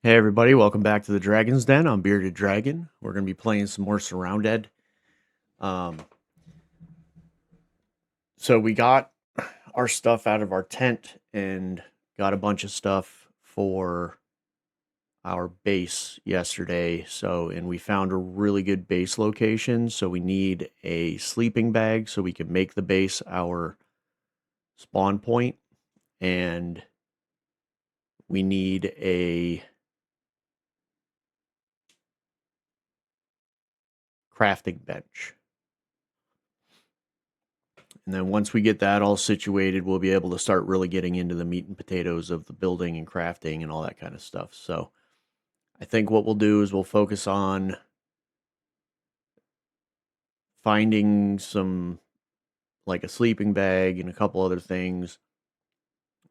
Hey everybody, welcome back to the Dragon's Den. I'm Bearded Dragon. We're going to be playing some more SurrounDead. Um, so we got our stuff out of our tent and got a bunch of stuff for our base yesterday. And we found a really good base location. So we need a sleeping bag so we can make the base our spawn point, and we need a crafting bench. And then once we get that all situated, we'll be able to start really getting into the meat and potatoes of the building and crafting and all that kind of stuff. So I think what we'll do is we'll focus on finding some, like a sleeping bag and a couple other things.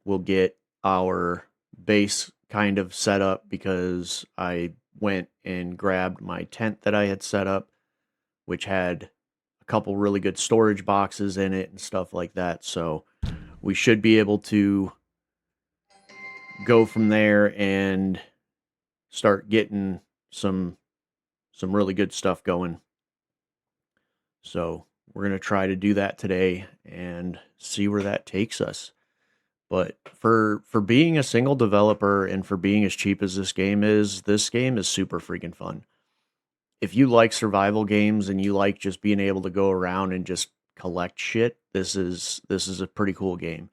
We'll get our base kind of set up because I went and grabbed my tent that I had set up, which had a couple really good storage boxes in it and stuff like that. So we should be able to go from there and start getting some really good stuff going. So we're going to try to do that today and see where that takes us. But for being a single developer and for being as cheap as this game is super freaking fun. If you like survival games and you like just being able to go around and just collect shit, this is a pretty cool game.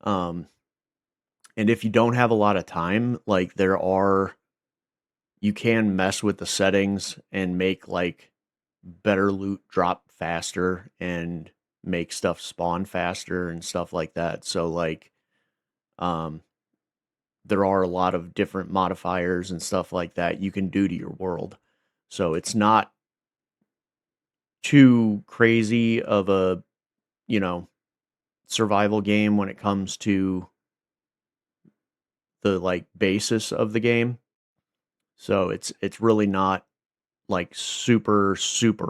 And if you don't have a lot of time, like you can mess with the settings and make like better loot drop faster and make stuff spawn faster and stuff like that. So like um there are a lot of different modifiers and stuff like that you can do to your world. So it's not too crazy of a, you know, survival game when it comes to the like basis of the game. So it's really not like super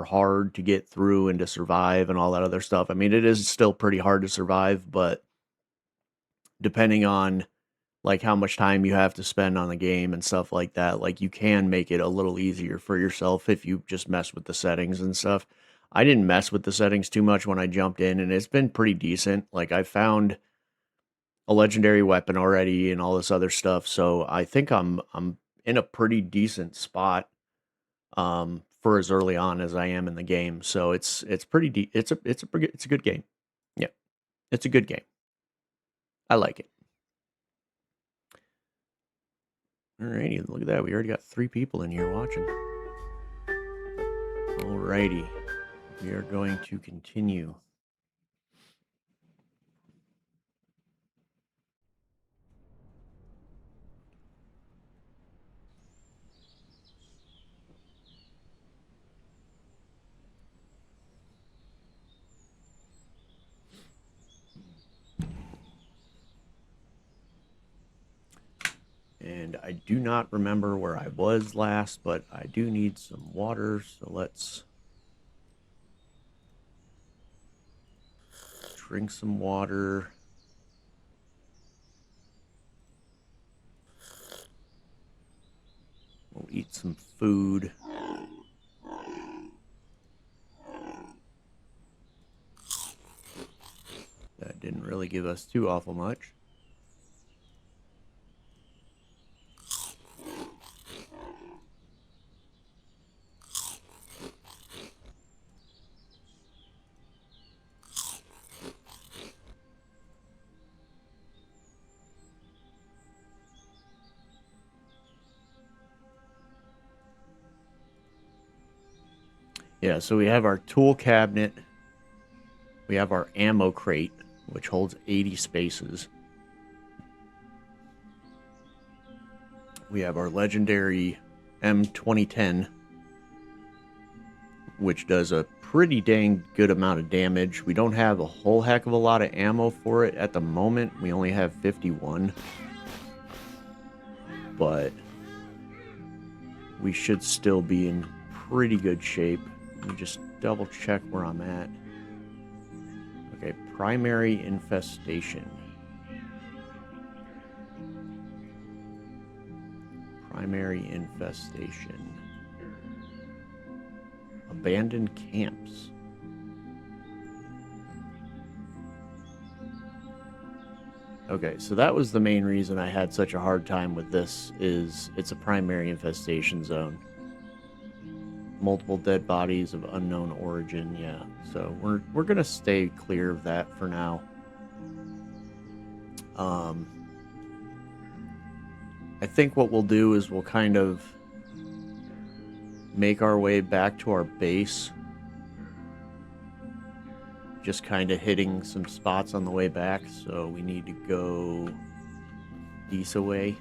hard to get through and to survive and all that other stuff. I mean, it is still pretty hard to survive, but depending on like how much time you have to spend on the game and stuff like that, like you can make it a little easier for yourself if you just mess with the settings and stuff. I didn't mess with the settings too much when I jumped in, and it's been pretty decent. Like I found a legendary weapon already and all this other stuff, so I think I'm in a pretty decent spot for as early on as I am in the game. So it's pretty it's a good game. Yeah, it's a good game. I like it. Alrighty, look at that. We already got 3 people in here watching. Alrighty, we are going to continue. And I do not remember where I was last, but I do need some water, so let's drink some water. We'll eat some food. That didn't really give us too awful much. Yeah, so we have our tool cabinet. We have our ammo crate, which holds 80 spaces. We have our legendary M2010, which does a pretty dang good amount of damage. We don't have a whole heck of a lot of ammo for it at the moment. We only have 51. But we should still be in pretty good shape. Let me just double check where I'm at. Okay, primary infestation. Primary infestation. Abandoned camps. Okay, so that was the main reason I had such a hard time with this, is it's a primary infestation zone. Multiple dead bodies of unknown origin, yeah. So we're gonna stay clear of that for now. I think what we'll do is we'll kind of make our way back to our base. Just kind of hitting some spots on the way back, so we need to go this way.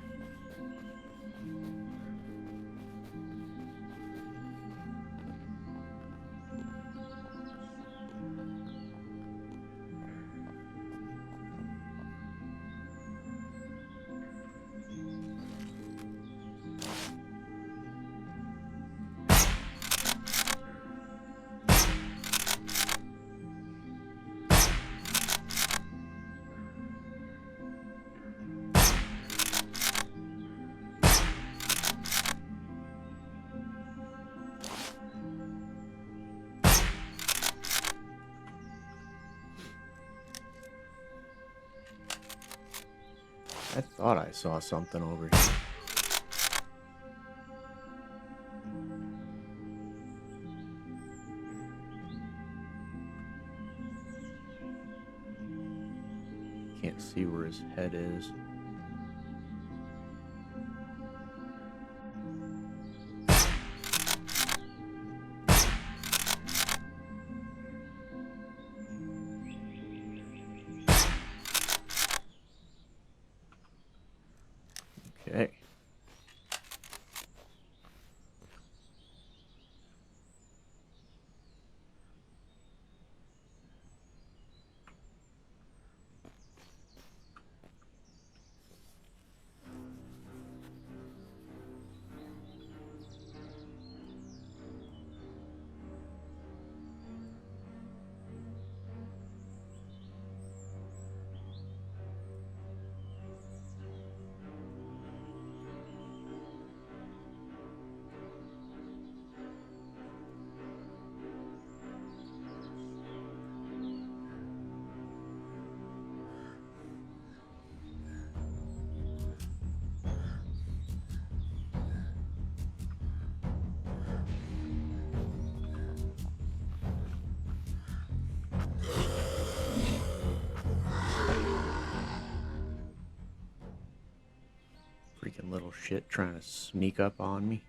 I thought I saw something over here. Can't see where his head is. Okay. Freaking little shit trying to sneak up on me.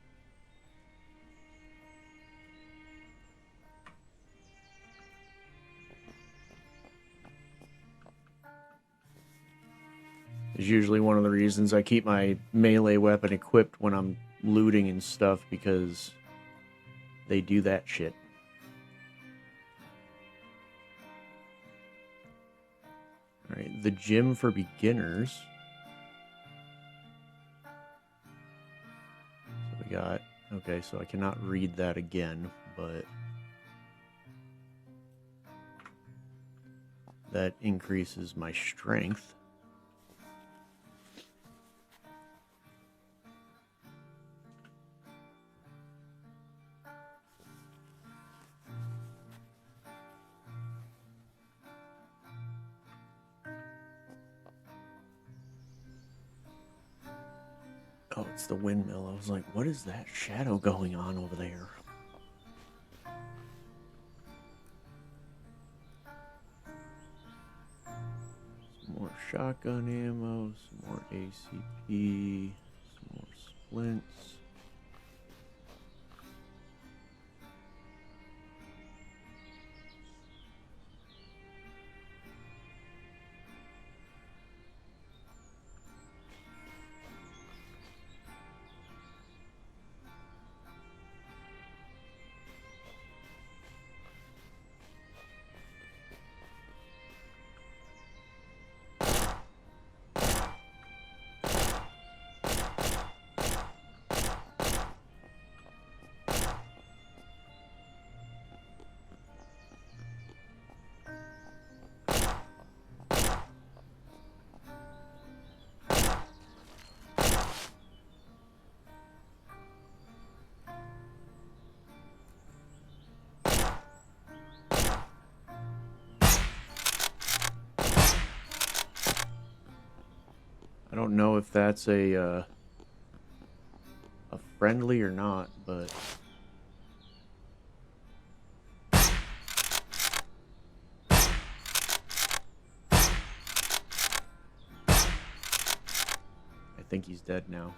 Is usually one of the reasons I keep my melee weapon equipped when I'm looting and stuff, because they do that shit. Alright, the gym for beginners. So we got... Okay, so I cannot read that again, but... that increases my strength. Oh, it's the windmill. I was like, what is that shadow going on over there? Some more shotgun ammo, some more ACP, some more splints. I don't know if that's a friendly or not, but I think he's dead now.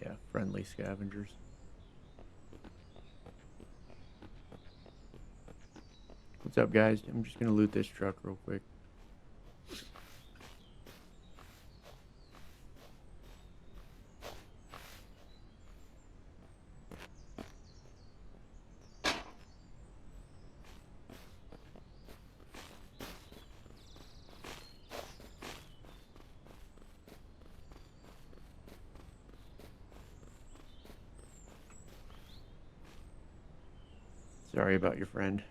Yeah, friendly scavengers. What's up, guys? I'm just gonna loot this truck real quick. Sorry about your friend.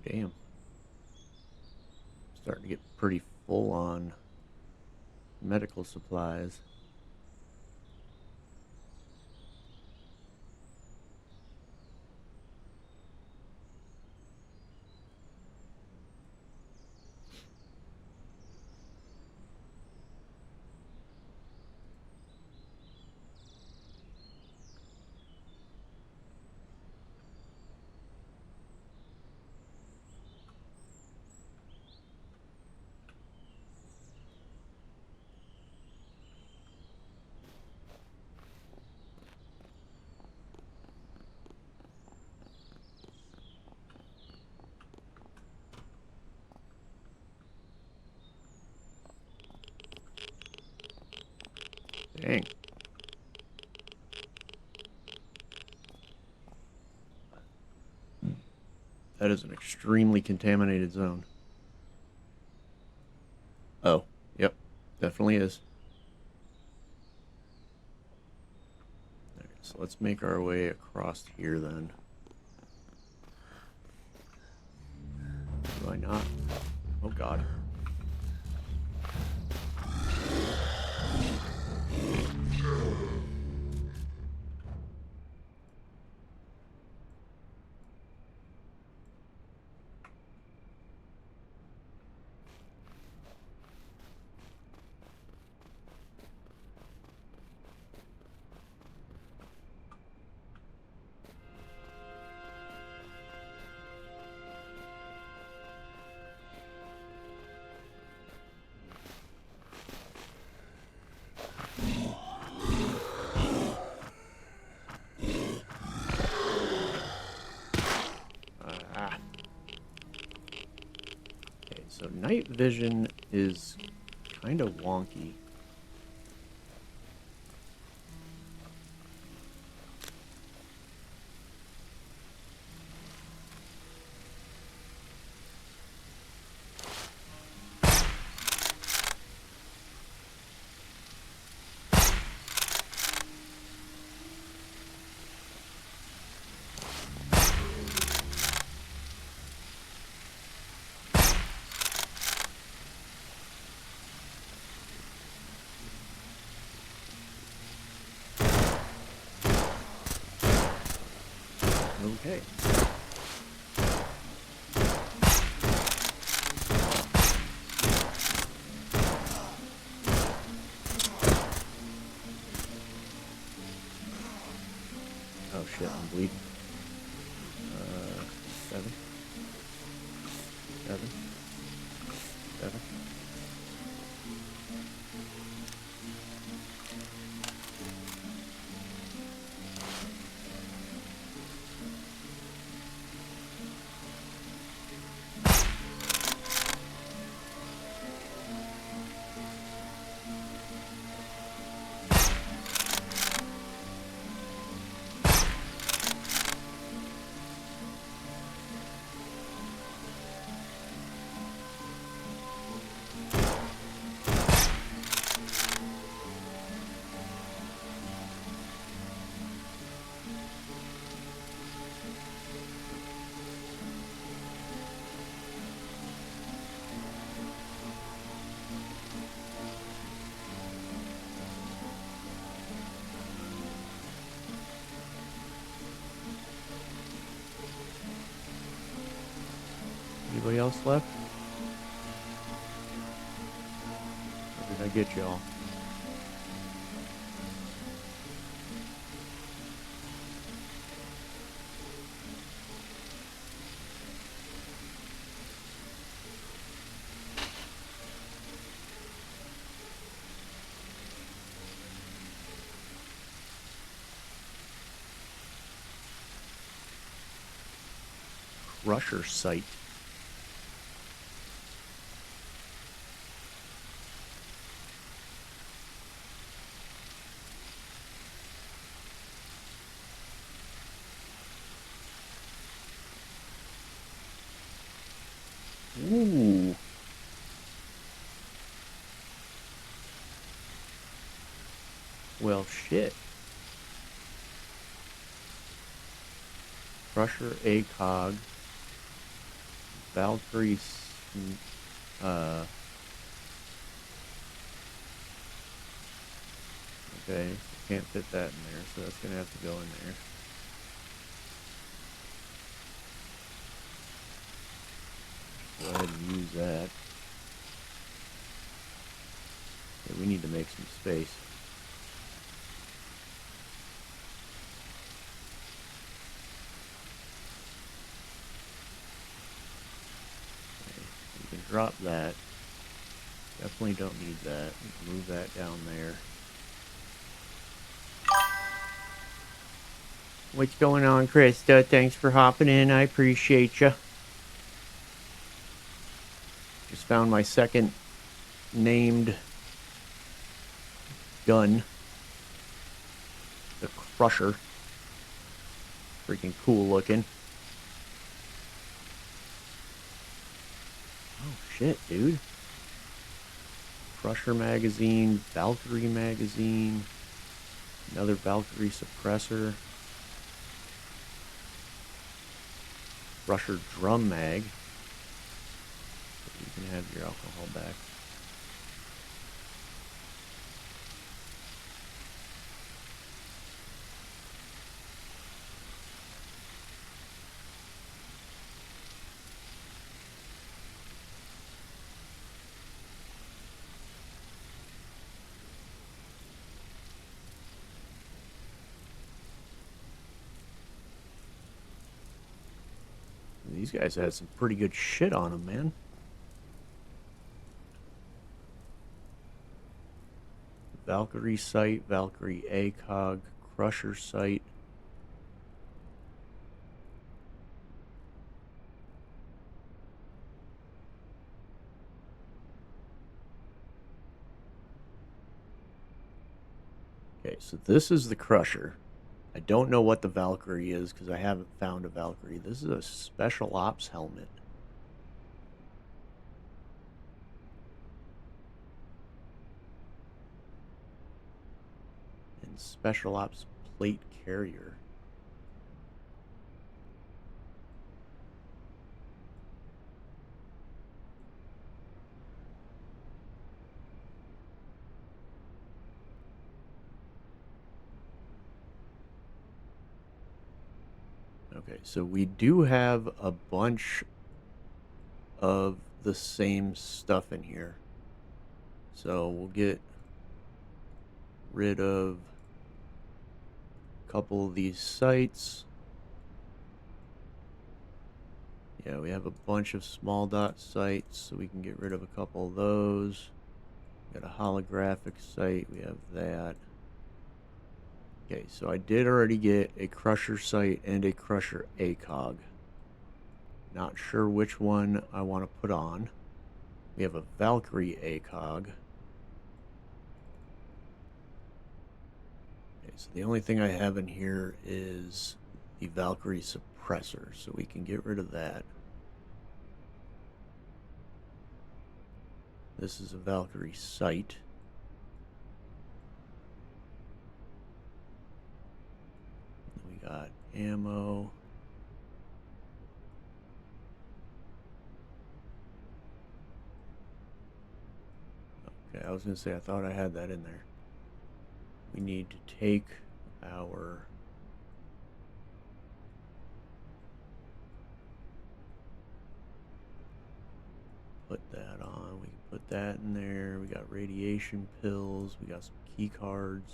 Damn. Starting to get pretty full on medical supplies. Dang. That is an extremely contaminated zone. Oh, yep. Definitely is. Alright, so let's make our way across here then. Do I not? Oh god. Okay, so night vision is kind of wonky. Okay. Oh shit, I'm bleeding. 7. 7. 7. Anybody else left? Or did I get y'all? Crusher site. Ooh. Well, shit. Crusher ACOG. Valkyrie. Okay, can't fit that in there, so that's gonna have to go in there. Go ahead and use that. Okay, we need to make some space. Okay, we can drop that. Definitely don't need that. Move that down there. What's going on, Krista? Thanks for hopping in. I appreciate you. Just found my second named gun. The Crusher. Freaking cool looking. Oh shit, dude. Crusher magazine, Valkyrie magazine, another Valkyrie suppressor, Crusher drum mag. You can have your alcohol back. These guys had some pretty good shit on them, man. Valkyrie sight, Valkyrie ACOG, Crusher sight. Okay, so this is the Crusher. I don't know what the Valkyrie is because I haven't found a Valkyrie. This is a special ops helmet. And special ops plate carrier. Okay, so we do have a bunch of the same stuff in here. So we'll get rid of a couple of these sites. Yeah, we have a bunch of small dot sites, so we can get rid of a couple of those. Got a holographic site, we have that. Okay, so I did already get a Crusher site and a Crusher ACOG. Not sure which one I want to put on. We have a Valkyrie ACOG. Okay, so the only thing I have in here is the Valkyrie suppressor, so we can get rid of that. This is a Valkyrie sight. We got ammo. Okay, I was going to say, I thought I had that in there. We need to take our... put that on. We can put that in there. We got radiation pills. We got some key cards.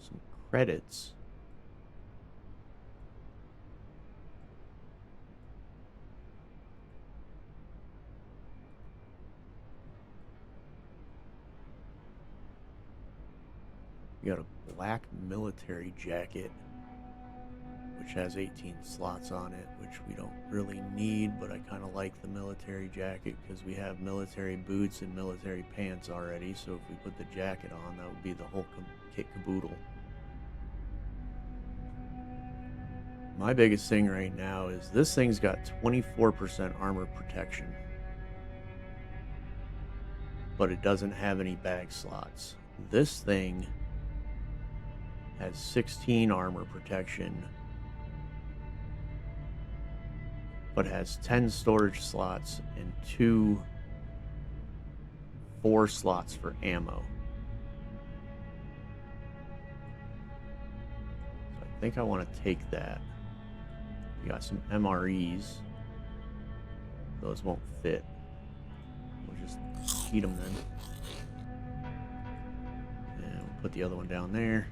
Some credits. We got a black military jacket, which has 18 slots on it, which we don't really need, but I kind of like the military jacket because we have military boots and military pants already, so if we put the jacket on, that would be the whole kit caboodle. My biggest thing right now is this thing's got 24% armor protection, but it doesn't have any bag slots. This thing has 16 armor protection, but has 10 storage slots and 4 slots for ammo. So I think I want to take that. We got some MREs. Those won't fit. We'll just heat them then. And we'll put the other one down there.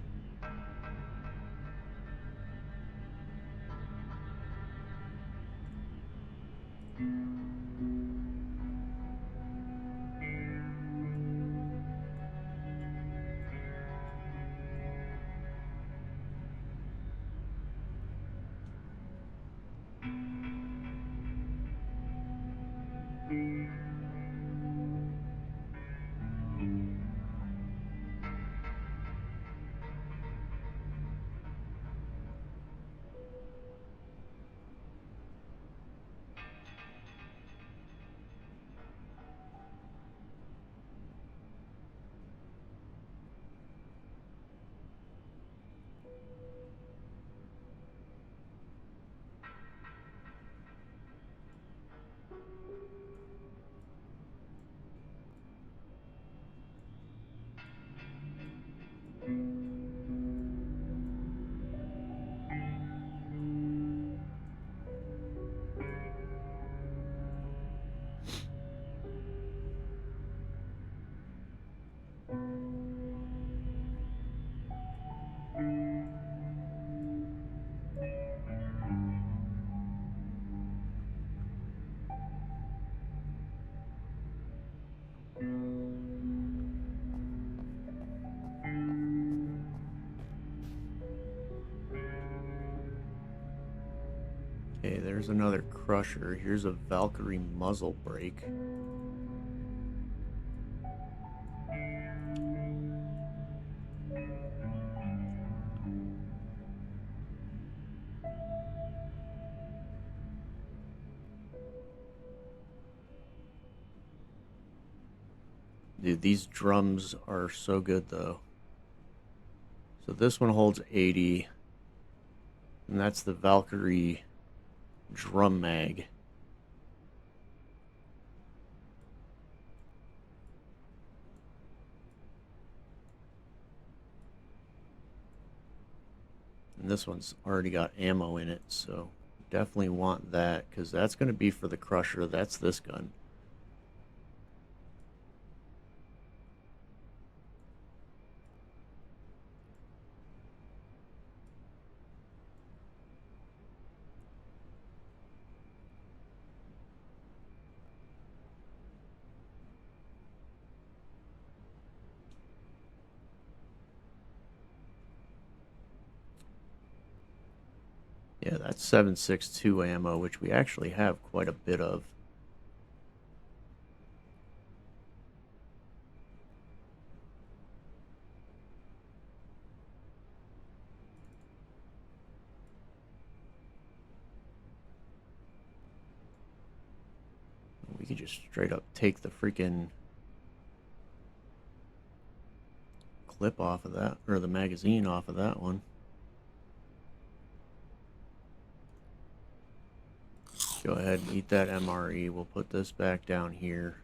Okay, there's another crusher. Here's a Valkyrie muzzle brake. Dude, these drums are so good though. So this one holds 80. And that's the Valkyrie drum mag. And this one's already got ammo in it, so definitely want that, because that's going to be for the crusher. That's this gun. Yeah, that's 7.62 ammo, which we actually have quite a bit of. We could just straight up take the freaking clip off of that, or the magazine off of that one. Go ahead and eat that MRE. We'll put this back down here.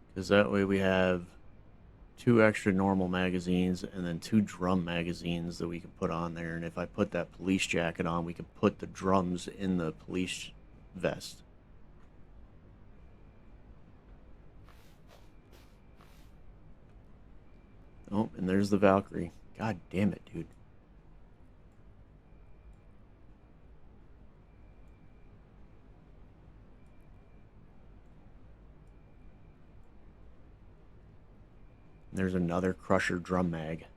Because that way we have 2 extra normal magazines and then 2 drum magazines that we can put on there. And if I put that police jacket on, we can put the drums in the police vest. Oh, and there's the Valkyrie. God damn it, dude. There's another Crusher drum mag.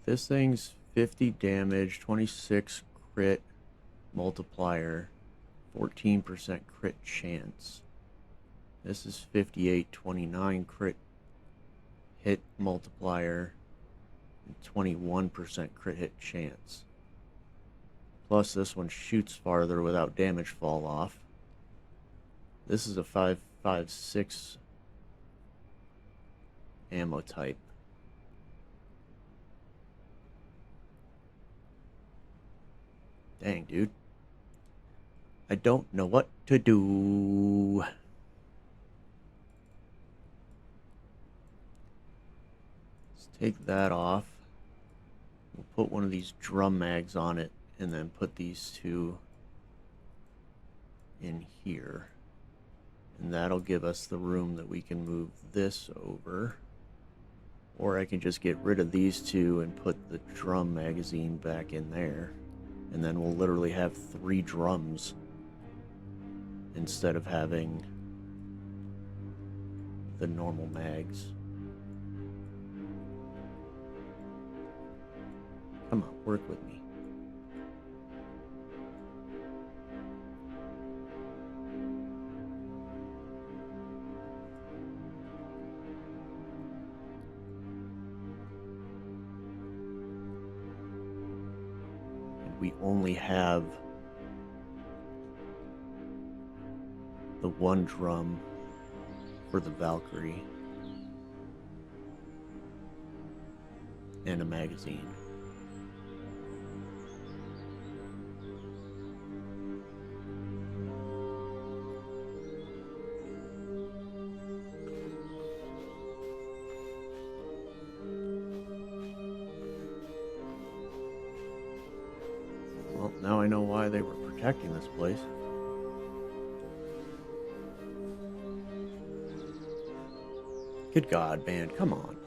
This thing's 50 damage, 26 crit multiplier, 14% crit chance. This is 58, 29 crit hit multiplier, and 21% crit hit chance. Plus this one shoots farther without damage fall off. This is a 5.56 ammo type. Dang, dude. I don't know what to do. Let's take that off. We'll put one of these drum mags on it and then put these two in here. And that'll give us the room that we can move this over. Or I can just get rid of these two and put the drum magazine back in there. And then we'll literally have 3 drums instead of having the normal mags. Come on, work with me. We only have the 1 drum for the Valkyrie and a magazine. Well, now I know why they were protecting this place. Good God, man, come on.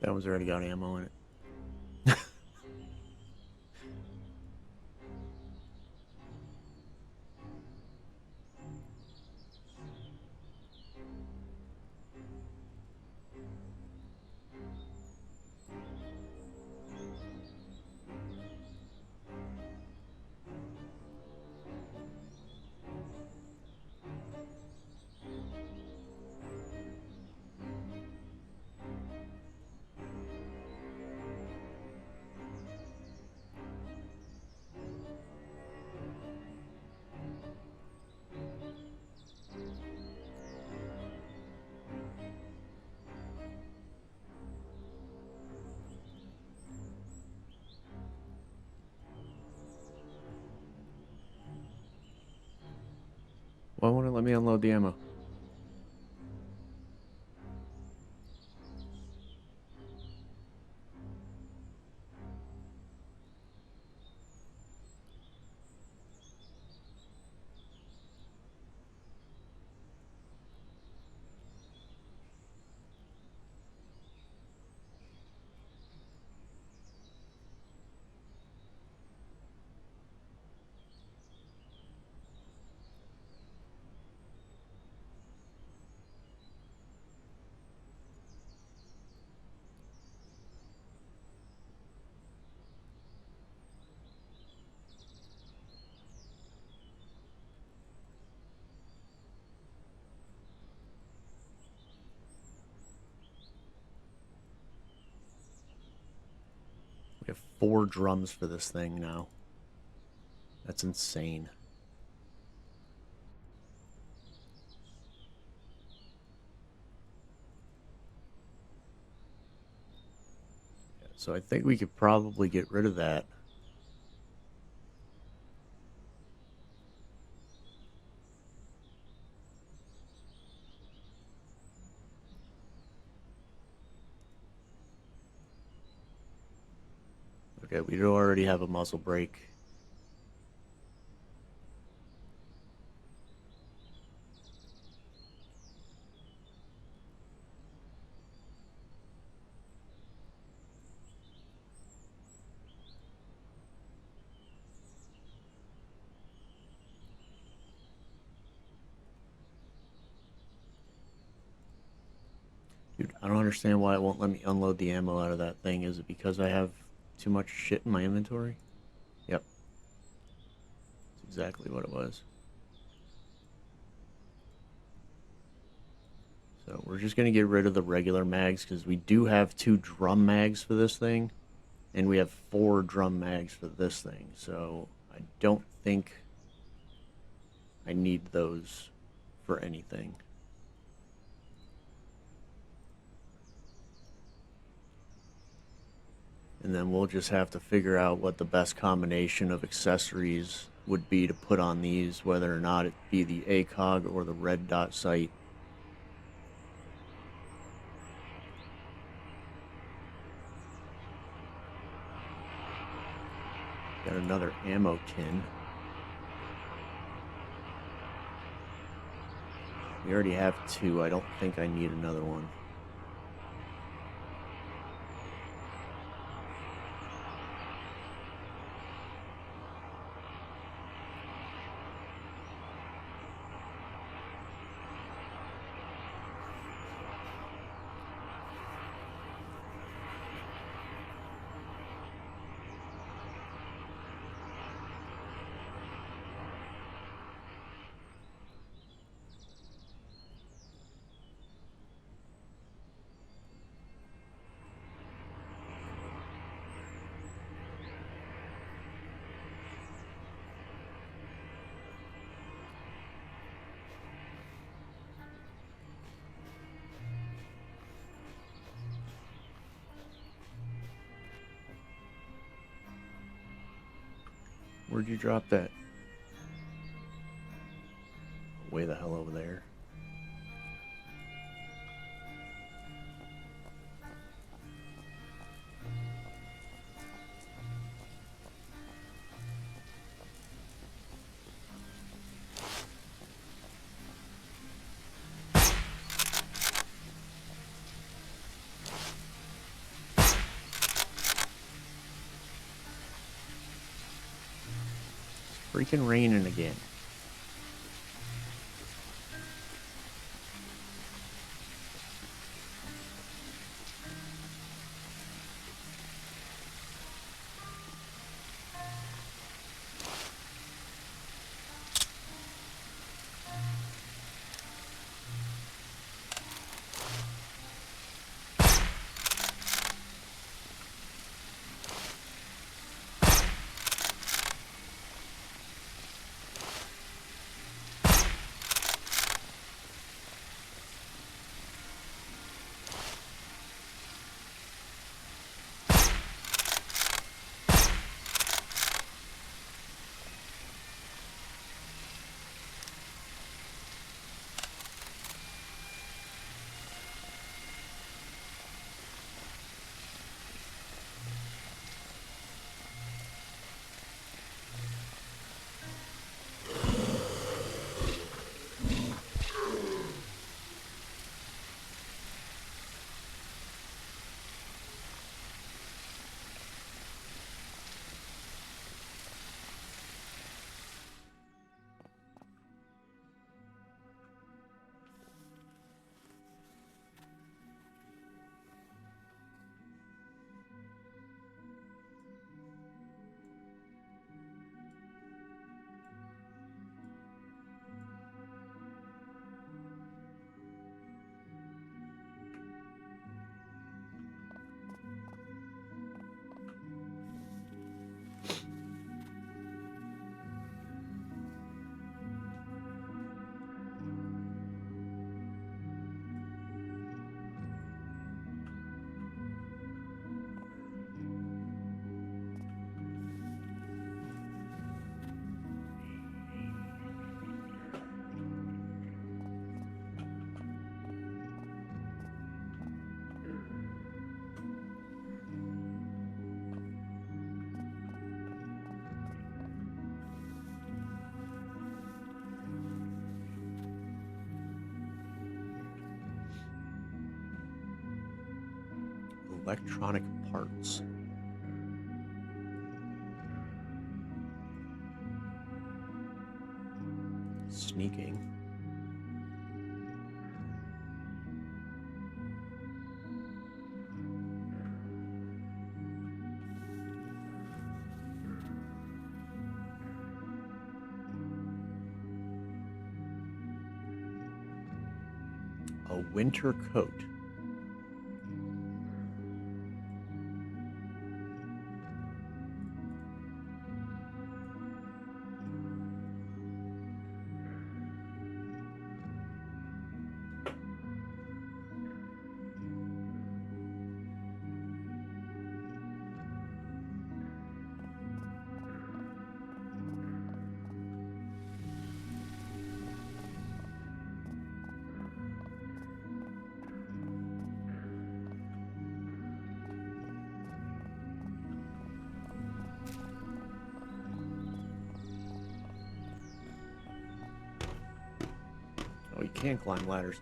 That one's already got ammo in it. Why won't it let me unload the ammo? We have 4 drums for this thing now. That's insane. Yeah, so I think we could probably get rid of that. Okay, we do already have a muzzle brake. Dude, I don't understand why it won't let me unload the ammo out of that thing. Is it because I have too much shit in my inventory? Yep. That's exactly what it was. So we're just going to get rid of the regular mags because we do have 2 drum mags for this thing. And we have 4 drum mags for this thing. So I don't think I need those for anything. And then we'll just have to figure out what the best combination of accessories would be to put on these, whether or not it be the ACOG or the red dot sight. Got another ammo tin. We already have 2. I don't think I need another one. Where'd you drop that? Way the hell over there. It's freaking raining again. Electronic parts. Sneaking. A winter coat. Oh, you can climb ladders.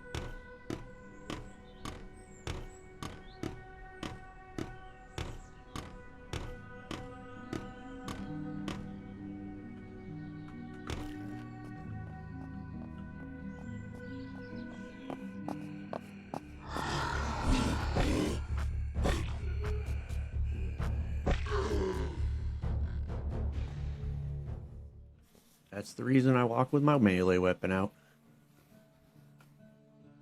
That's the reason I walk with my melee weapon out.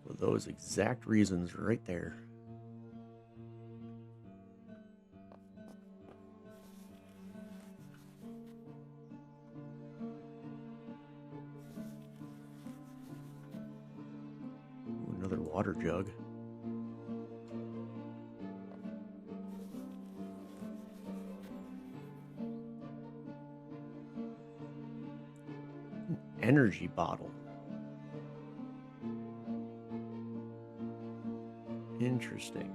For those exact reasons right there. Ooh, another water jug. An energy bottle. Interesting.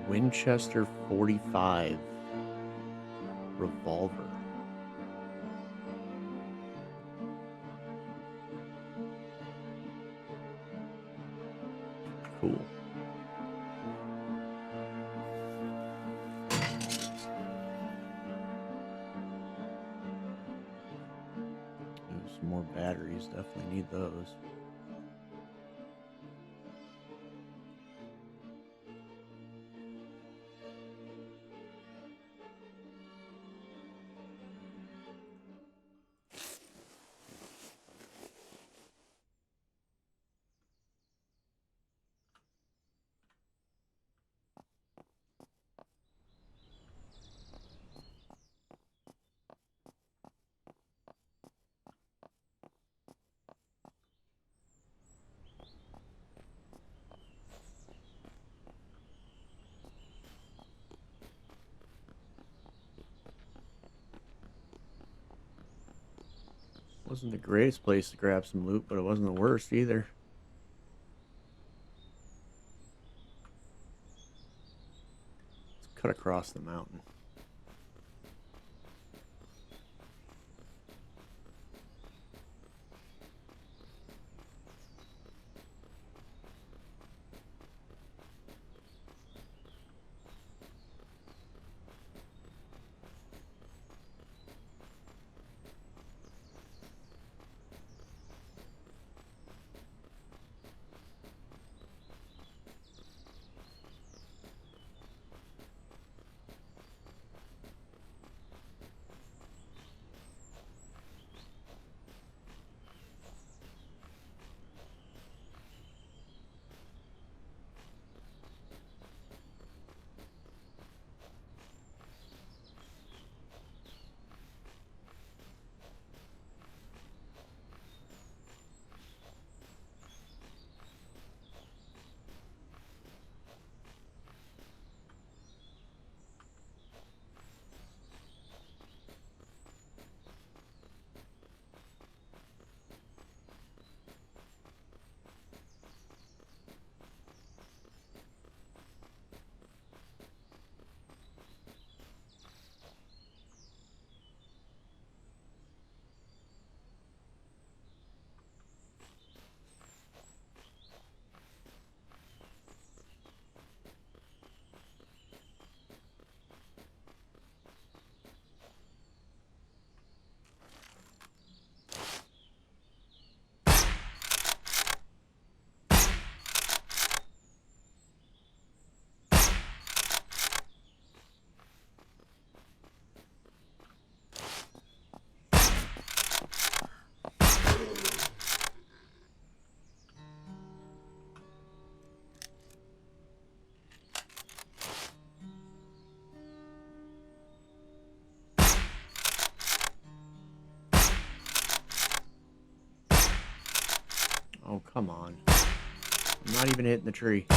Winchester 45 revolver. Cool. Some more batteries, definitely need those. Wasn't the greatest place to grab some loot, but it wasn't the worst either. Let's cut across the mountain. Oh, come on. I'm not even hitting the tree.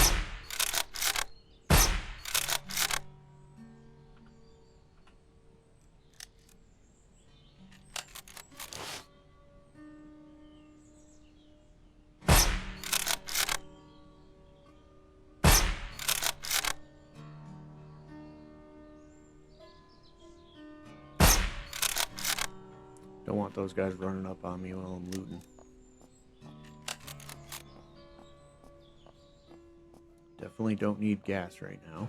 Don't want those guys running up on me while I'm looting. Definitely don't need gas right now.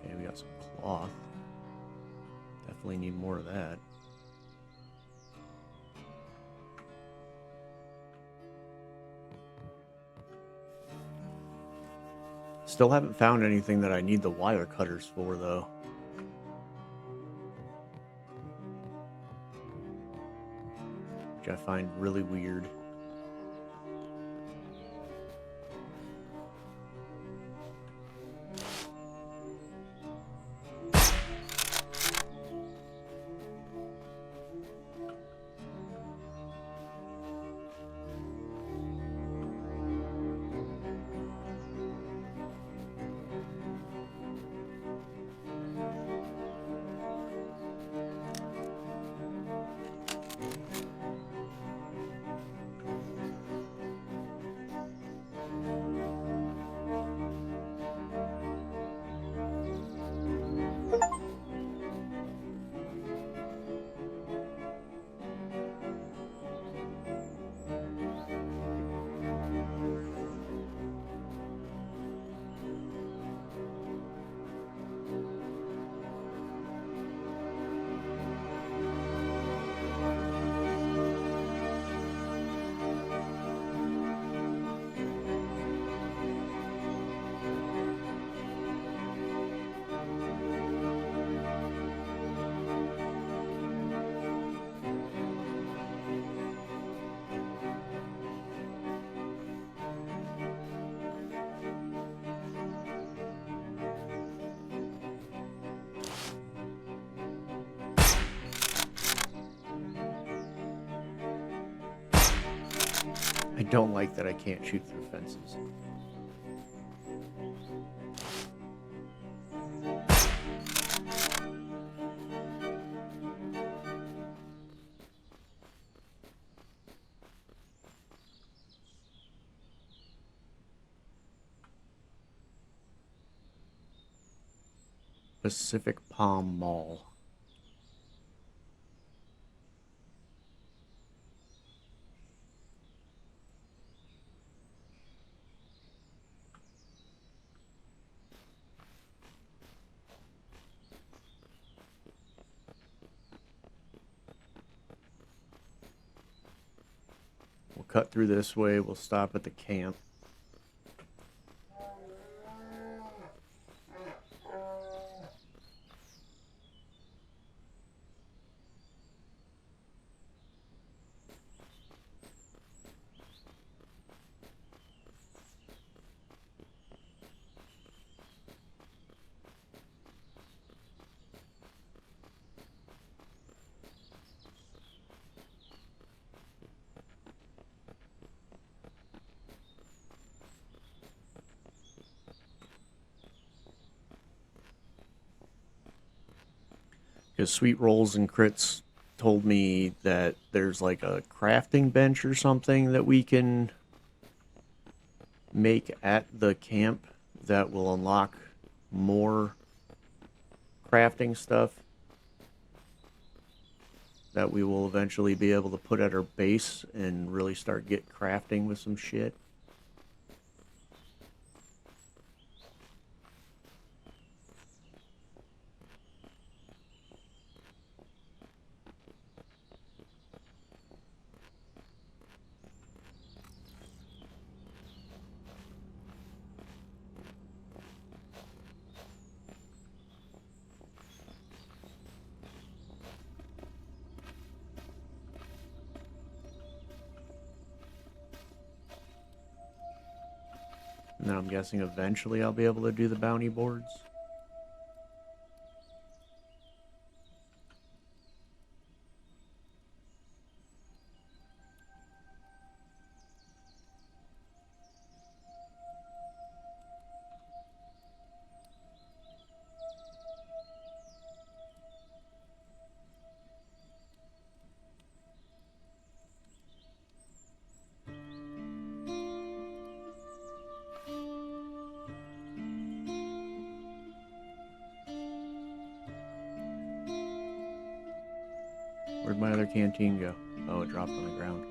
Okay, we got some cloth. Definitely need more of that. Still haven't found anything that I need the wire cutters for, though. Which I find really weird. I don't like that I can't shoot through fences. Pacific Palm Mall. We'll cut through this way. We'll stop at the camp. Because Sweet Rolls and Crits told me that there's like a crafting bench or something that we can make at the camp that will unlock more crafting stuff that we will eventually be able to put at our base and really start get crafting with some shit. And then I'm guessing eventually I'll be able to do the bounty boards. Where'd my other canteen go? Oh, it dropped on the ground.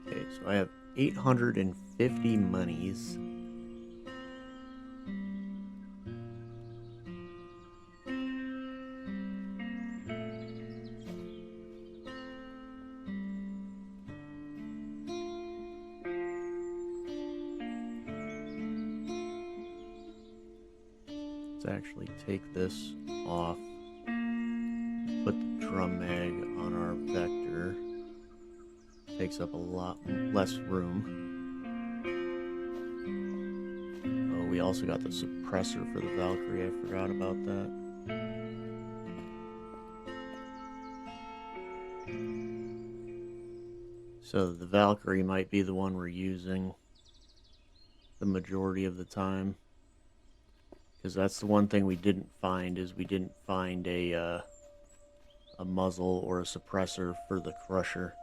Okay, so I have 850 monies. Let's actually take this off. Put the drum mag on our vector. Takes up a lot less room. Oh, we also got the suppressor for the Valkyrie. I forgot about that. So the Valkyrie might be the one we're using the majority of the time. Because that's the one thing we didn't find, is we didn't find a muzzle or a suppressor for the Crusher.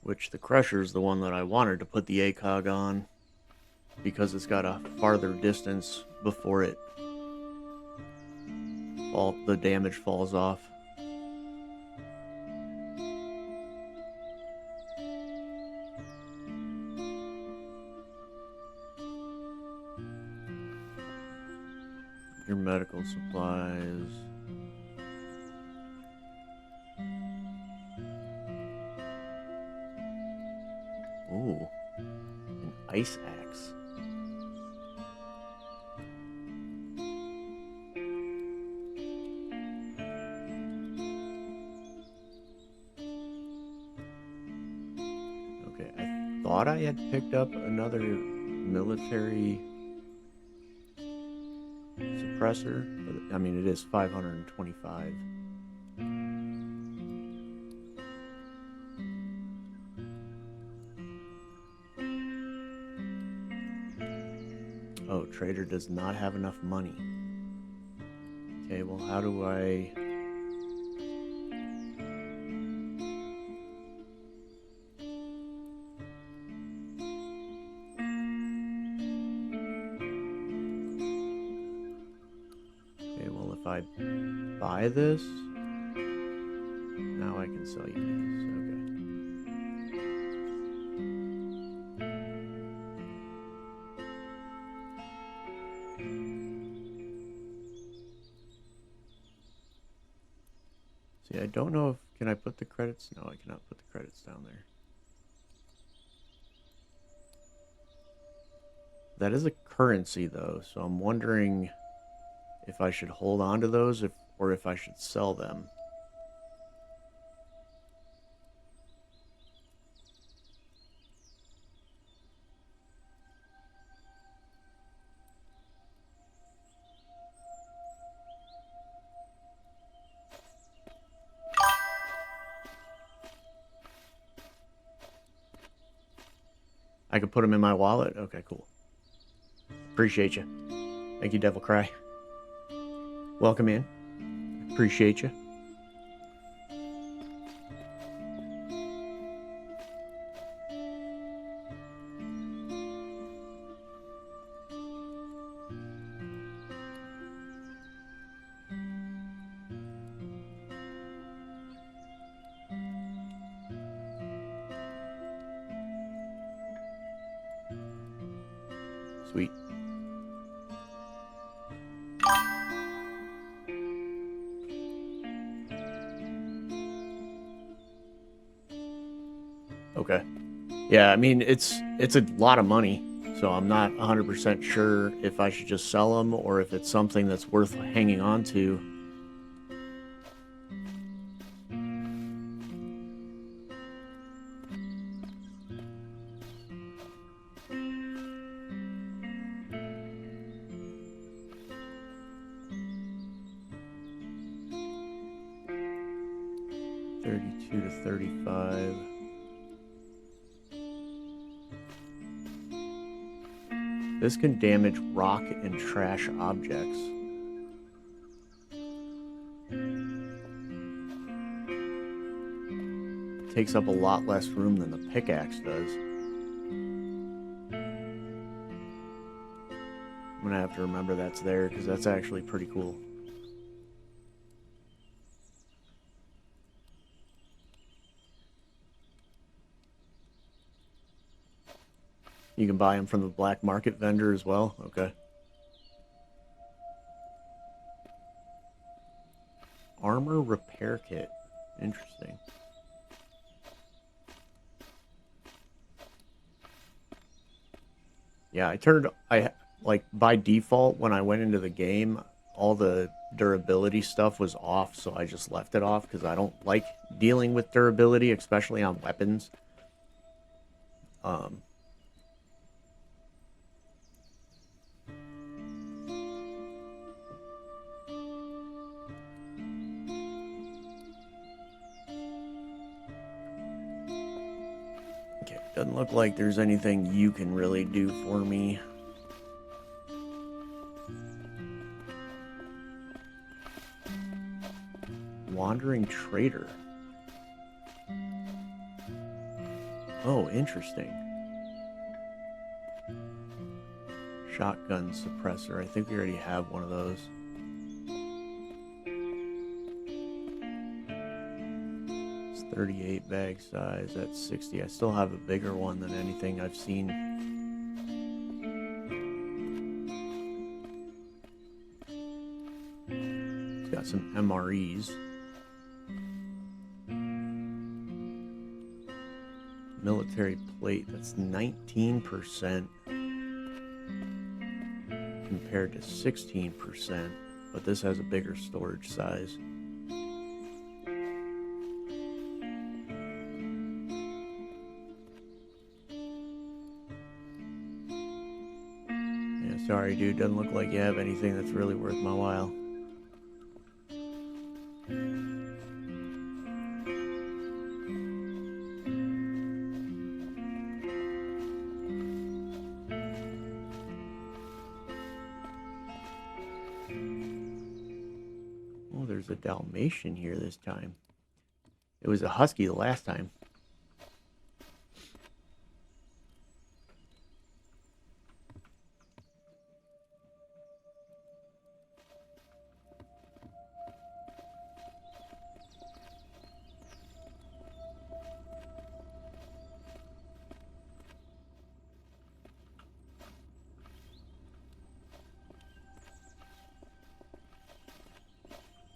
Which the Crusher's the one that I wanted to put the ACOG on, because it's got a farther distance before the damage falls off. Your medical supplies. Ooh, an ice axe. Okay, I thought I had picked up another military suppressor, but I mean, it is 525. Oh, trader does not have enough money. Okay, well, how do I... Okay, well, if I buy this, now I can sell you these. Okay. See, I don't know if... Can I put the credits? No, I cannot put the credits down there. That is a currency, though, so I'm wondering if I should hold on to those or if I should sell them. I could put them in my wallet? Okay, cool. Appreciate you. Thank you, Devil Cry. Welcome in. Appreciate you. Sweet. Okay. Yeah, I mean, it's a lot of money, so I'm not 100% sure if I should just sell them or if it's something that's worth hanging on to. $32 to $35. This can damage rock and trash objects. Takes up a lot less room than the pickaxe does. I'm gonna have to remember that's there because that's actually pretty cool. You can buy them from the black market vendor as well? Okay. Armor repair kit. Interesting. Yeah, like by default when I went into the game, all the durability stuff was off, so I just left it off because I don't like dealing with durability, especially on weapons. Okay, doesn't look like there's anything you can really do for me. Wandering Trader. Oh, interesting. Shotgun suppressor. I think we already have one of those. It's 38 bag size. That's 60. I still have a bigger one than anything I've seen. It's got some MREs. Military plate, that's 19% compared to 16%, but this has a bigger storage size. Yeah, sorry dude, doesn't look like you have anything that's really worth my while. There's a Dalmatian here this time. It was a Husky the last time.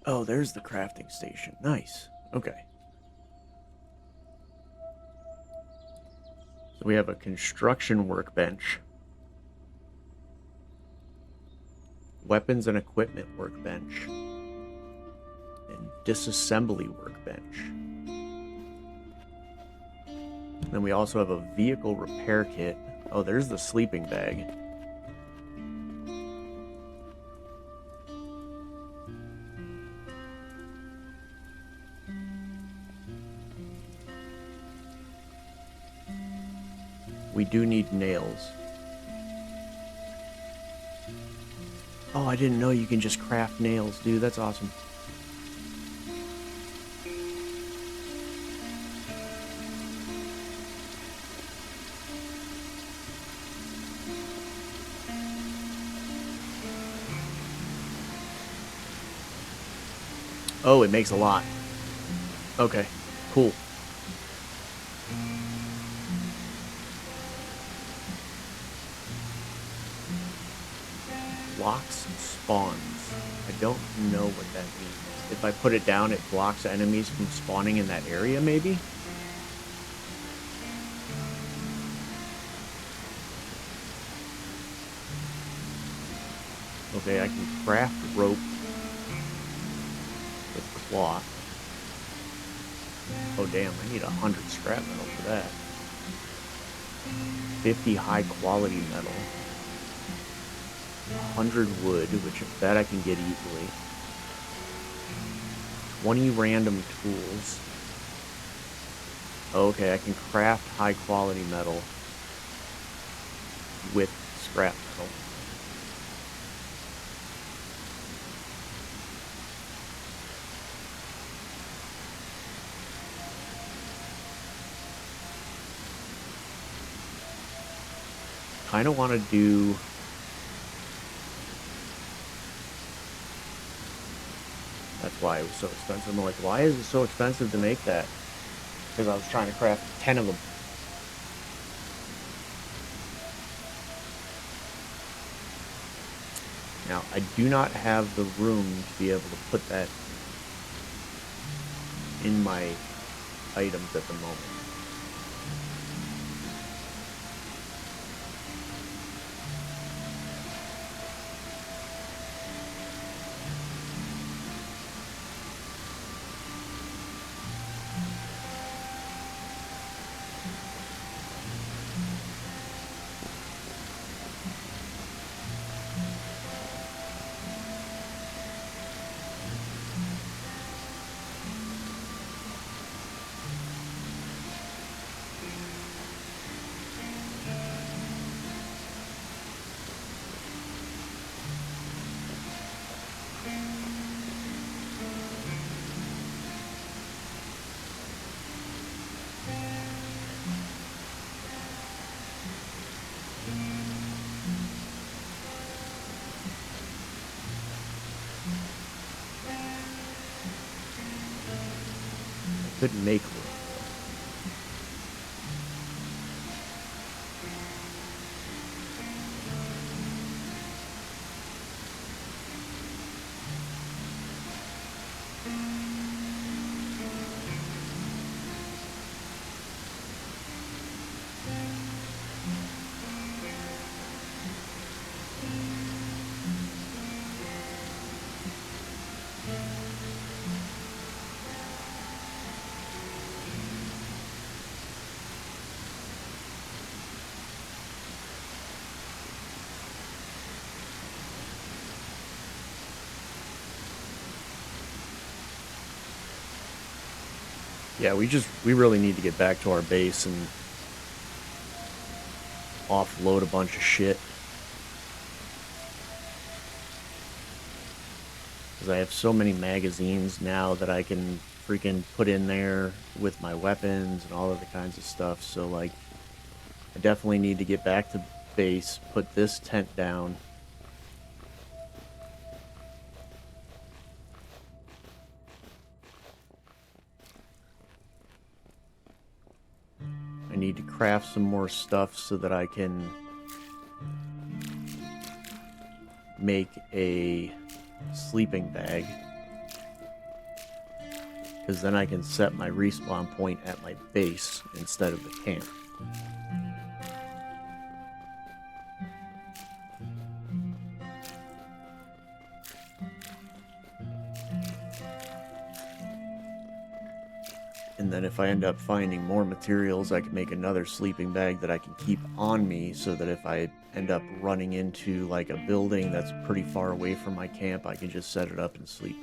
Oh, there's the crafting station. Nice. Okay. So we have a construction workbench. Weapons and equipment workbench. And disassembly workbench. And then we also have a vehicle repair kit. Oh, there's the sleeping bag. We do need nails. Oh, I didn't know you can just craft nails, dude. That's awesome. Oh, it makes a lot. Okay, cool. Blocks spawns. I don't know what that means. If I put it down, it blocks enemies from spawning in that area, maybe? Okay, I can craft rope with cloth. Oh, damn, I need 100 scrap metal for that. 50 high-quality metal. 100 wood, which that I can get easily. 20 random tools. Okay, I can craft high-quality metal with scrap metal. Kind of want to do... That's why it was so expensive. I'm like, why is it so expensive to make that? Because I was trying to craft 10 of them. Now, I do not have the room to be able to put that in my items at the moment. Couldn't make room. Yeah, we really need to get back to our base and offload a bunch of shit. Because I have so many magazines now that I can freaking put in there with my weapons and all other kinds of stuff. So, like, I definitely need to get back to base, put this tent down. I need to craft some more stuff so that I can make a sleeping bag. Because then I can set my respawn point at my base instead of the camp. And then if I end up finding more materials, I can make another sleeping bag that I can keep on me so that if I end up running into like a building that's pretty far away from my camp, I can just set it up and sleep.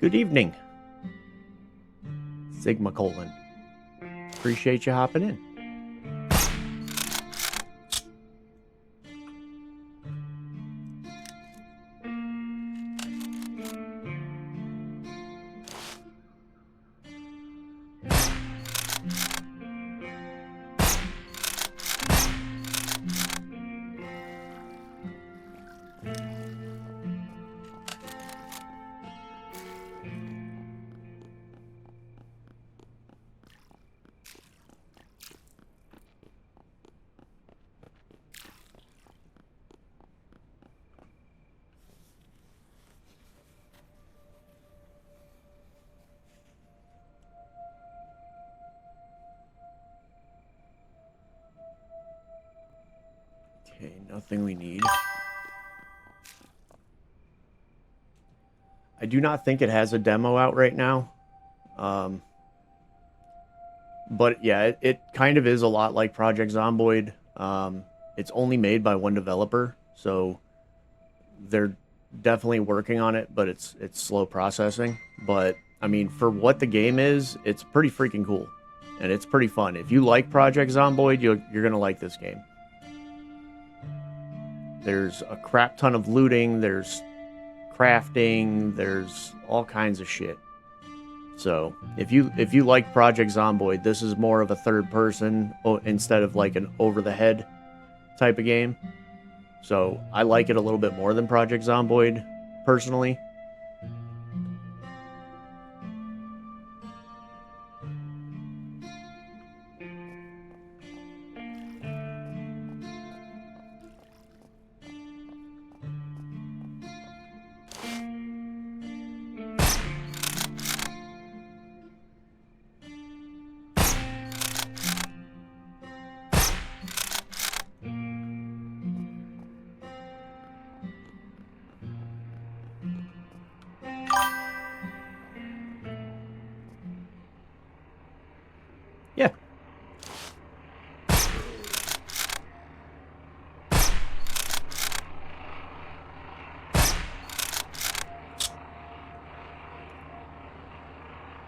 Good evening. Sigma colon. Appreciate you hopping in. Okay, nothing we need. I do not think it has a demo out right now. But yeah, it kind of is a lot like Project Zomboid. It's only made by one developer, so they're definitely working on it, but it's slow processing. But I mean, for what the game is, it's pretty freaking cool, and it's pretty fun. If you like Project Zomboid, you're gonna like this game. There's a crap ton of looting. There's crafting. There's all kinds of shit. So if you like Project Zomboid, this is more of a third person instead of like an over the head type of game. So I like it a little bit more than Project Zomboid personally. Yeah.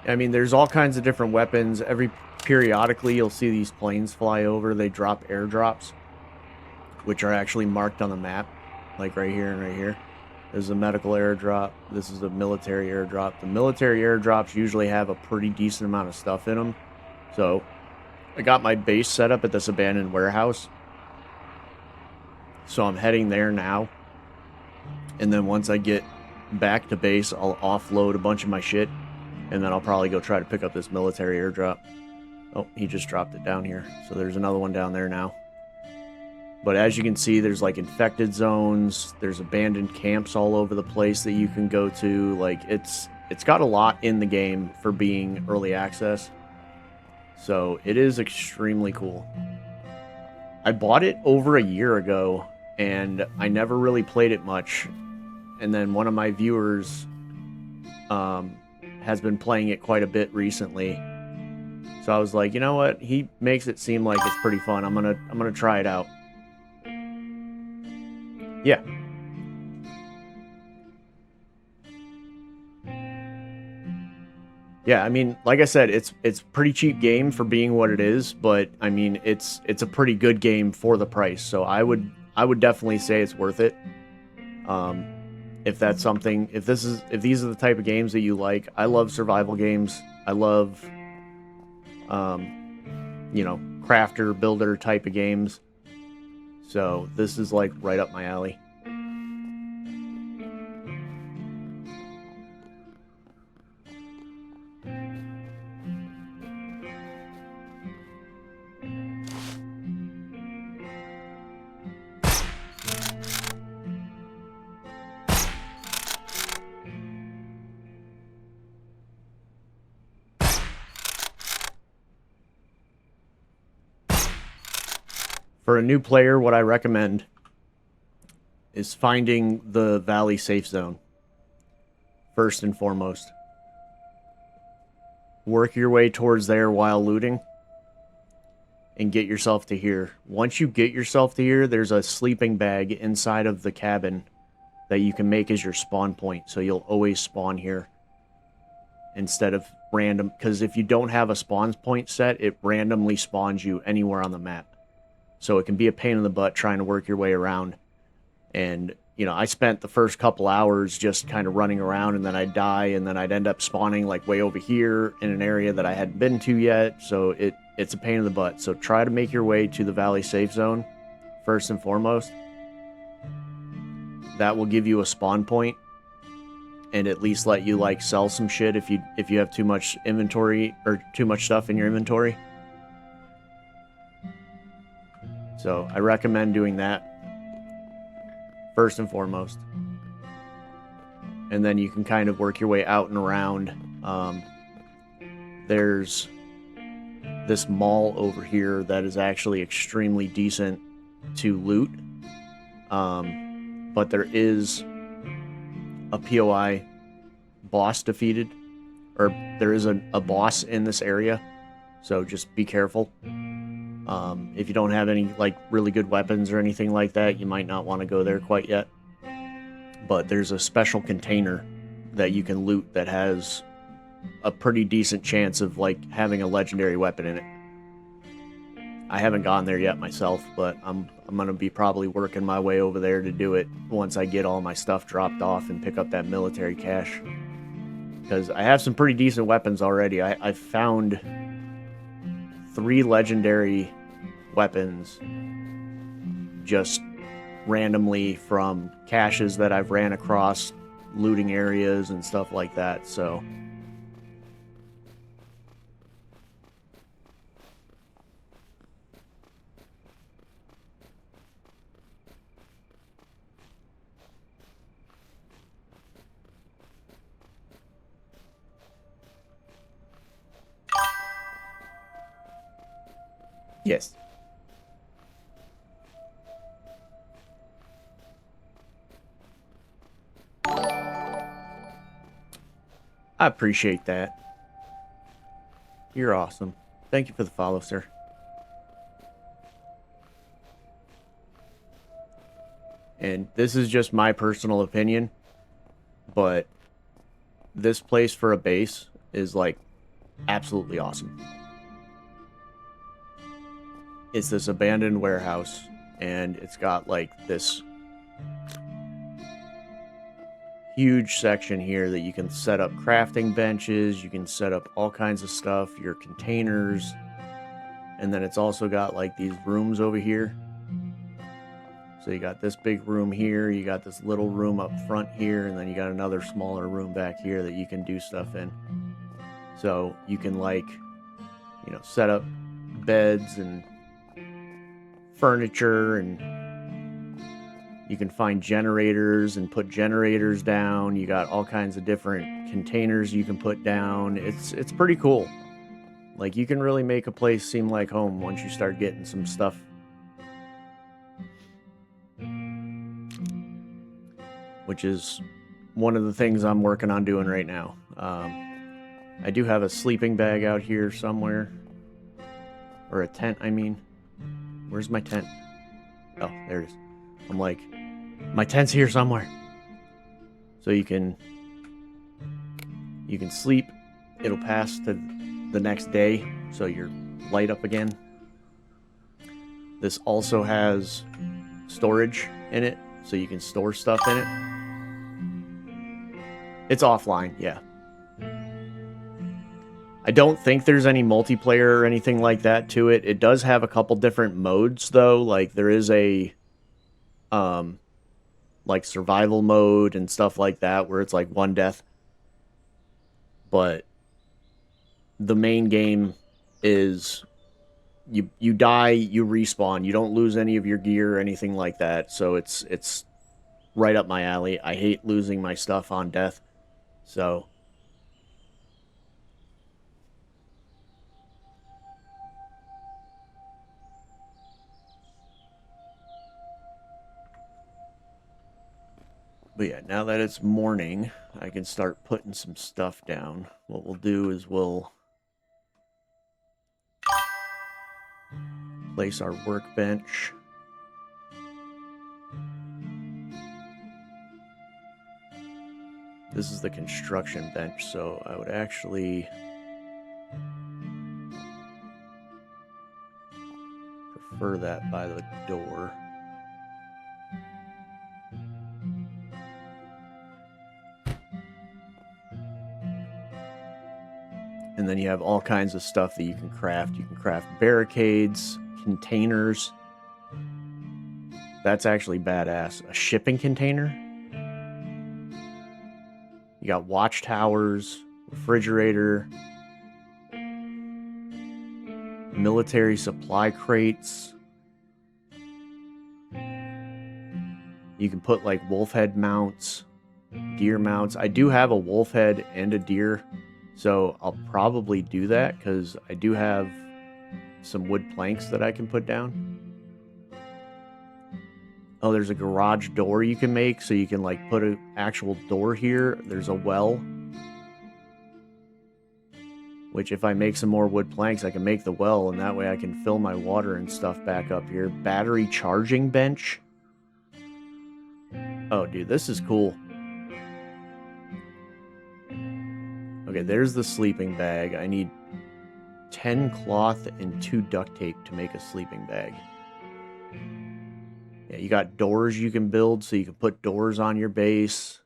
I mean, there's all kinds of different weapons. Periodically, you'll see these planes fly over. They drop airdrops, which are actually marked on the map, like right here and right here. There's a medical airdrop. This is a military airdrop. The military airdrops usually have a pretty decent amount of stuff in them. So I got my base set up at this abandoned warehouse. So I'm heading there now. And then once I get back to base, I'll offload a bunch of my shit. And then I'll probably go try to pick up this military airdrop. Oh, he just dropped it down here. So there's another one down there now. But as you can see, there's like infected zones. There's abandoned camps all over the place that you can go to. Like it's got a lot in the game for being early access. So it is extremely cool. I bought it over a year ago and I never really played it much. And then one of my viewers has been playing it quite a bit recently. So I was like, you know what? He makes it seem like it's pretty fun. I'm gonna try it out. Yeah. Yeah, I mean, like I said, it's pretty cheap game for being what it is, but I mean, it's a pretty good game for the price. So I would definitely say it's worth it. If that's something, if these are the type of games that you like. I love survival games. I love you know, crafter, builder type of games. So this is like right up my alley. For a new player, what I recommend is finding the valley safe zone. First and foremost. Work your way towards there while looting. And get yourself to here. Once you get yourself to here, there's a sleeping bag inside of the cabin that you can make as your spawn point. So you'll always spawn here. instead of random, because if you don't have a spawn point set, it randomly spawns you anywhere on the map. So it can be a pain in the butt trying to work your way around. And, you know, I spent the first couple hours just kind of running around, and then I'd die, and then I'd end up spawning like way over here in an area that I hadn't been to yet. So it's a pain in the butt. So try to make your way to the Valley Safe Zone first and foremost. That will give you a spawn point and at least let you like sell some shit if you have too much inventory or too much stuff in your inventory. So I recommend doing that first and foremost. And then you can kind of work your way out and around. There's this mall over here that is actually extremely decent to loot. But there is a POI boss defeated, or there is a boss in this area, so just be careful. If you don't have any like really good weapons or anything like that, you might not want to go there quite yet. But there's a special container that you can loot that has a pretty decent chance of like having a legendary weapon in it. I haven't gone there yet myself, but I'm gonna be probably working my way over there to do it once I get all my stuff dropped off and pick up that military cache. Because I have some pretty decent weapons already. I found 3 legendary weapons just randomly from caches that I've ran across, looting areas and stuff like that, so... Yes. I appreciate that. You're awesome. Thank you for the follow, sir. And this is just my personal opinion, but this place for a base is like absolutely awesome. It's this abandoned warehouse, and it's got like this huge section here that you can set up crafting benches, you can set up all kinds of stuff, your containers, and then it's also got like these rooms over here. So you got this big room here, you got this little room up front here, and then you got another smaller room back here that you can do stuff in. So you can like, you know, set up beds and furniture, and you can find generators and put generators down. You got all kinds of different containers you can put down. It's pretty cool. Like, you can really make a place seem like home once you start getting some stuff. Which is one of the things I'm working on doing right now. I do have a sleeping bag out here somewhere. Or a tent, I mean. Where's my tent? Oh, there it is. I'm like, my tent's here somewhere. So you can sleep. It'll pass to the next day, so you're light up again. This also has storage in it, so you can store stuff in it. It's offline, yeah. I don't think there's any multiplayer or anything like that to it. It does have a couple different modes, though. Like, there is a, like, survival mode and stuff like that, where it's, like, one death. But the main game is you die, you respawn. You don't lose any of your gear or anything like that. So it's right up my alley. I hate losing my stuff on death. So... But yeah, now that it's morning, I can start putting some stuff down. What we'll do is we'll place our workbench. This is the construction bench, so I would actually prefer that by the door. And then you have all kinds of stuff that you can craft. You can craft barricades, containers. That's actually badass. A shipping container. You got watchtowers, refrigerator, military supply crates. You can put like wolf head mounts, deer mounts. I do have a wolf head and a deer, so I'll probably do that because I do have some wood planks that I can put down. Oh, there's a garage door you can make, so you can like put an actual door here. There's a well, which if I make some more wood planks, I can make the well, and that way I can fill my water and stuff back up here. Battery charging bench. Oh, dude, this is cool. Okay, there's the sleeping bag. I need 10 cloth and 2 duct tape to make a sleeping bag. Yeah, you got doors you can build, so you can put doors on your base.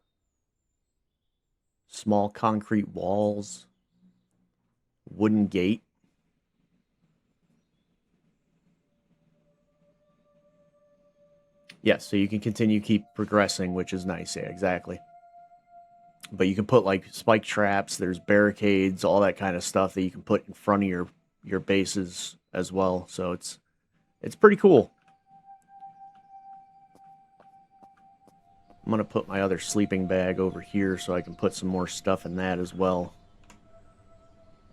Small concrete walls. Wooden gate. Yeah, so you can keep progressing, which is nice. Yeah, exactly. But you can put like spike traps, there's barricades, all that kind of stuff that you can put in front of your bases as well. So it's pretty cool. I'm going to put my other sleeping bag over here so I can put some more stuff in that as well.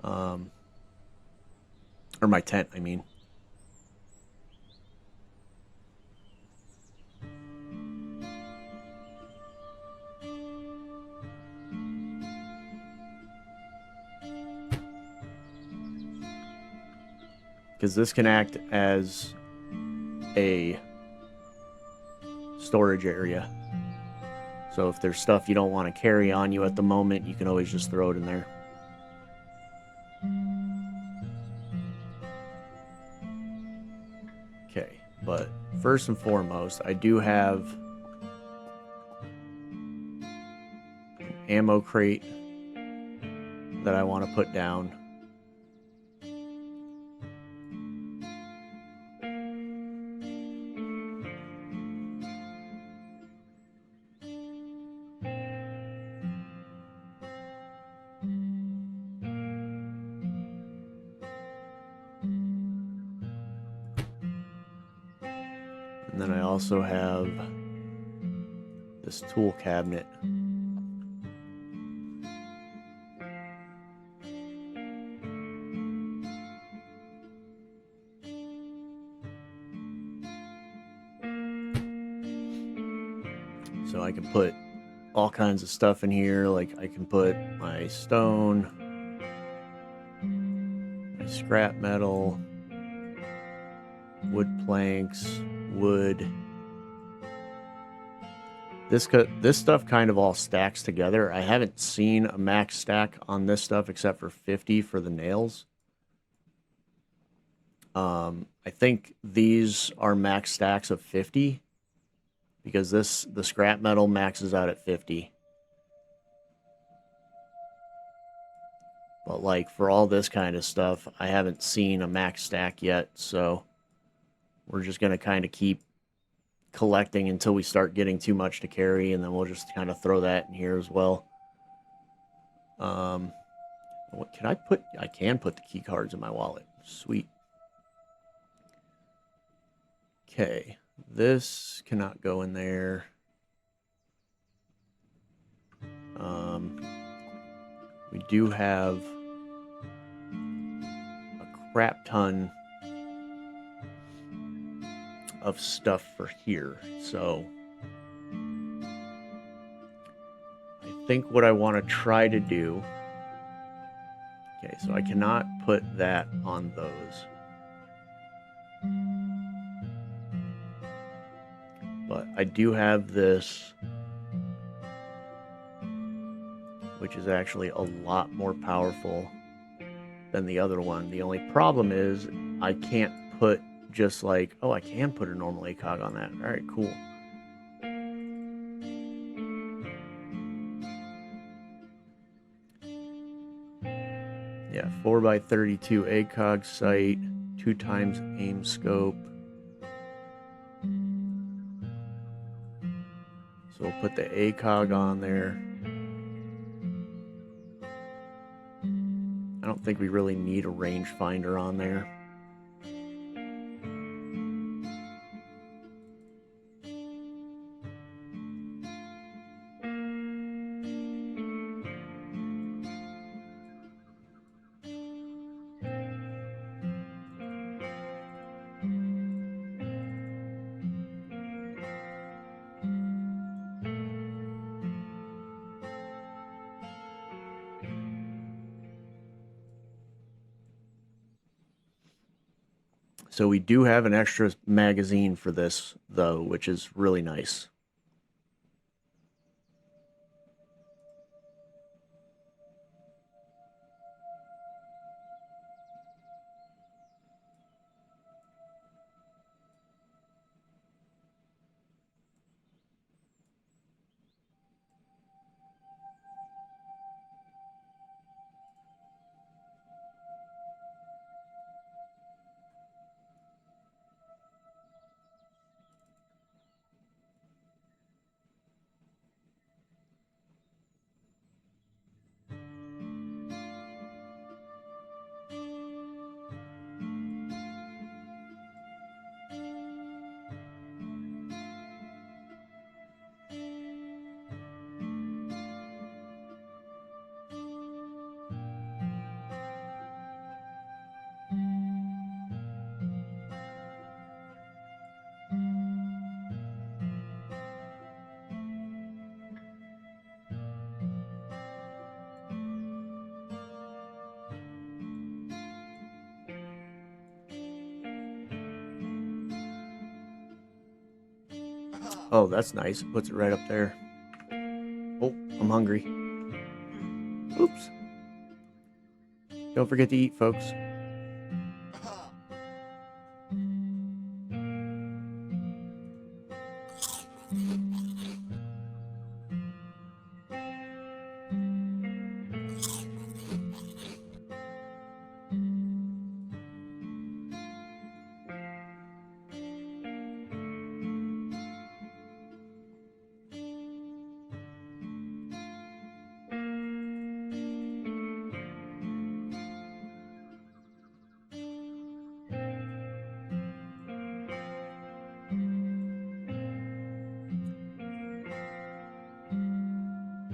Or my tent, I mean. Because this can act as a storage area. So if there's stuff you don't want to carry on you at the moment, you can always just throw it in there. Okay, but first and foremost, I do have an ammo crate that I want to put down. And then I also have this tool cabinet. So I can put all kinds of stuff in here. Like I can put my stone, my scrap metal, wood planks, wood. This stuff kind of all stacks together. I haven't seen a max stack on this stuff except for 50 for the nails. I think these are max stacks of 50 because the scrap metal maxes out at 50. But like for all this kind of stuff, I haven't seen a max stack yet, so we're just going to kind of keep collecting until we start getting too much to carry, and then we'll just kind of throw that in here as well. What can I put? I can put the key cards in my wallet. Sweet. Okay, this cannot go in there. We do have a crap ton of stuff for here, so I think what I want to try to do. Okay, so I cannot put that on those. But I do have this which is actually a lot more powerful than the other one. The only problem is I can't put just like, oh, I can put a normal ACOG on that. All right, cool. Yeah, 4x32 ACOG sight, 2x aim scope. So we'll put the ACOG on there. I don't think we really need a rangefinder on there. So we do have an extra magazine for this, though, which is really nice. Oh, that's nice. It puts it right up there. Oh, I'm hungry. Oops. Don't forget to eat, folks.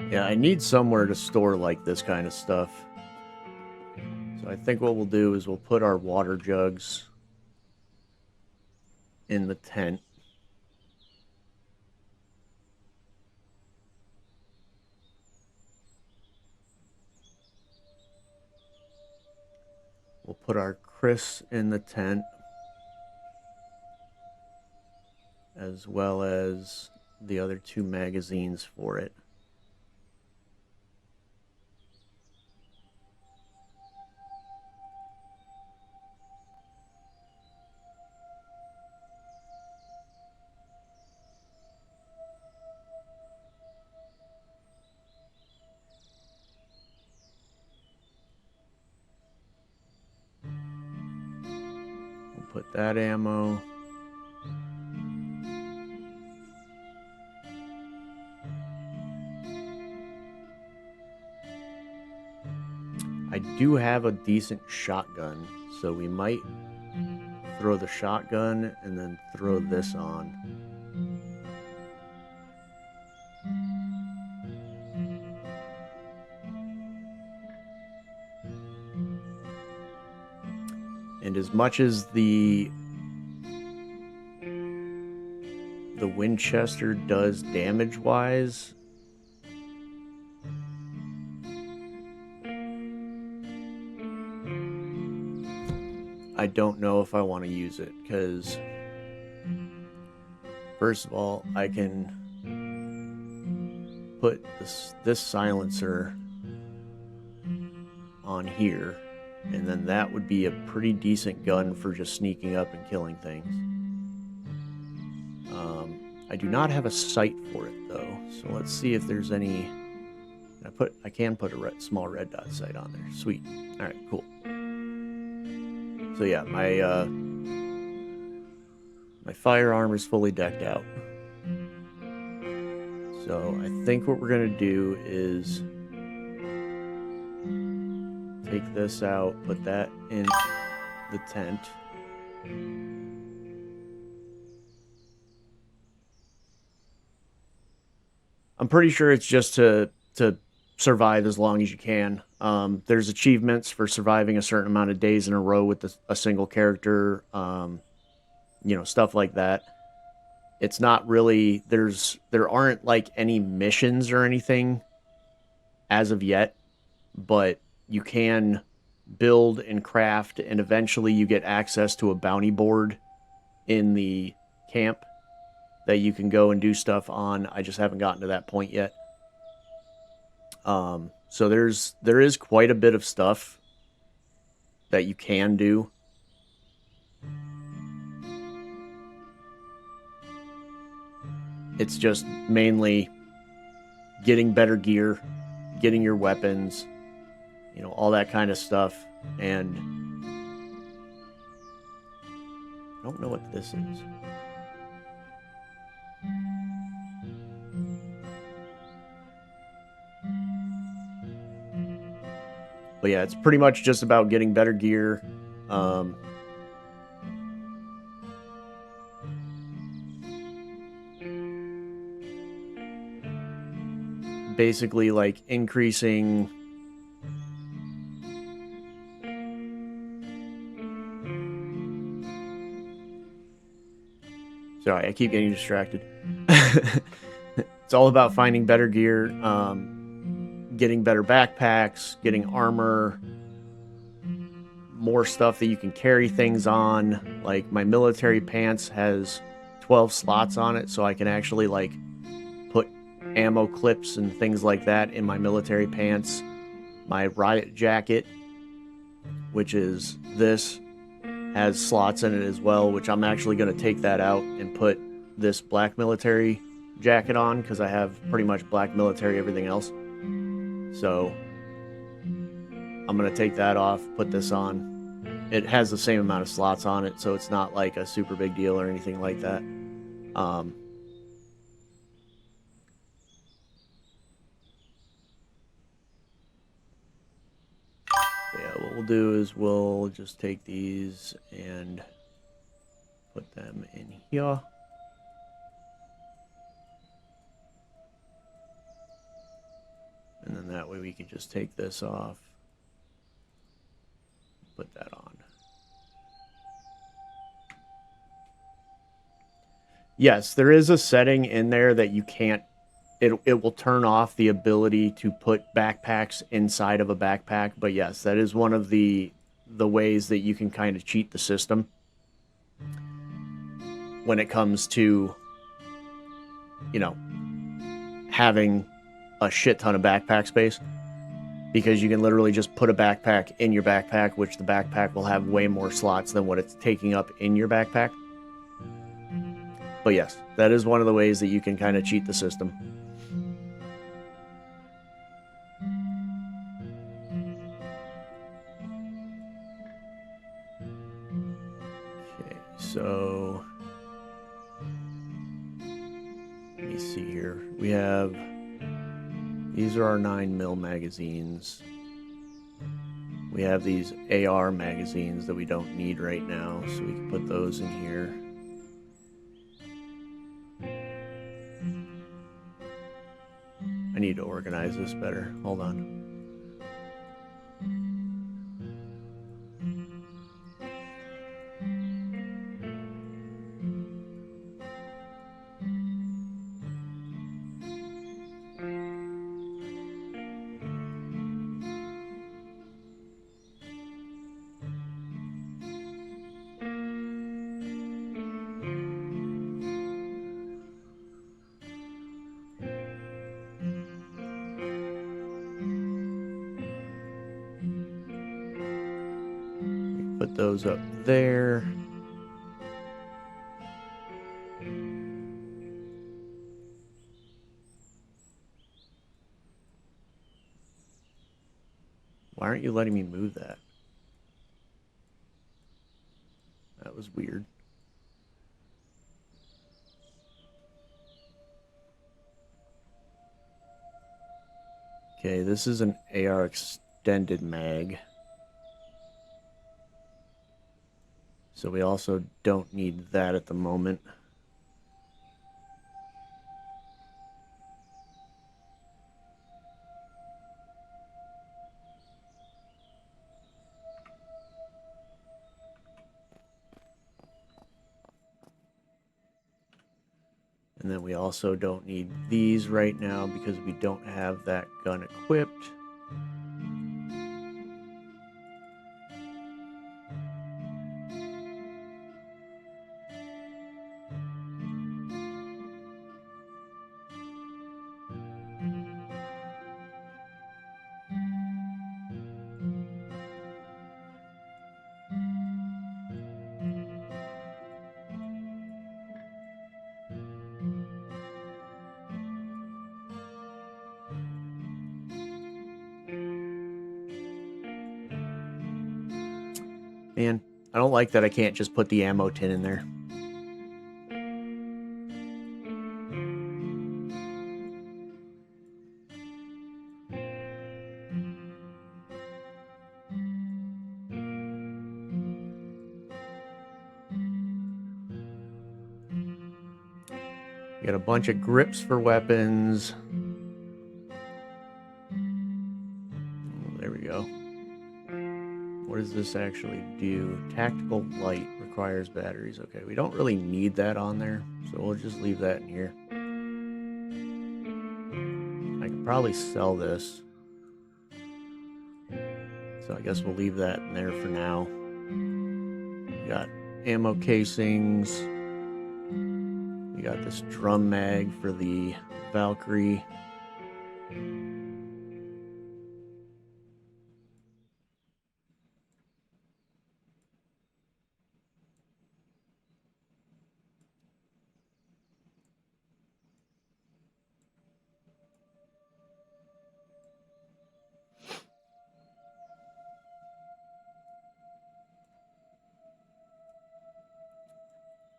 Yeah, I need somewhere to store like this kind of stuff. So I think what we'll do is we'll put our water jugs in the tent. We'll put our Chris in the tent, as well as the other two magazines for it. We'll put that ammo. I do have a decent shotgun, so we might throw the shotgun and then throw this on. And as much as the Winchester does damage-wise, I don't know if I want to use it, because first of all, I can put this silencer on here, and then that would be a pretty decent gun for just sneaking up and killing things. I do not have a sight for it though, so let's see if there's any. I can put a small red dot sight on there. Sweet. All right, cool. So yeah, my firearm is fully decked out. So I think what we're gonna do is take this out, put that in the tent. I'm pretty sure it's just to survive as long as you can. There's achievements for surviving a certain amount of days in a row with a single character, stuff like that. It's not really there aren't like any missions or anything as of yet, but you can build and craft, and eventually you get access to a bounty board in the camp that you can go and do stuff on. I just haven't gotten to that point yet. So there is quite a bit of stuff that you can do. It's just mainly getting better gear, getting your weapons, all that kind of stuff. And I don't know what this is. But yeah, it's pretty much just about getting better gear. Basically, like increasing. Sorry, I keep getting distracted. It's all about finding better gear, getting better backpacks, getting armor, more stuff that you can carry things on. Like my military pants has 12 slots on it, so I can actually like put ammo clips and things like that in my military pants. My riot jacket, which is this, has slots in it as well, which I'm actually going to take that out and put this black military jacket on, because I have pretty much black military everything else. So I'm going to take that off, put this on. It has the same amount of slots on it, so it's not like a super big deal or anything like that. Yeah, what we'll do is we'll just take these and put them in here. And then that way we can just take this off, put that on. Yes, there is a setting in there that you can't, it will turn off the ability to put backpacks inside of a backpack. But yes, that is one of the ways that you can kind of cheat the system when it comes to, having a shit ton of backpack space, because you can literally just put a backpack in your backpack, which the backpack will have way more slots than what it's taking up in your backpack. But yes, that is one of the ways that you can kind of cheat the system. Okay, so let me see here. We have, these are our 9mm magazines. We have these AR magazines that we don't need right now, so we can put those in here. I need to organize this better. Hold on. Put those up there. Why aren't you letting me move that? That was weird. Okay, this is an AR extended mag. So we also don't need that at the moment. And then we also don't need these right now because we don't have that gun equipped. Man, I don't like that I can't just put the ammo tin in there. We got a bunch of grips for weapons. Oh, there we go. What does this actually do? Tactical light requires batteries. Okay, we don't really need that on there, so we'll just leave that in here. I could probably sell this. So I guess we'll leave that in there for now. We got ammo casings. We got this drum mag for the Valkyrie.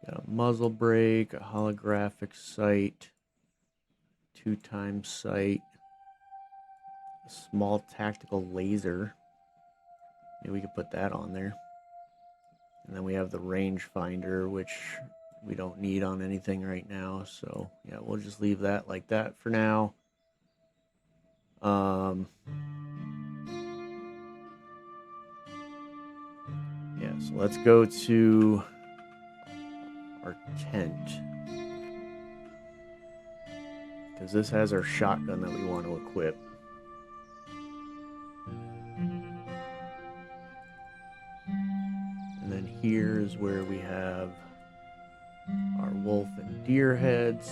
Got a muzzle brake, a holographic sight, 2x sight, a small tactical laser. Maybe we could put that on there. And then we have the rangefinder, which we don't need on anything right now. So yeah, we'll just leave that like that for now. Yeah, so let's go to our tent. Because this has our shotgun that we want to equip. And then here is where we have our wolf and deer heads.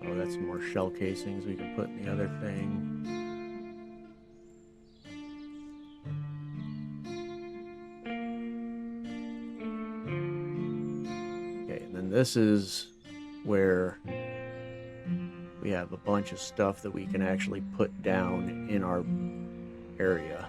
Oh, that's some more shell casings we can put in the other thing. Okay, and then this is where we have a bunch of stuff that we can actually put down in our area.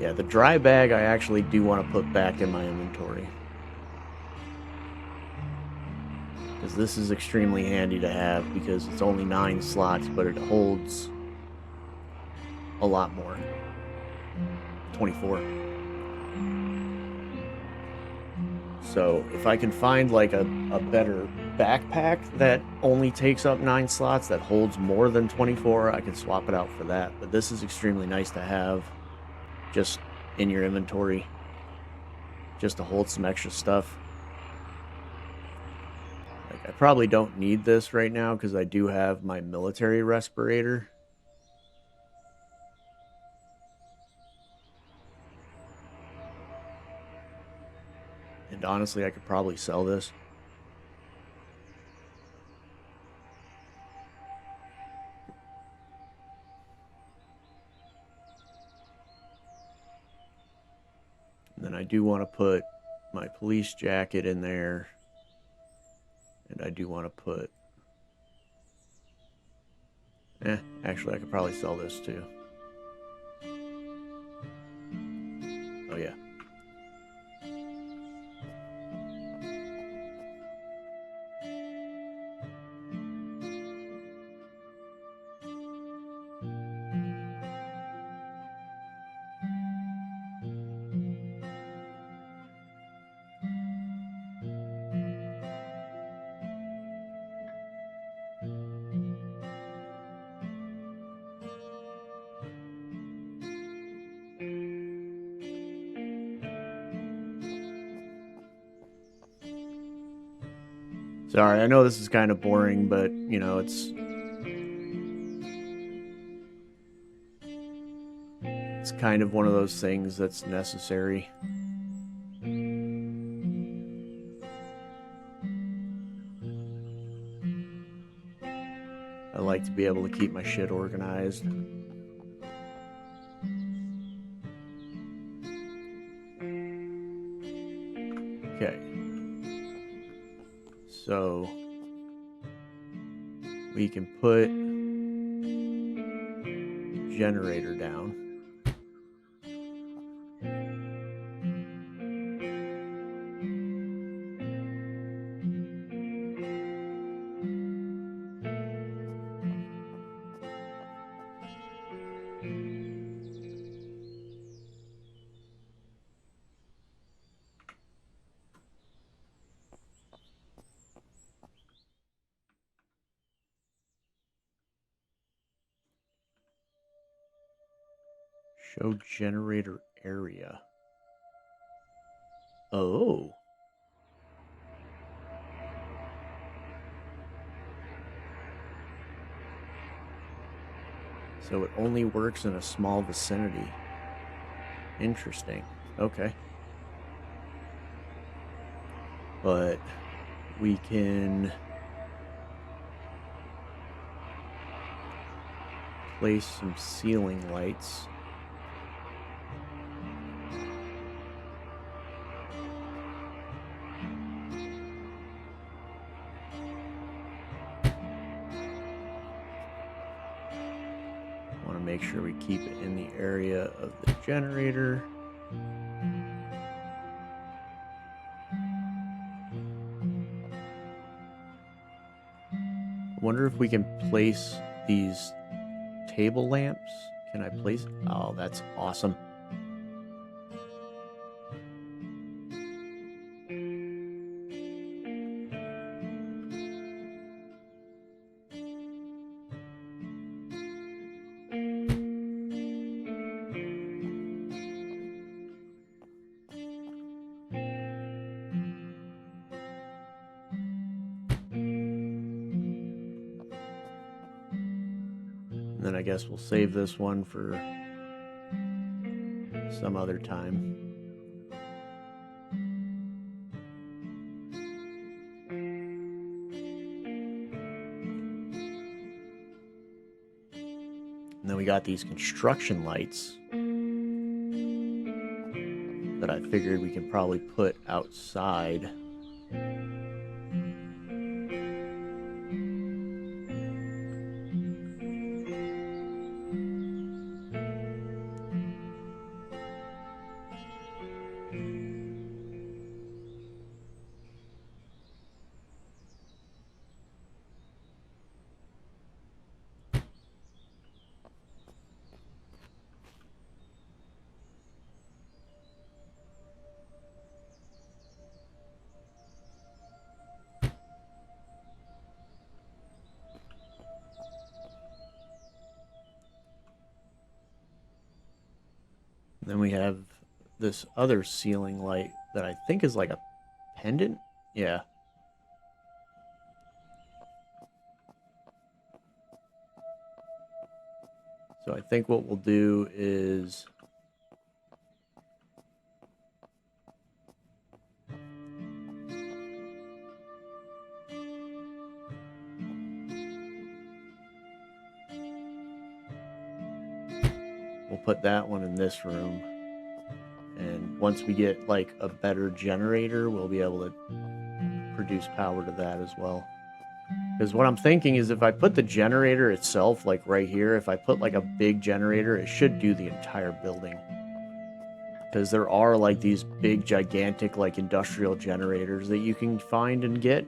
Yeah, the dry bag I actually do want to put back in my inventory. Because this is extremely handy to have because it's only 9 slots, but it holds a lot more. 24. So if I can find like a better backpack that only takes up 9 slots that holds more than 24, I can swap it out for that. But this is extremely nice to have just in your inventory, just to hold some extra stuff. Like, I probably don't need this right now because I do have my military respirator. And honestly, I could probably sell this. And then I do want to put my police jacket in there. And I do want to put... actually, I could probably sell this too. Oh, yeah. Sorry, I know this is kind of boring, but, you know, it's kind of one of those things that's necessary. I like to be able to keep my shit organized. Okay. So we can put generator down. Show generator area. Oh. So it only works in a small vicinity. Interesting. Okay. But we can place some ceiling lights. Want to make sure we keep it in the area of the generator. I wonder if we can place these table lamps. Can I place? Oh, that's awesome. And then I guess we'll save this one for some other time. And then we got these construction lights that I figured we can probably put outside. Then we have this other ceiling light that I think is like a pendant. Yeah. So I think what we'll do is We'll put that one in this room. And once we get like a better generator, we'll be able to produce power to that as well. Because what I'm thinking is if I put the generator itself like right here, if I put like a big generator, it should do the entire building. Because there are like these big, gigantic, like industrial generators that you can find and get.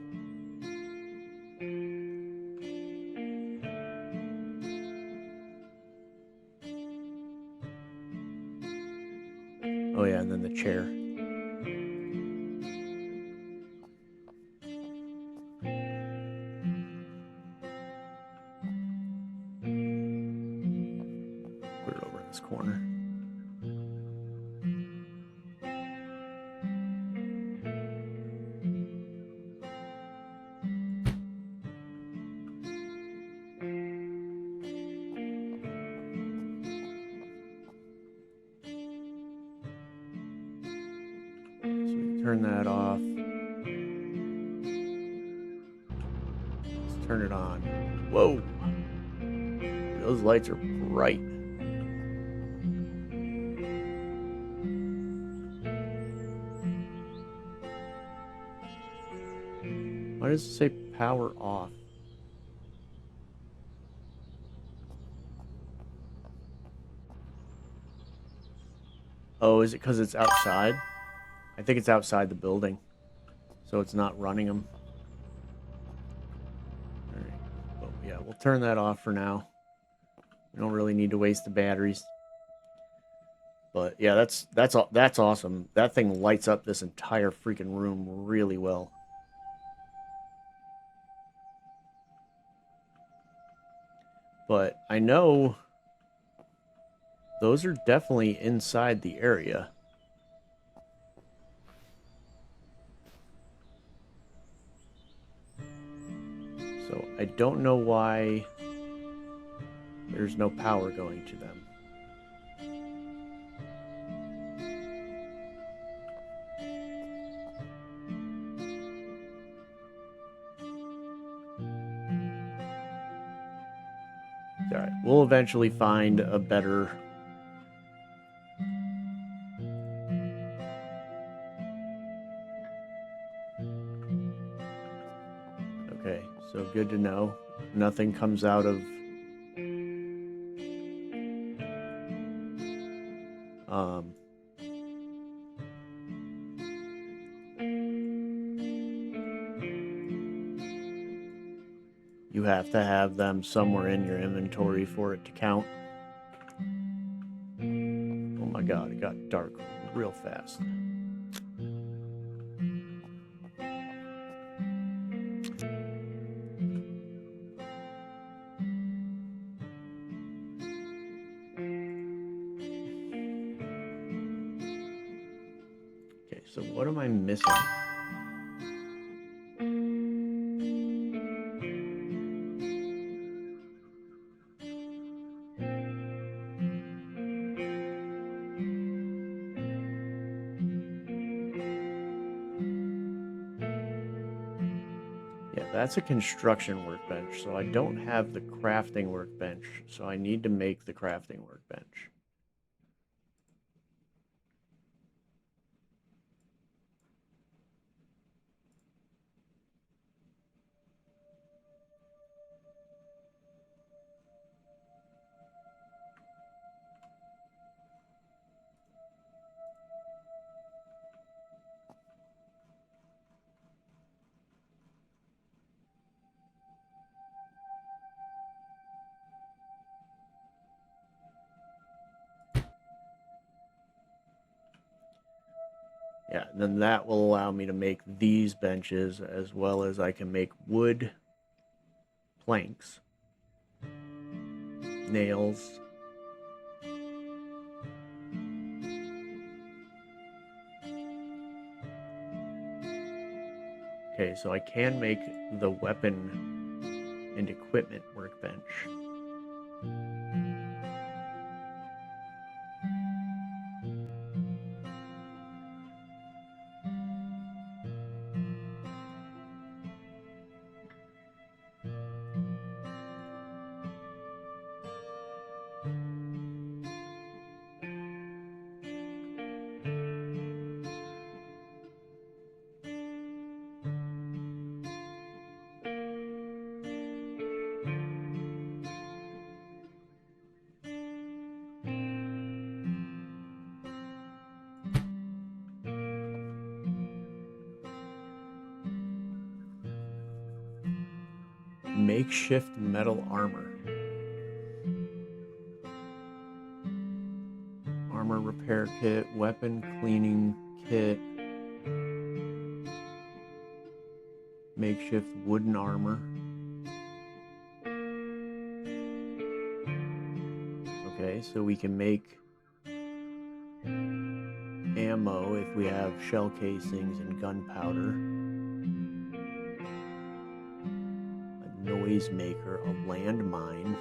Oh yeah, and then the chair. Put it over in this corner. So we turn that off. Let's turn it on. Whoa! Those lights are bright. Why does it say power off? Oh, is it because it's outside? I think it's outside the building. So it's not running them. Alright. Well, yeah, we'll turn that off for now. We don't really need to waste the batteries. But yeah, that's awesome. That thing lights up this entire freaking room really well. But I know those are definitely inside the area. So I don't know why there's no power going to them. Alright, we'll eventually find a better... Okay, so good to know. Nothing comes out of... You have to have them somewhere in your inventory for it to count. Oh my god, it got dark real fast. Okay, so what am I missing? Yeah, that's a construction workbench, so I don't have the crafting workbench, so I need to make the crafting workbench. Yeah, and then that will allow me to make these benches, as well as I can make wood planks, nails. Okay, so I can make the weapon and equipment workbench. makeshift metal armor. Armor repair kit, weapon cleaning kit, makeshift wooden armor. Okay, so we can make ammo if we have shell casings and gunpowder. A noise maker, a landmine.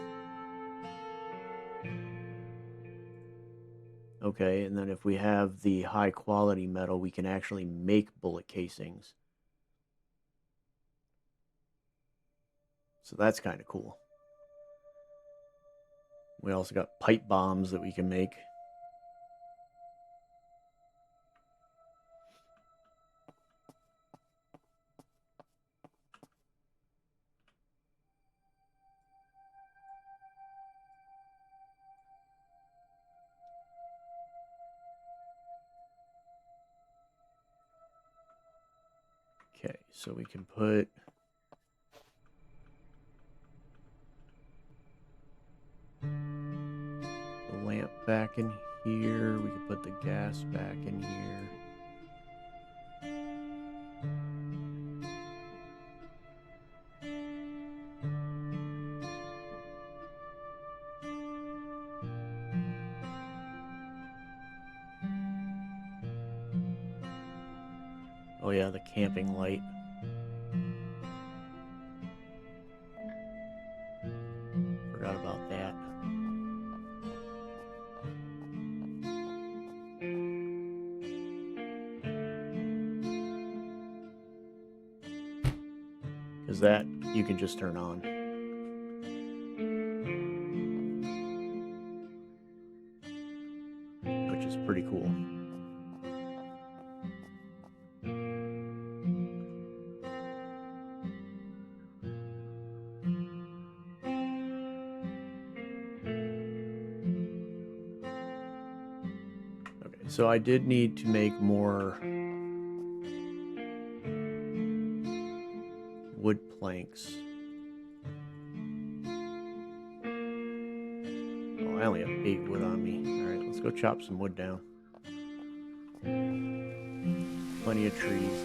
Okay, and then if we have the high quality metal, we can actually make bullet casings. So that's kind of cool. We also got pipe bombs that we can make. Okay, so we can put the lamp back in here. We can put the gas back in here. Oh yeah, the camping light. Forgot about that. Because that you can just turn on. Which is pretty cool. Okay, so I did need to make more wood planks. Oh, I only have 8 wood on me. Alright, let's go chop some wood down. Plenty of trees.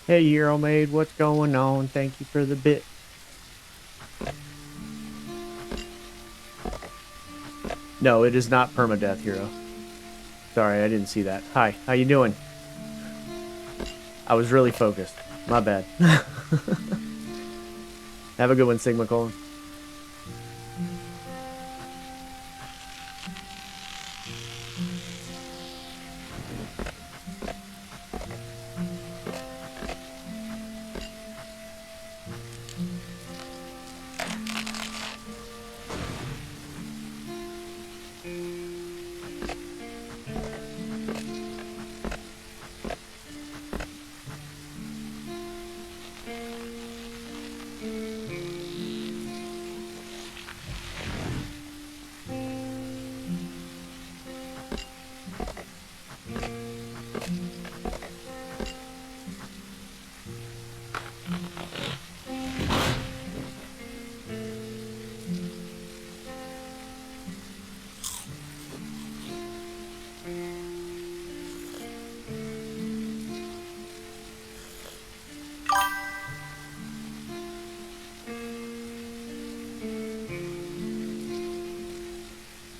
Hey, Euromade, what's going on? Thank you for the bit. No, it is not permadeath, Hero. Sorry, I didn't see that. Hi, how you doing? I was really focused. My bad. Have a good one, Sigma Colon.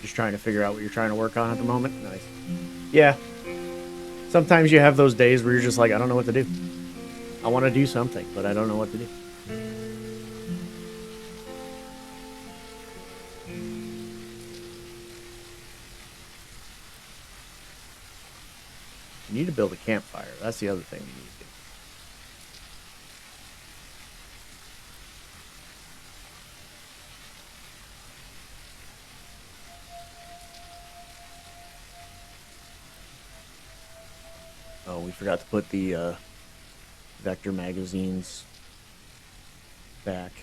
Just trying to figure out what you're trying to work on at the moment. Nice. Yeah. Sometimes you have those days where you're just like, I don't know what to do. I want to do something, but I don't know what to do. You need to build a campfire. That's the other thing you need to do. Oh, we forgot to put the vector magazines back.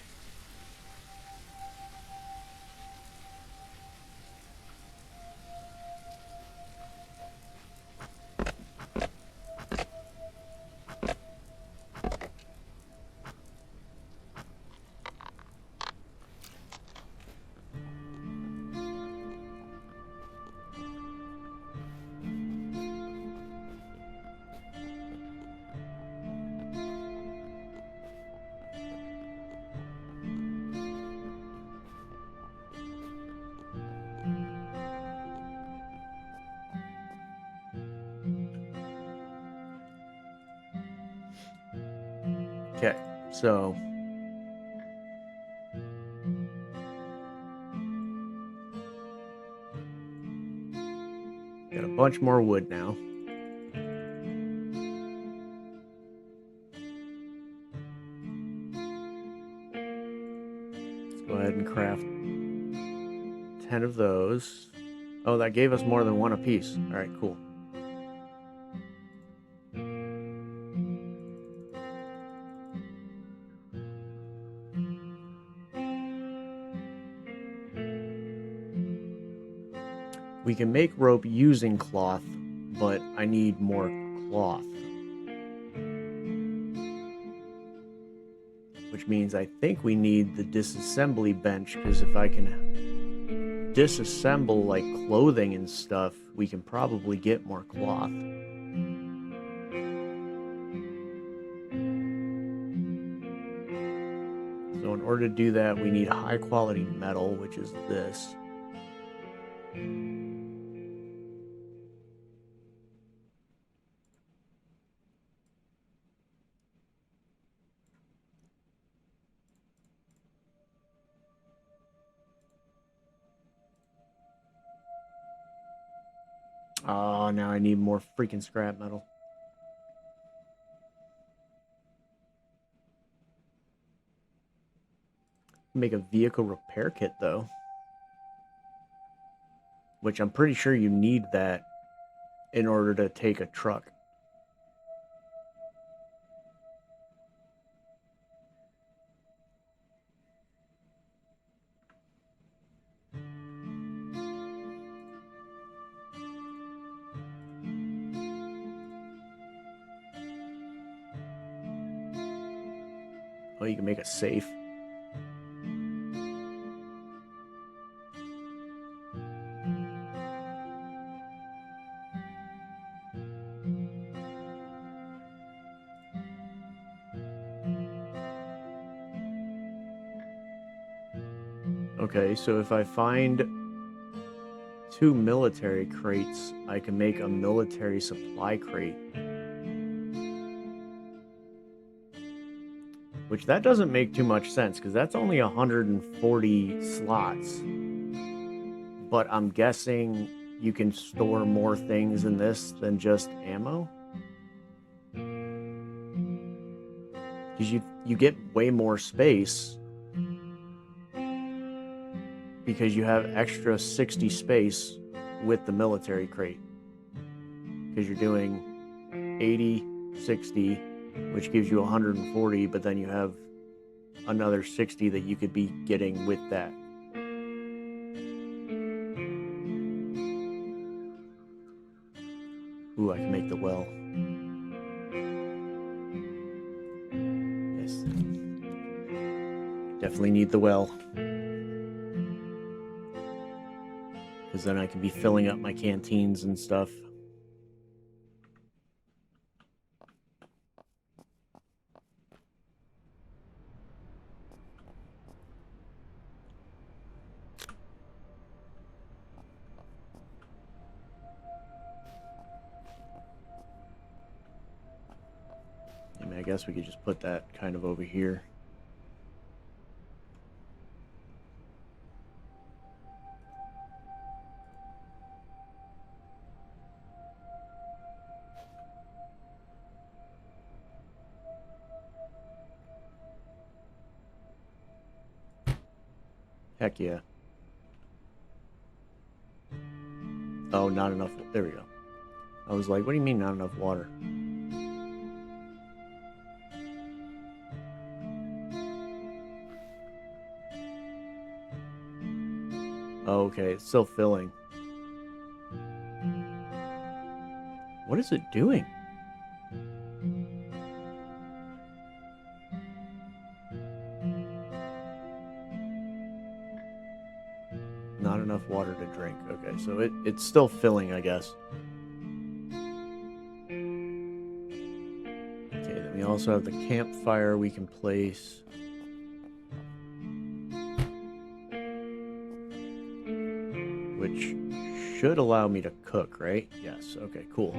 Okay, so got a bunch more wood now. Let's go ahead and craft 10 of those. Oh, that gave us more than one apiece. All right, cool. We can make rope using cloth, but I need more cloth. Which means I think we need the disassembly bench, because if I can disassemble like clothing and stuff, we can probably get more cloth. So in order to do that, we need high quality metal, which is this. Oh, now I need more freaking scrap metal. Make a vehicle repair kit though, which I'm pretty sure you need that in order to take a truck. Oh, you can make a safe. Okay, so if I find 2 military crates, I can make a military supply crate. Which that doesn't make too much sense, because that's only 140 slots. But I'm guessing you can store more things in this than just ammo. Because you get way more space because you have extra 60 space with the military crate. Because you're doing 80, 60, which gives you 140, but then you have another 60 that you could be getting with that. Ooh, I can make the well. Yes. Definitely need the well. Because then I can be filling up my canteens and stuff. guess we could just put that kind of over here. Heck yeah. Oh, not enough. There we go. I was like, what do you mean not enough water? Oh, okay, it's still filling. What is it doing? Not enough water to drink. Okay, so it's still filling, I guess. Okay, then we also have the campfire we can place. Which should allow me to cook, right? Yes, okay, cool.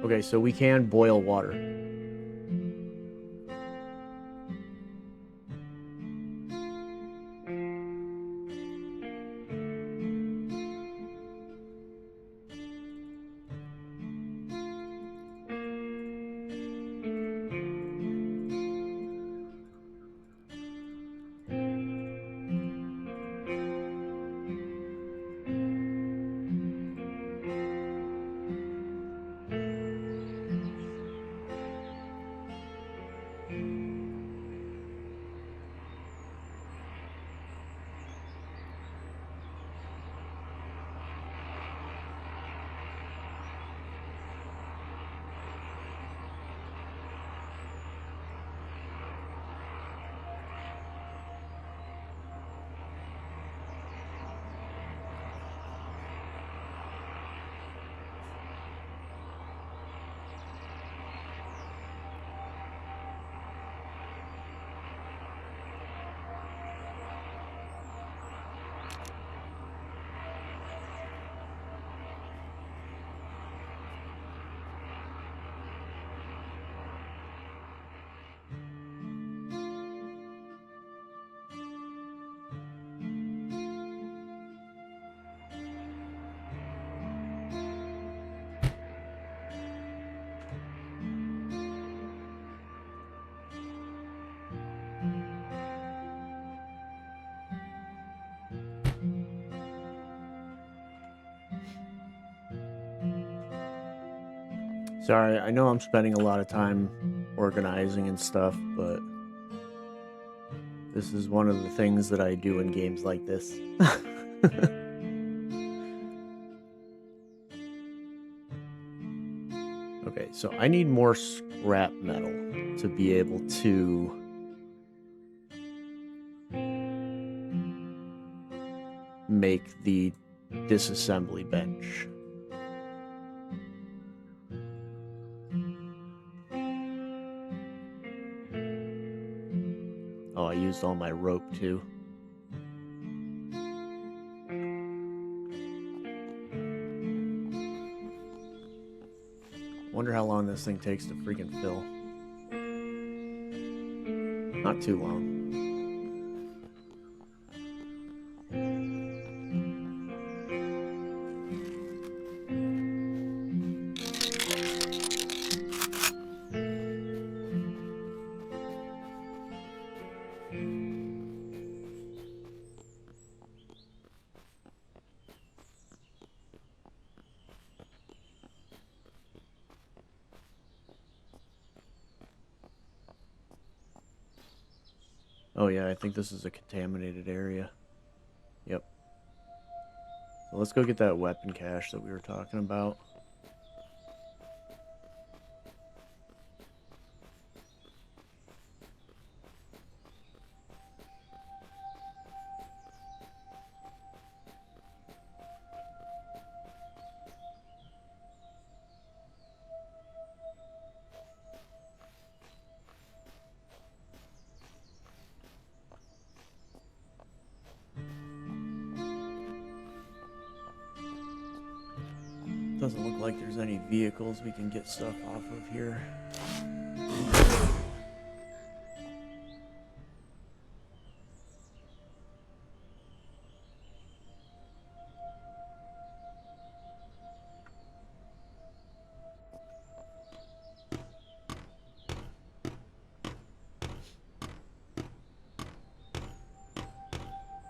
Okay, so we can boil water. Sorry, I know I'm spending a lot of time organizing and stuff, but this is one of the things that I do in games like this. Okay, so I need more scrap metal to be able to make the disassembly bench. Oh, I used all my rope too. Wonder how long this thing takes to freaking fill. Not too long. Oh yeah, I think this is a contaminated area. Yep. So let's go get that weapon cache that we were talking about. Doesn't look like there's any vehicles we can get stuff off of here.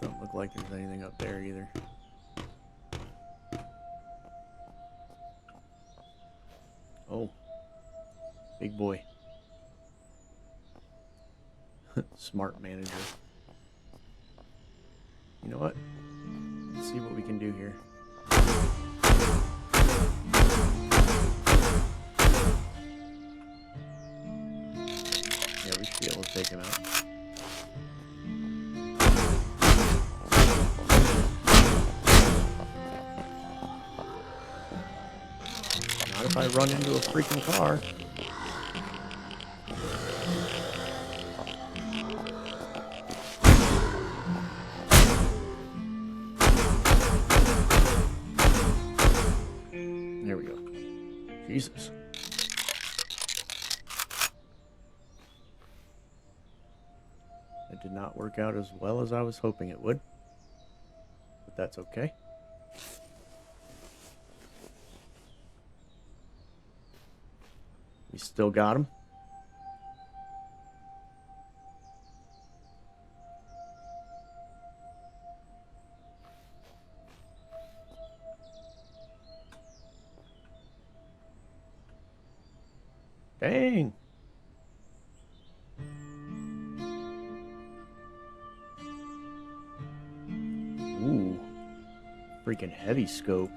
Doesn't look like there's anything up there either. Oh, big boy. Smart manager. You know what? Let's see what we can do here. Yeah, we should be able to take him out. Not if I run into a freaking car. There we go. Jesus. It did not work out as well as I was hoping it would. But that's okay. We still got him. Dang. Ooh. Freaking heavy scope.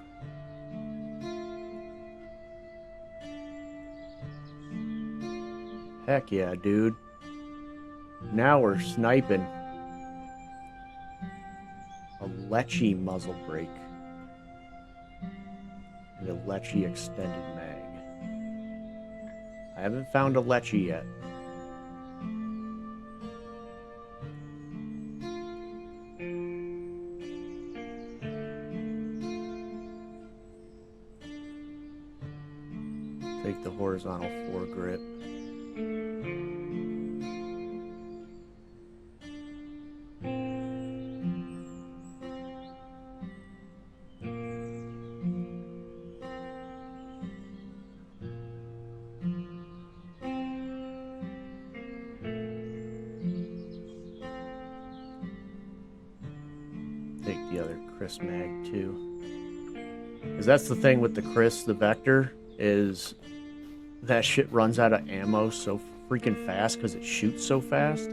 Heck yeah, dude. Now we're sniping. A Lecce muzzle brake. And a Lecce extended mag. I haven't found a Lecce yet. Take the horizontal foregrip. Take the other Chris mag too. Because that's the thing with the Chris, the Vector, is that shit runs out of ammo so freaking fast because it shoots so fast.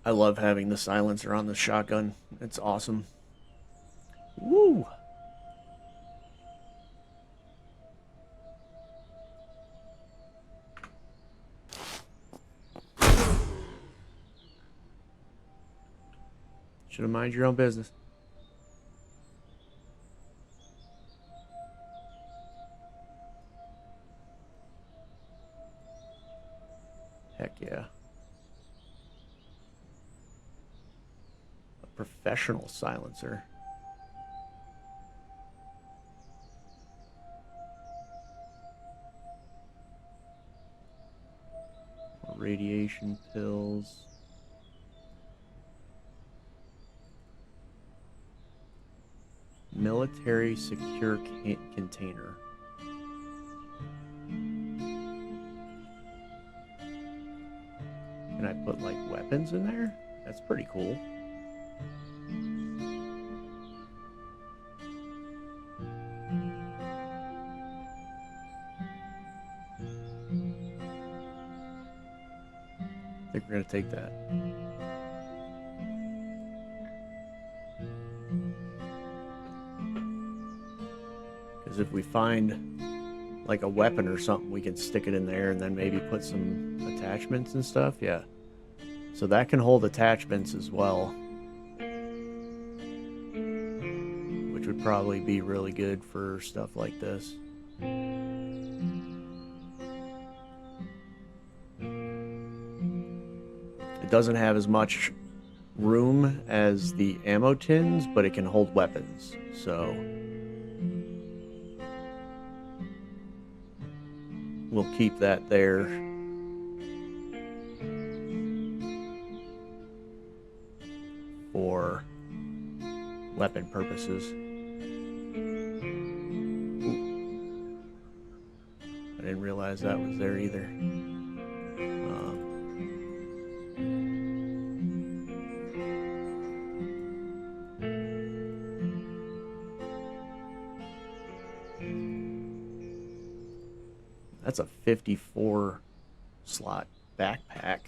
I love having the silencer on the shotgun. It's awesome. Woo! Should have mind your own business. Heck yeah. Professional silencer. Radiation pills. Military secure container. Can I put like weapons in there? That's pretty cool. I think we're going to take that. Because if we find like a weapon or something, we can stick it in there and then maybe put some attachments and stuff. Yeah. So that can hold attachments as well, which would probably be really good for stuff like this. It doesn't have as much room as the ammo tins, but it can hold weapons. So we'll keep that there. For weapon purposes. Ooh. I didn't realize that was there either. That's a 54 slot backpack.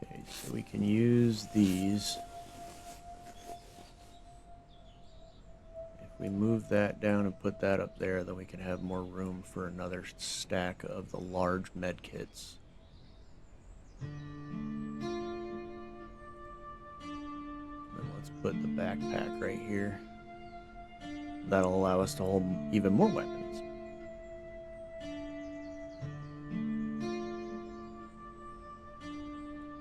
Okay, so we can use these. If we move that down and put that up there, then we can have more room for another stack of the large med kits. And let's put the backpack right here. That'll allow us to hold even more weapons.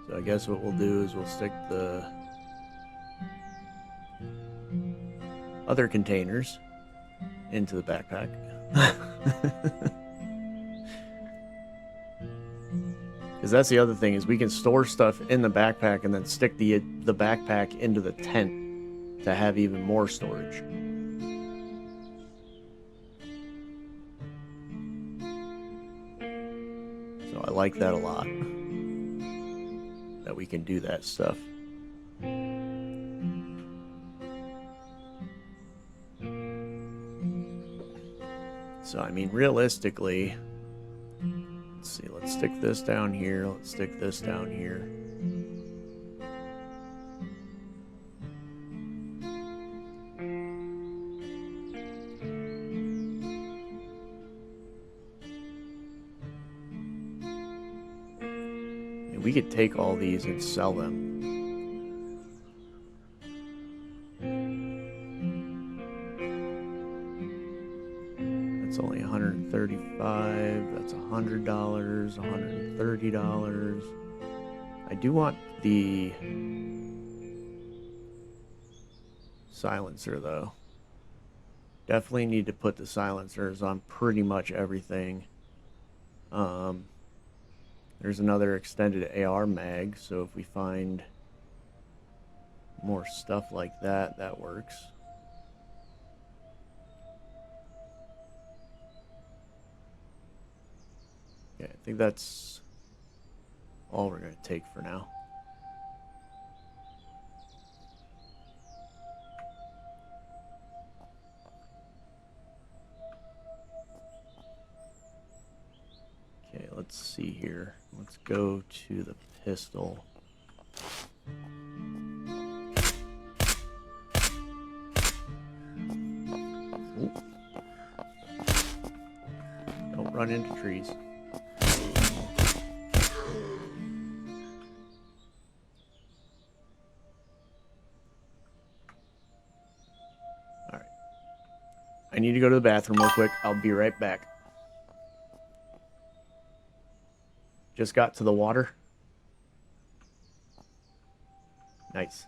So I guess what we'll do is we'll stick the other containers into the backpack. Because that's the other thing, is we can store stuff in the backpack and then stick the backpack into the tent to have even more storage. So I like that a lot, that we can do that stuff. So, I mean, realistically, let's see, let's stick this down here, let's stick this down here. And we could take all these and sell them. That's only $135, that's $100, $130. I do want the silencer though. Definitely need to put the silencers on pretty much everything. There's another extended AR mag, so if we find more stuff like that, that works. Yeah, I think that's all we're going to take for now. Okay, let's see here. Let's go to the pistol. Ooh. Don't run into trees. Alright. I need to go to the bathroom real quick. I'll be right back. Just got to the water. Nice.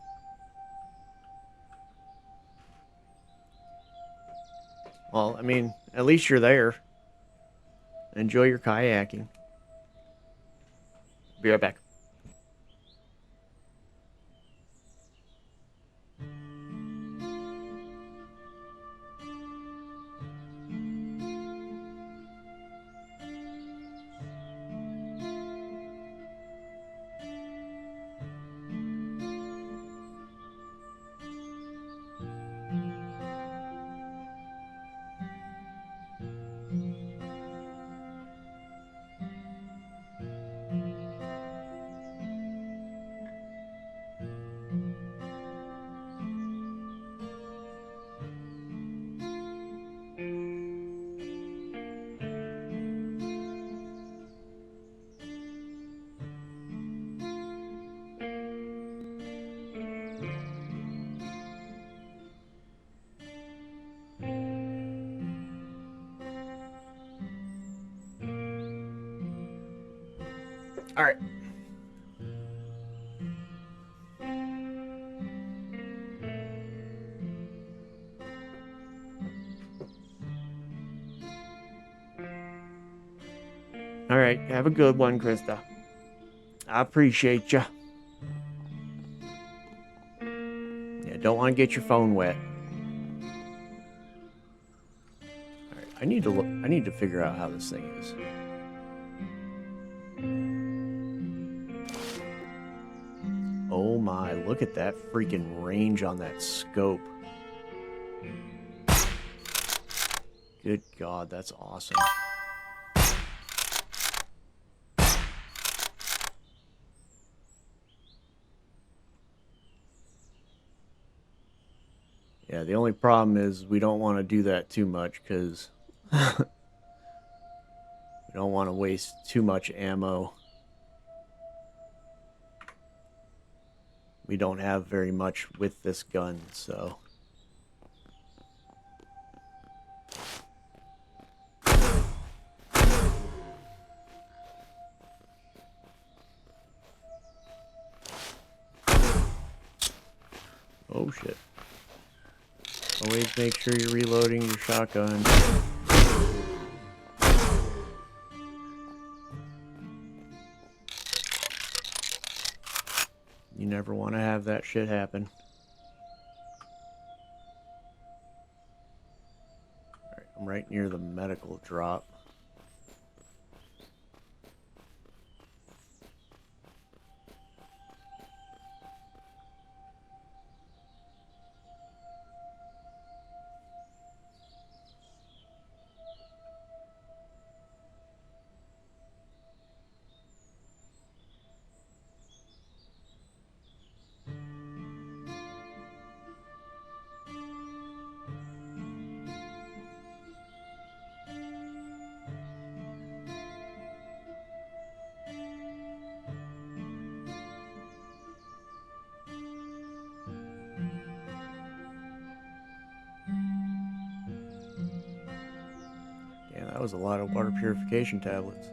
Well, I mean, at least you're there. Enjoy your kayaking. Be right back. All right. All right. Have a good one, Krista. I appreciate you. Yeah, don't want to get your phone wet. All right. I need to look. I need to figure out how this thing is. Oh my, look at that freaking range on that scope. Good God, that's awesome. Yeah, the only problem is we don't want to do that too much because we don't want to waste too much ammo. We don't have very much with this gun, so... Oh shit. Always make sure you're reloading your shotgun. You never want to have that shit happen. Alright, I'm right near the medical drop. Damn, that was a lot of water purification tablets.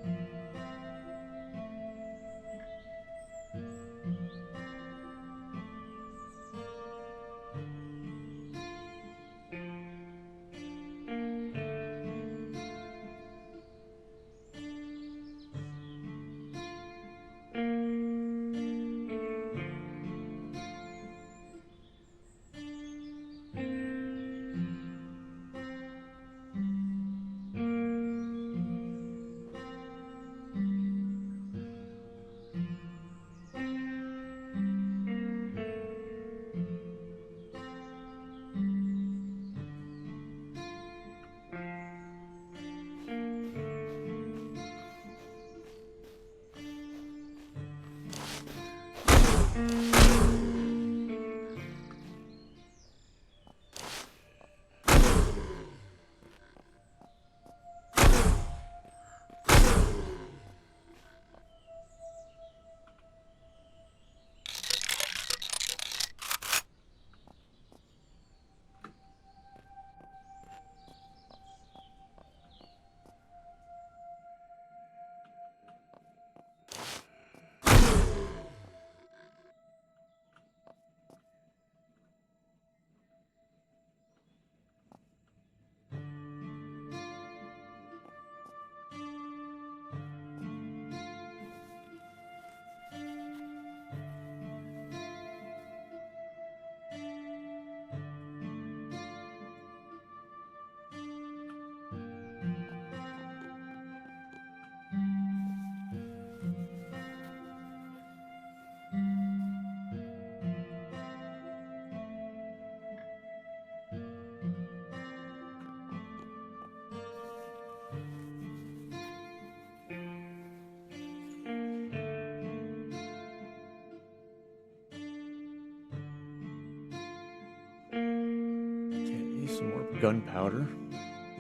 Some more gunpowder.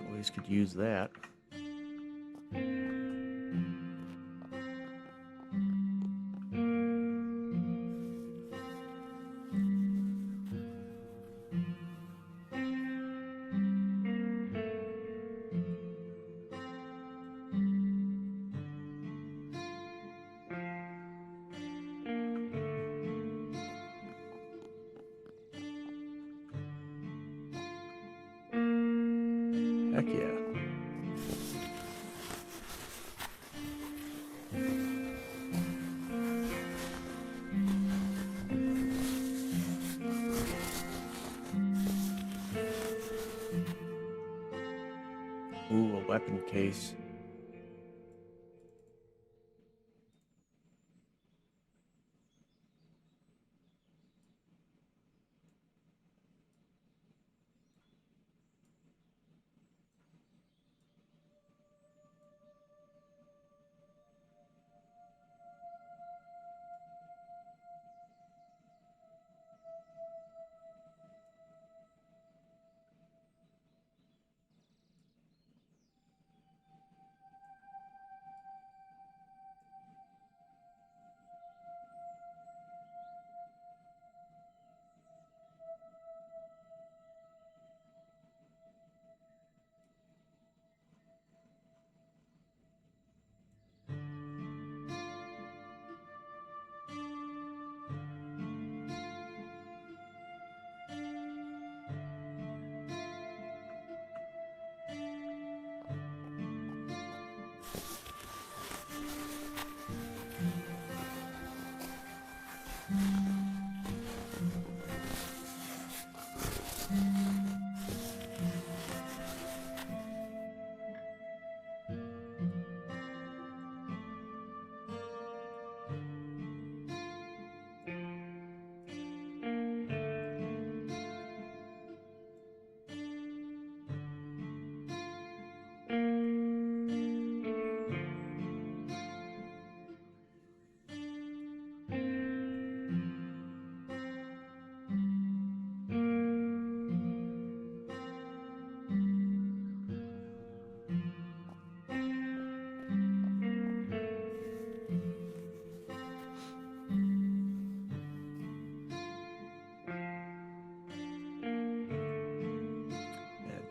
Always could use that. weapon case.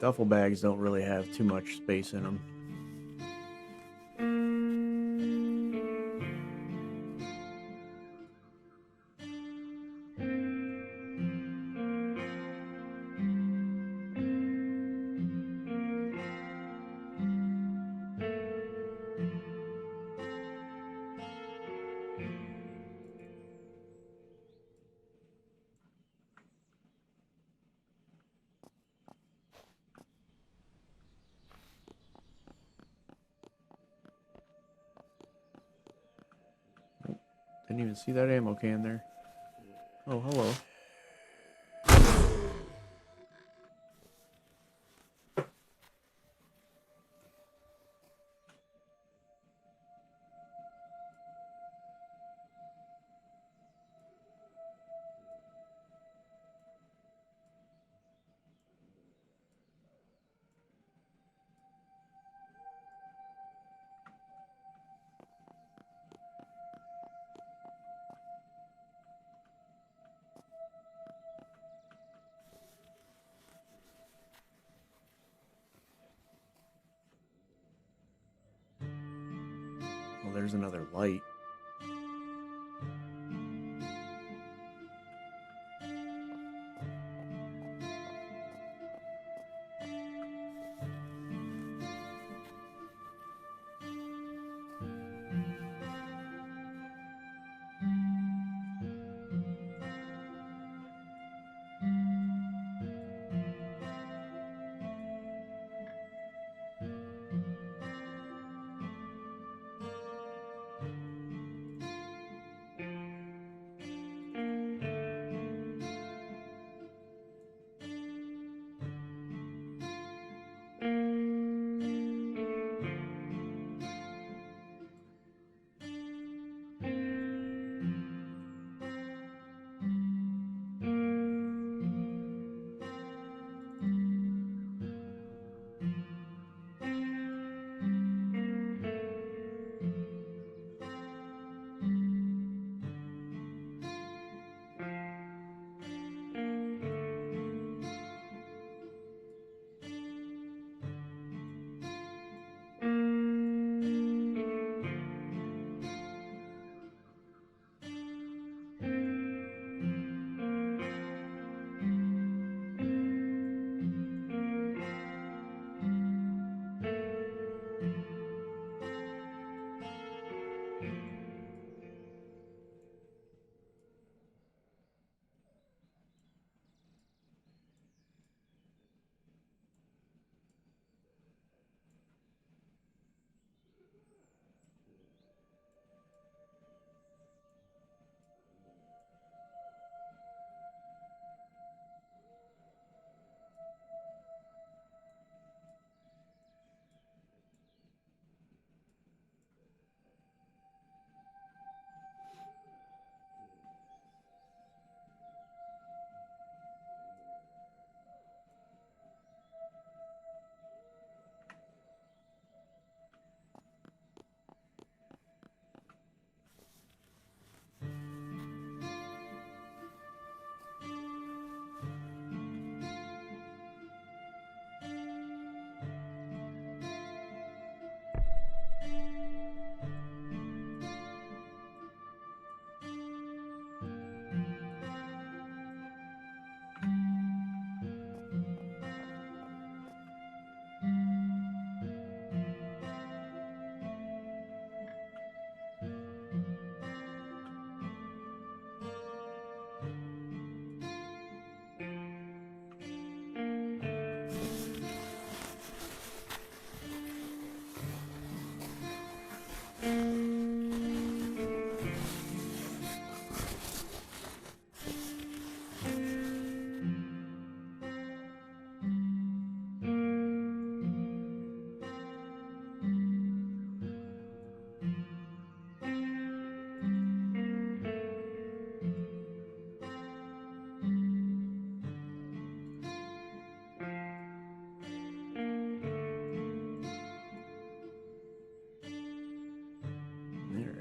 Duffel bags don't really have too much space in them. Didn't even see that ammo can there. Oh, hello. Well, there's another light.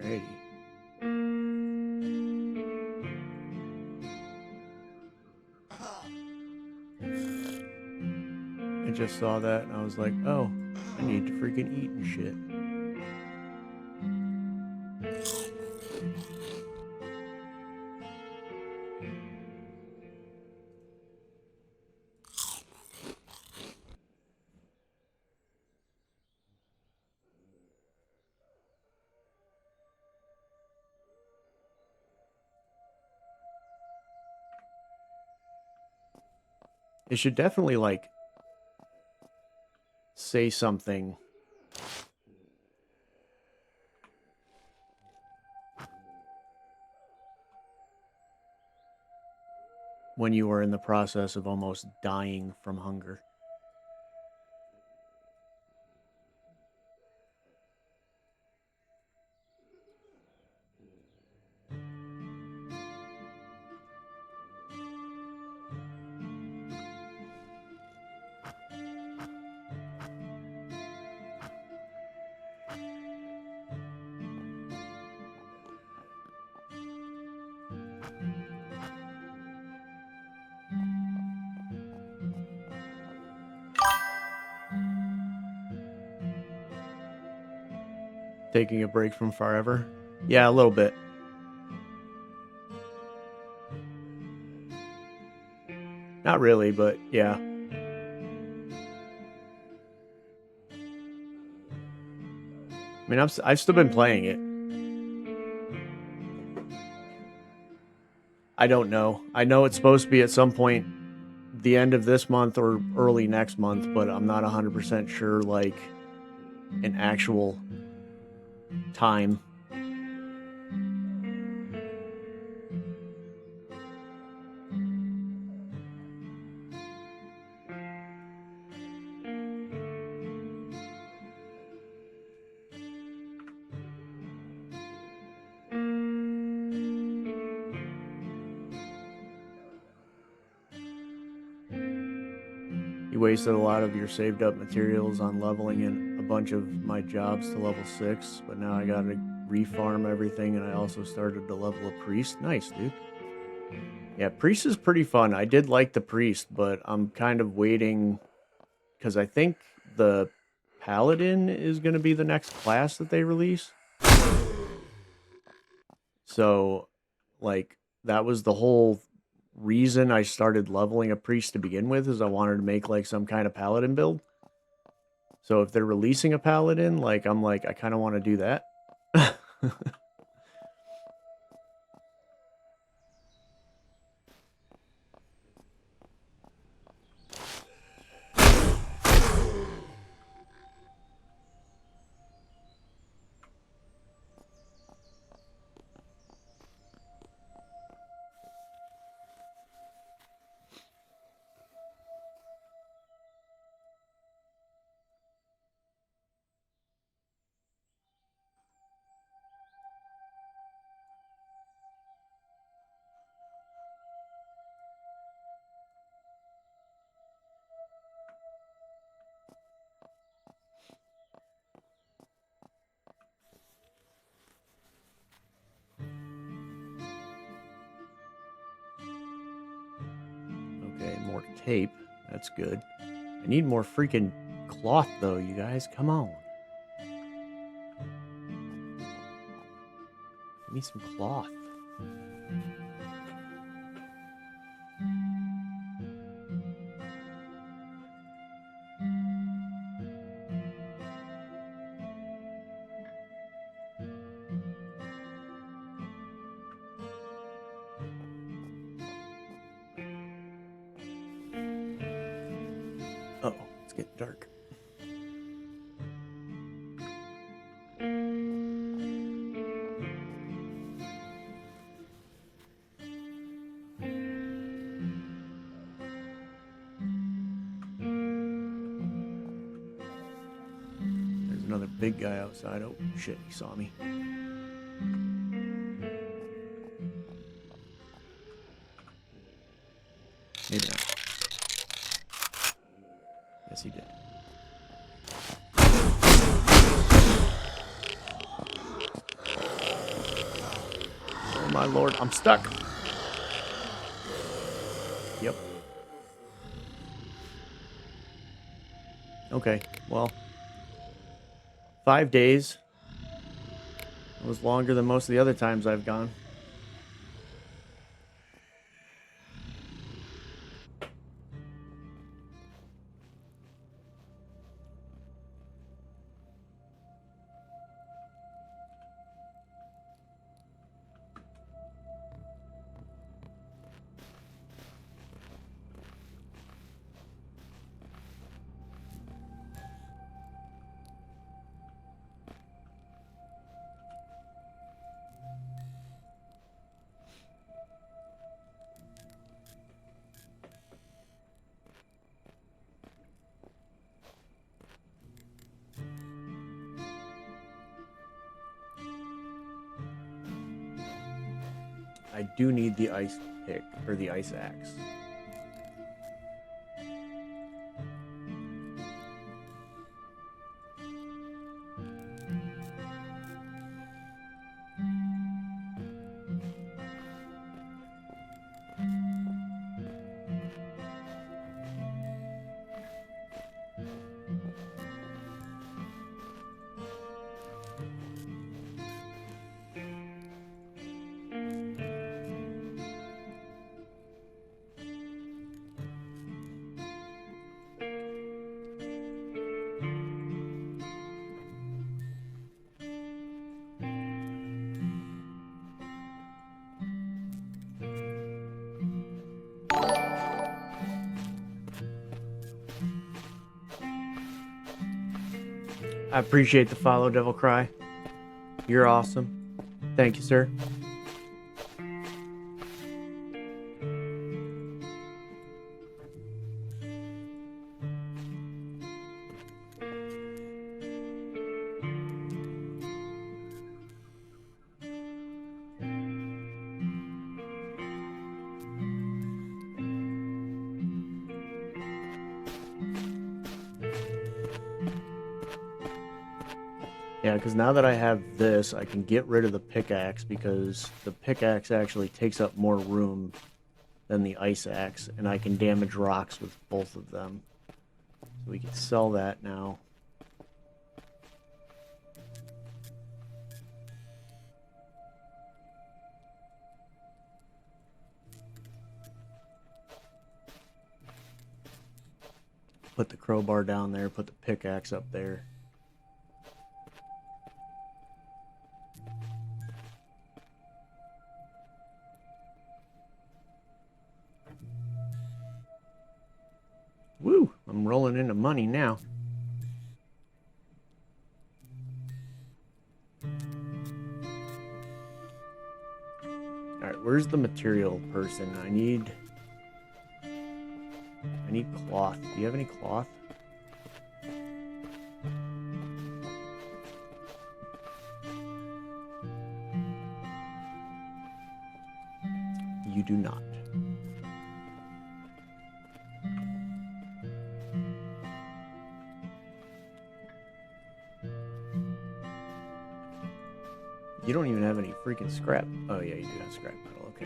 Alrighty. I just saw that and I was like, oh, I need to freaking eat and shit. It should definitely, like, say something. When you are in the process of almost dying from hunger. Taking a break from forever? Yeah, a little bit. Not really, but yeah. I mean, I've still been playing it. I don't know. I know it's supposed to be at some point the end of this month or early next month, but I'm not 100% sure, like, an actual time. You wasted a lot of your saved up materials on leveling in a bunch of my jobs to level 6, but now I gotta refarm everything, and I also started to level a priest. Nice, dude. Yeah, priest is pretty fun. I did like the priest, but I'm kind of waiting because I think the paladin is going to be the next class that they release. So, like, that was the whole reason I started leveling a priest to begin with, is I wanted to make, like, some kind of paladin build. So if they're releasing a paladin, like, I'm like, I kind of want to do that. Okay, more tape. That's good. I need more freaking cloth, though, you guys. Come on. Give me some cloth. Uh-oh, it's getting dark. There's another big guy outside. Oh, shit, he saw me. Maybe not. Yes, he did. my lord. I'm stuck. Yep. Okay, well. 5 days. It was longer than most of the other times I've gone. I do need the ice pick, or the ice axe. I appreciate the follow, Devil Cry. You're awesome. Thank you, sir. Yeah, because now that I have this, I can get rid of the pickaxe because the pickaxe actually takes up more room than the ice axe, and I can damage rocks with both of them. So we can sell that now. Put the crowbar down there, put the pickaxe up there. Woo! I'm rolling into money now. Alright, where's the material person? I need cloth. Do you have any cloth? You do not. You don't even have any freaking scrap. Oh yeah, you do have scrap metal. Okay.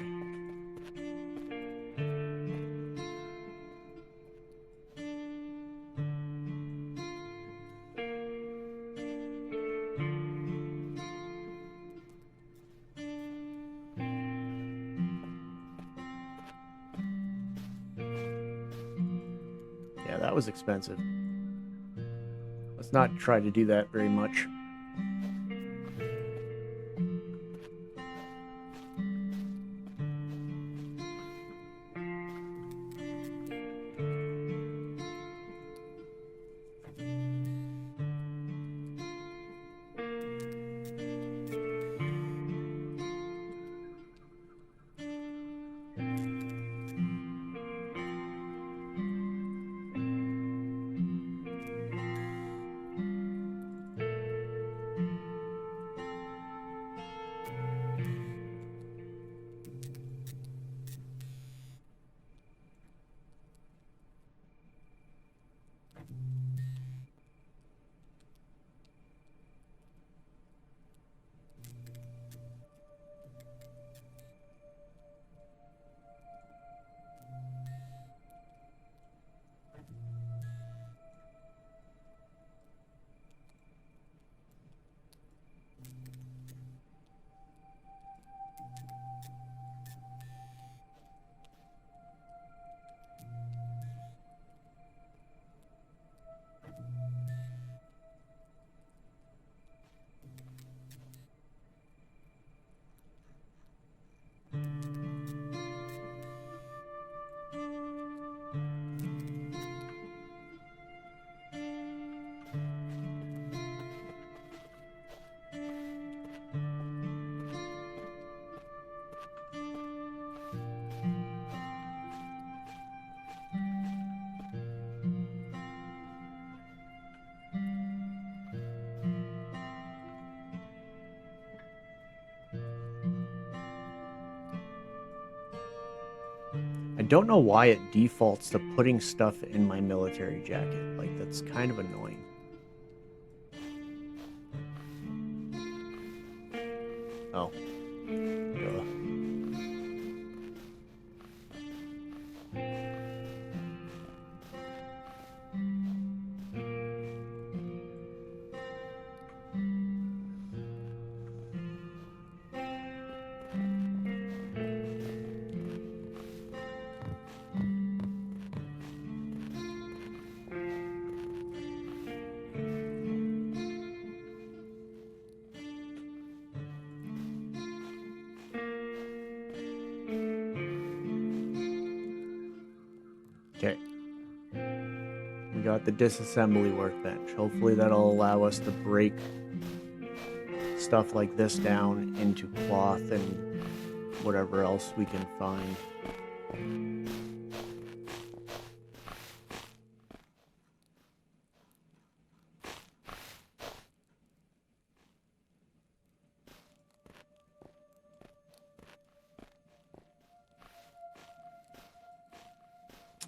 Yeah, that was expensive. Let's not try to do that very much. don't know why it defaults to putting stuff in my military jacket. Like, that's kind of annoying. Oh. Duh. Okay. We got the disassembly workbench. Hopefully that'll allow us to break stuff like this down into cloth and whatever else we can find.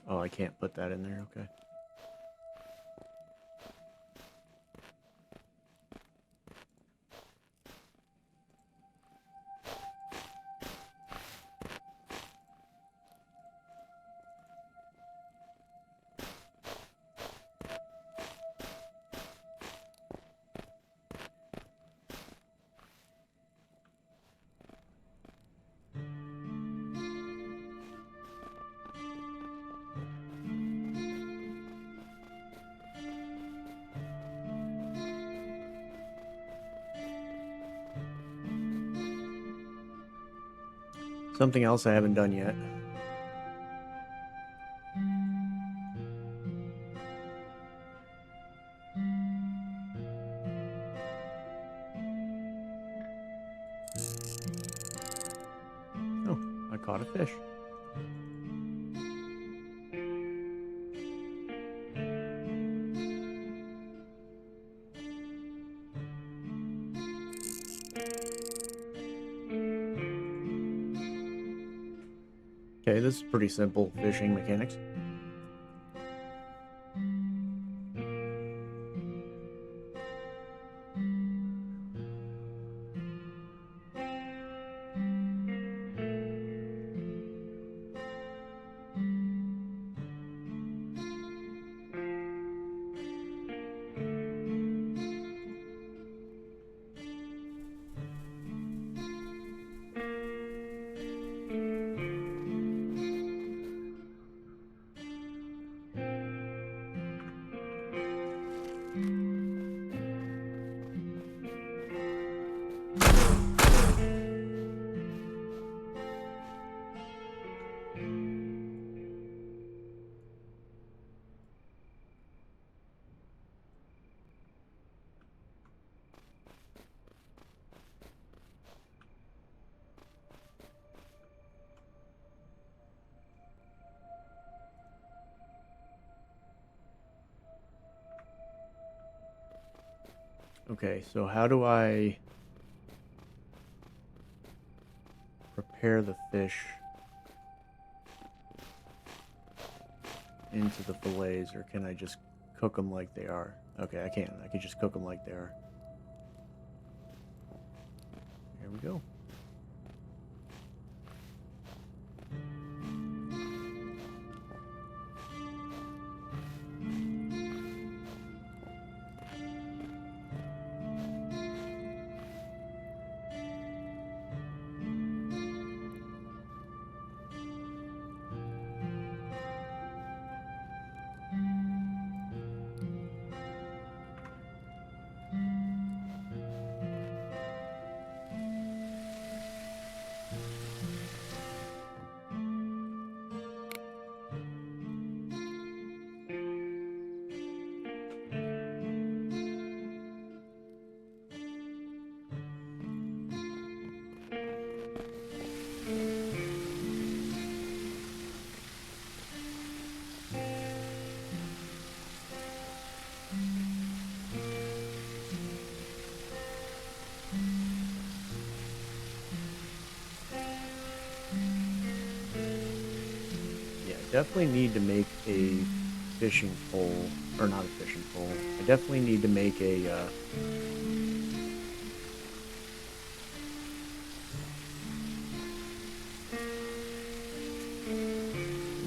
Oh, I can't put that in there. Okay. Something else I haven't done yet. Oh, I caught a fish. Okay, this is pretty simple fishing mechanics. Okay, so how do I prepare the fish into the fillets, or can I just cook them like they are? Okay, I can. I can just cook them like they are. Here we go. definitely need to make a fishing pole, or not a fishing pole. I definitely need to make a,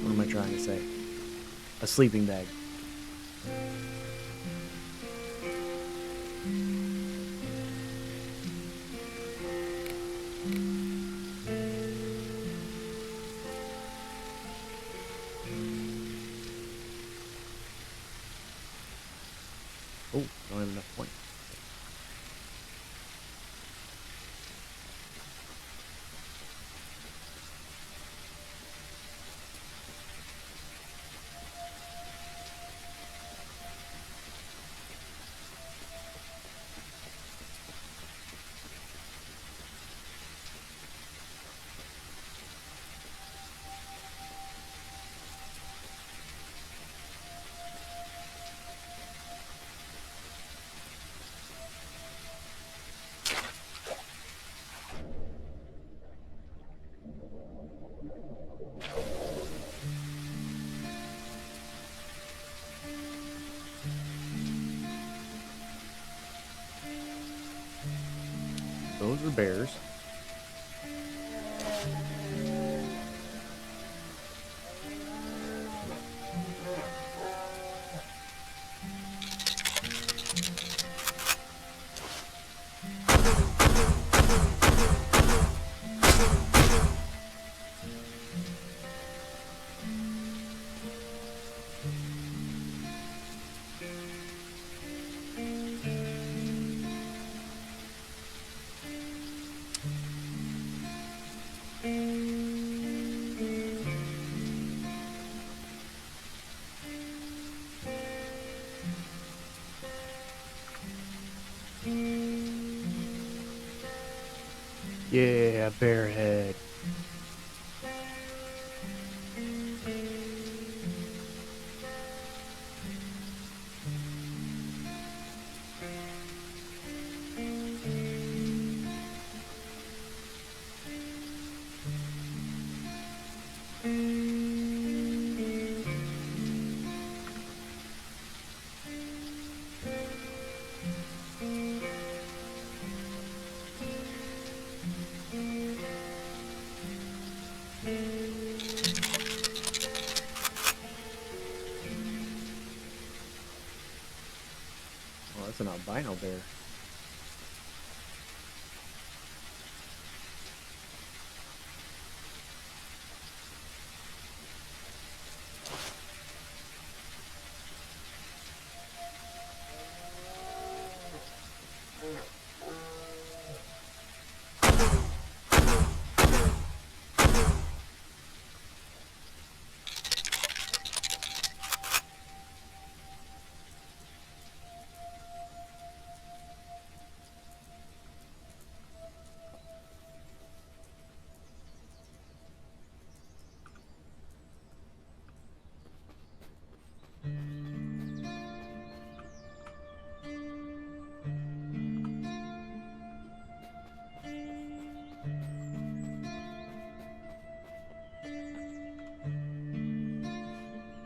what am I trying to say? A sleeping bag. Oh, don't have enough points. Those are bears. Yeah, bear head. Oh, that's an albino bear.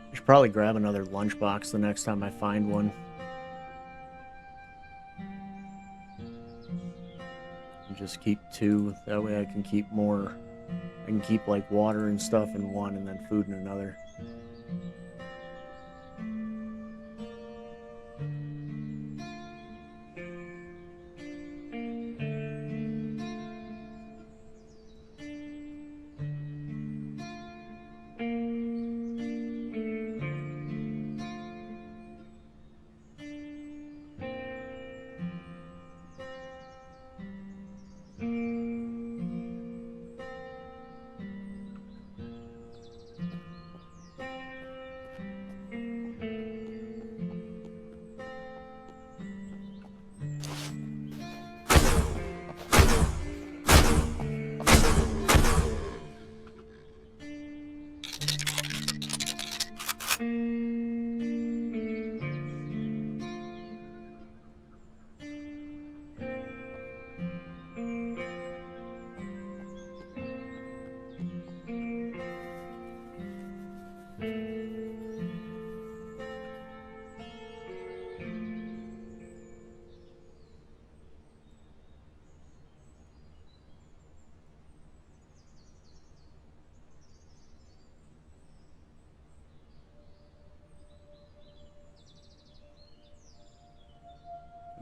I should probably grab another lunchbox the next time I find one. And just keep two. That way I can keep more. I can keep like water and stuff in one and then food in another.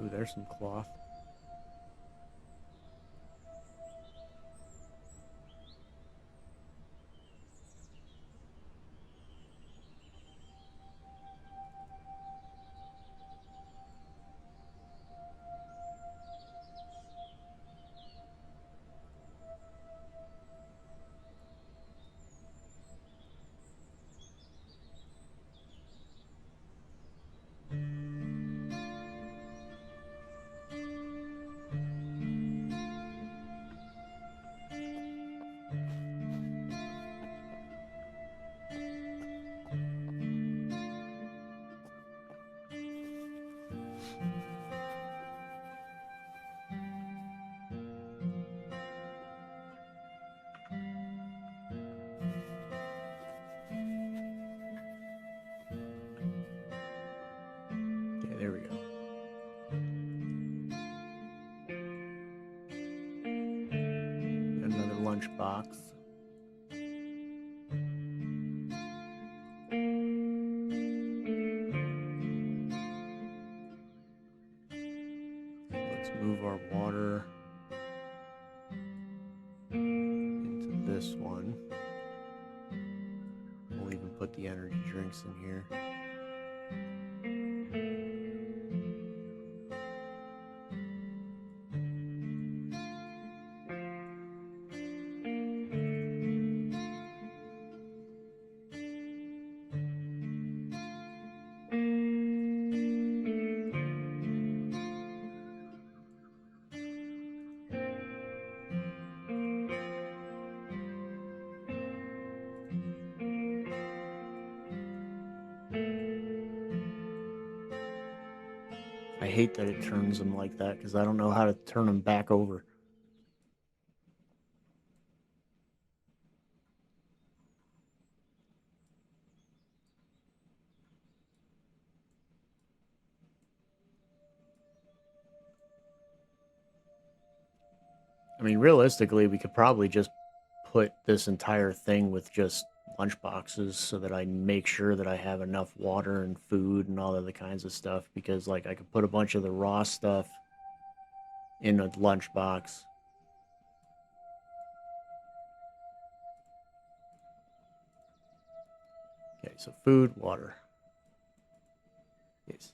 Ooh, there's some cloth. Okay, there we go. Another lunchbox. Let's move our water into this one. We'll even put the energy drinks in here. I hate that it turns them like that because I don't know how to turn them back over. I mean, realistically, we could probably just put this entire thing with just lunch boxes so that I make sure that I have enough water and food and all other kinds of stuff, because like I could put a bunch of the raw stuff in a lunchbox. Okay, so food, water. Yes.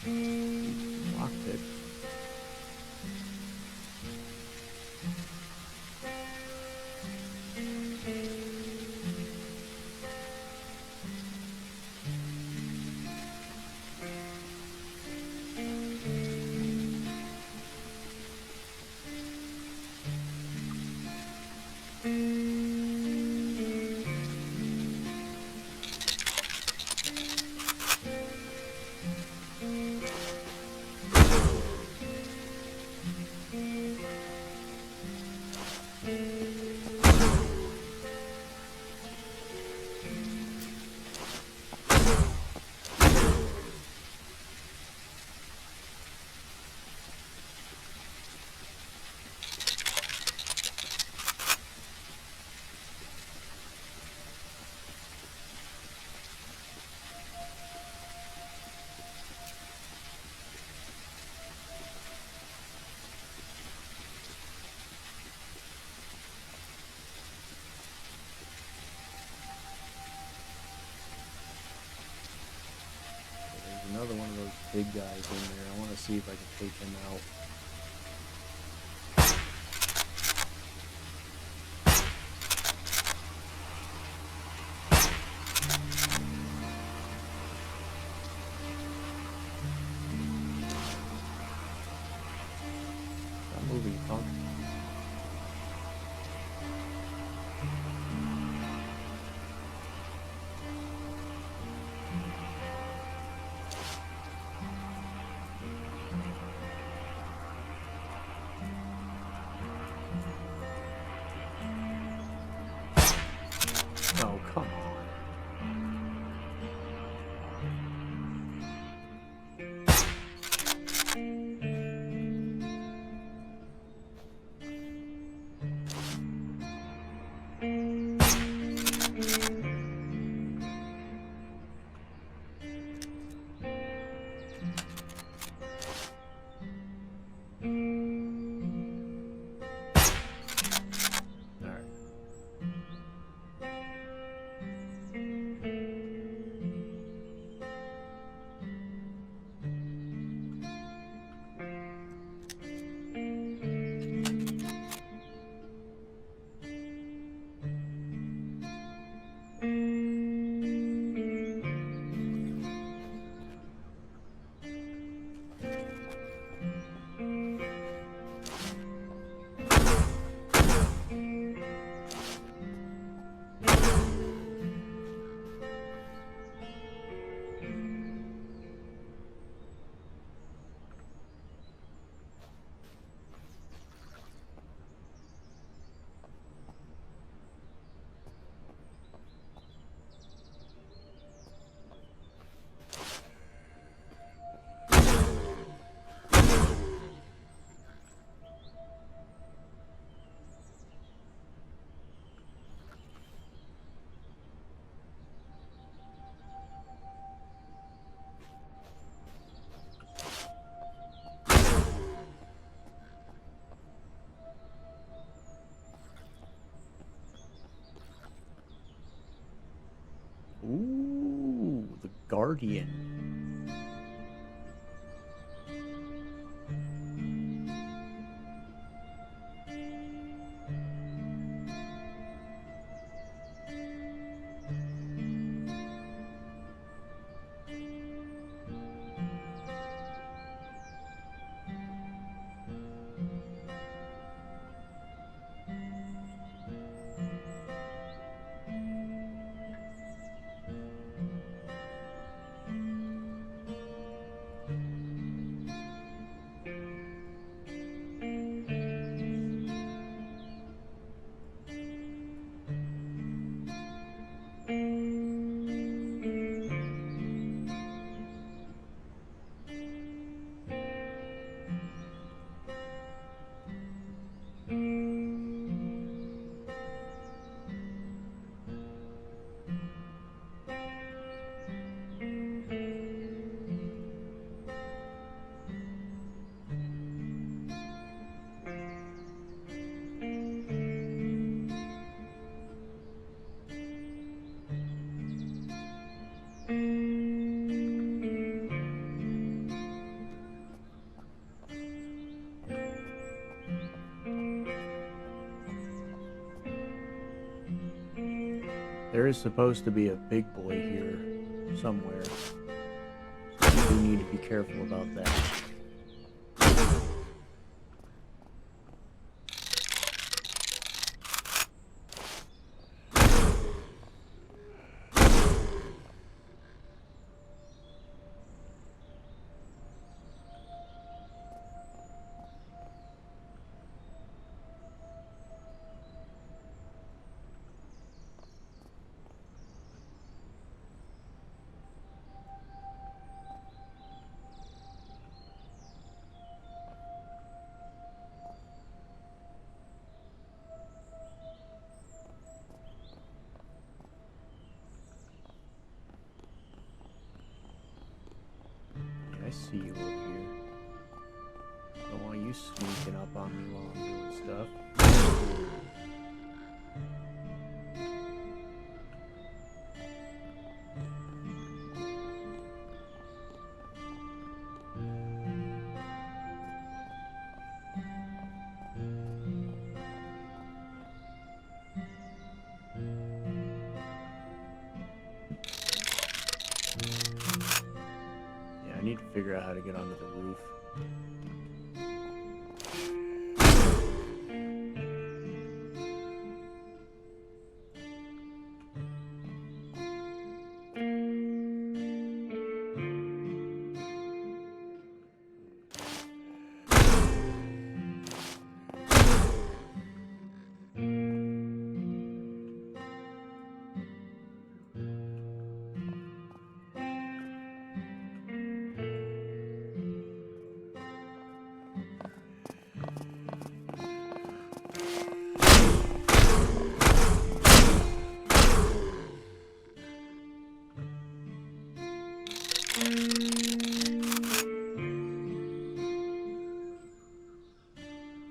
Lockpick. Another one of those big guys in there. I want to see if I can take him out. Stop moving, punk. Oh, come on. Ooh, the Guardian. There is supposed to be a big boy here somewhere. So we need to be careful about that. I see you over here. Don't want you sneaking up on me while I'm doing stuff. Yeah, I need to figure out how to get onto the roof.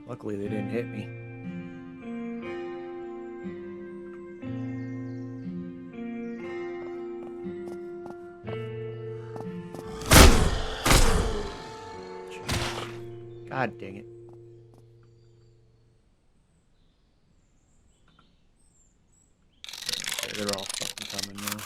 Luckily, they didn't hit me. God dang it. Okay, they're all fucking coming now.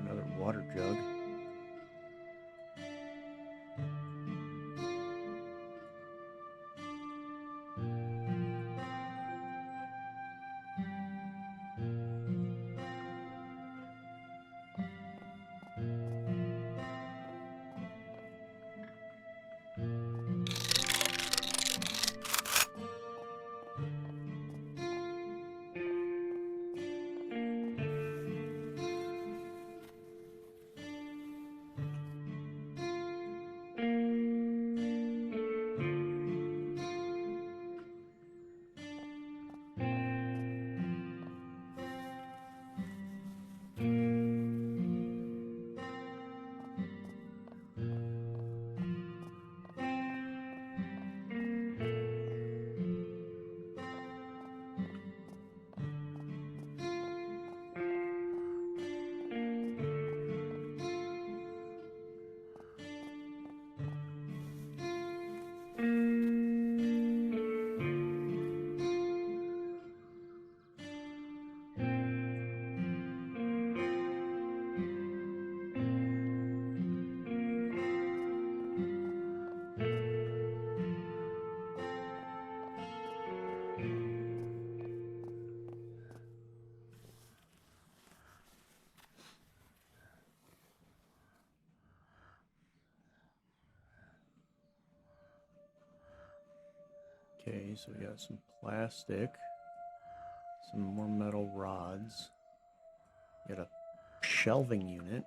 Another water jug. Okay, so we got some plastic, some more metal rods, we got a shelving unit.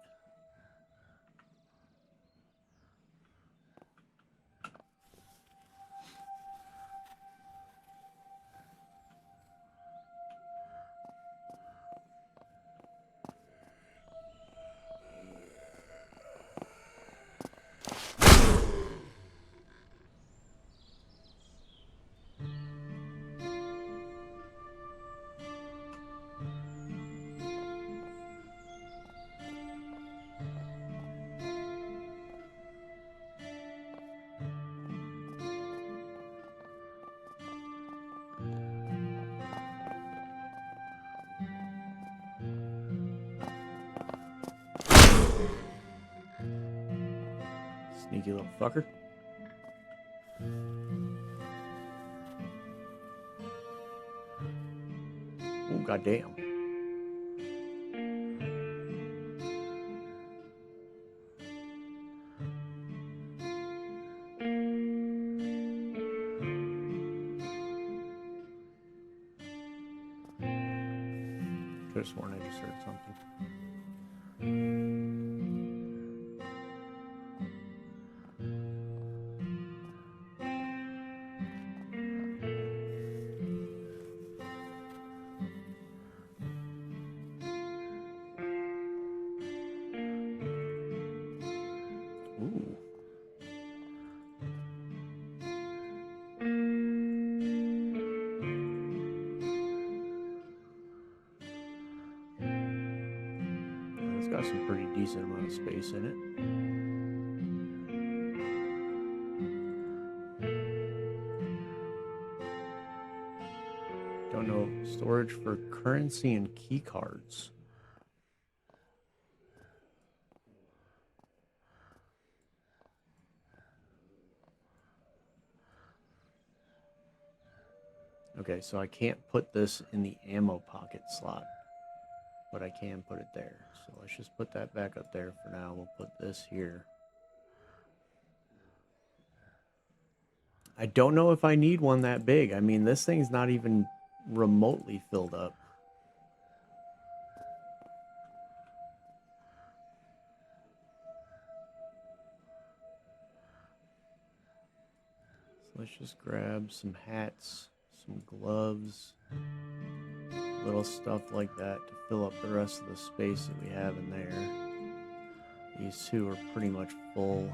Sneaky little fucker. Oh, goddamn. Could have sworn I just heard something. Ooh. It's got some pretty decent amount of space in it. Don't know. Storage for currency and key cards. Okay, so I can't put this in the ammo pocket slot, but I can put it there. So let's just put that back up there for now. We'll put this here. I don't know if I need one that big. I mean, this thing's not even remotely filled up. So let's just grab some hats, some gloves, little stuff like that to fill up the rest of the space that we have in there. These two are pretty much full.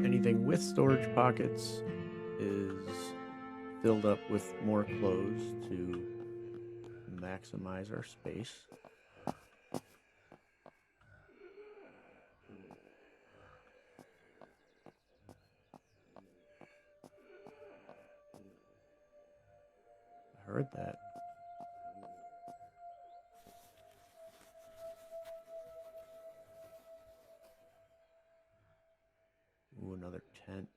Anything with storage pockets is filled up with more clothes to maximize our space. I heard that. Ooh, another tent.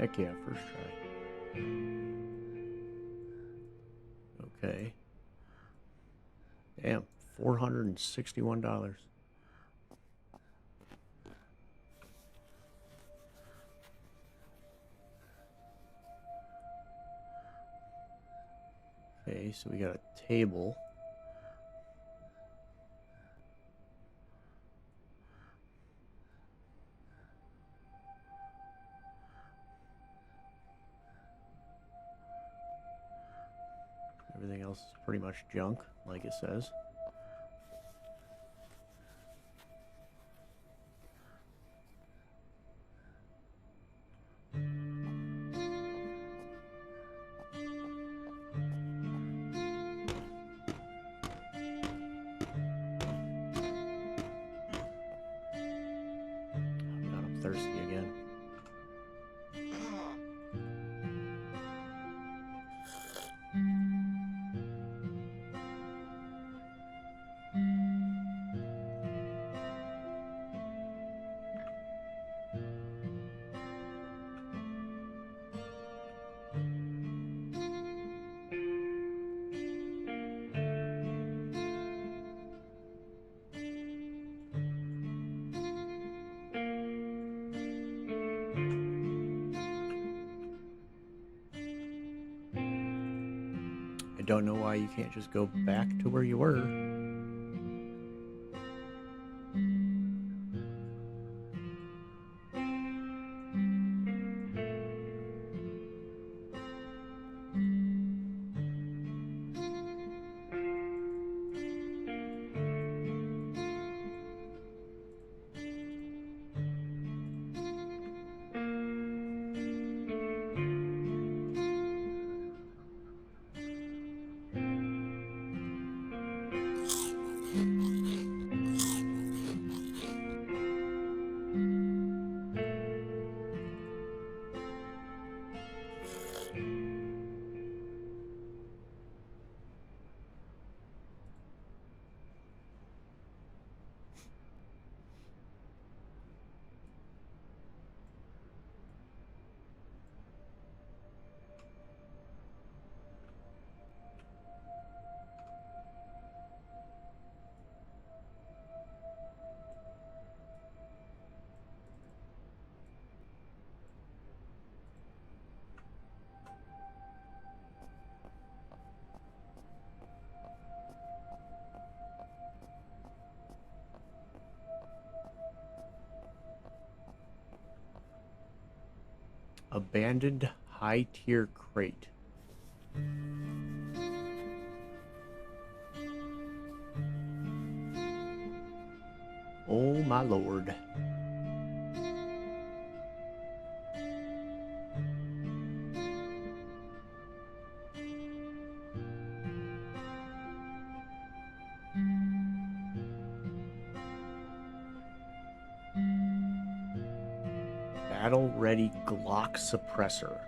Heck yeah, first try. Okay. Damn, $461. Okay, so we got a table. Everything else is pretty much junk, like it says. Oh God, I'm thirsty again. I don't know why you can't just go back to where you were. Abandoned high-tier crate. Oh my lord. Battle-ready Glock suppressor.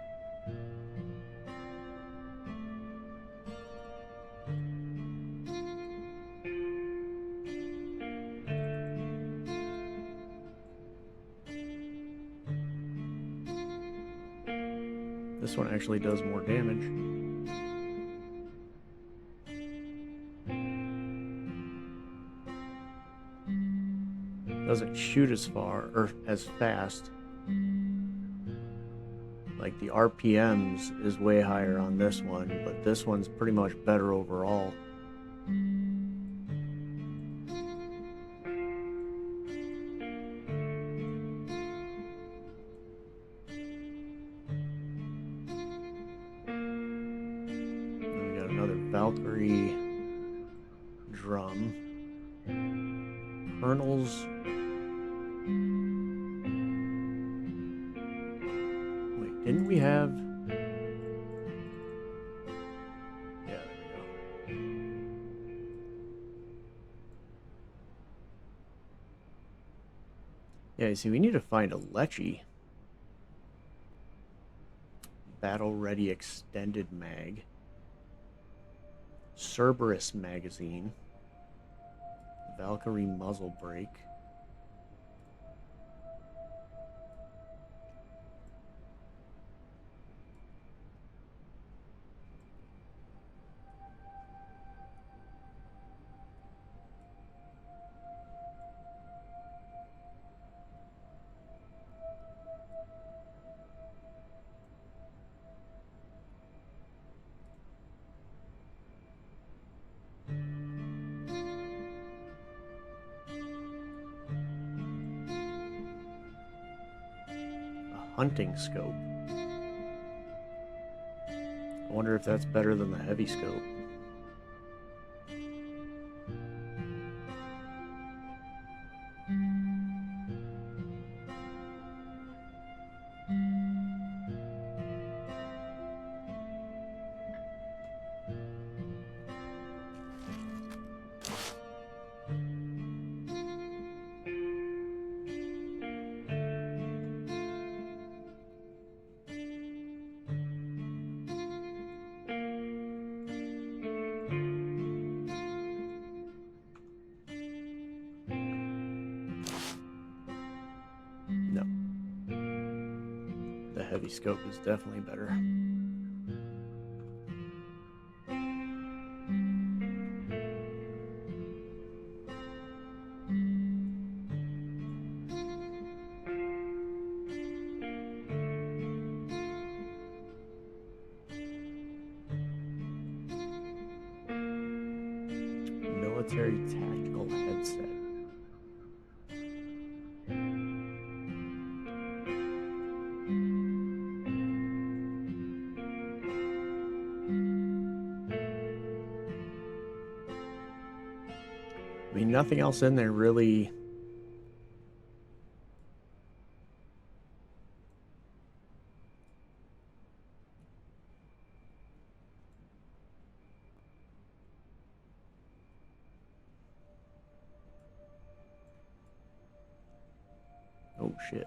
This one actually does more damage. Doesn't shoot as far or as fast. Like the RPMs is way higher on this one, but this one's pretty much better overall. Then we got another Valkyrie drum. Kernels. Wait, didn't we have... Yeah, there we go. Yeah, you see, we need to find a Lecce. Battle Ready Extended Mag. Cerberus Magazine. Valkyrie Muzzle Brake. hunting scope. I wonder if that's better than the heavy scope. No. The heavy scope is definitely better. Military tactical headset. I mean, nothing else in there really. Oh shit.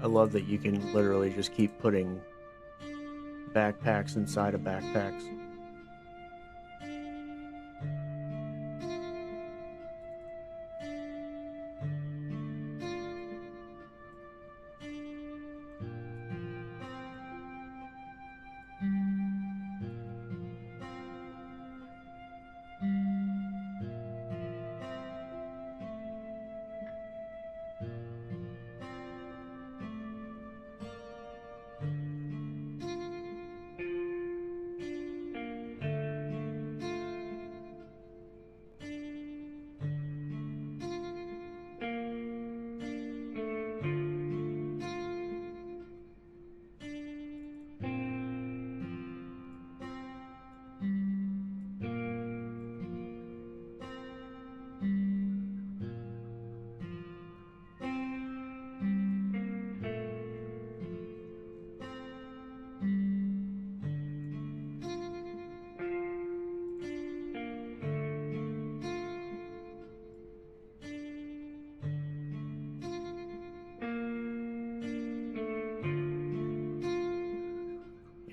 I love that you can literally just keep putting backpacks inside of backpacks.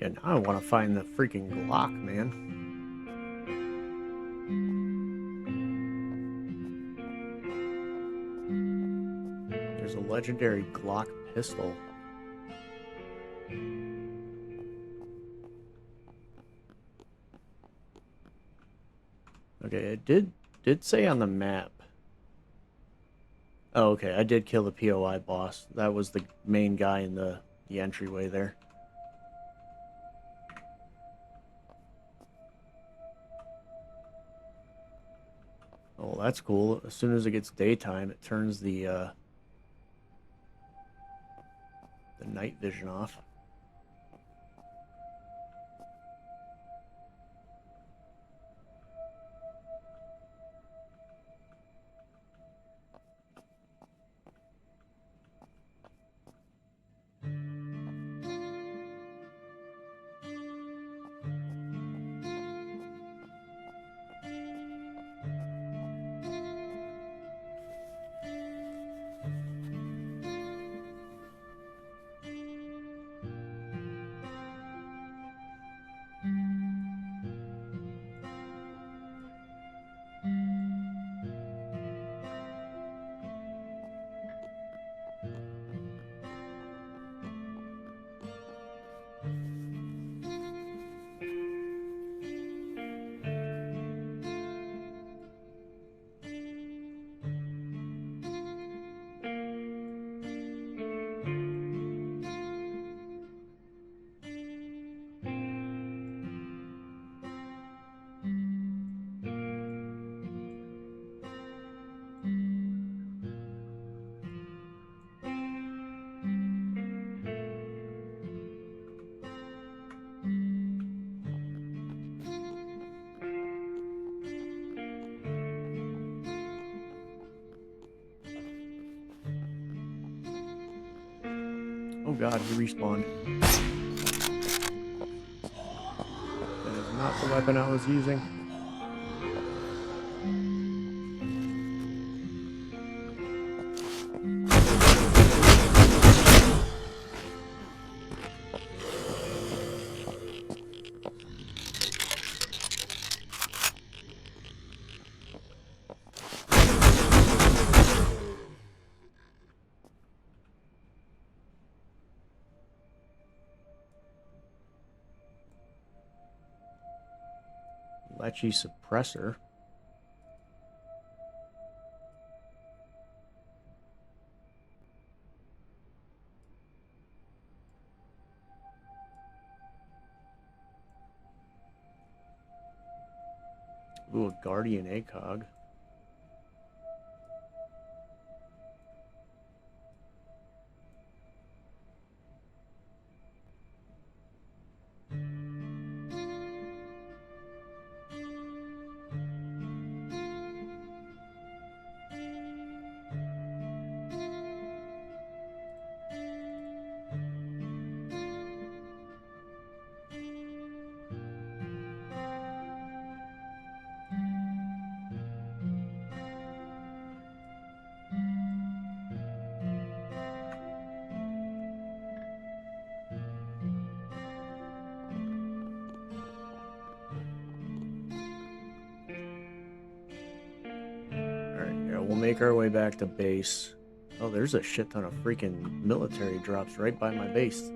Yeah, now I want to find the freaking Glock, man. There's a legendary Glock pistol. Okay, it did say on the map. Oh, okay, I did kill the POI boss. That was the main guy in the entryway there. Oh, that's cool. As soon as it gets daytime, it turns the night vision off. Oh god, he respawned. That is not the weapon I was using. Lechy suppressor. Ooh, a guardian ACOG. We'll make our way back to base. Oh, there's a shit ton of freaking military drops right by my base.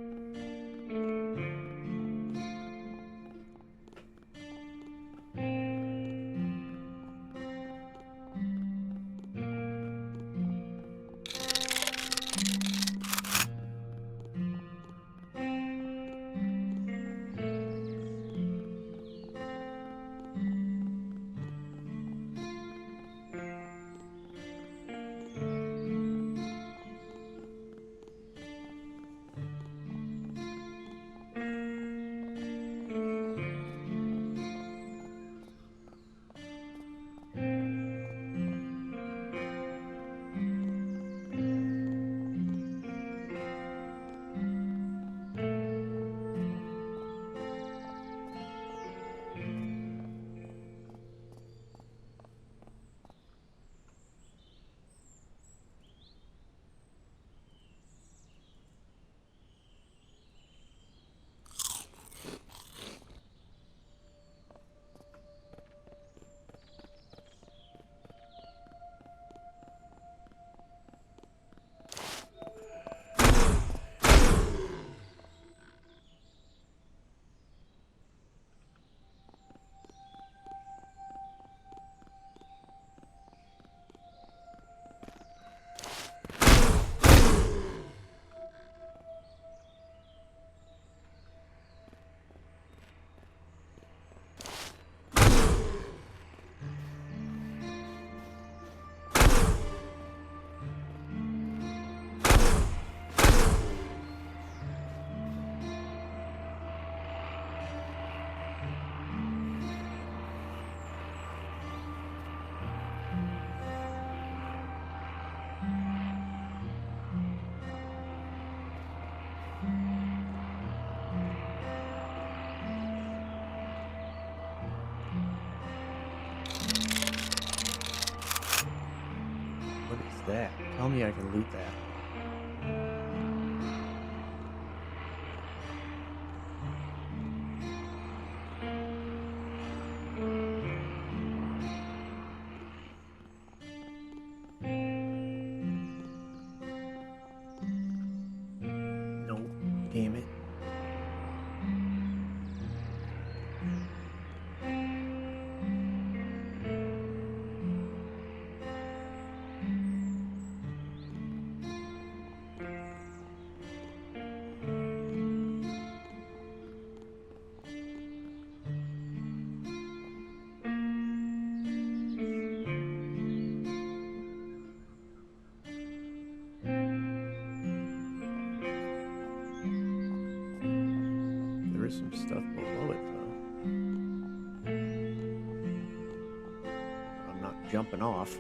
What is that? Tell me I can loot that. Nope. Damn it. There is some stuff below it, though. I'm not jumping off.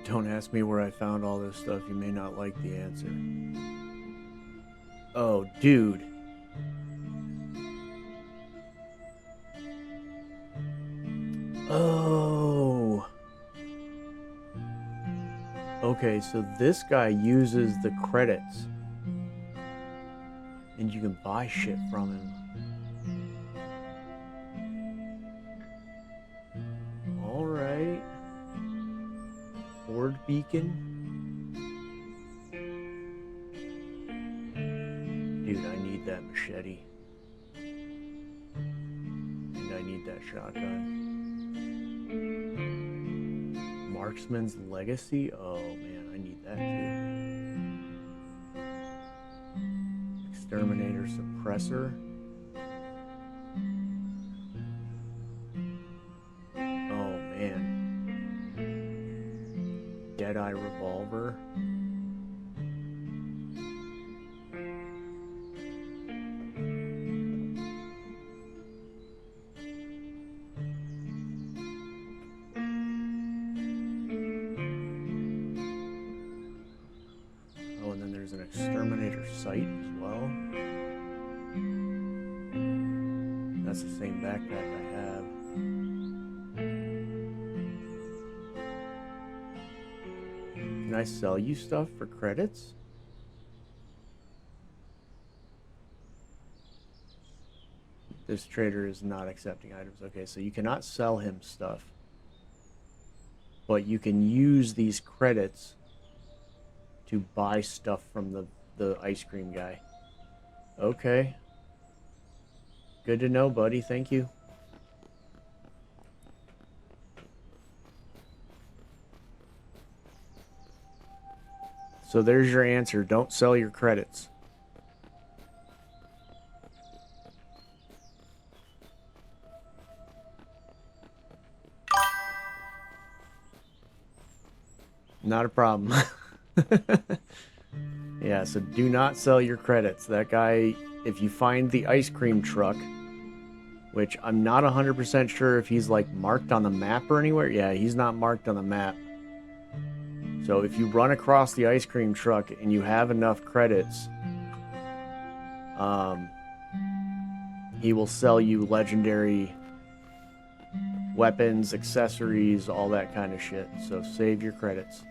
Don't ask me where I found all this stuff. You may not like the answer. Oh, dude. Oh. Okay, so this guy uses the credits. And you can buy shit from him. Alright. Ford Beacon. Dude, I need that machete. And I need that shotgun. Marksman's Legacy? Oh man, I need that too. Exterminator Suppressor. Oh man. Deadeye Revolver. Oh, and then there's an Exterminator Sight as well. That's the same backpack I have. Can I sell you stuff for credits? This trader is not accepting items. Okay, so you cannot sell him stuff. But you can use these credits to buy stuff from the ice cream guy. Okay. Good to know, buddy. Thank you. So there's your answer. Don't sell your credits. Not a problem. Yeah, so do not sell your credits. That guy, if you find the ice cream truck, which I'm not 100% sure if he's like marked on the map or anywhere. Yeah, he's not marked on the map. So if you run across the ice cream truck and you have enough credits, he will sell you legendary weapons, accessories, all that kind of shit. So save your credits.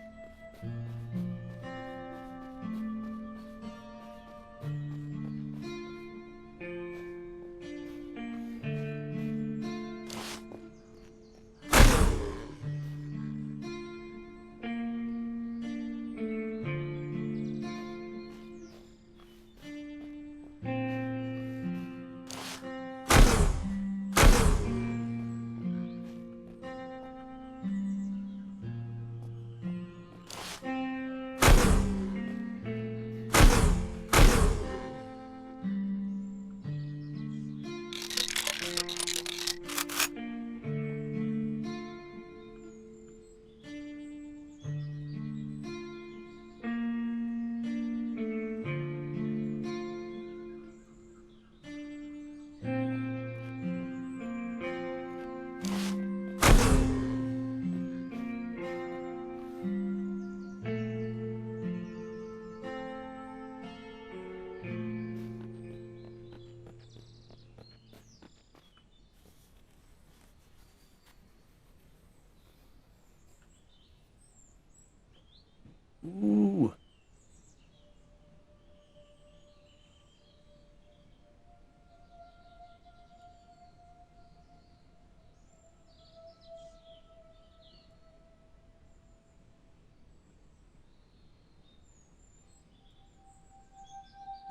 Ooh.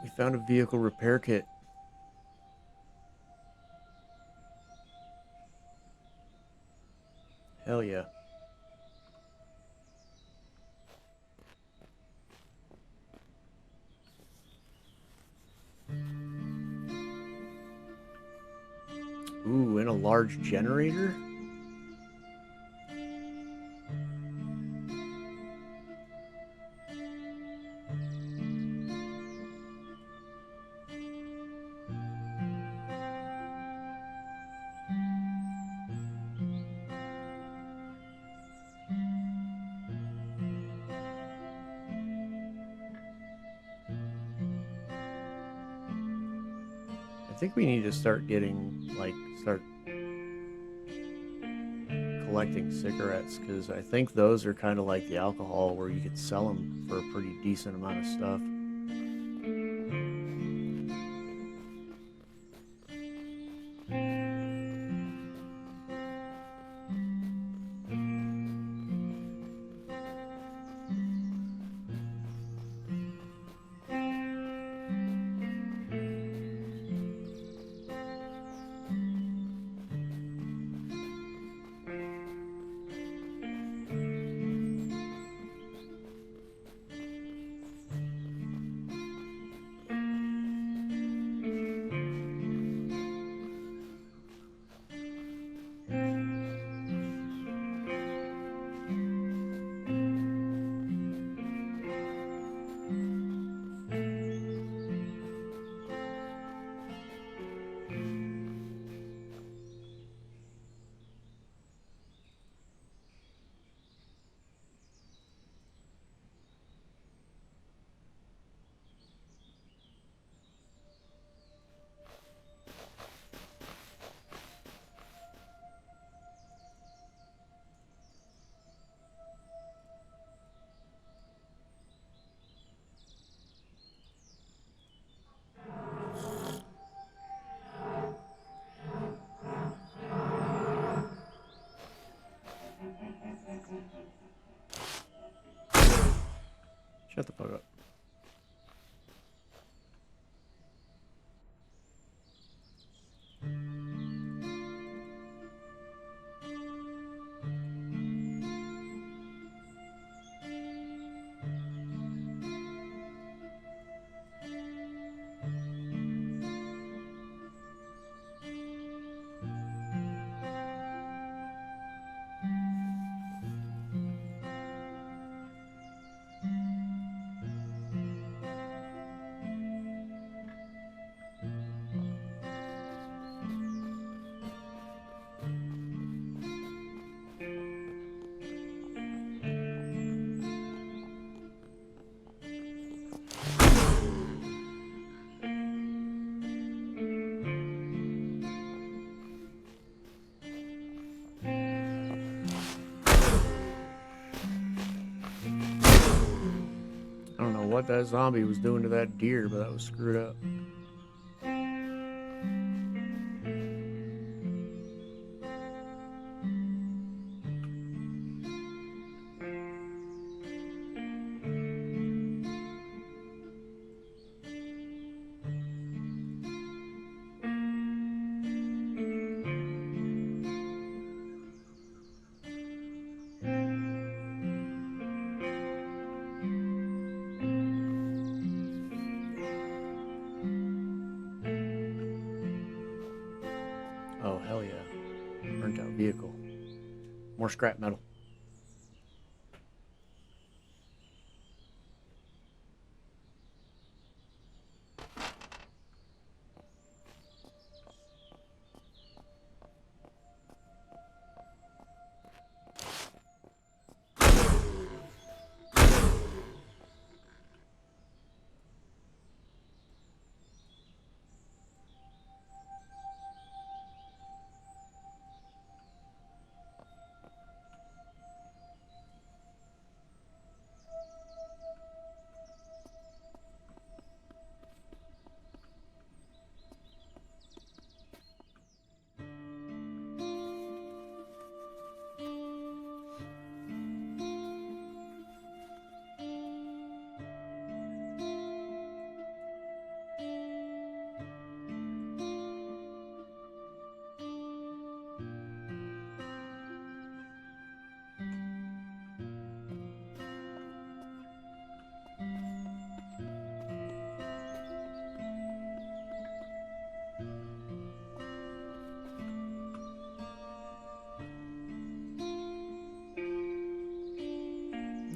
We found a vehicle repair kit. Hell yeah. Ooh, and a large generator? think we need to start start collecting cigarettes, because I think those are kind of like the alcohol where you could sell them for a pretty decent amount of stuff. Shut the fuck up. I don't know what that zombie was doing to that deer, but that was screwed up. Oh, hell yeah. Burnt out vehicle. More scrap metal.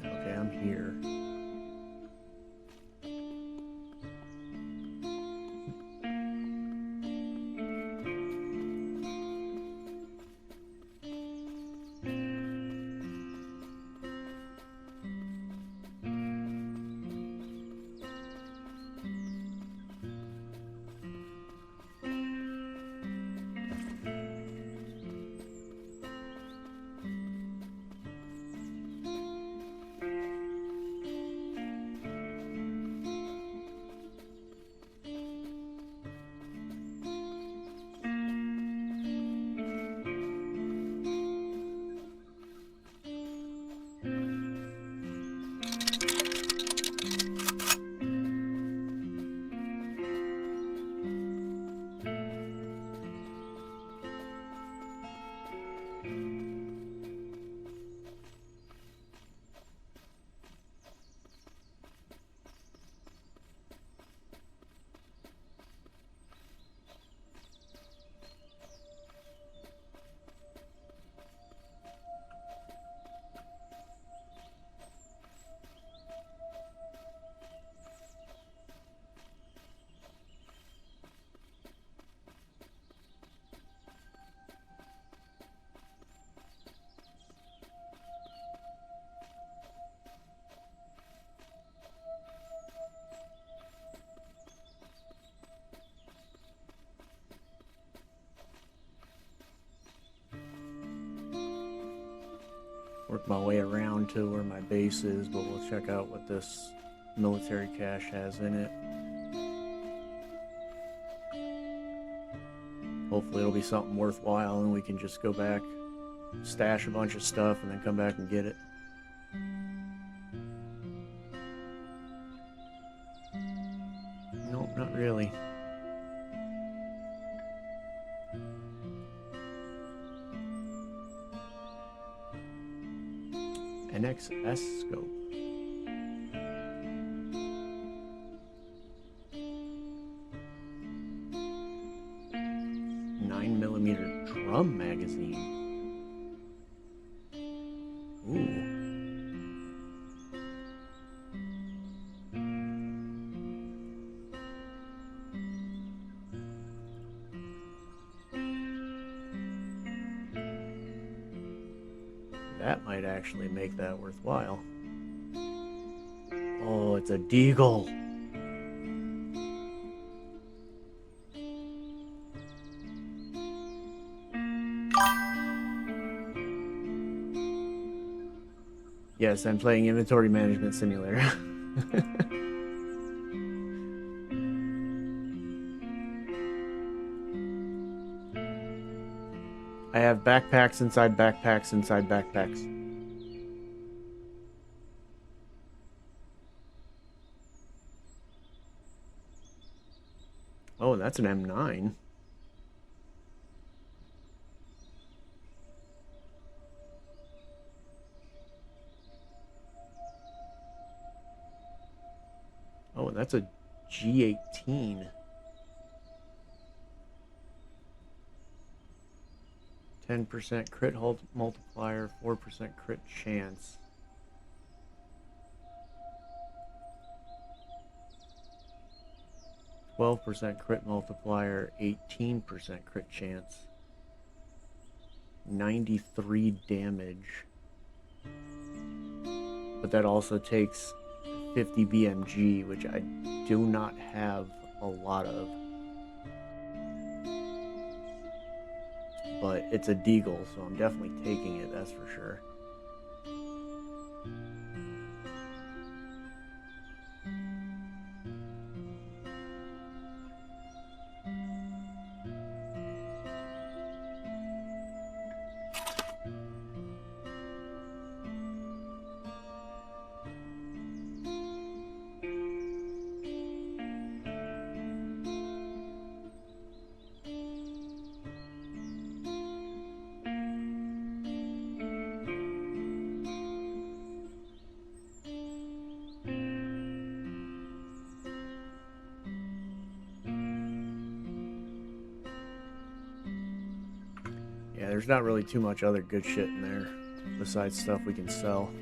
Okay, I'm here. work my way around to where my base is, but we'll check out what this military cache has in it. Hopefully it'll be something worthwhile and we can just go back, stash a bunch of stuff, and then come back and get it. Nope, not really. NXS scope. 9mm drum magazine. Ooh. That might actually make that worthwhile. Oh, it's a deagle. Yes, I'm playing Inventory Management Simulator. I have backpacks inside backpacks inside backpacks. Oh, that's an M9. Oh, that's a G18. 10% crit multiplier, 4% crit chance. 12% crit multiplier, 18% crit chance. 93 damage. But that also takes 50 BMG, which I do not have a lot of. But it's a deagle, so I'm definitely taking it, that's for sure. Yeah, there's not really too much other good shit in there, besides stuff we can sell.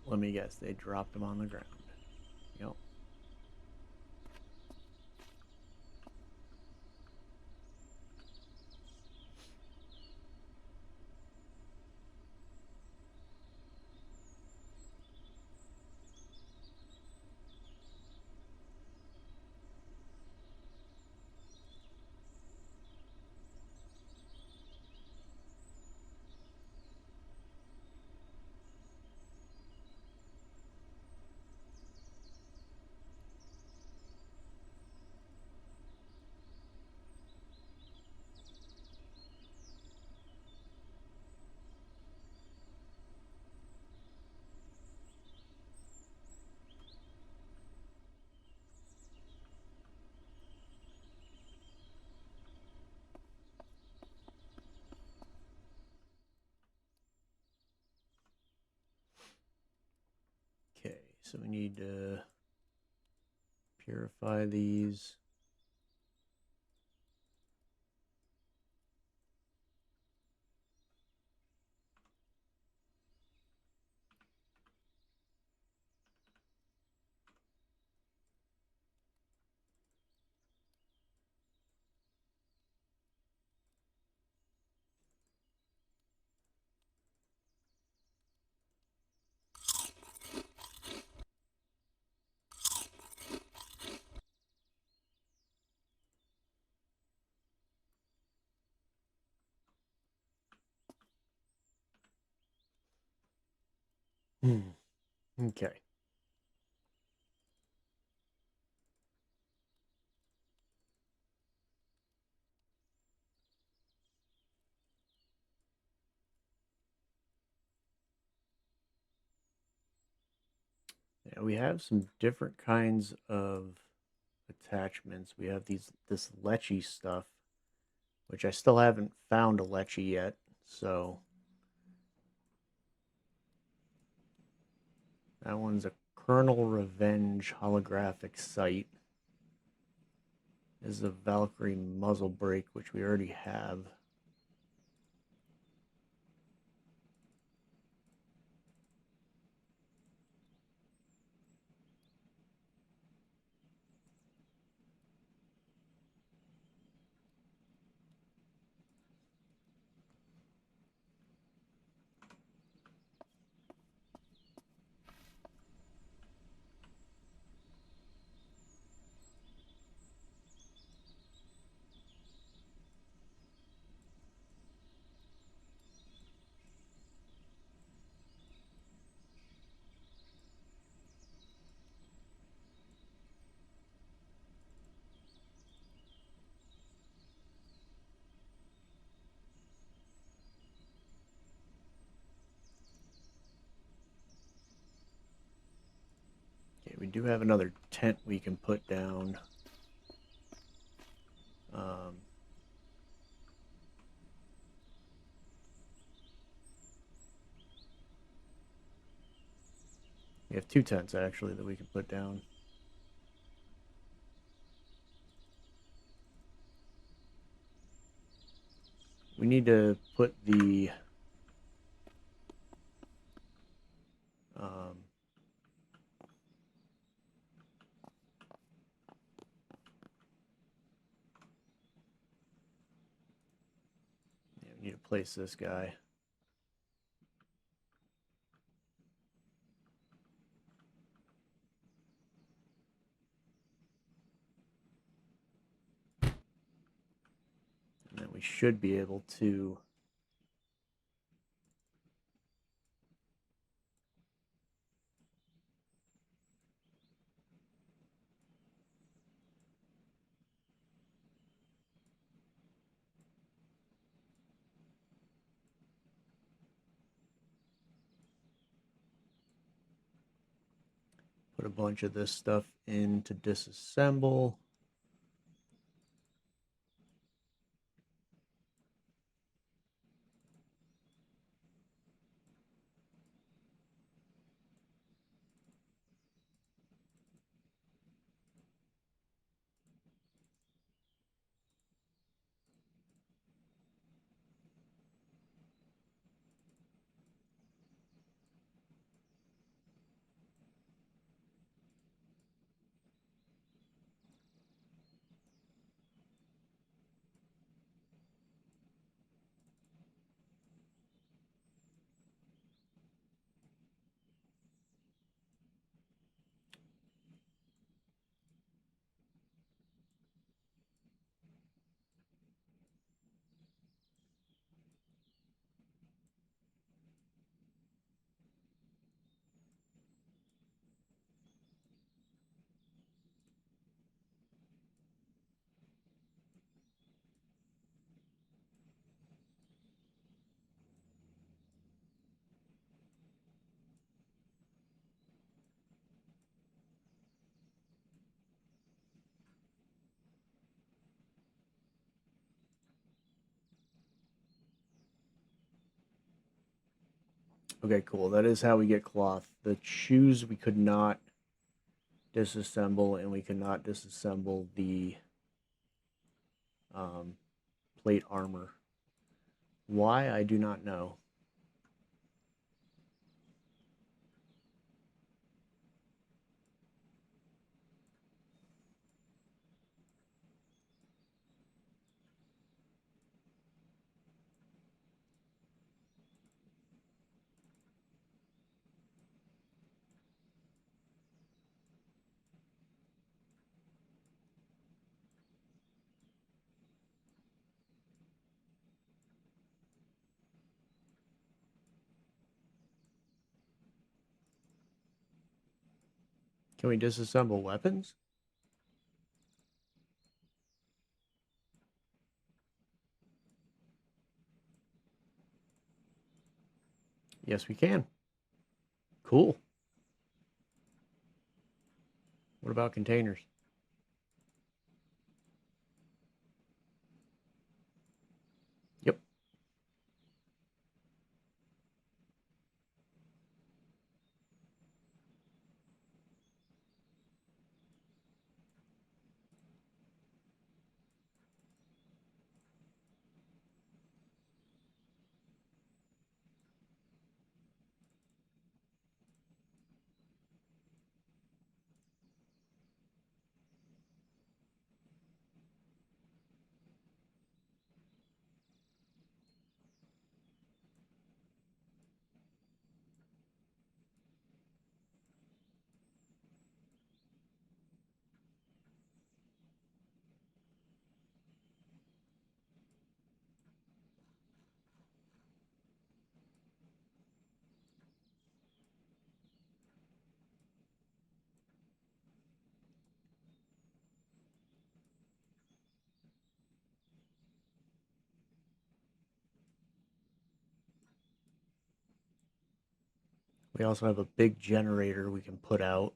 Let me guess, they dropped them on the ground. Yep. So we need to purify these. Okay. Yeah, we have some different kinds of attachments. We have this lechy stuff, which I still haven't found a lechy yet. So that one's a Colonel Revenge holographic sight. This is a Valkyrie muzzle brake, which we already have. Okay, we do have another tent we can put down. Um, we have two tents actually that we can put down. We need to put the um, yeah, we need to place this guy. And then we should be able to put a bunch of this stuff in to disassemble. Okay, cool. That is how we get cloth. The shoes we could not disassemble, and we could not disassemble the um, plate armor. Why, I do not know. Can we disassemble weapons? Yes, we can. Cool. What about containers? Yep. We also have a big generator we can put out.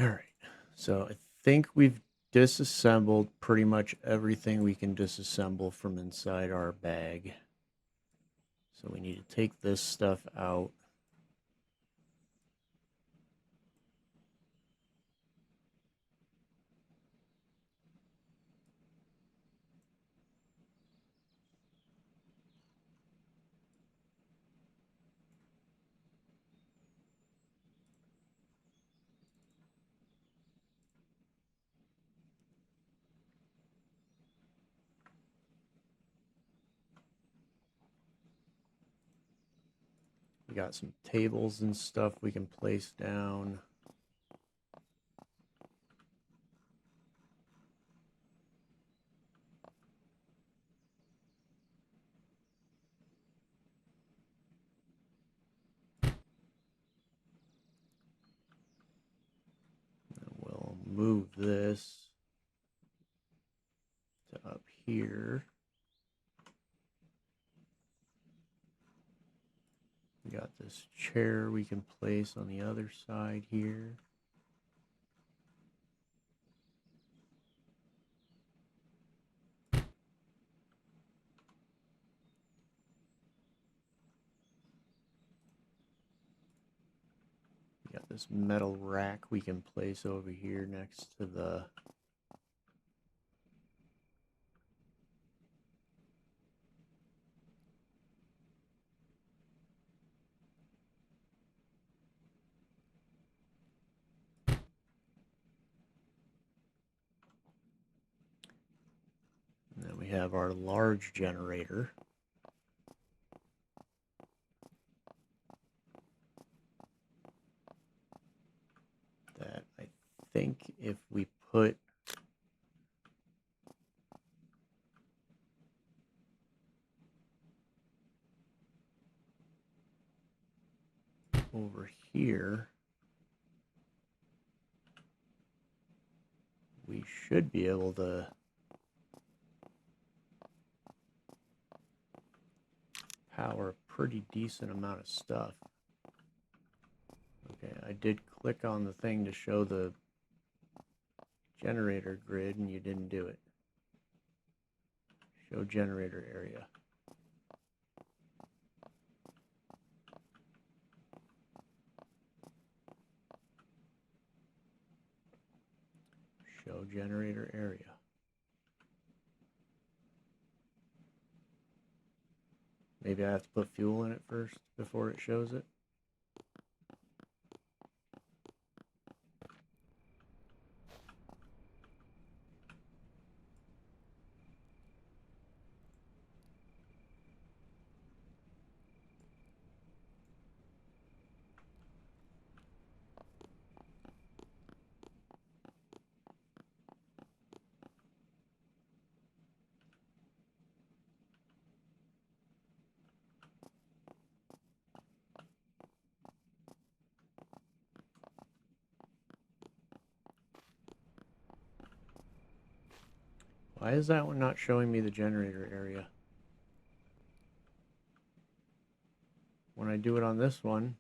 All right. So I think we've disassembled pretty much everything we can disassemble from inside our bag. So we need to take this stuff out. We got some tables and stuff we can place down. And we'll move this to up here. We got this chair we can place on the other side here. We got this metal rack we can place over here next to the have our large generator. That I think if we put over here, we should be able to power a pretty decent amount of stuff. Okay, I did click on the thing to show the generator grid and you didn't do it. Show generator area. Show generator area. Maybe I have to put fuel in it first before it shows it. Why is that one not showing me the generator area? When I do it on this one,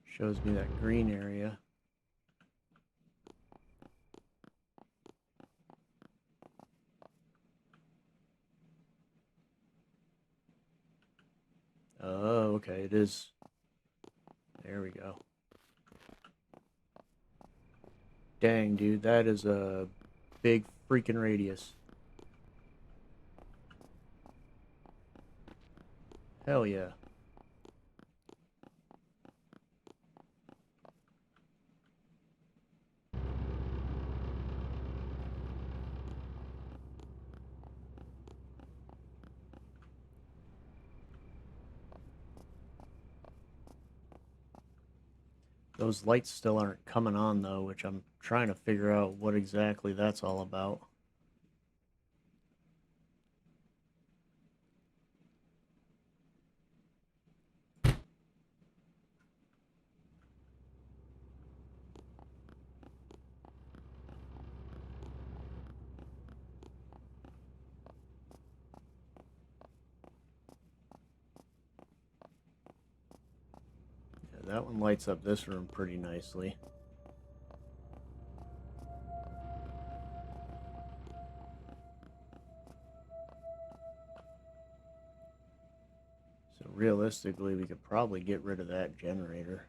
shows me that green area. Oh, okay, it is. There we go. Dang, dude, that is a big freaking radius. Hell yeah. Those lights still aren't coming on though, which I'm trying to figure out what exactly that's all about. Yeah, that one lights up this room pretty nicely. So realistically, we could probably get rid of that generator.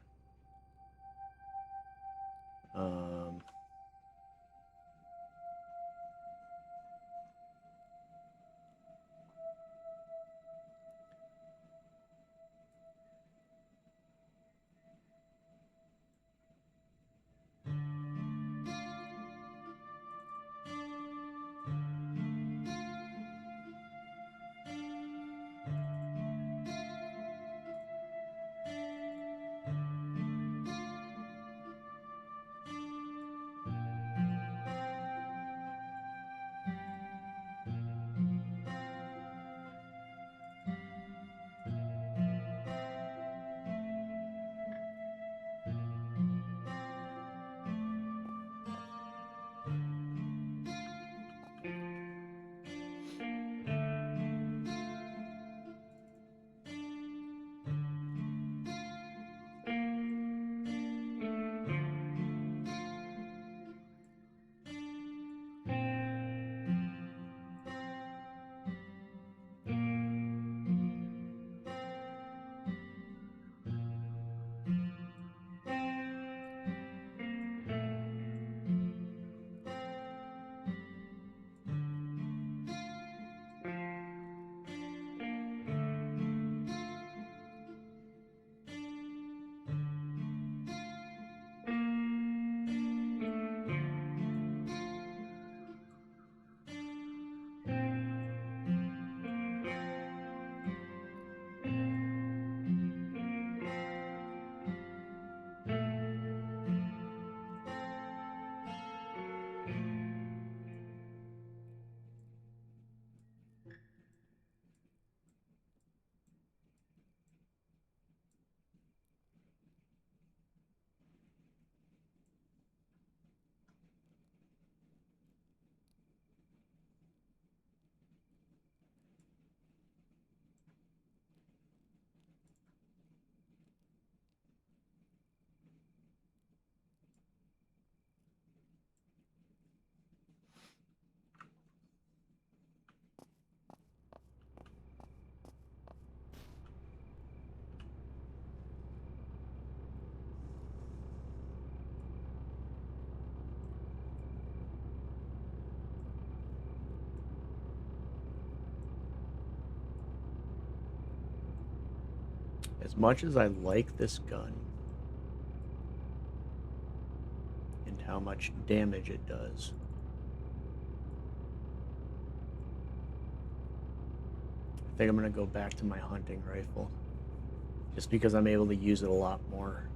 As much as I like this gun and how much damage it does, I think I'm going to go back to my hunting rifle. Just because I'm able to use it a lot more.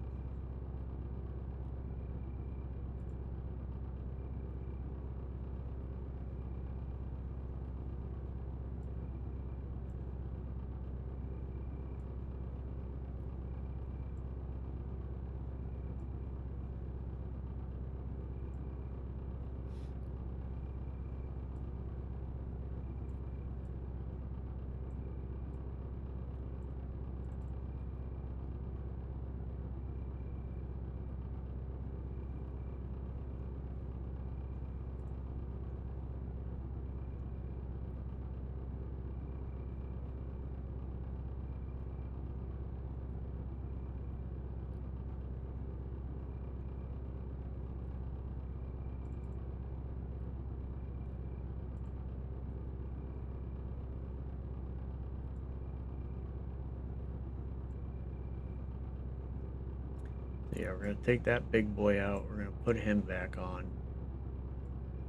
Yeah, we're going to take that big boy out. We're going to put him back on.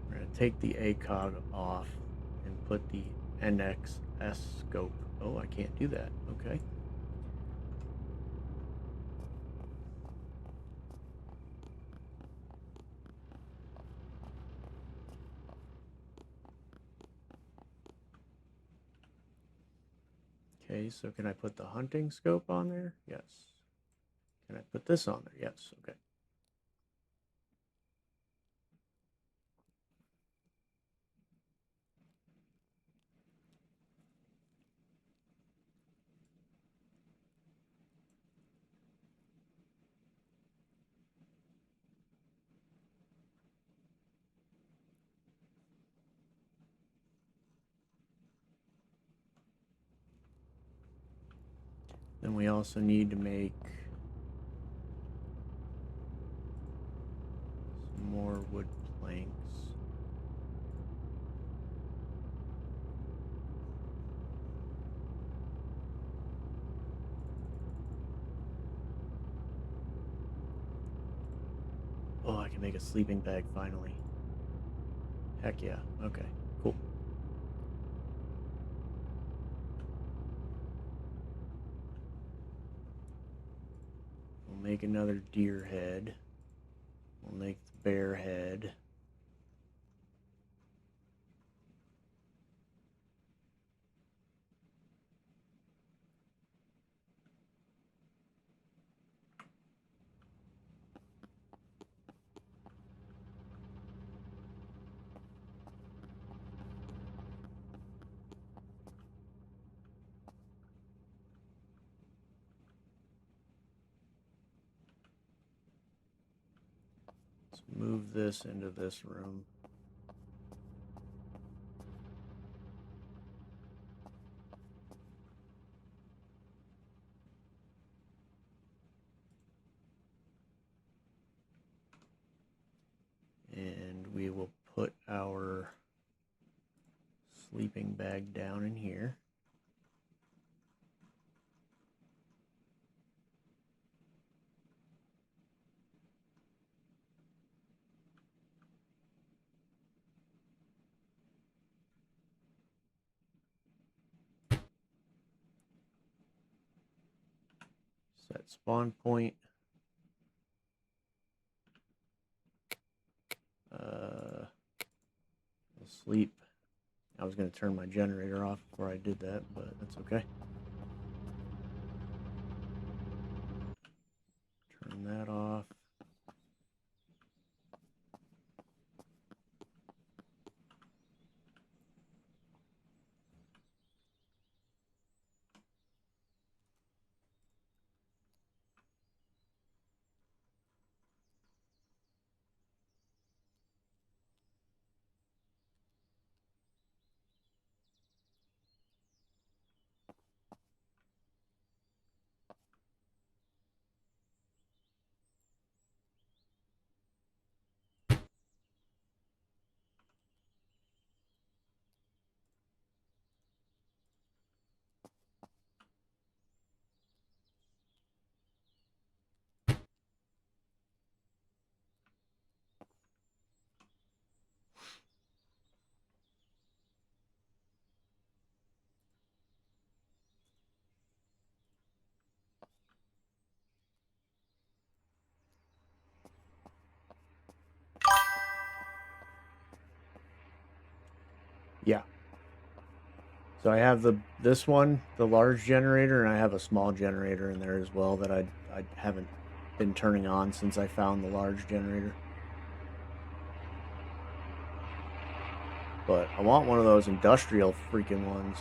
We're going to take the ACOG off and put the NXS scope. Oh, I can't do that. Okay. Okay, so can I put the hunting scope on there? Yes. Can I put this on there? Yes. Okay. Then we also need to make some more wood planks. Oh, I can make a sleeping bag finally. Heck yeah. Okay, cool. We'll make another deer head. We'll make the bear head. Let's move this into this room. And we will put our sleeping bag down in here. Set spawn point. We'll sleep. I was going to turn my generator off before I did that, but that's okay. Turn that off. So I have this one, the large generator, and I have a small generator in there as well that I haven't been turning on since I found the large generator. But I want one of those industrial freaking ones.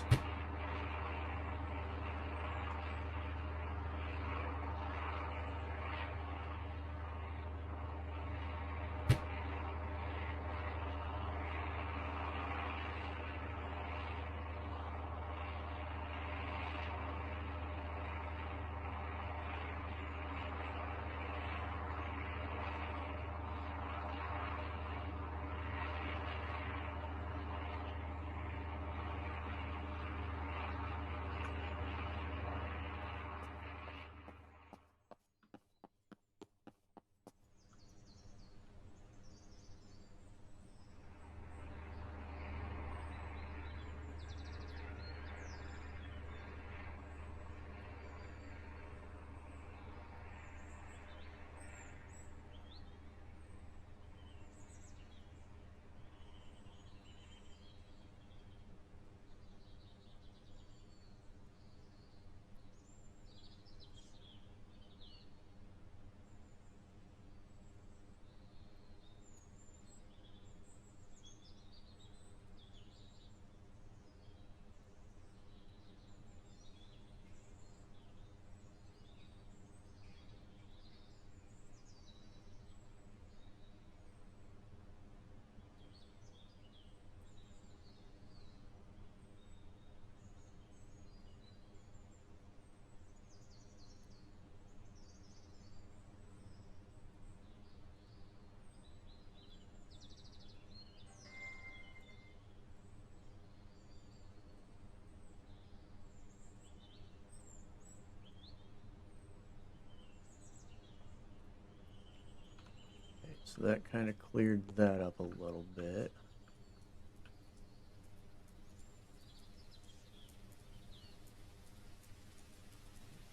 So that kind of cleared that up a little bit.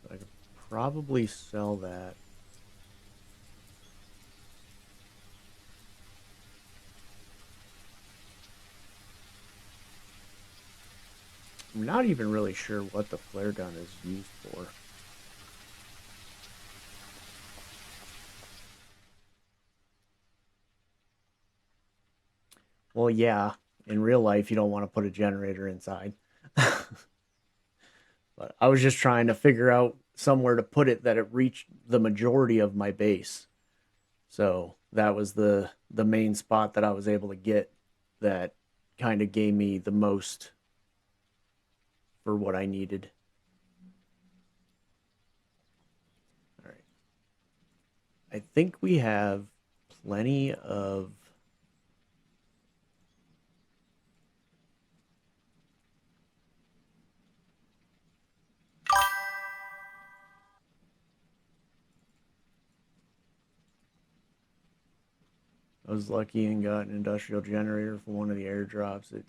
So I could probably sell that. I'm not even really sure what the flare gun is used for. Well, yeah, in real life, you don't want to put a generator inside. But I was just trying to figure out somewhere to put it that it reached the majority of my base. So that was the main spot that I was able to get that kind of gave me the most for what I needed. All right. I think we have plenty of I was lucky and got an industrial generator for one of the airdrops. It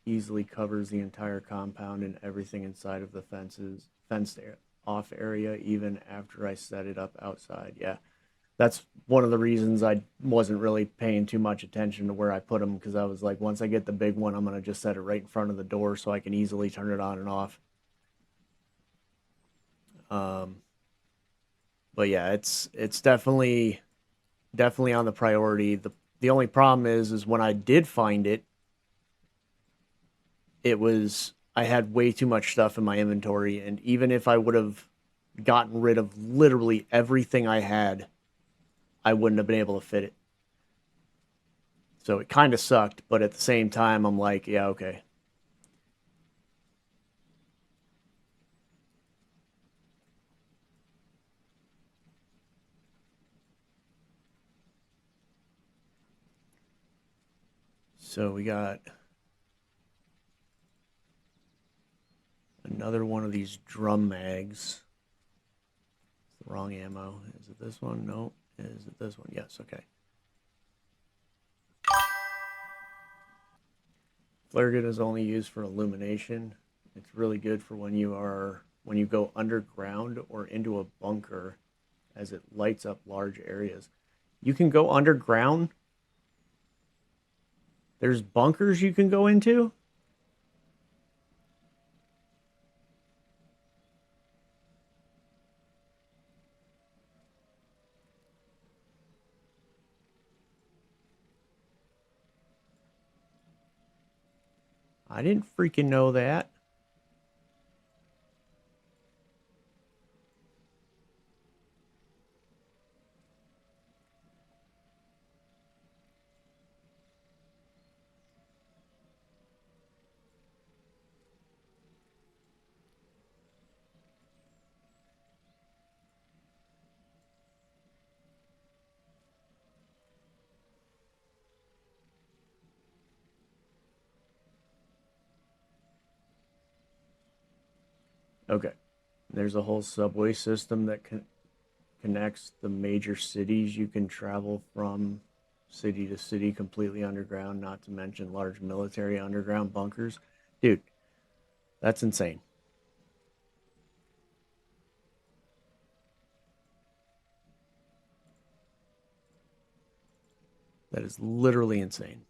easily covers the entire compound and everything inside of the fenced off area, even after I set it up outside. Yeah, that's one of the reasons I wasn't really paying too much attention to where I put them, because I was like, once I get the big one, I'm gonna just set it right in front of the door so I can easily turn it on and off. But yeah, it's definitely on the priority. The only problem is when I did find it, it was I had way too much stuff in my inventory, and even if I would have gotten rid of literally everything I had, I wouldn't have been able to fit it. So it kind of sucked, but at the same time, I'm like, yeah, okay. So we got another one of these drum mags. It's the wrong ammo. Is it this one? No. Is it this one? Yes, okay. Flare gun is only used for illumination. It's really good for when you go underground or into a bunker, as it lights up large areas. You can go underground. There's bunkers you can go into. I didn't freaking know that. Okay. There's a whole subway system that connects the major cities. You can travel from city to city completely underground, not to mention large military underground bunkers. Dude, that's insane. That is literally insane.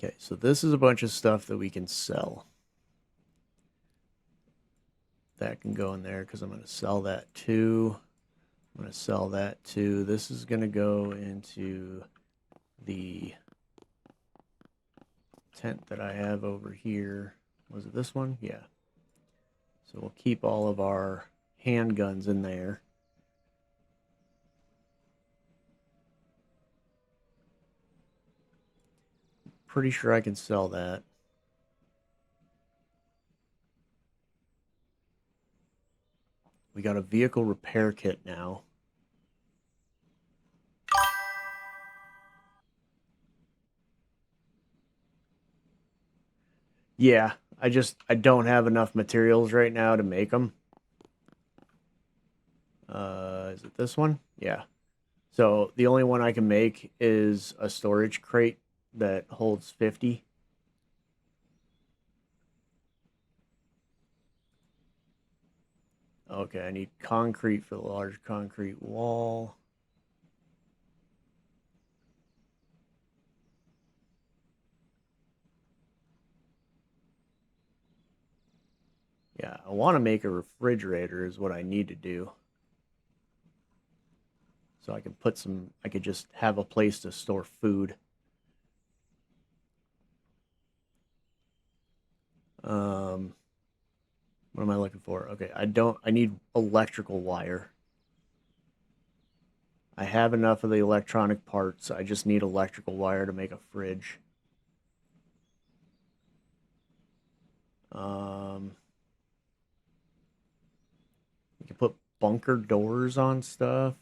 Okay, so this is a bunch of stuff that we can sell. That can go in there because I'm going to sell that too. I'm going to sell that too. This is going to go into the tent that I have over here. Was it this one? Yeah. So we'll keep all of our handguns in there. Pretty sure I can sell that. We got a vehicle repair kit now. Yeah, I don't have enough materials right now to make them. Is it this one? Yeah. So the only one I can make is a storage crate that holds 50. Okay, I need concrete for the large concrete wall. Yeah, I want to make a refrigerator is what I need to do. So I can put some, I could just have a place to store food. Um, what am I looking for? Okay, I need electrical wire. I have enough of the electronic parts. I just need electrical wire to make a fridge. Um, you can put bunker doors on stuff.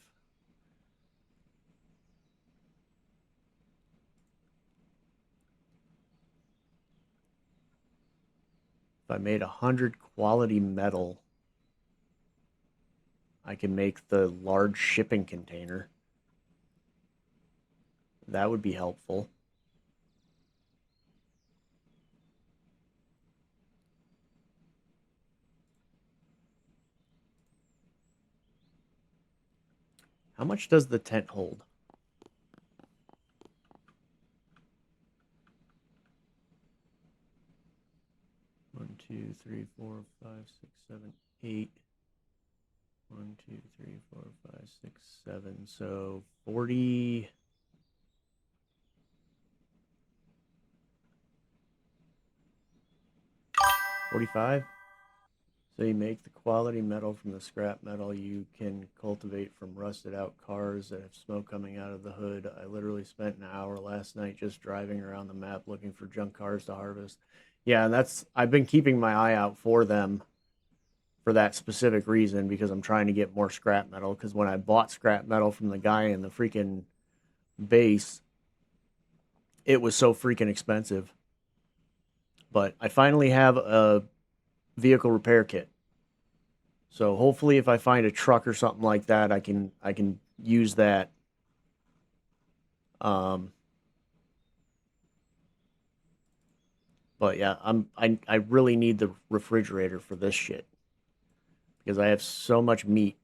If I made 100 quality metal, I can make the large shipping container. That would be helpful. How much does the tent hold? 1, 2, 3, 4, 5, 6, 7, 8. 1, 2, 3, 4, 5, 6, 7. So 40. 45. So you make the quality metal from the scrap metal you can cultivate from rusted out cars that have smoke coming out of the hood. I literally spent an hour last night just driving around the map looking for junk cars to harvest. Yeah, I've been keeping my eye out for them for that specific reason because I'm trying to get more scrap metal because when I bought scrap metal from the guy in the freaking base, it was so freaking expensive. But I finally have a vehicle repair kit. So hopefully if I find a truck or something like that, I can use that. Um, But yeah, I really need the refrigerator for this shit because I have so much meat.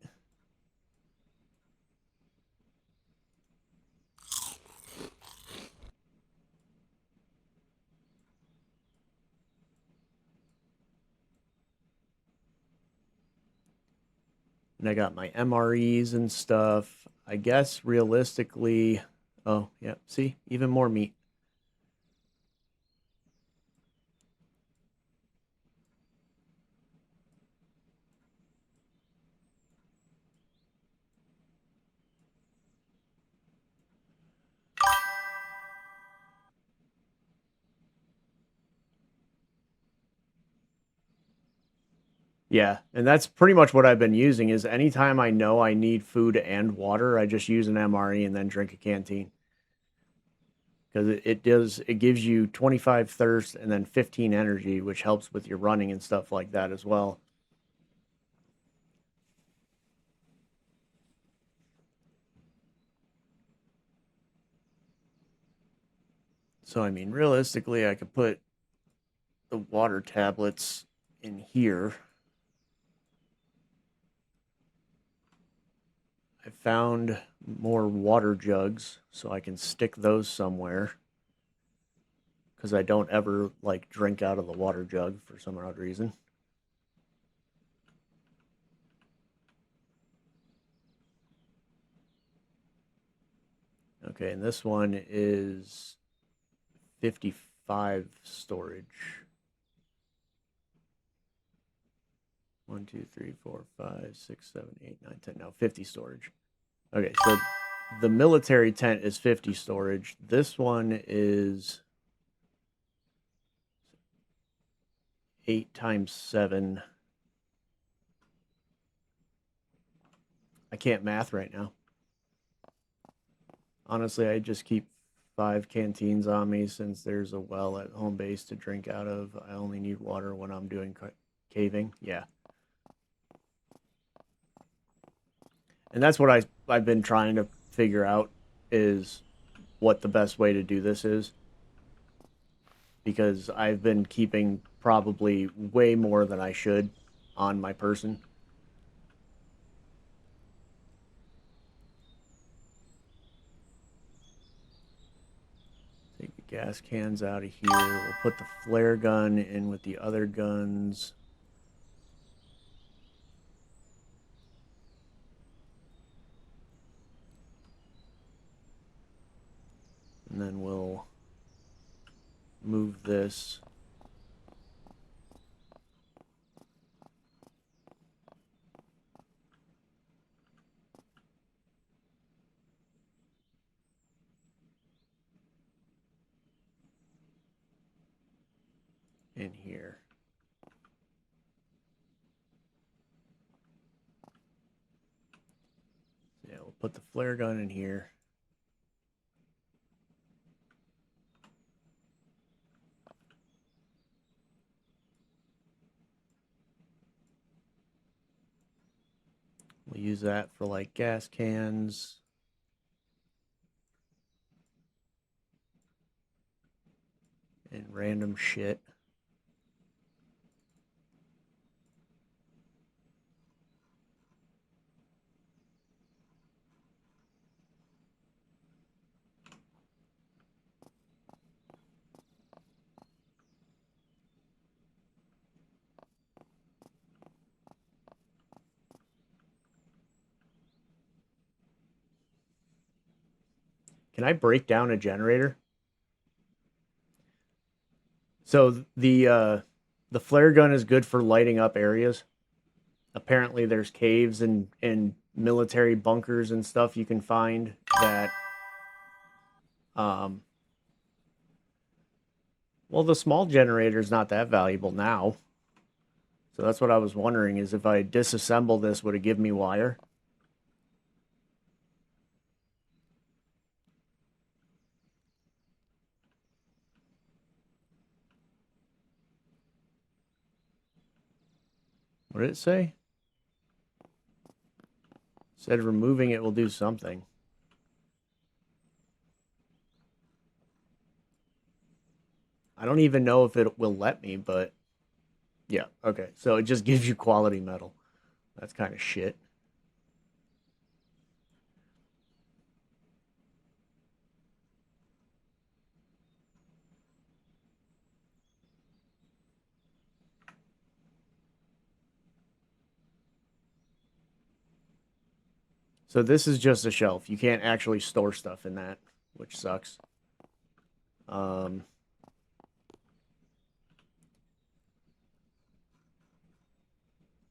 And I got my MREs and stuff. I guess realistically, oh, yeah, see, even more meat. Yeah, and that's pretty much what I've been using is anytime I know I need food and water, I just use an MRE and then drink a canteen. Because it gives you 25 thirst and then 15 energy, which helps with your running and stuff like that as well. So I mean, realistically, I could put the water tablets in here. I found more water jugs, so I can stick those somewhere. Because I don't ever like drink out of the water jug for some odd reason. Okay, and this one is 55 storage. 1, 2, 3, 4, 5, 6, 7, 8, 9, 10. No, 50 storage. Okay, so the military tent is 50 storage. This one is 8 times 7. I can't math right now. Honestly, I just keep 5 canteens on me since there's a well at home base to drink out of. I only need water when I'm doing caving. Yeah. And that's what I've been trying to figure out is what the best way to do this is. Because I've been keeping probably way more than I should on my person. Take the gas cans out of here. We'll put the flare gun in with the other guns. And then we'll move this. In here. Yeah, we'll put the flare gun in here. We'll use that for like gas cans. And random shit. Can I break down a generator? So the flare gun is good for lighting up areas. Apparently there's caves and military bunkers and stuff you can find that um well, the small generator is not that valuable now. So that's what I was wondering is if I disassemble this, would it give me wire? What did it say? It said removing it will do something. I don't even know if it will let me, but yeah, okay. So it just gives you quality metal. That's kind of shit. So this is just a shelf. You can't actually store stuff in that, which sucks. Um,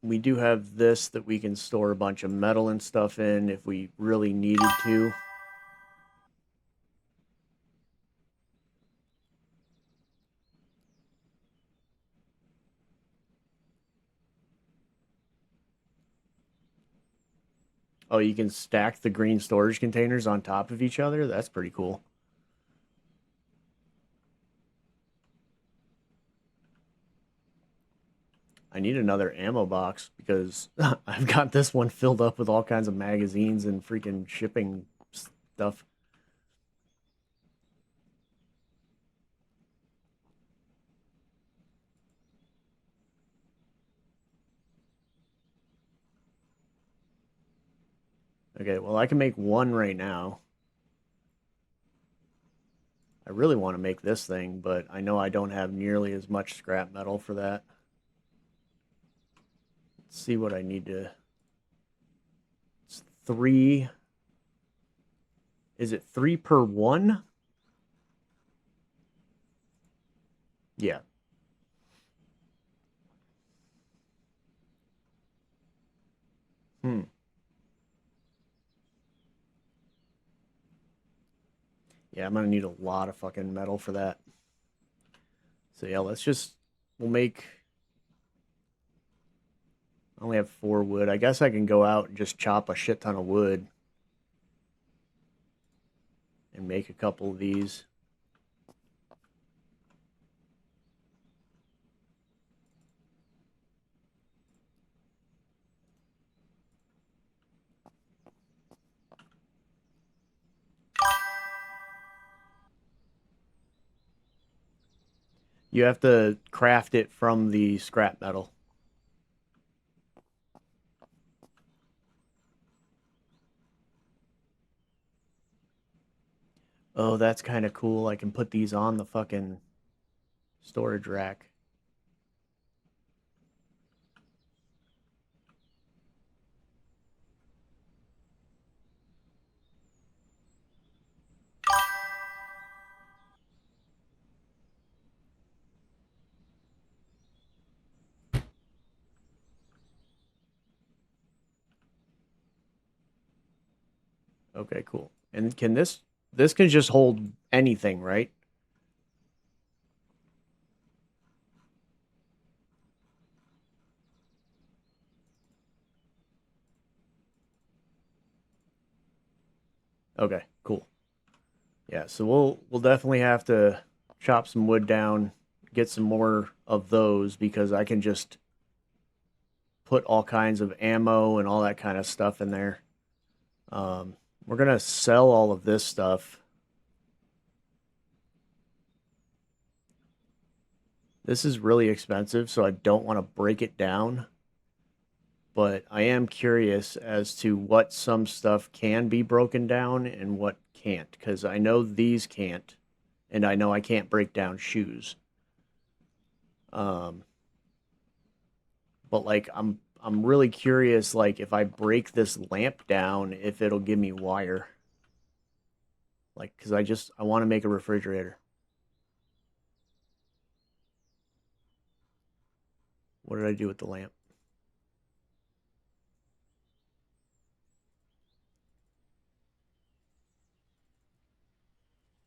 we do have this that we can store a bunch of metal and stuff in if we really needed to. Oh, you can stack the green storage containers on top of each other? That's pretty cool. I need another ammo box because I've got this one filled up with all kinds of magazines and freaking shipping stuff. Okay, well, I can make one right now. I really want to make this thing, but I know I don't have nearly as much scrap metal for that. Let's see what I need to... It's 3... Is it 3 per 1? Yeah. Hmm. Yeah, I'm gonna need a lot of fucking metal for that. So yeah, let's just... We'll make... I only have 4 wood. I guess I can go out and just chop a shit ton of wood and make a couple of these. You have to craft it from the scrap metal. Oh, that's kind of cool. I can put these on the fucking storage rack. Okay, cool. And can this can just hold anything, right? Okay, cool. Yeah, so we'll definitely have to chop some wood down, get some more of those because I can just put all kinds of ammo and all that kind of stuff in there. We're gonna sell all of this stuff. This is really expensive, so I don't want to break it down. But I am curious as to what some stuff can be broken down and what can't, because I know these can't, and I know I can't break down shoes. Um, but like I'm really curious, like if I break this lamp down, if it'll give me wire. Like, because I want to make a refrigerator. What did I do with the lamp?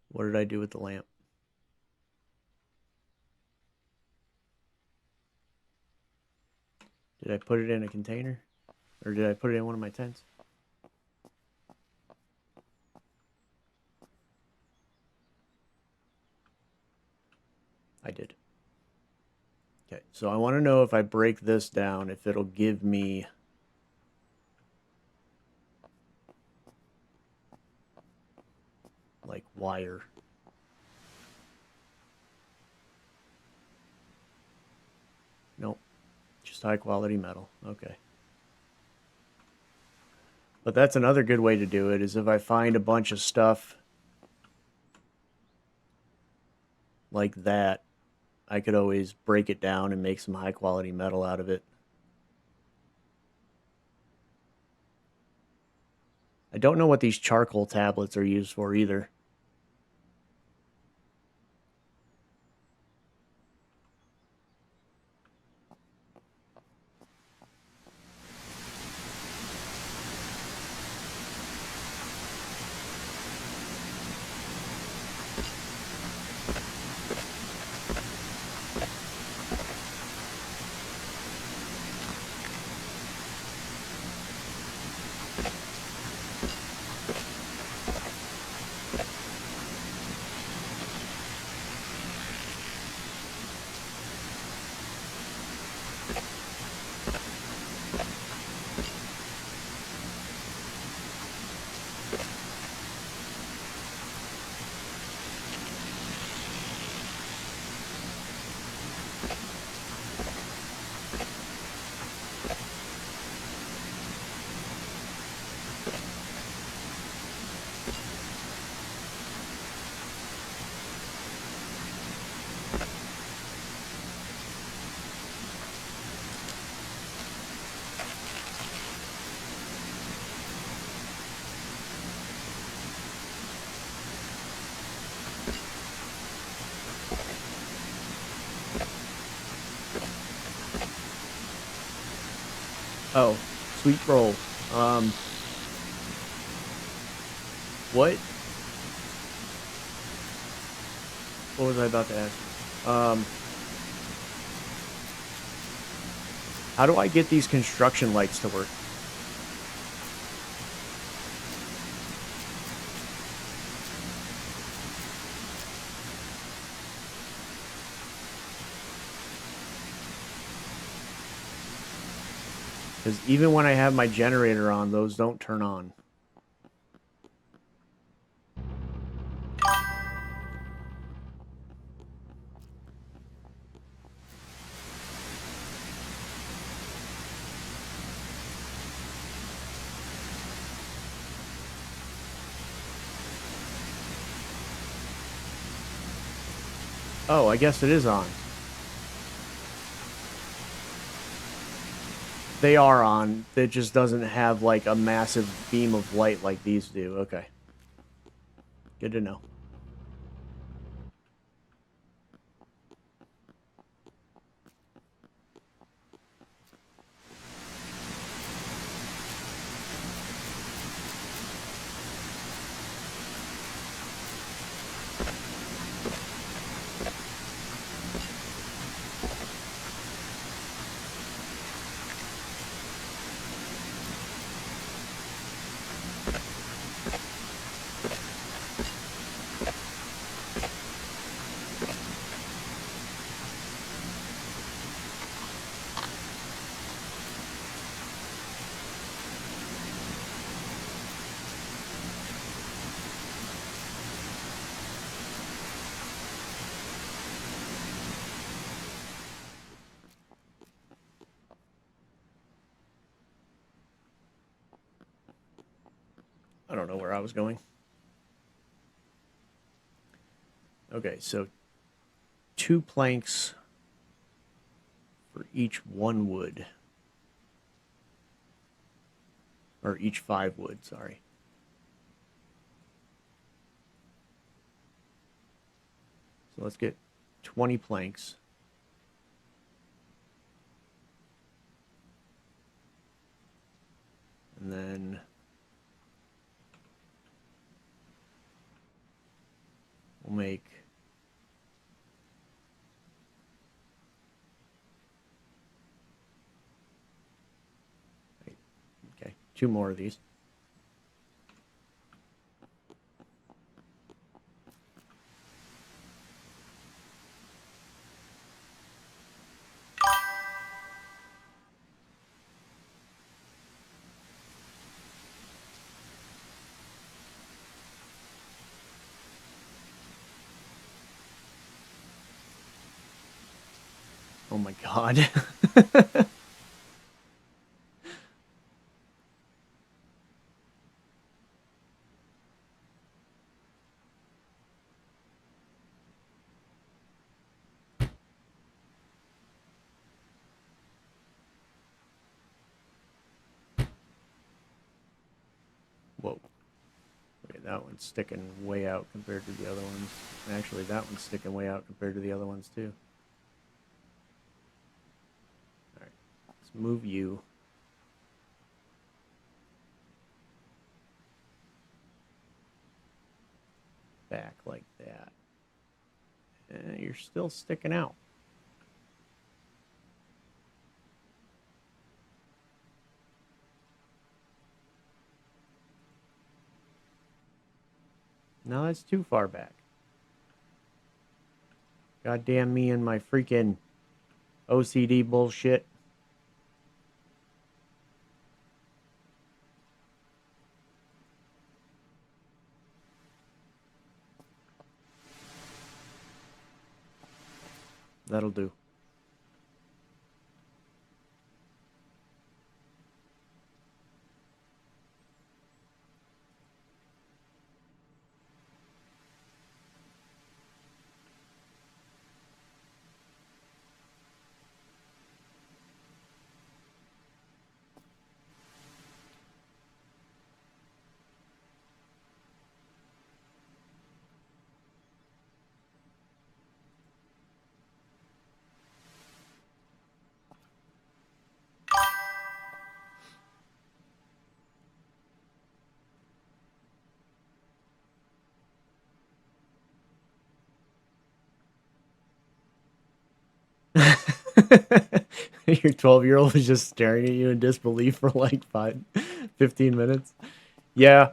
What did I do with the lamp? Did I put it in a container? Or did I put it in one of my tents? I did. Okay, so I want to know if I break this down, if it'll give me like wire. high quality metal. Okay. But that's another good way to do it, is if I find a bunch of stuff like that, I could always break it down and make some high quality metal out of it. I don't know what these charcoal tablets are used for either. Oh, sweet roll. What? What was I about to ask? How do I get these construction lights to work? Because even when I have my generator on, those don't turn on. Oh, I guess it is on. They are on. It just doesn't have like a massive beam of light like these do. Okay. Good to know. I don't know where I was going. Okay, so 2 planks for each 1 wood. Or each 5 wood, sorry. So let's get 20 planks. And then we'll make okay, 2 more of these. Oh my god. Whoa. Okay, that one's sticking way out compared to the other ones. Actually, that one's sticking way out compared to the other ones, too. Alright, let's move you. Back like that. And you're still sticking out. No, that's too far back. Goddamn me and my freaking OCD bullshit. That'll do. Your 12-year-old is just staring at you in disbelief for like 15 minutes. Yeah,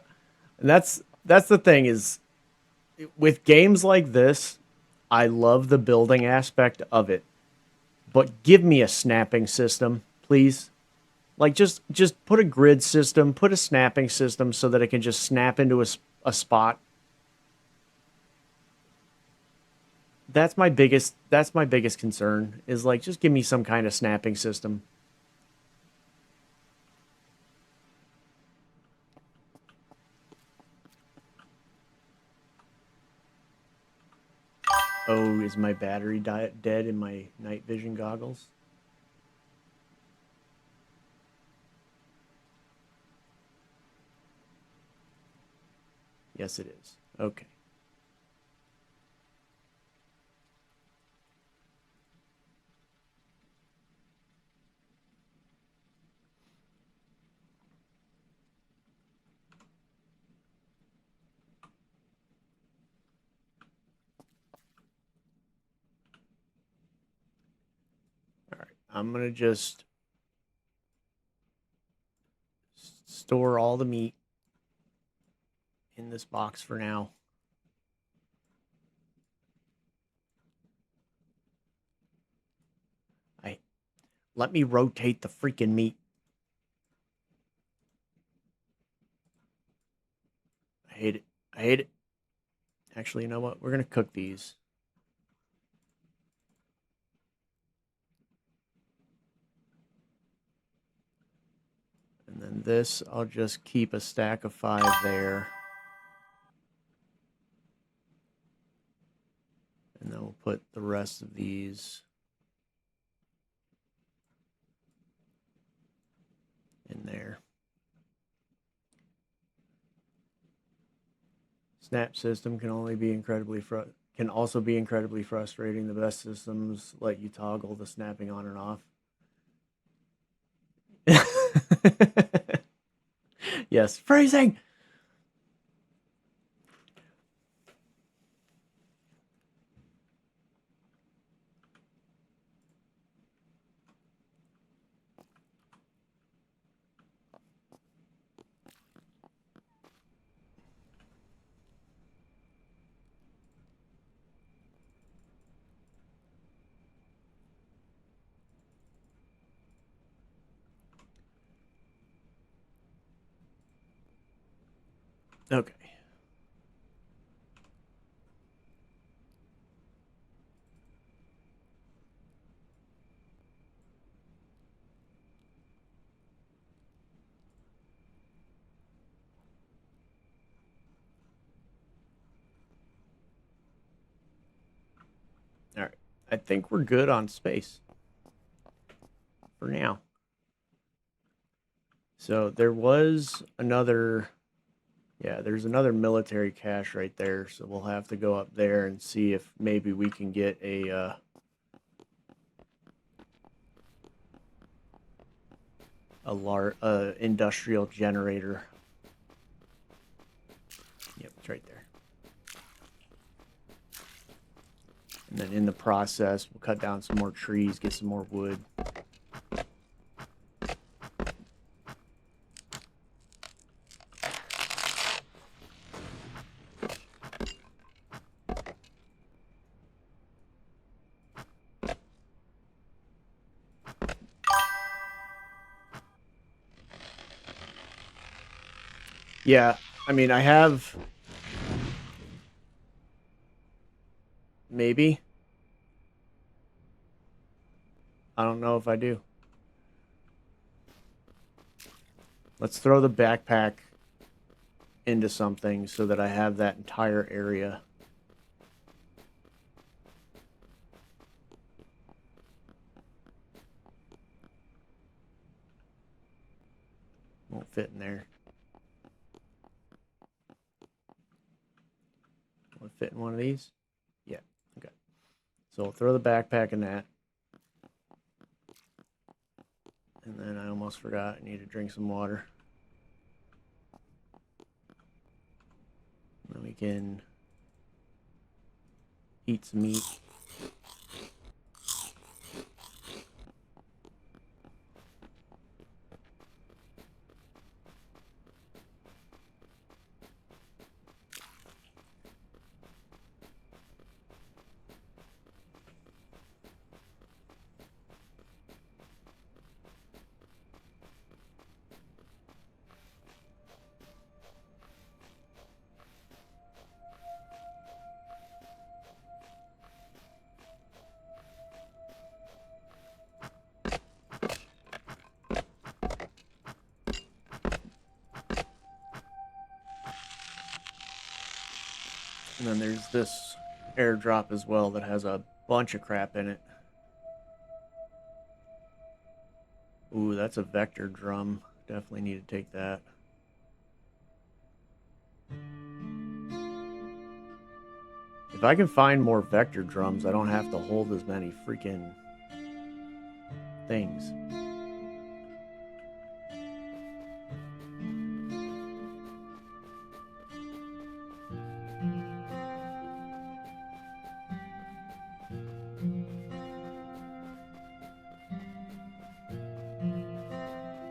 and that's the thing is with games like this, I love the building aspect of it. But give me a snapping system, please. Like just put a grid system, put a snapping system so that it can just snap into a spot. That's my biggest concern is like just give me some kind of snapping system. Oh, is my battery dead in my night vision goggles? Yes, it is. Okay. All right. I'm going to just store all the meat in this box for now. Let me rotate the freaking meat. I hate it. I hate it. Actually, you know what? We're going to cook these. And then this, I'll just keep a stack of 5 there. And then we'll put the rest of these in there. Snap system can also be incredibly frustrating. The best systems let you toggle the snapping on and off. Yes, phrasing. Okay. All right. I think we're good on space for now. So there was another Yeah, there's another military cache right there, so we'll have to go up there and see if maybe we can get a industrial generator. Yep, it's right there. And then in the process, we'll cut down some more trees, get some more wood. Yeah, I mean, I have... Maybe. I don't know if I do. Let's throw the backpack into something so that I have that entire area. Won't fit in there. Will it fit in one of these? Yeah, okay. So we'll throw the backpack in that. And then I almost forgot, I need to drink some water. And then we can eat some meat. And then there's this airdrop as well that has a bunch of crap in it. Ooh, that's a vector drum. Definitely need to take that. If I can find more vector drums, I don't have to hold as many freaking things.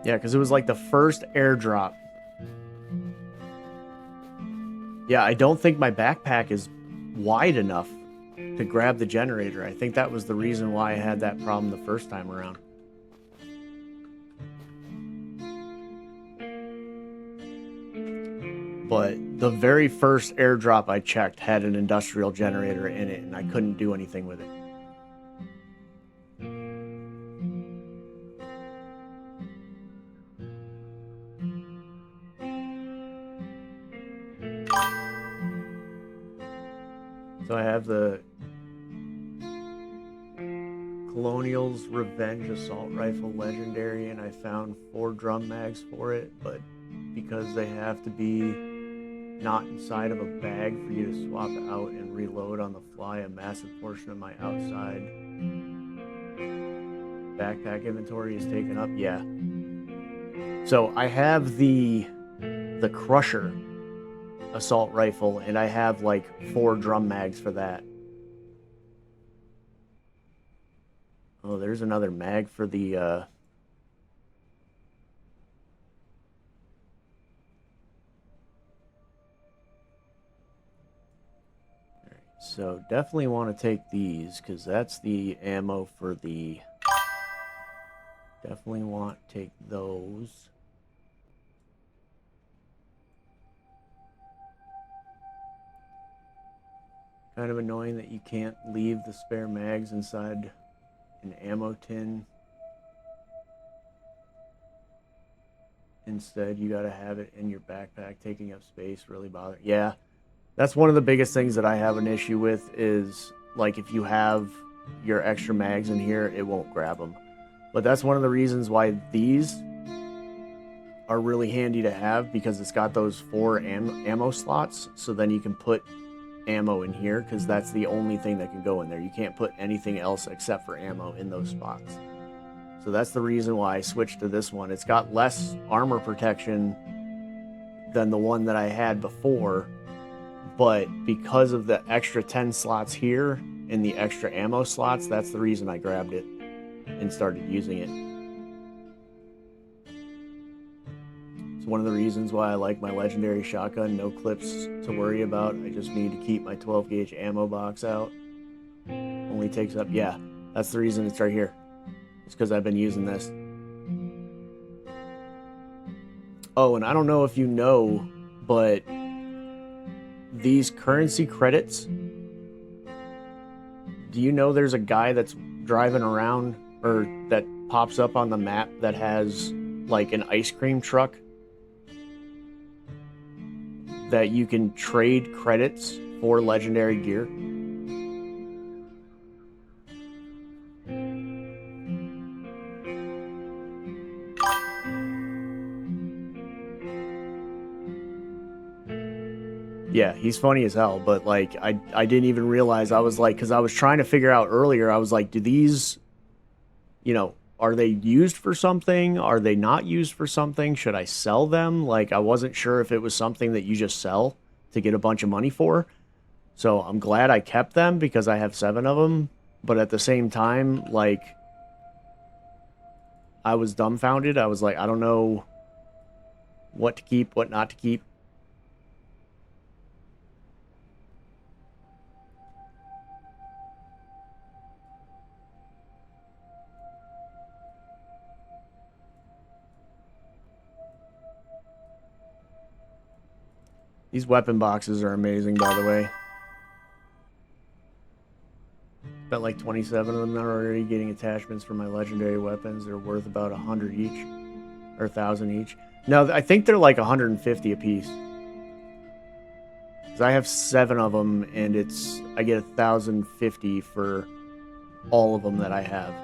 Yeah, because it was like the first airdrop. Yeah, I don't think my backpack is wide enough to grab the generator. I think that was the reason why I had that problem the first time around. But the very first airdrop I checked had an industrial generator in it, and I couldn't do anything with it. So I have the Colonial's Revenge Assault Rifle Legendary, and I found 4 drum mags for it, but because they have to be not inside of a bag for you to swap out and reload on the fly, a massive portion of my outside backpack inventory is taken up. Yeah. So I have the Crusher assault rifle, and I have like 4 drum mags for that. Oh, there's another mag for the so definitely want to take these, because that's the ammo for the... Definitely want to take those. Kind of annoying that you can't leave the spare mags inside an ammo tin. Instead, you got to have it in your backpack, taking up space, really bothering. Yeah, that's one of the biggest things that I have an issue with is, like, if you have your extra mags in here, it won't grab them. But that's one of the reasons why these are really handy to have because it's got those 4 ammo slots. So then you can put ammo in here because that's the only thing that can go in there. You can't put anything else except for ammo in those spots. So that's the reason why I switched to this one. It's got less armor protection than the one that I had before, but because of the extra 10 slots here and the extra ammo slots, that's the reason I grabbed it and started using it. It's one of the reasons why I like my legendary shotgun. No clips to worry about. I just need to keep my 12 gauge ammo box out. Only takes up, yeah, that's the reason it's right here. It's because I've been using this. Oh, and I don't know if you know, but these currency credits, do you know there's a guy that's driving around or that pops up on the map that has like an ice cream truck that you can trade credits for legendary gear? Yeah, he's funny as hell, but like I didn't even realize. I was like, because I was trying to figure out earlier, I was like, do these, you know, are they used for something? Are they not used for something? Should I sell them? Like, I wasn't sure if it was something that you just sell to get a bunch of money for. So I'm glad I kept them because I have 7 of them. But at the same time, like, I was dumbfounded. I was like, I don't know what to keep, what not to keep. These weapon boxes are amazing, by the way. Got like 27 of them already, getting attachments for my legendary weapons. They're worth about 100 each, or 1,000 each. No, I think they're like 150 a piece. Because I have 7 of them, and I get 1,050 for all of them that I have.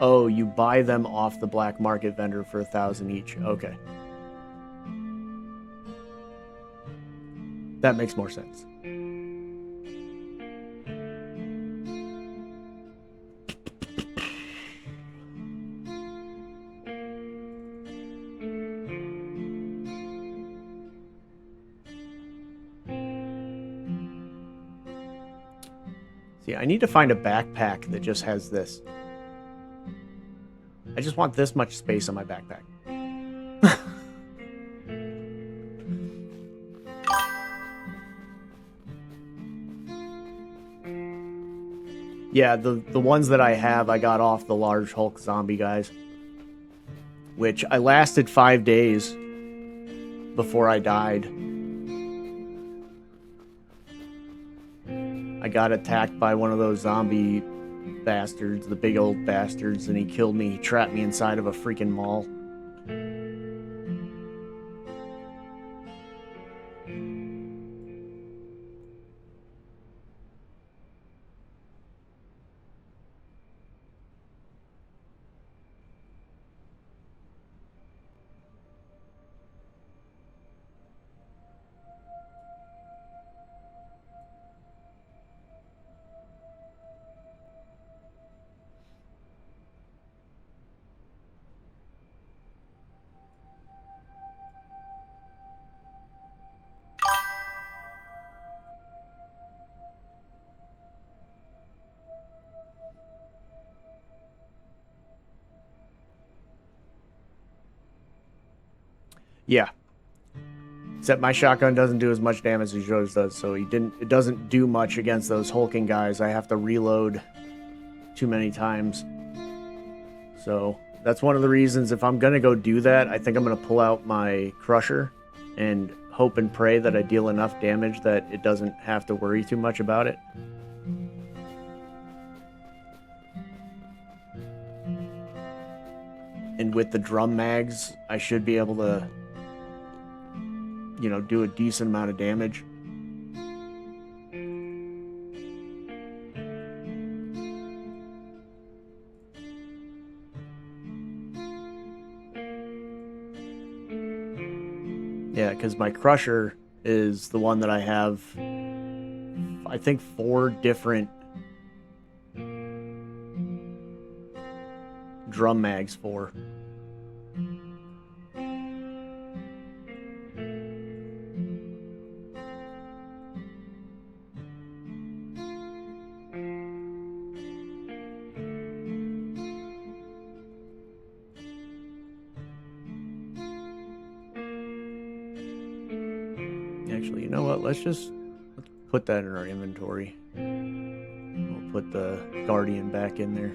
Oh, you buy them off the black market vendor for 1,000 each. Okay. That makes more sense. See, I need to find a backpack that just has this. I just want this much space on my backpack. Yeah, the ones that I have, I got off the large Hulk zombie guys. Which I lasted 5 days before I died. I got attacked by one of those zombie bastards, the big old bastards, and he killed me. He trapped me inside of a freaking mall. Yeah. Except my shotgun doesn't do as much damage as yours does, so it doesn't do much against those hulking guys. I have to reload too many times. So that's one of the reasons if I'm gonna go do that, I think I'm gonna pull out my crusher and hope and pray that I deal enough damage that it doesn't have to worry too much about it. And with the drum mags, I should be able to, you know, do a decent amount of damage. Yeah, because my crusher is the one that I have, I think, 4 different drum mags for. Actually, you know what? Let's put that in our inventory. We'll put the Guardian back in there.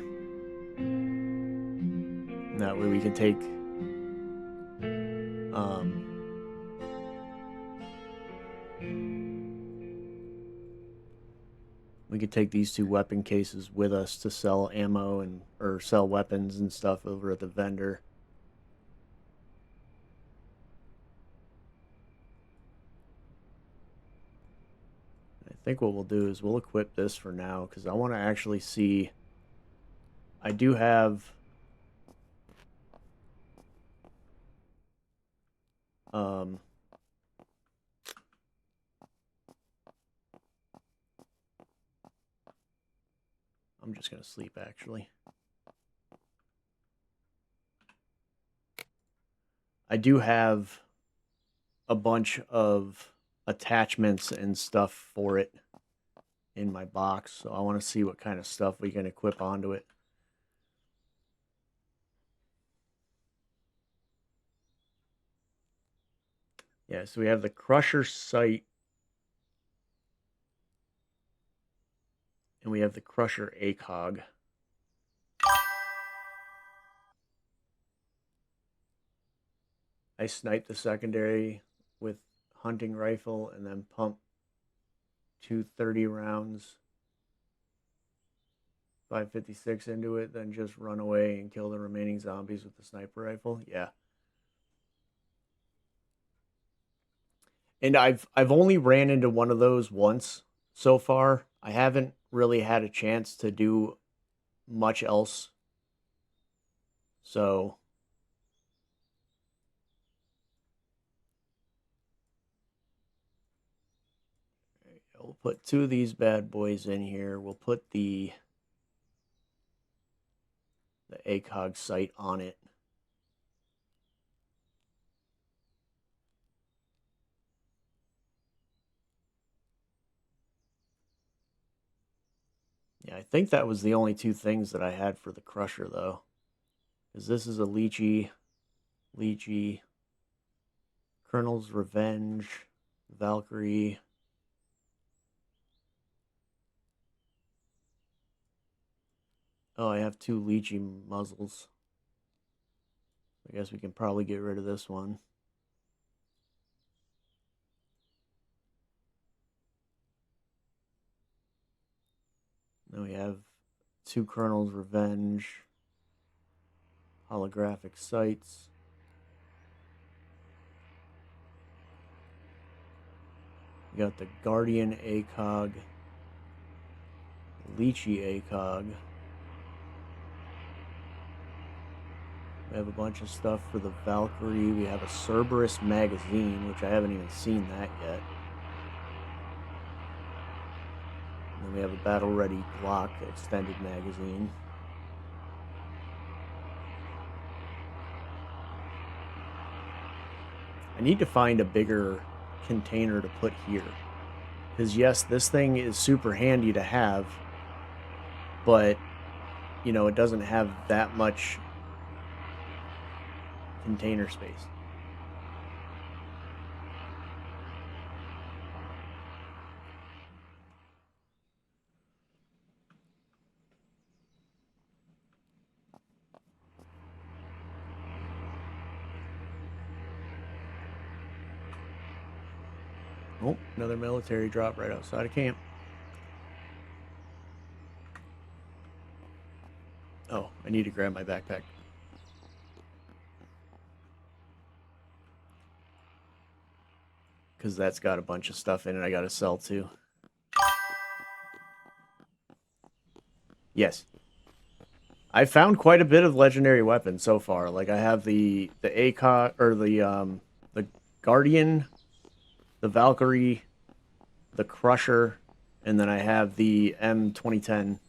And that way we can take these 2 weapon cases with us to sell ammo or sell weapons and stuff over at the vendor. I think what we'll do is we'll equip this for now because I want to actually see. I do have I'm just gonna sleep actually. I do have a bunch of attachments and stuff for it in my box, so I want to see what kind of stuff we can equip onto it. Yeah, so we have the Crusher sight, and we have the Crusher ACOG. I sniped the secondary with hunting rifle and then pump 230 rounds, 556 into it, then just run away and kill the remaining zombies with the sniper rifle. Yeah. And I've only ran into one of those once so far. I haven't really had a chance to do much else. So we'll put 2 of these bad boys in here. We'll put the ACOG sight on it. Yeah, I think that was the only 2 things that I had for the Crusher, though. Because this is a Leechy, Colonel's Revenge, Valkyrie. Oh, I have 2 Leechy muzzles. I guess we can probably get rid of this one. Then we have 2 Colonel's Revenge, holographic sights. We got the Guardian ACOG, Leechy ACOG. We have a bunch of stuff for the Valkyrie. We have a Cerberus magazine, which I haven't even seen that yet. And then we have a Battle Ready Glock extended magazine. I need to find a bigger container to put here. Because yes, this thing is super handy to have, but, you know, it doesn't have that much container space. Oh, another military drop right outside of camp. Oh, I need to grab my backpack. Because that's got a bunch of stuff in it I got to sell too. Yes. I found quite a bit of legendary weapons so far. Like I have the ACOG or the Guardian, the Valkyrie, the Crusher, and then I have the M2010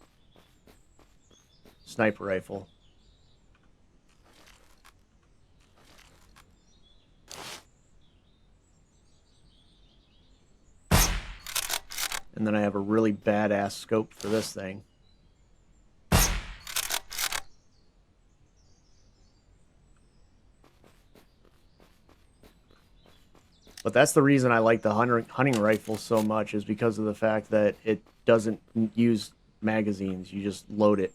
sniper rifle. And then I have a really badass scope for this thing. But that's the reason I like the hunting rifle so much, is because of the fact that it doesn't use magazines. You just load it.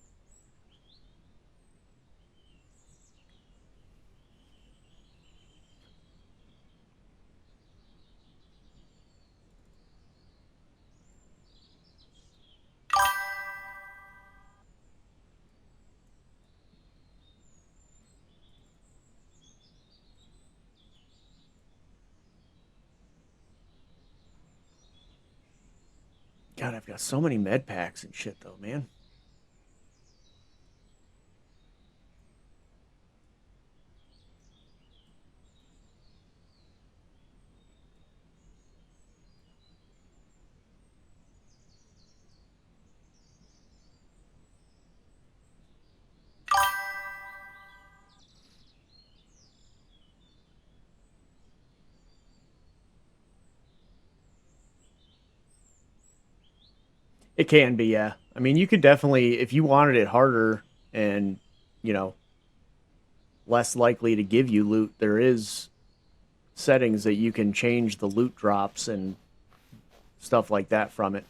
God, I've got so many med packs and shit, though, man. It can be, yeah. I mean, you could definitely, if you wanted it harder and, you know, less likely to give you loot, there is settings that you can change the loot drops and stuff like that from it.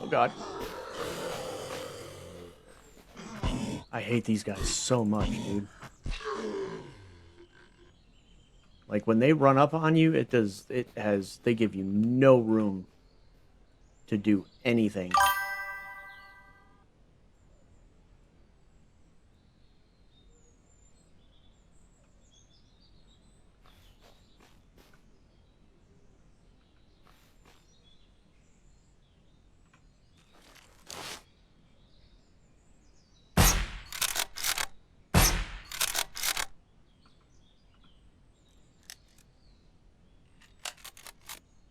Oh, God. I hate these guys so much, dude. Like, when they run up on you, they give you no room to do anything.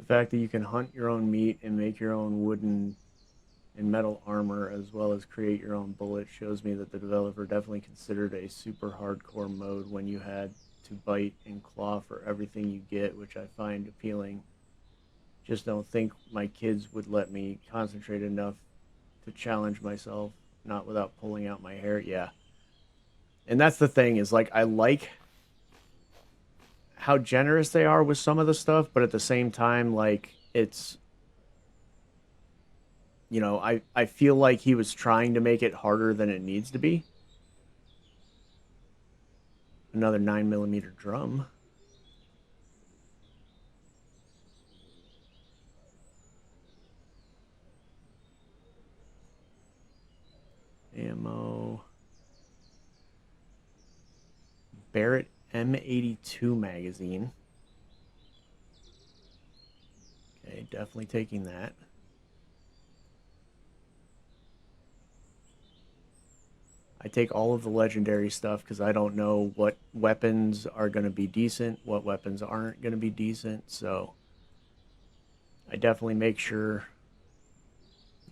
The fact that you can hunt your own meat and make your own wooden and metal armor, as well as create your own bullets, shows me that the developer definitely considered a super hardcore mode when you had to bite and claw for everything you get, which I find appealing. Just don't think my kids would let me concentrate enough to challenge myself, not without pulling out my hair. Yeah. And that's the thing, is like, I like how generous they are with some of the stuff, but at the same time, like, it's, you know, I feel like he was trying to make it harder than it needs to be. Another 9mm drum. Ammo. Barrett M82 magazine. Okay, definitely taking that. I take all of the legendary stuff because I don't know what weapons are going to be decent, what weapons aren't going to be decent, so I definitely make sure.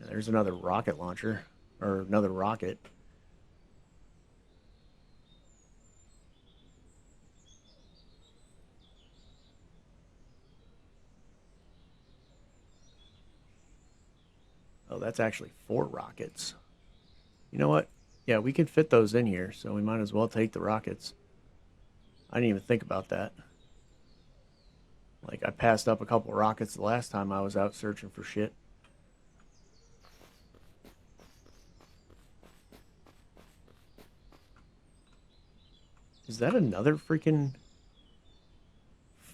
There's another rocket launcher, or another rocket. Oh, that's actually 4 rockets. You know what? Yeah, we can fit those in here, so we might as well take the rockets. I didn't even think about that. Like, I passed up a couple rockets the last time I was out searching for shit. Is that another freaking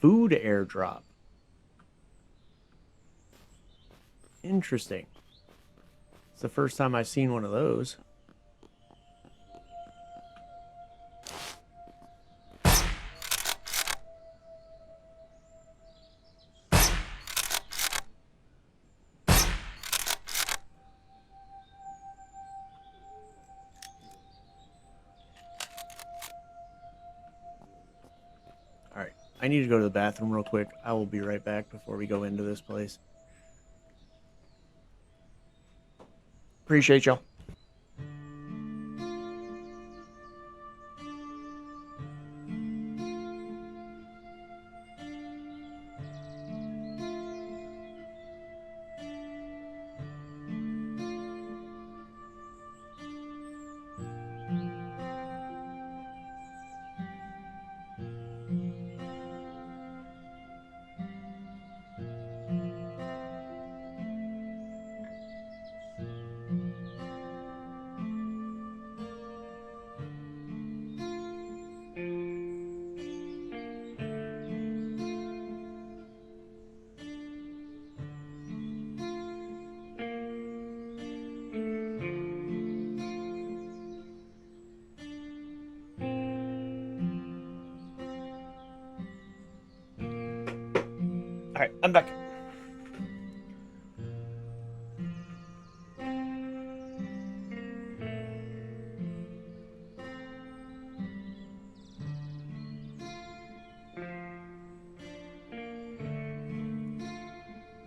food airdrop. Interesting. It's the first time I've seen one of those. Alright, I need to go to the bathroom real quick. I will be right back before we go into this place. Appreciate y'all. Alright, I'm back.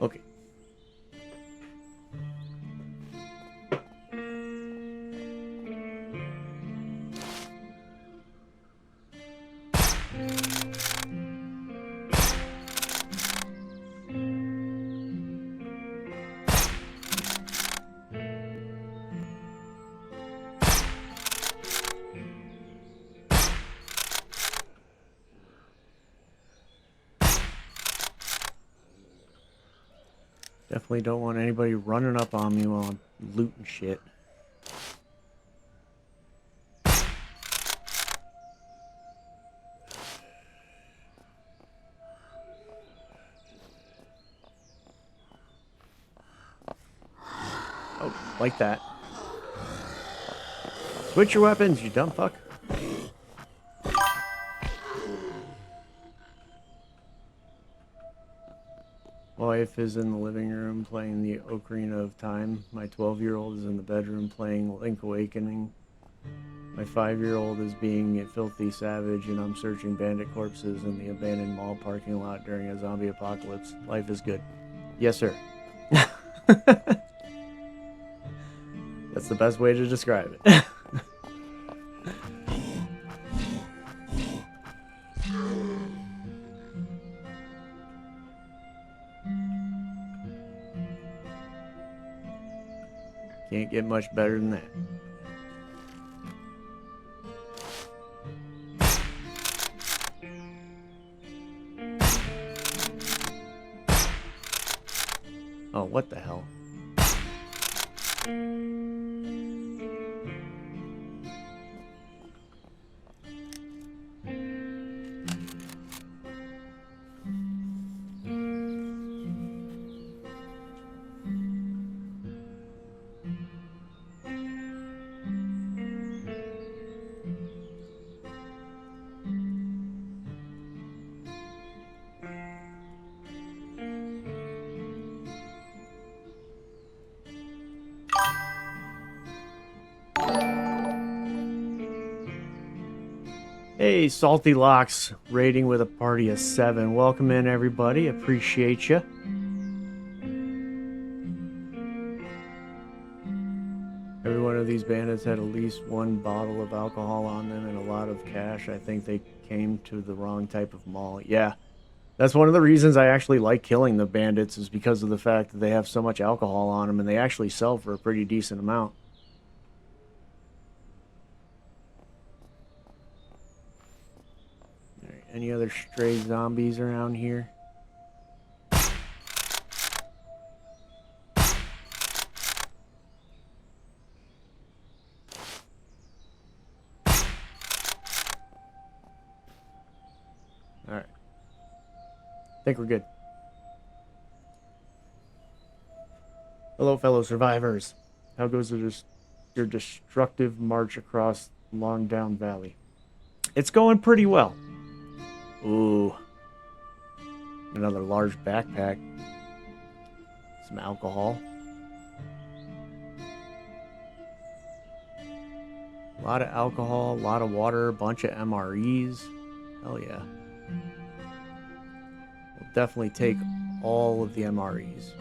Okay. Definitely don't want anybody running up on me while I'm looting shit. Oh, like that. Switch your weapons, you dumb fuck. Wife is in the living room playing the Ocarina of Time. My 12-year-old is in the bedroom playing Link Awakening. My 5-year-old is being a filthy savage, and I'm searching bandit corpses in the abandoned mall parking lot during a zombie apocalypse. Life is good. Yes, sir. That's the best way to describe it. Can't get much better than that. Oh, what the hell? Hey, Salty Locks, rating with a party of 7. Welcome in, everybody. Appreciate you. Every one of these bandits had at least one bottle of alcohol on them and a lot of cash. I think they came to the wrong type of mall. Yeah, that's one of the reasons I actually like killing the bandits, is because of the fact that they have so much alcohol on them and they actually sell for a pretty decent amount. All right, any other stray zombies around here? All right. think we're good. Hello, fellow survivors. How goes your destructive march across Long Down Valley? It's going pretty well. Ooh. Another large backpack. Some alcohol. A lot of alcohol, a lot of water, a bunch of MREs. Hell yeah. We'll definitely take all of the MREs.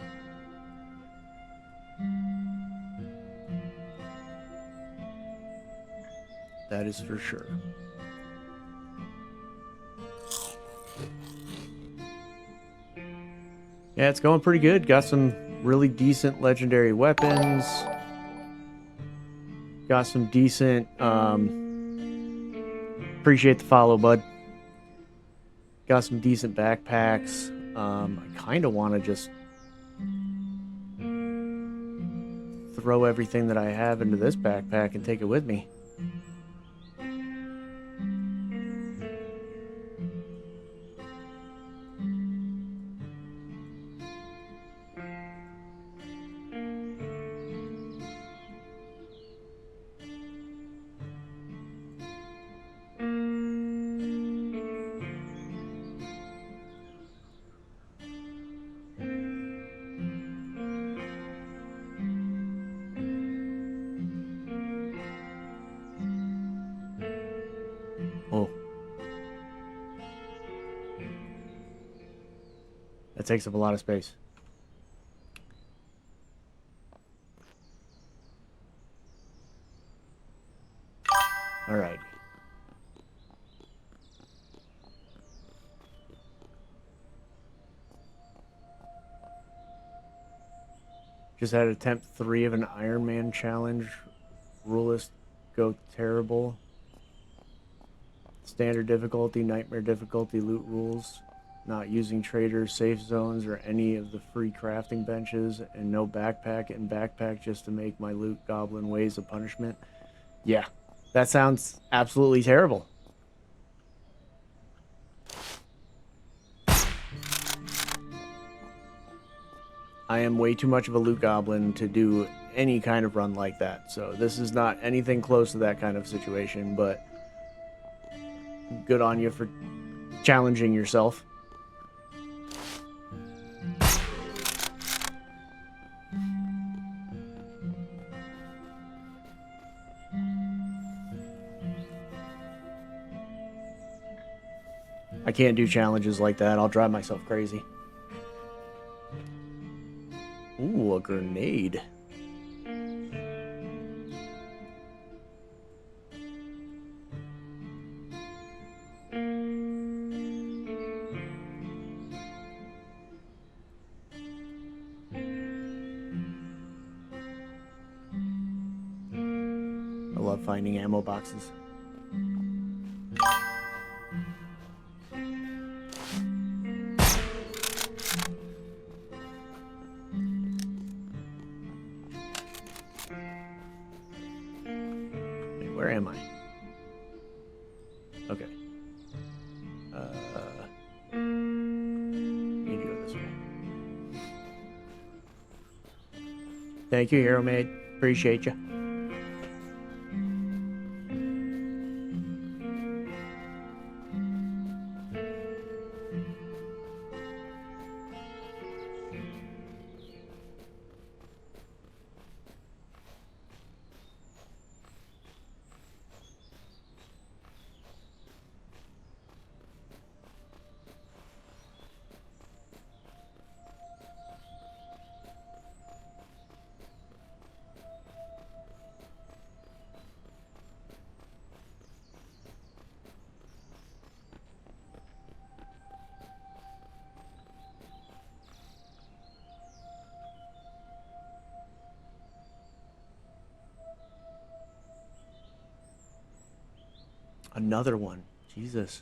That is for sure. Yeah, it's going pretty good. Got some really decent legendary weapons. Got some decent... appreciate the follow, bud. Got some decent backpacks. I kind of want to just throw everything that I have into this backpack and take it with me. Oh. That takes up a lot of space. All right. Just had attempt 3 of an Iron Man challenge. Rule list go terrible. Standard difficulty, nightmare difficulty, loot rules. Not using traders, safe zones, or any of the free crafting benches. And no backpack and backpack just to make my loot goblin ways a punishment. Yeah, that sounds absolutely terrible. I am way too much of a loot goblin to do any kind of run like that. So this is not anything close to that kind of situation, but good on you for challenging yourself. I can't do challenges like that. I'll drive myself crazy. Ooh, a grenade. I love finding ammo boxes. Where am I? Okay. Need to go this way. Thank you, Hero Maid. Appreciate you. Another one. Jesus.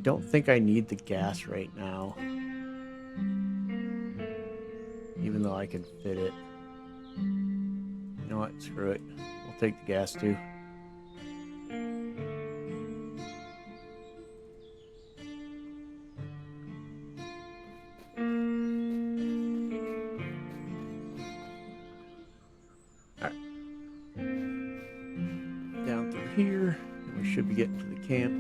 don't think I need the gas right now. Even though I can fit it. You know what? Screw it. We'll take the gas too. Alright. Down through here. And we should be getting to the camp.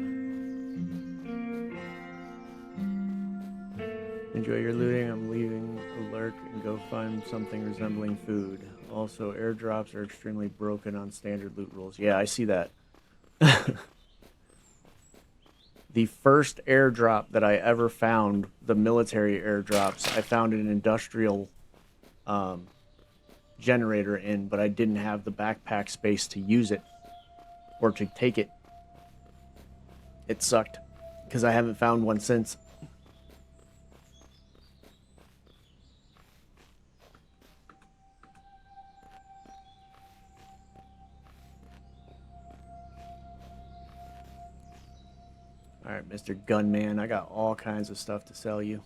Enjoy your looting. I'm leaving the lurk and go find something resembling food. Also, airdrops are extremely broken on standard loot rules. Yeah, I see that. The first airdrop that I ever found, the military airdrops, I found an industrial generator in, but I didn't have the backpack space to use it or to take it. It sucked because I haven't found one since. Alright, Mr. Gunman, I got all kinds of stuff to sell you.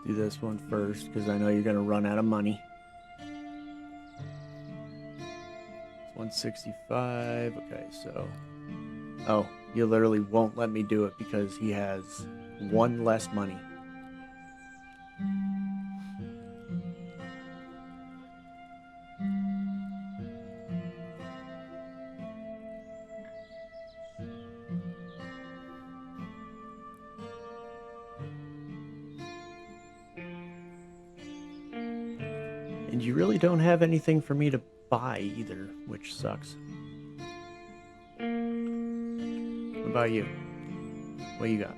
Do this one first, because I know you're going to run out of money. It's 165. Okay, so... Oh, you literally won't let me do it because he has one less money. And you really don't have anything for me to buy either, which sucks. What about you? What you got?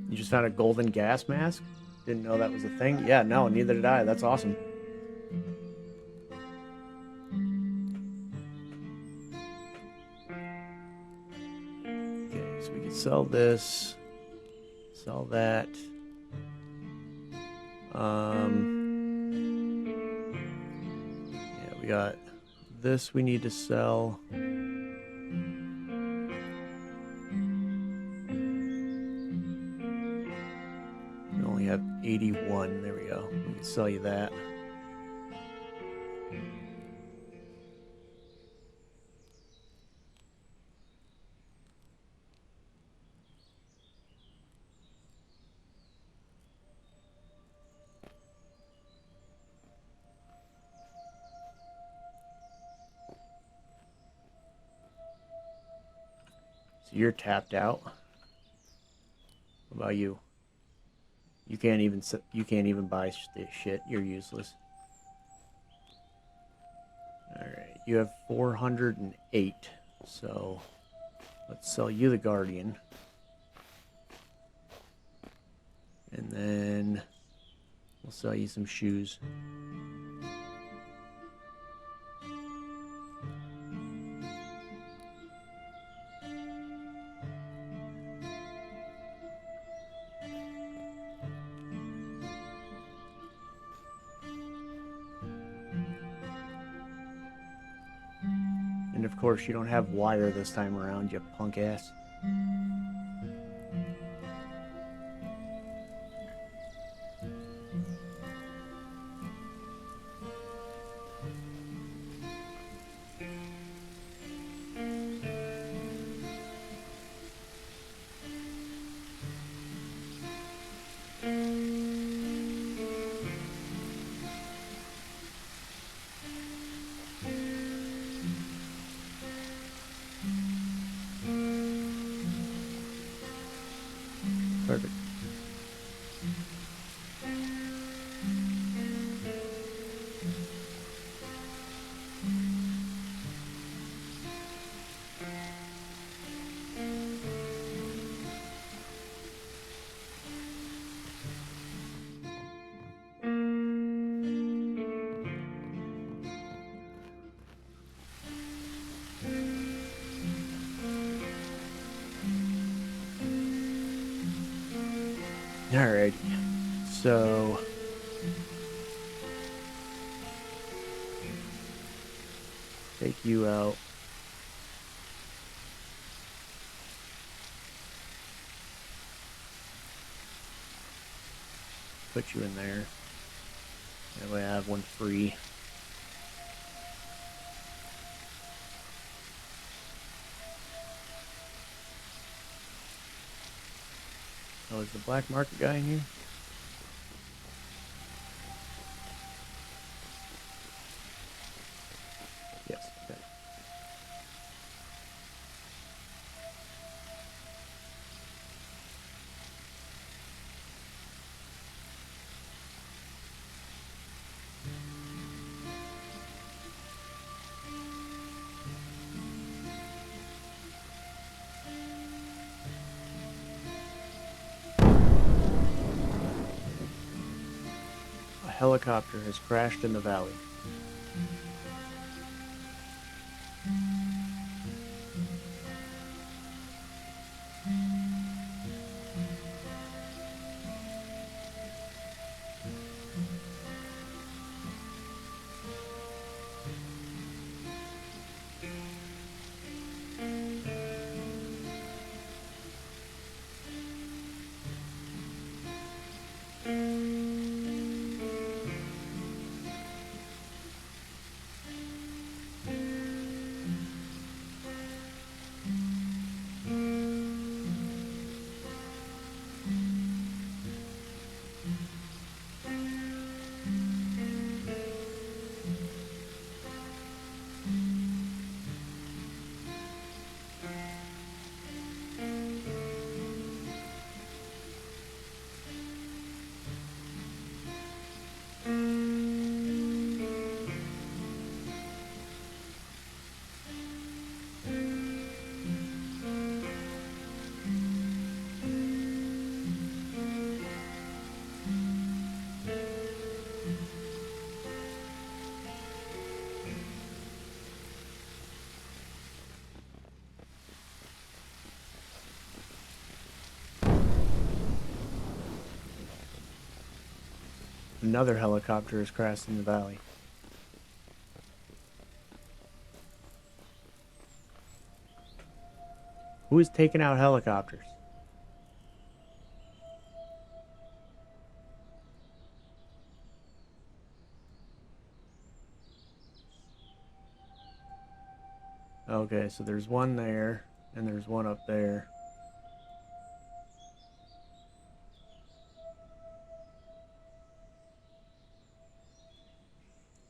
You just found a golden gas mask? Didn't know that was a thing? Yeah, no, neither did I. That's awesome. Okay, so we can sell this. Sell that. Yeah, we got this we need to sell. We only have 81. There we go. We can sell you that. You're tapped out. What about you? You can't even buy this shit. You're useless. All right, you have 408. So let's sell you the Guardian, and then we'll sell you some shoes. And of course, you don't have wire this time around, you punk ass. Perfect. Alright. So take you out. Put you in there. That way I have one free. Oh, is the black market guy in here? Yes. Okay. A helicopter has crashed in the valley. Another helicopter has crashed in the valley. Who is taking out helicopters? Okay, so there's one there, and there's one up there.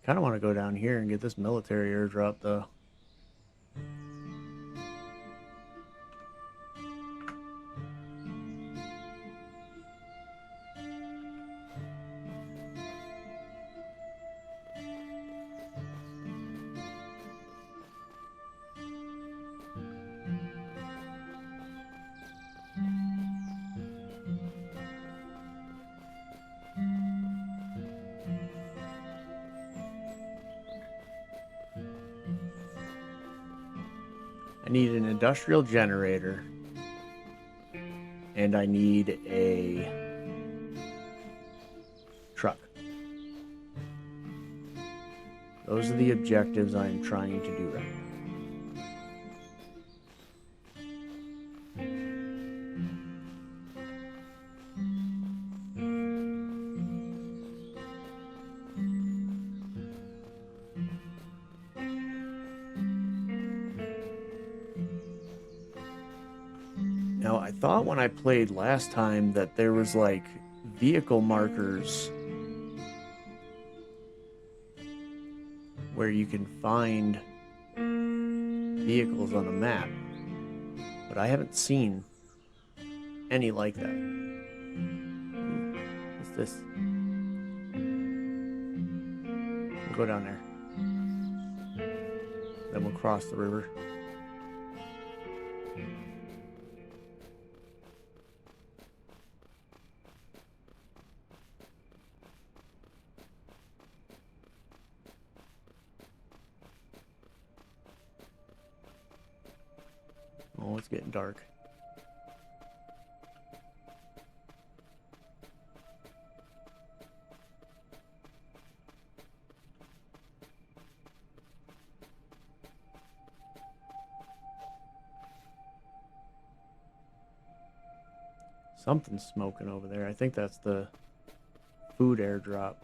Kind of want to go down here and get this military airdrop, though. I need an industrial generator, and I need a truck. Those are the objectives I am trying to do right now. Now, I thought when I played last time that there was like vehicle markers where you can find vehicles on the map, but I haven't seen any like that. What's this? We'll go down there. Then we'll cross the river. Oh, it's getting dark. Something's smoking over there. I think that's the food airdrop.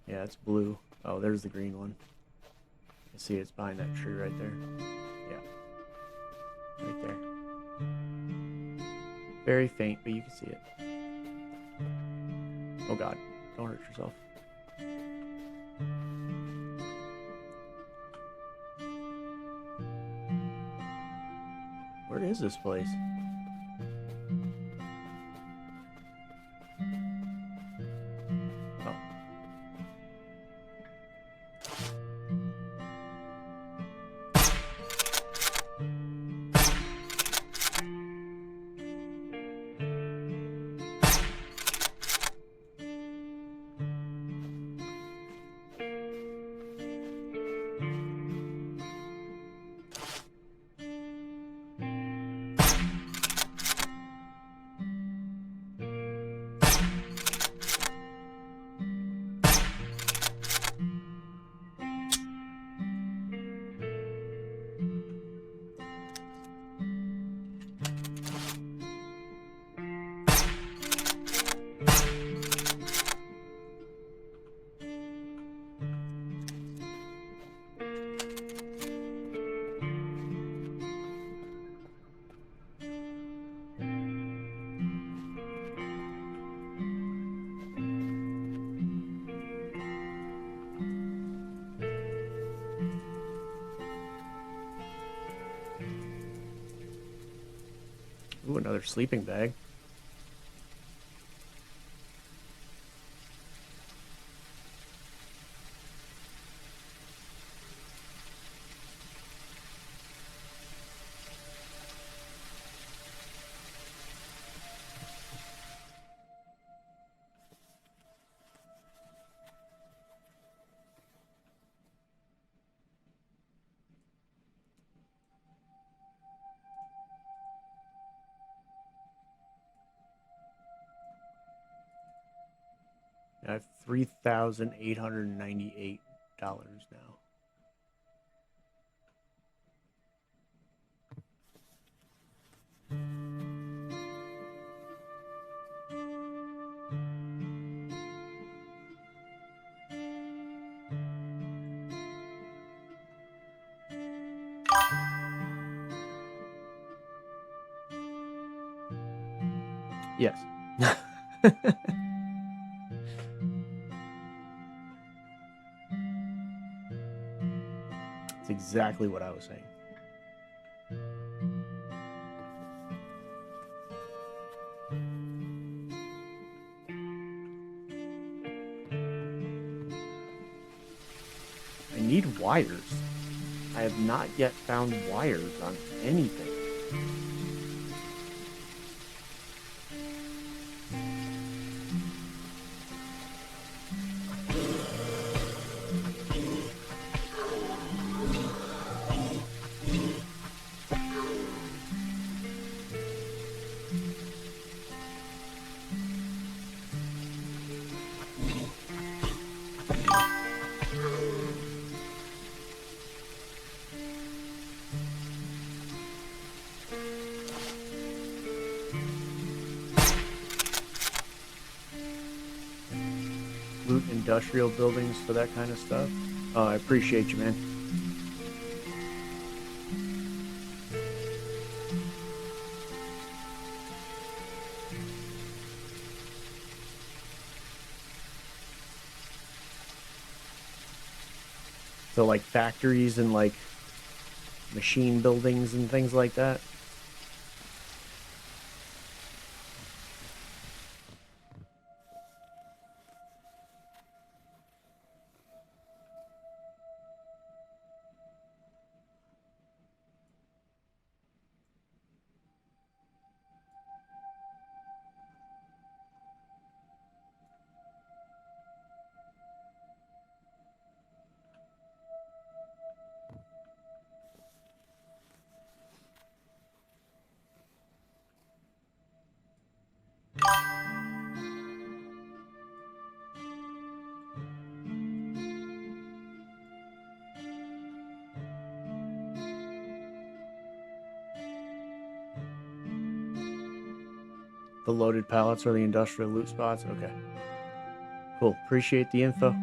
Yeah, it's blue. Oh, there's the green one. I see it's behind that tree right there. Yeah. Right there. Very faint, but you can see it. Oh god, don't hurt yourself. Where is this place? Oh. Ooh, another sleeping bag. I have $3,898 now. Yes. That's exactly what I was saying. I need wires. I have not yet found wires on anything. Loot industrial buildings for that kind of stuff. Oh, I appreciate you, man. So like factories and like machine buildings and things like that. The loaded pallets are the industrial loot spots? Okay. Cool. Appreciate the info.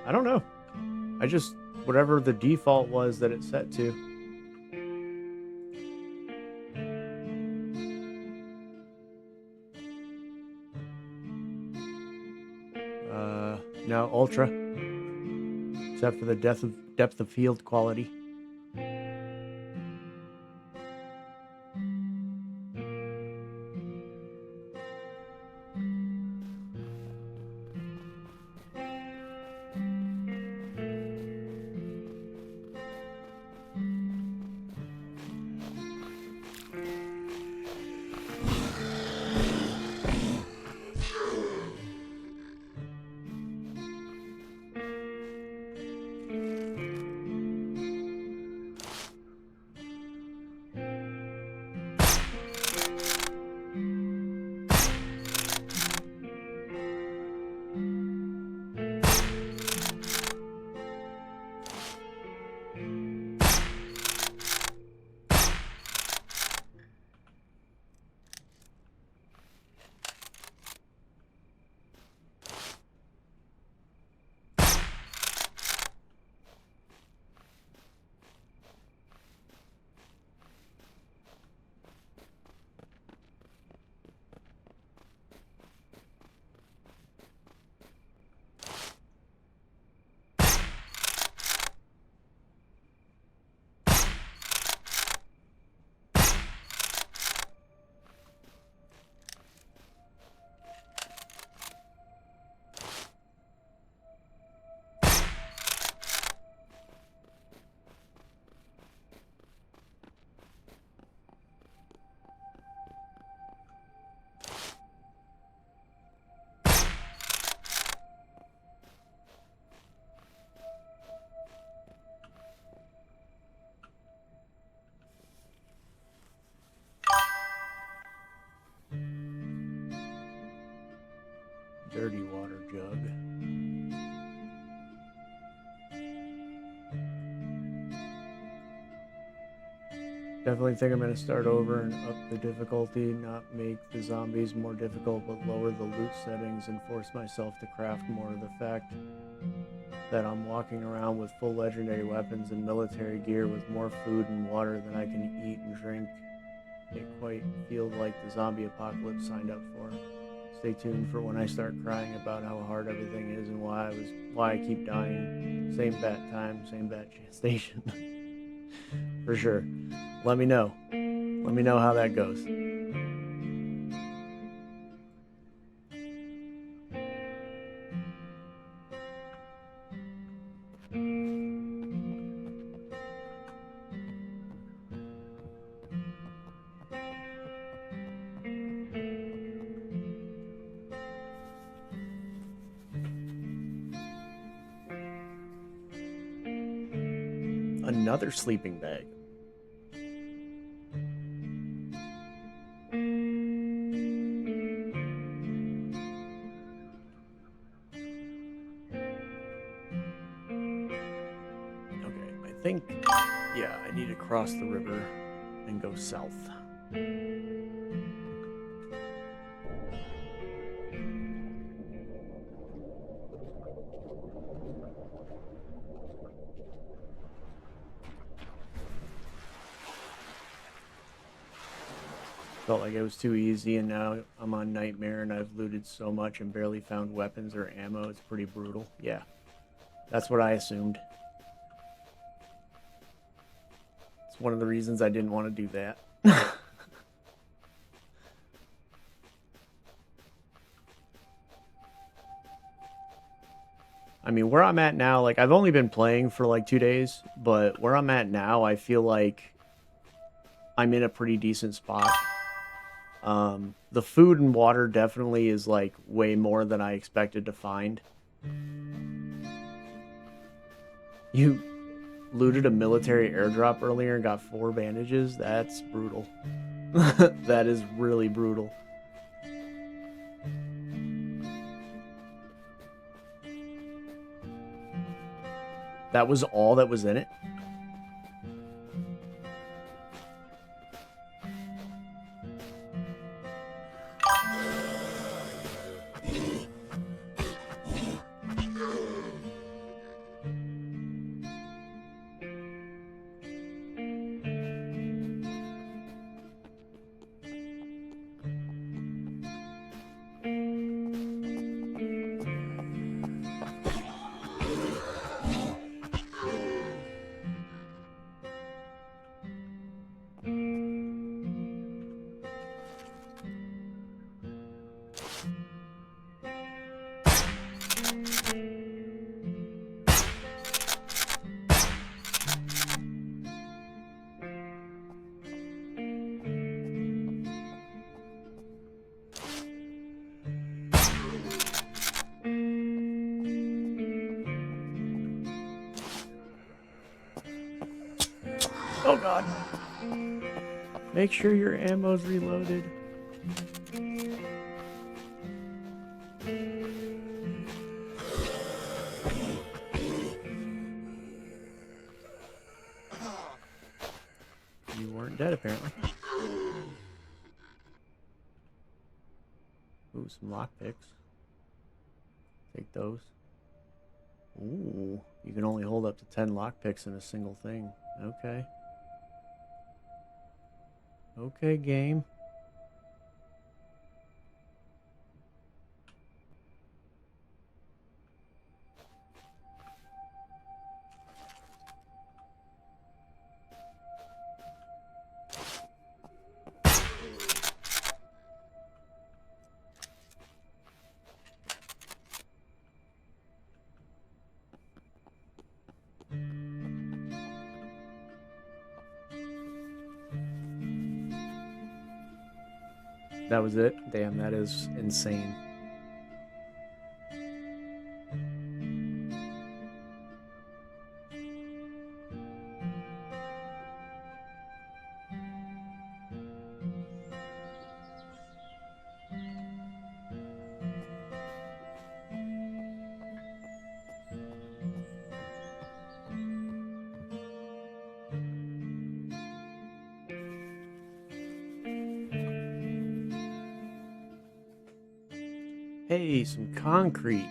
I don't know. I just, whatever the default was that it's set to. No, ultra. Except for the depth of field quality. Dirty water jug. Definitely think I'm going to start over and up the difficulty, not make the zombies more difficult, but lower the loot settings and force myself to craft more. The fact that I'm walking around with full legendary weapons and military gear with more food and water than I can eat and drink, it quite feels like the zombie apocalypse signed up for. Stay tuned for when I start crying about how hard everything is and why I keep dying. Same bat time, same bat station. For sure. Let me know. Let me know how that goes. Another sleeping bag. Okay, I think, yeah, I need to cross the river and go south. Felt like it was too easy, and now I'm on Nightmare, and I've looted so much and barely found weapons or ammo. It's pretty brutal. Yeah, that's what I assumed. It's one of the reasons I didn't want to do that. I mean, where I'm at now, like, I've only been playing for like 2 days, but where I'm at now, I feel like I'm in a pretty decent spot. The food and water definitely is like way more than I expected to find. You looted a military airdrop earlier and got 4 bandages? That's brutal. That is really brutal. That was all that was in it? Oh god. Make sure your ammo's reloaded. You weren't dead, apparently. Ooh, some lockpicks. Take those. Ooh, you can only hold up to 10 lockpicks in a single thing. Okay. Okay, game. That was it? Damn, that is insane. Hey, some concrete.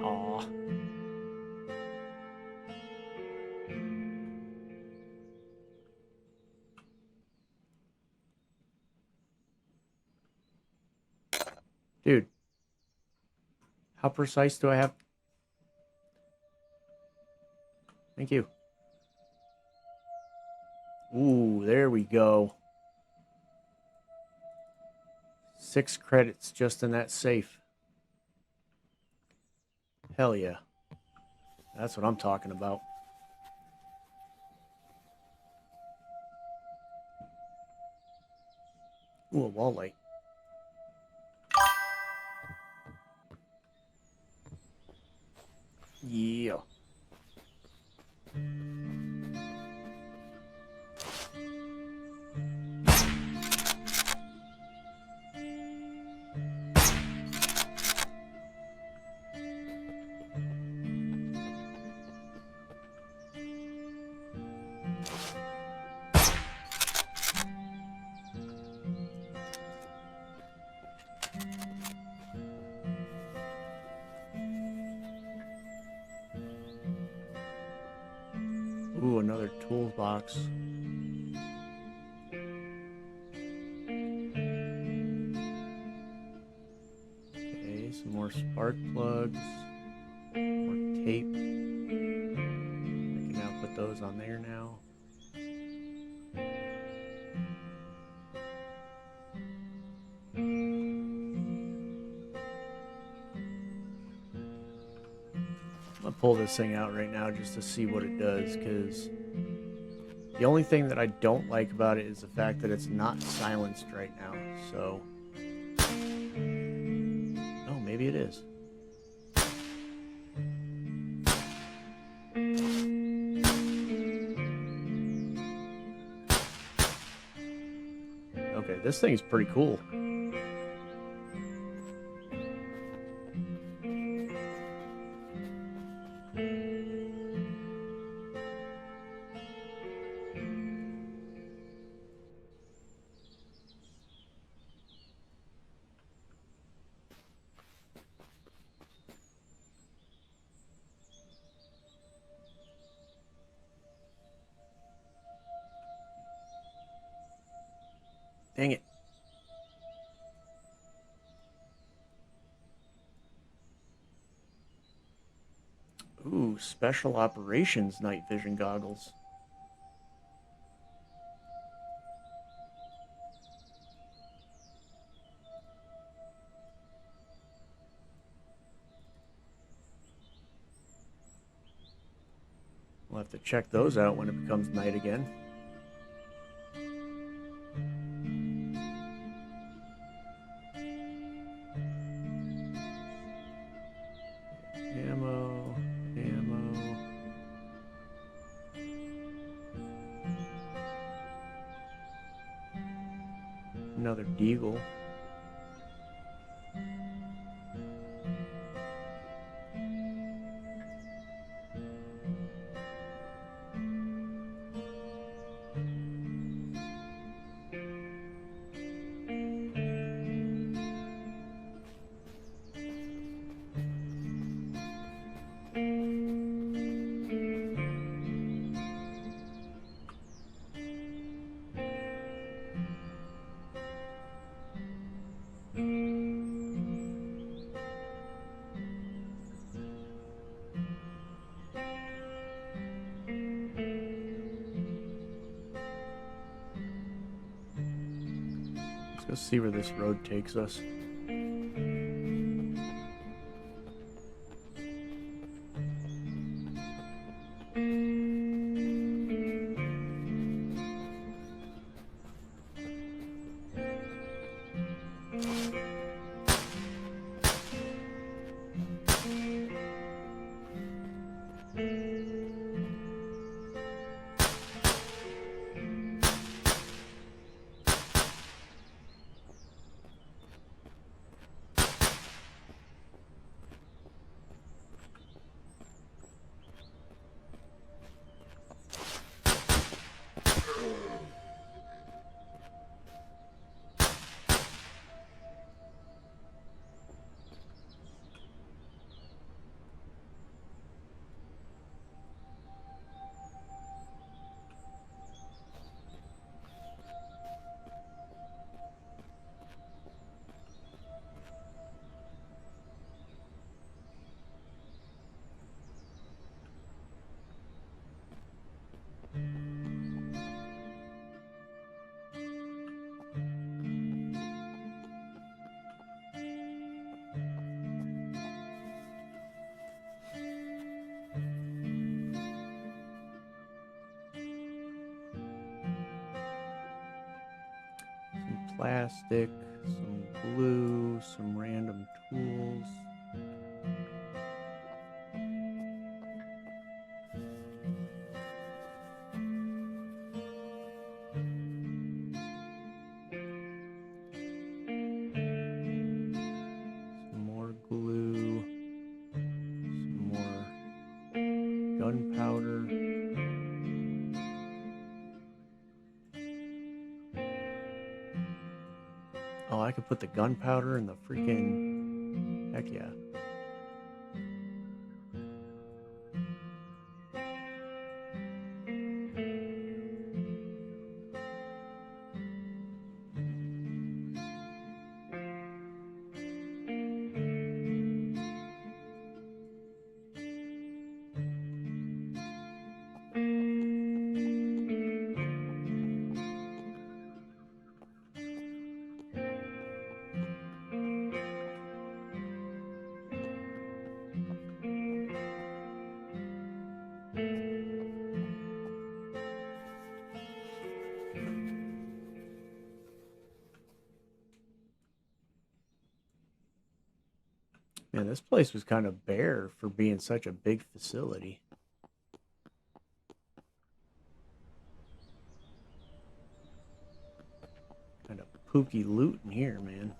Aw. Dude, how precise do I have? Thank you. Ooh, there we go. 6 credits just in that safe. Hell yeah. That's what I'm talking about. Ooh, a wall light. Yeah. Ooh, another toolbox. Okay, some more spark plugs. More tape. I can now put those on there now. I'm gonna pull this thing out right now just to see what it does, because the only thing that I don't like about it is the fact that it's not silenced right now. So, oh, maybe it is. Okay, this thing's pretty cool. Dang it. Ooh, special operations night vision goggles. We'll have to check those out when it becomes night again. Ammo, ammo. Another deagle. Let's go see where this road takes us. Plastic, some glue, some random tools. Some more glue, some more gunpowder. Oh, I could put the gunpowder in the freaking... Heck yeah. Man, this place was kind of bare for being such a big facility. Kind of pooky loot in here, man.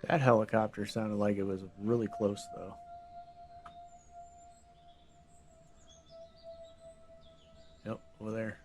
That helicopter sounded like it was really close, though. Yep, over there.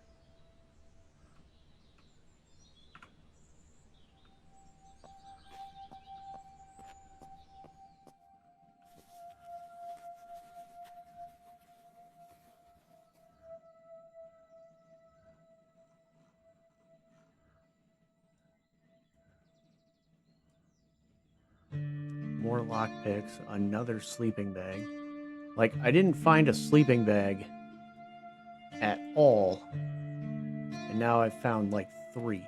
More lockpicks, another sleeping bag. Like, I didn't find a sleeping bag at all, and now I've found like 3.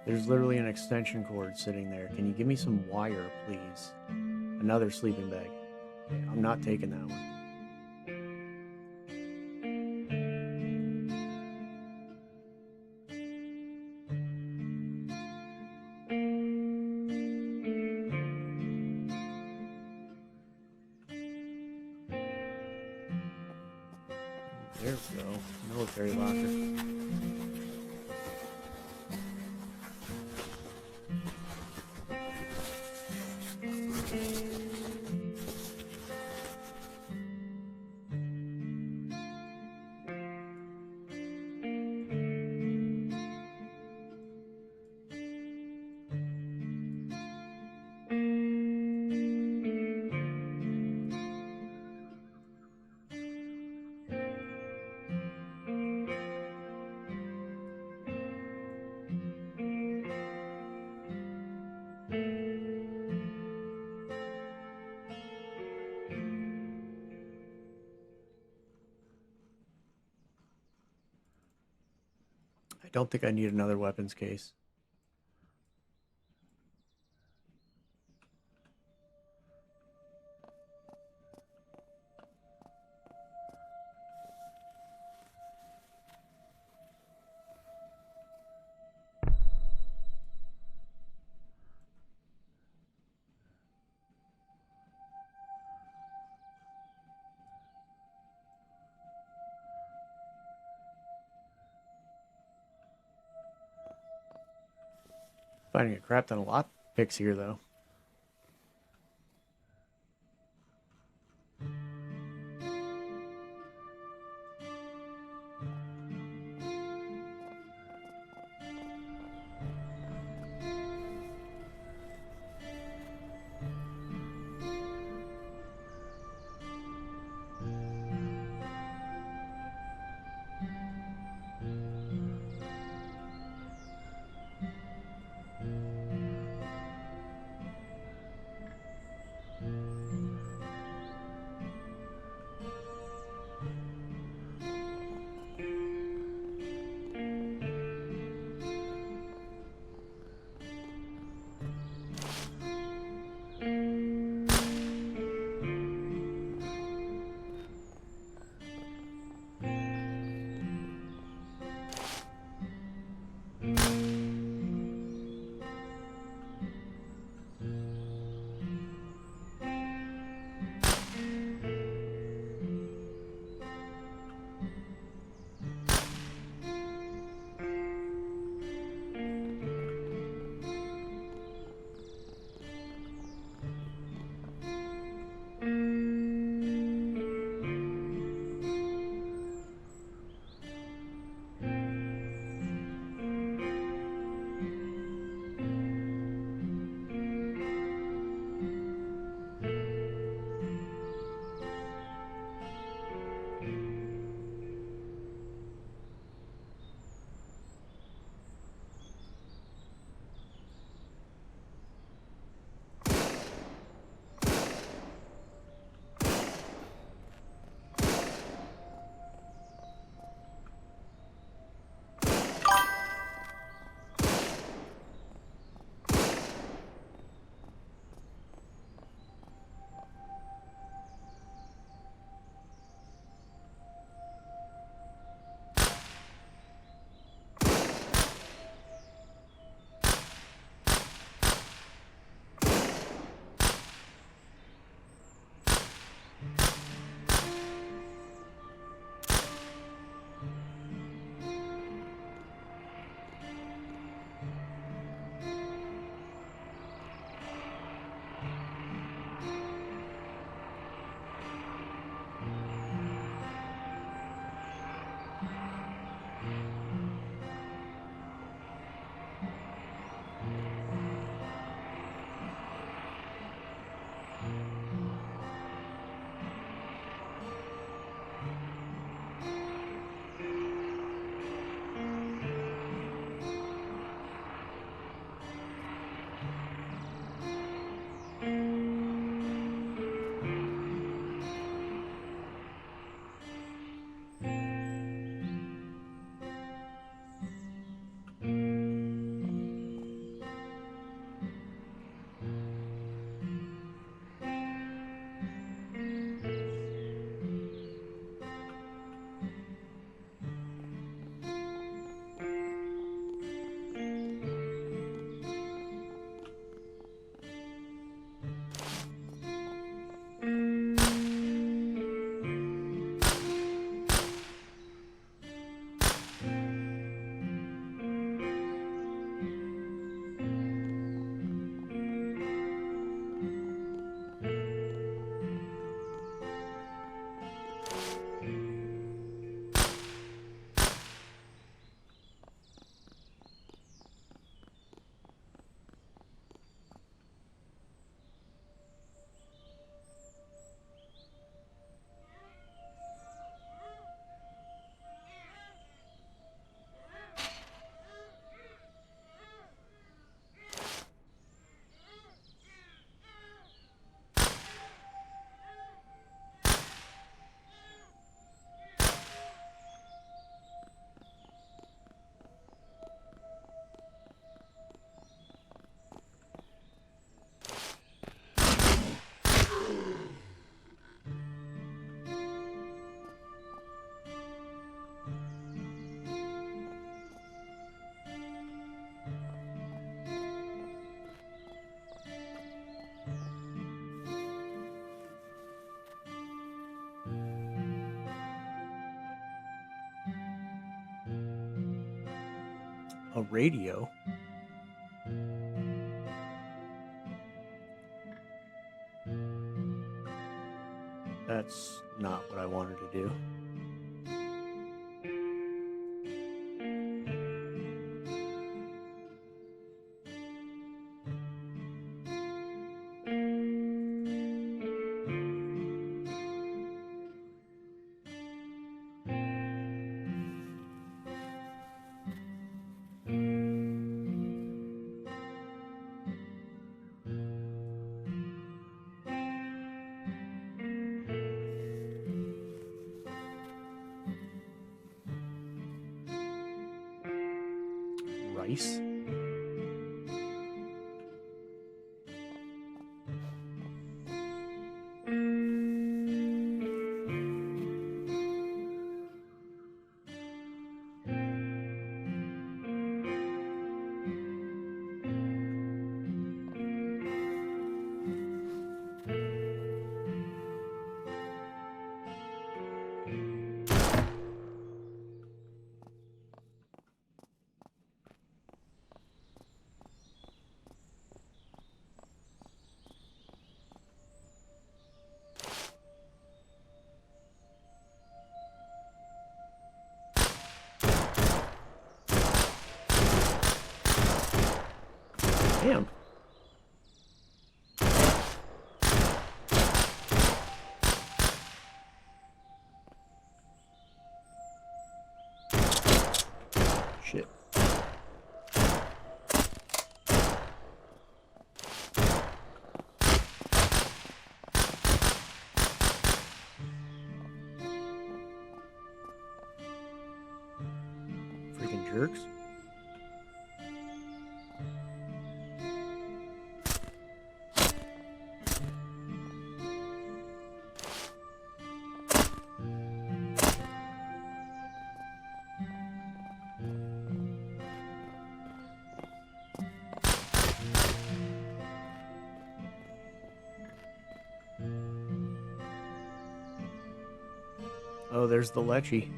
There's literally an extension cord sitting there. Can you give me some wire, please? Another sleeping bag. Okay, I'm not taking that one. There we go. Military locker. I don't think I need another weapons case. Finding a crap ton of lockpicks here, though. A radio? That's not what I wanted to do. Rice? Damn. Shit. Freaking jerks. Oh, there's the Lechy.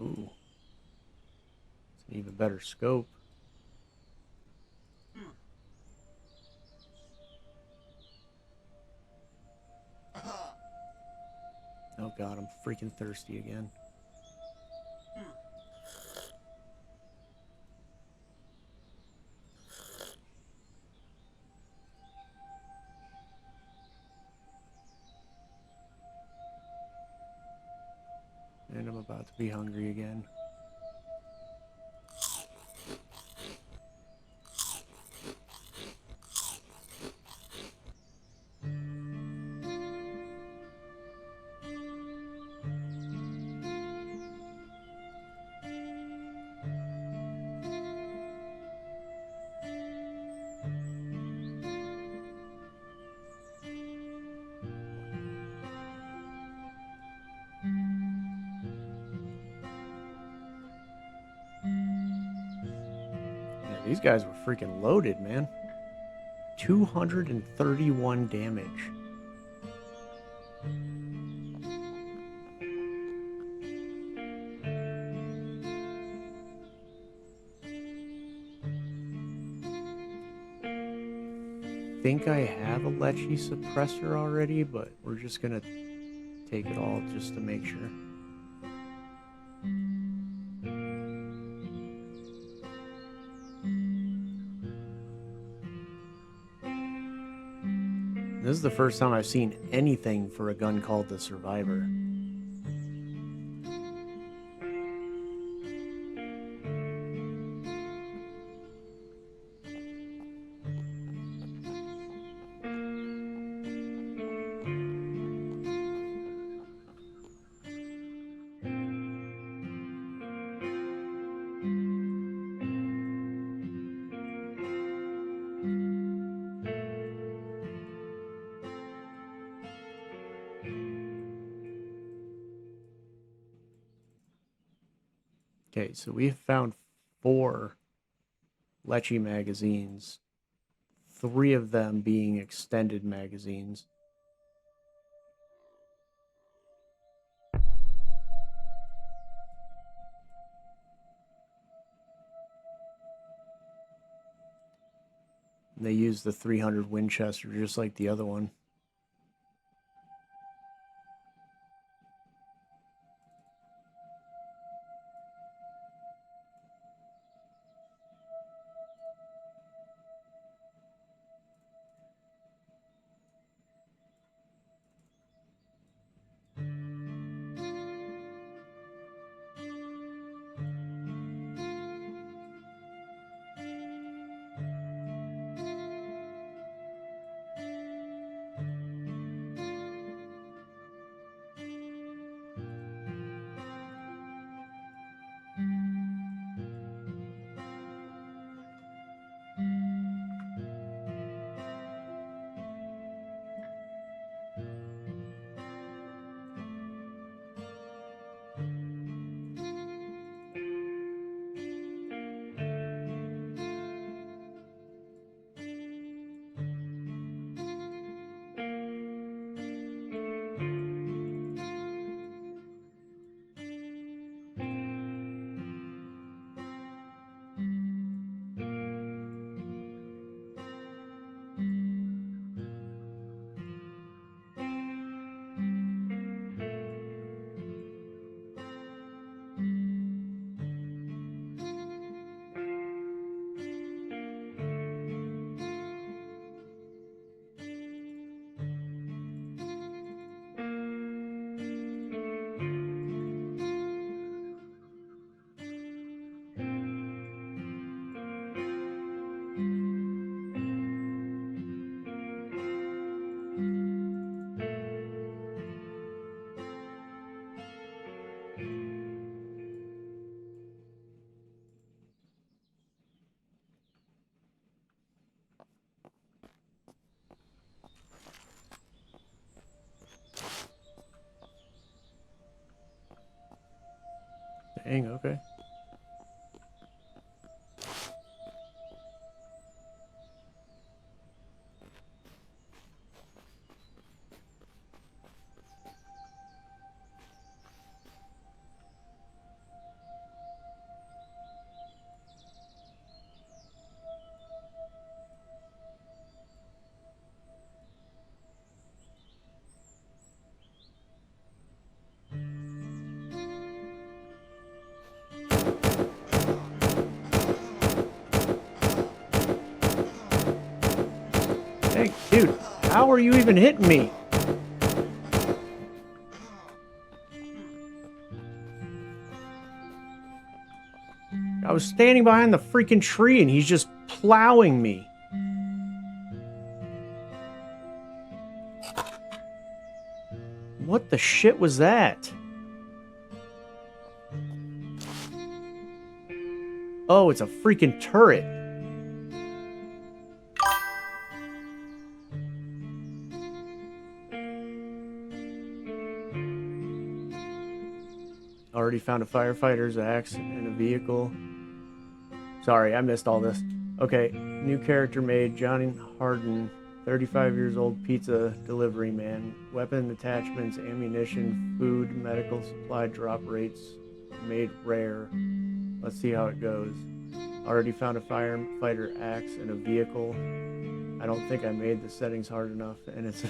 Ooh. It's an even better scope. Oh god, I'm freaking thirsty again. And I'm about to be hungry again. These guys were freaking loaded, man. 231 damage. I think I have a Lechy suppressor already, but we're just gonna take it all just to make sure. This is the first time I've seen anything for a gun called the Survivor. Okay, so we found 4 Lecce magazines, 3 of them being extended magazines. And they use the 300 Winchester just like the other one. Dang, okay. Hey, dude, how are you even hitting me? I was standing behind the freaking tree and he's just plowing me. What the shit was that? Oh, it's a freaking turret. Already found a firefighter's axe and a vehicle. Sorry, I missed all this. Okay, new character made, Johnny Harden, 35 years old, pizza delivery man. Weapon attachments, ammunition, food, medical supply drop rates made rare. Let's see how it goes. Already found a firefighter axe and a vehicle. I don't think I made the settings hard enough, and it's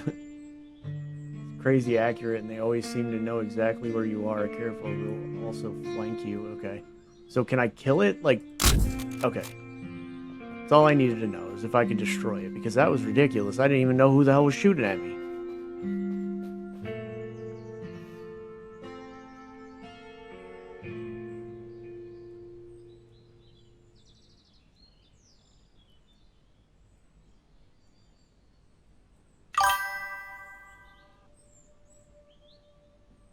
crazy accurate, and they always seem to know exactly where you are. Careful, they'll also flank you. Okay. So can I kill it? Like, okay. That's all I needed to know, is if I could destroy it, because that was ridiculous. I didn't even know who the hell was shooting at me.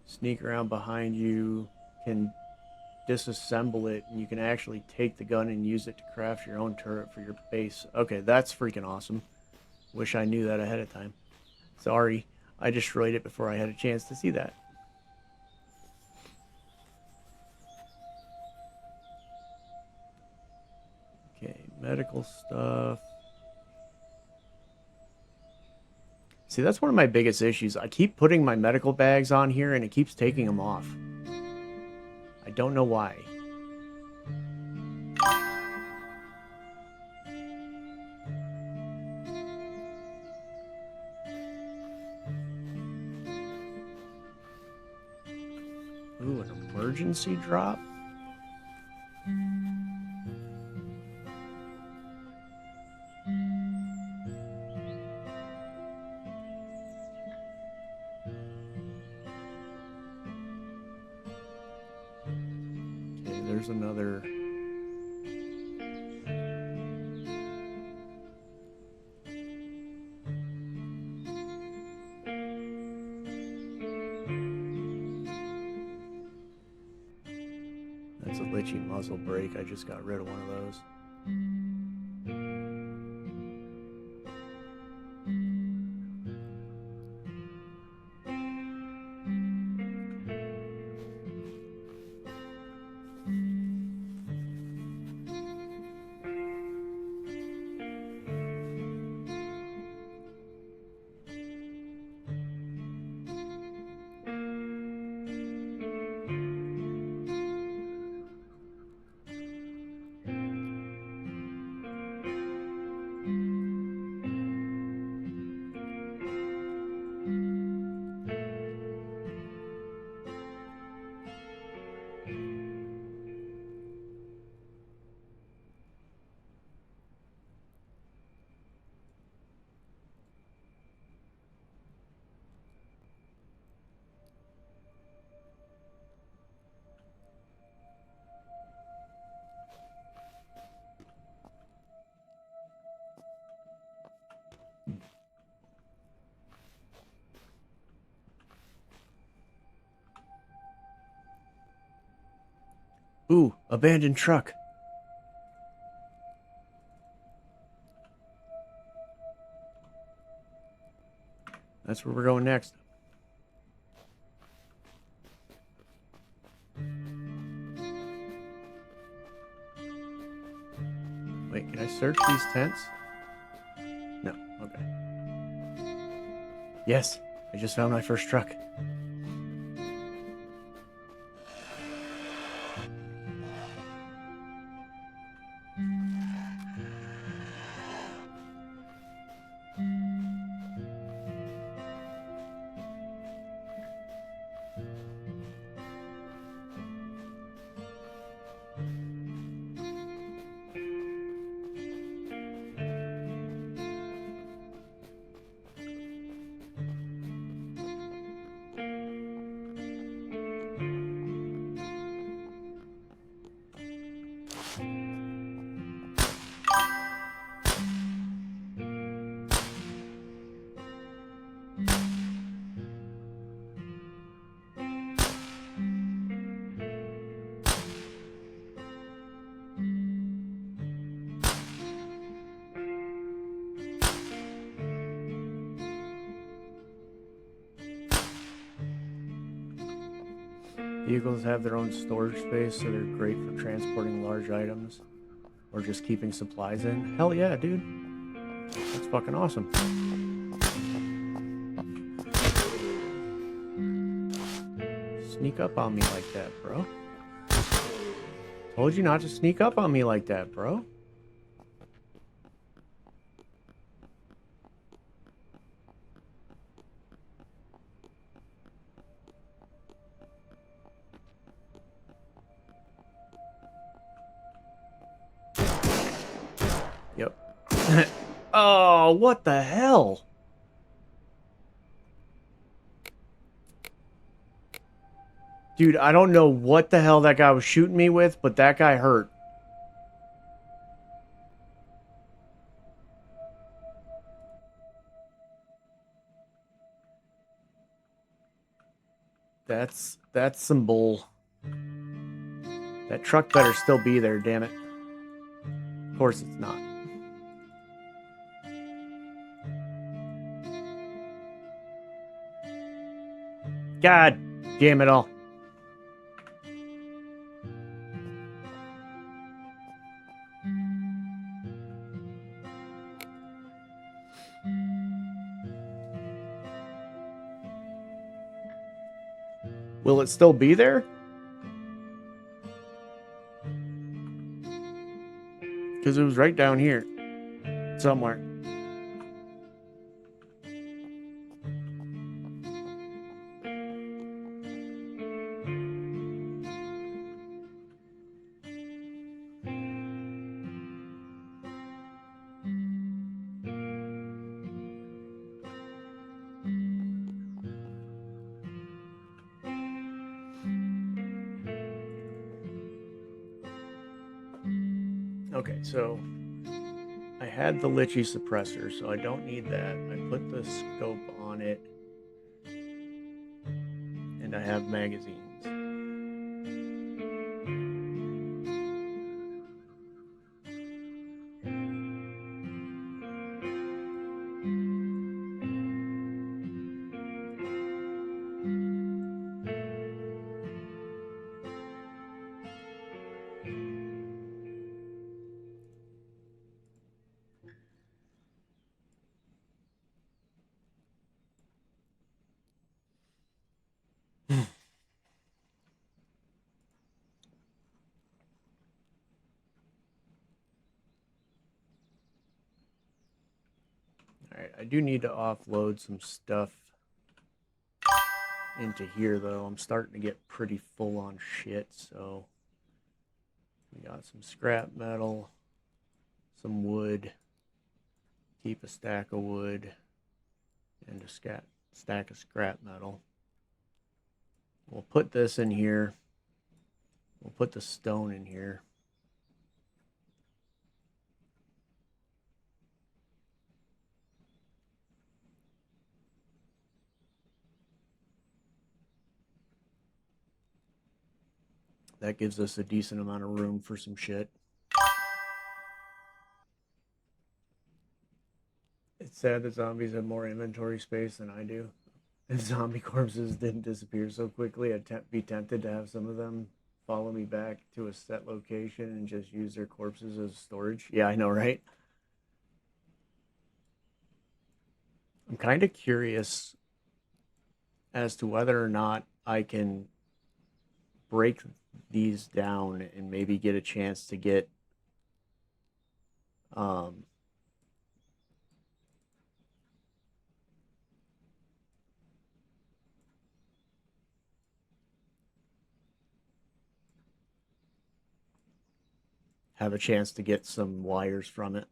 Sneak around behind you, can disassemble it, and you can actually take the gun and use it to craft your own turret for your base. Okay, that's freaking awesome. Wish I knew that ahead of time. Sorry, I destroyed it before I had a chance to see that. Okay, medical stuff. See, that's one of my biggest issues. I keep putting my medical bags on here and it keeps taking them off. I don't know why. Ooh, an emergency drop? Okay, there's another... That's a Litchi muzzle brake. I just got rid of one of those. Ooh, abandoned truck. That's where we're going next. Wait, can I search these tents? No, okay. Yes, I just found my first truck. Vehicles have their own storage space, so they're great for transporting large items or just keeping supplies in. Hell yeah, dude. That's fucking awesome. Sneak up on me like that, bro. Told you not to sneak up on me like that, bro. Yep. Oh, what the hell? Dude, I don't know what the hell that guy was shooting me with, but that guy hurt. That's some bull. That truck better still be there, damn it. Of course it's not. God damn it all. Will it still be there? Because it was right down here. Somewhere. Okay, so I had the Litchi suppressor, so I don't need that. I put the scope on it, and I have magazines. Alright, I do need to offload some stuff into here, though. I'm starting to get pretty full on shit, so we got some scrap metal, some wood, keep a stack of wood, and a stack of scrap metal. We'll put this in here. We'll put the stone in here. That gives us a decent amount of room for some shit. It's sad that zombies have more inventory space than I do. If zombie corpses didn't disappear so quickly, I'd be tempted to have some of them follow me back to a set location and just use their corpses as storage. Yeah, I know, right? I'm kind of curious as to whether or not I can break these down and maybe get a chance to get um have a chance to get some wires from it.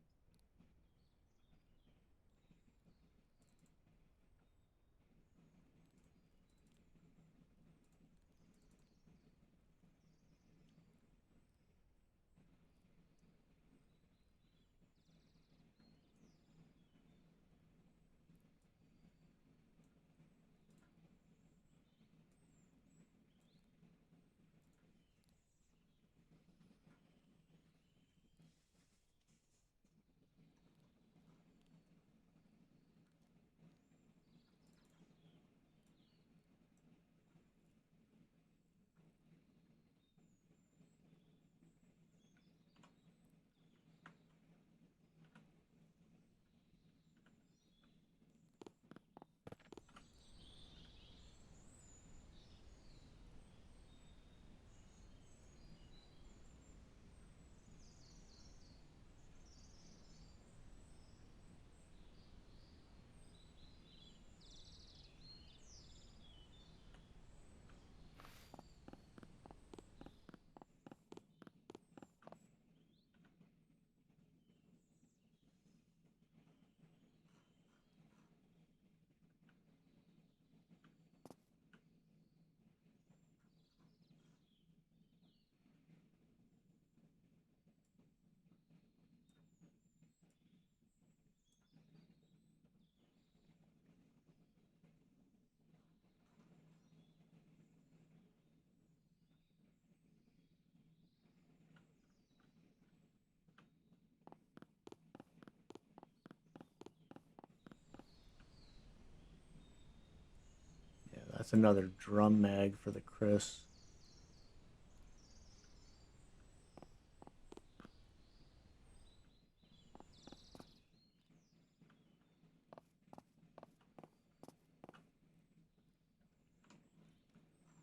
That's another drum mag for the Chris.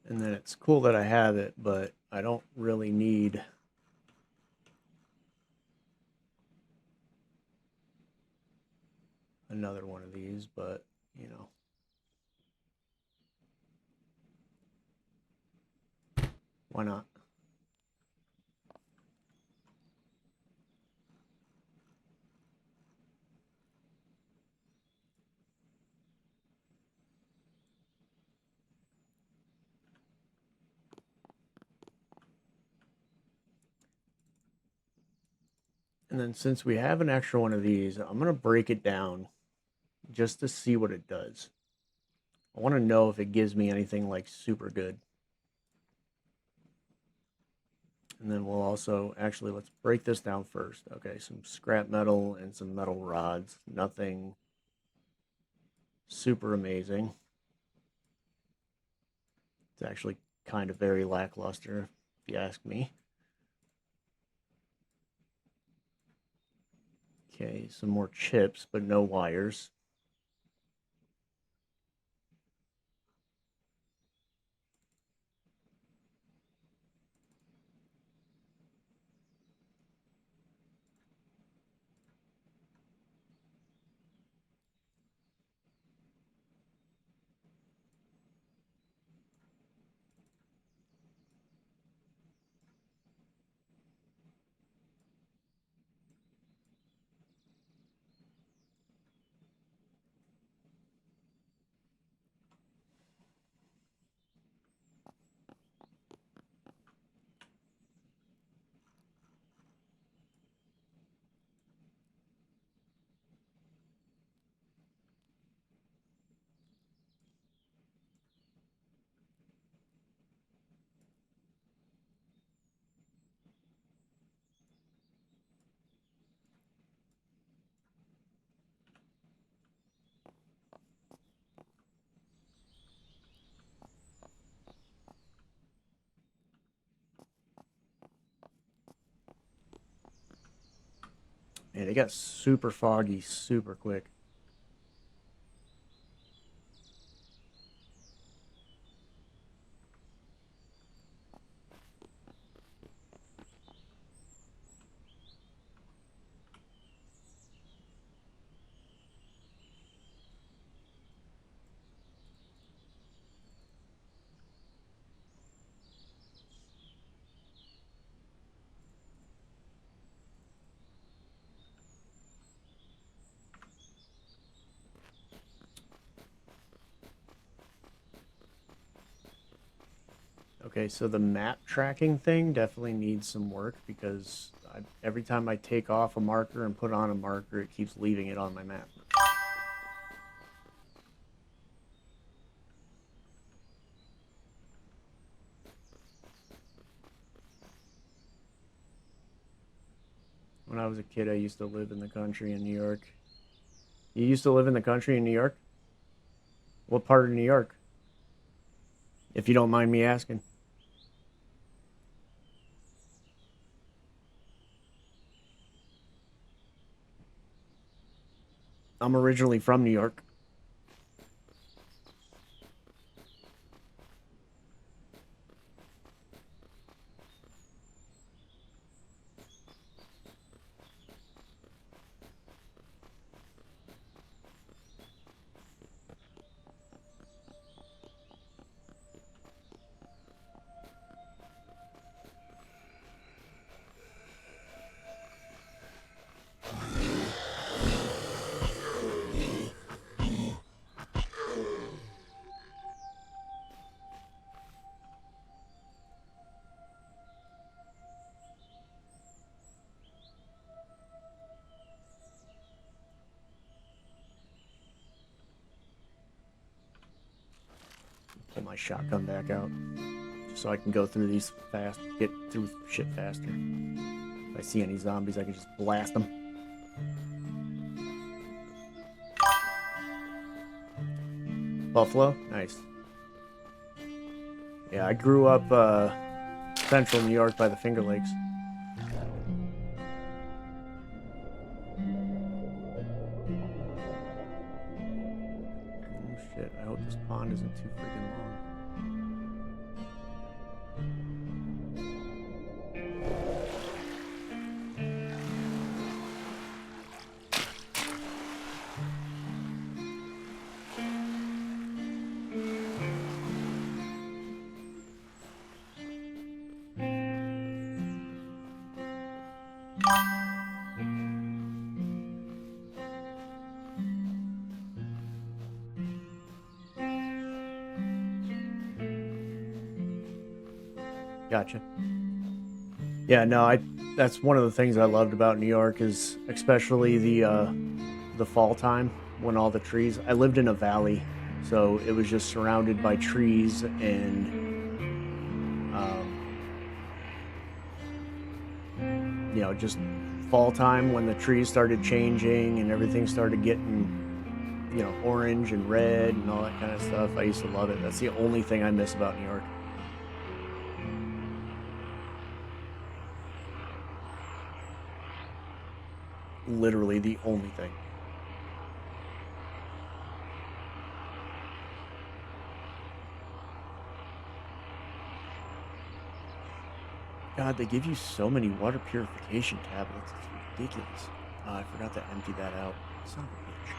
And then it's cool that I have it, but I don't really need another one of these, but you know. Why not? And then since we have an extra one of these, I'm going to break it down just to see what it does. I want to know if it gives me anything like super good. And then we'll also, actually, let's break this down first. Okay, some scrap metal and some metal rods. Nothing super amazing. It's actually kind of very lackluster, if you ask me. Okay, some more chips, but no wires. Man, it got super foggy super quick. Okay, so the map tracking thing definitely needs some work because every time I take off a marker and put on a marker, it keeps leaving it on my map. When I was a kid, I used to live in the country in New York. You used to live in the country in New York? What part of New York? If you don't mind me asking. I'm originally from New York. Pull my shotgun back out just so I can go through these fast, get through shit faster. If I see any zombies, I can just blast them. Buffalo? Nice. Yeah, I grew up central New York by the Finger Lakes. Oh shit, I hope this pond isn't too freaking long. Gotcha. Yeah, no, that's one of the things I loved about New York is especially the fall time when all the trees. I lived in a valley, so it was just surrounded by trees and um, just fall time when the trees started changing and everything started getting, orange and red and all that kind of stuff. I used to love it. That's the only thing I miss about New York. Literally the only thing. God, they give you so many water purification tablets. It's ridiculous. I forgot to empty that out. Son of a bitch.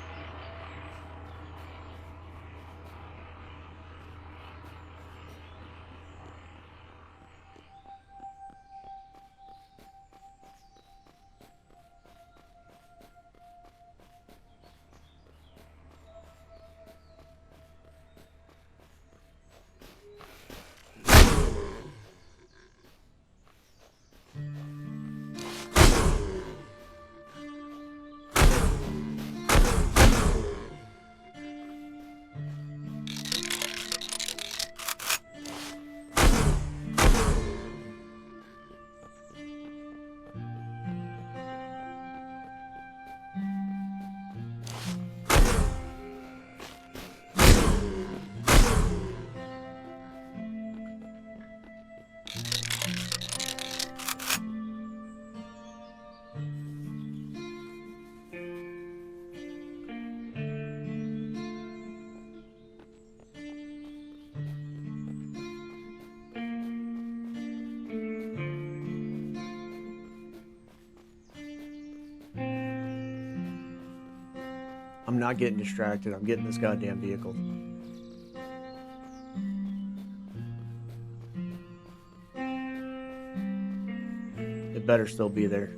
I'm not getting distracted. I'm getting this goddamn vehicle. It better still be there.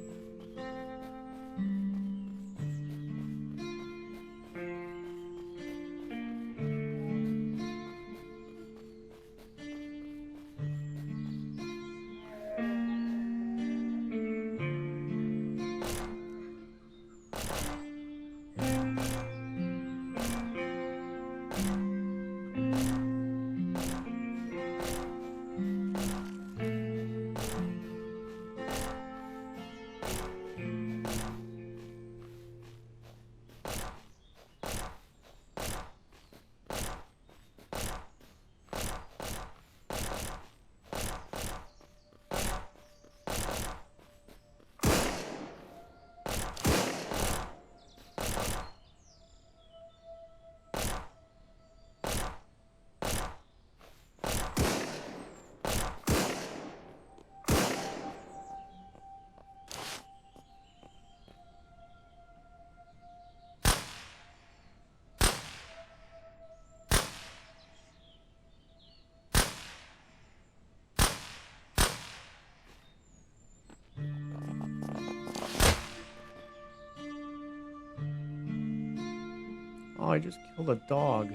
Oh, I just killed a dog.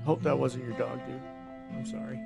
Hope that wasn't your dog, dude. I'm sorry.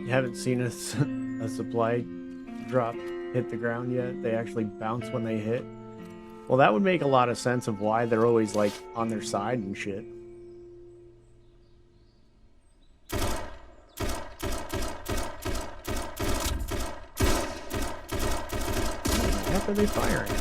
You haven't seen a supply drop hit the ground yet? They actually bounce when they hit. Well, that would make a lot of sense of why they're always like on their side and shit. What the heck are they firing?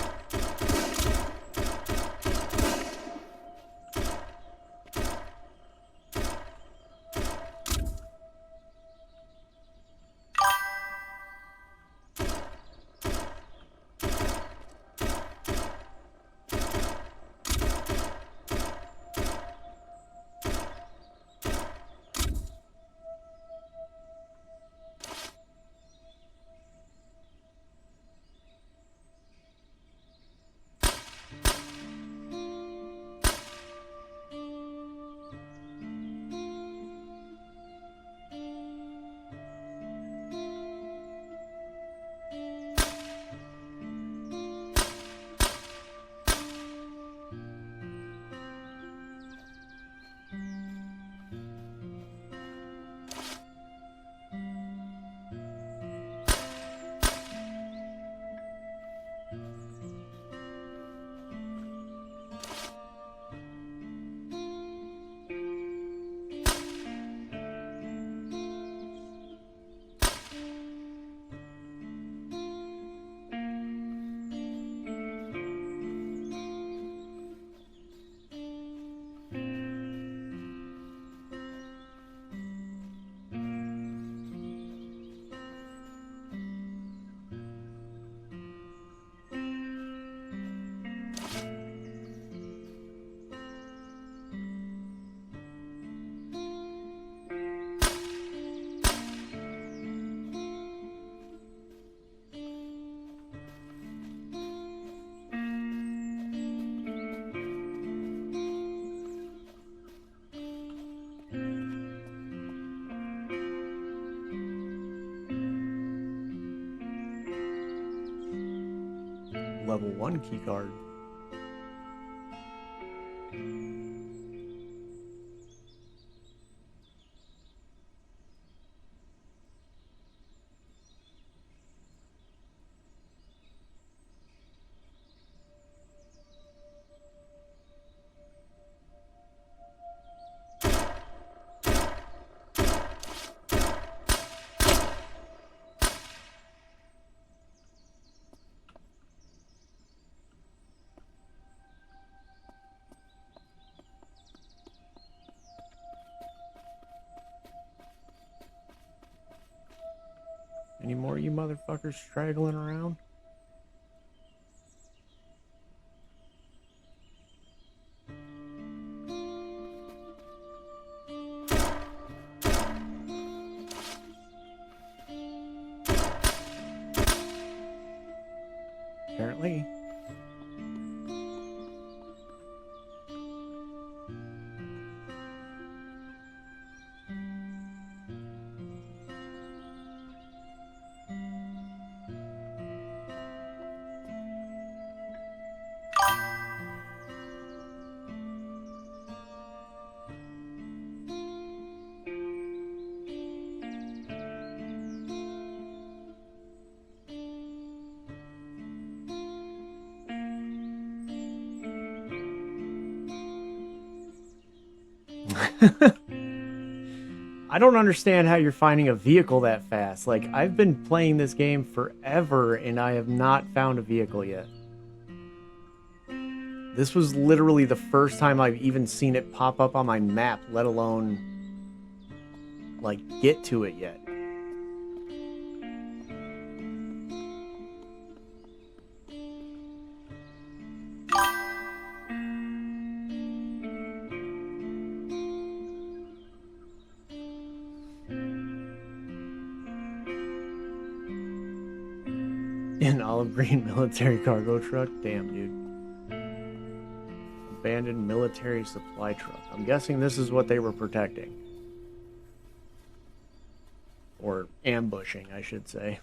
Level 1 keycard. Any more of you motherfuckers straggling around? Apparently. I don't understand how you're finding a vehicle that fast. Like, I've been playing this game forever and I have not found a vehicle yet. This was literally the first time I've even seen it pop up on my map, let alone, like, get to it yet. An olive green military cargo truck? Damn, dude. Abandoned military supply truck. I'm guessing this is what they were protecting. Or ambushing, I should say.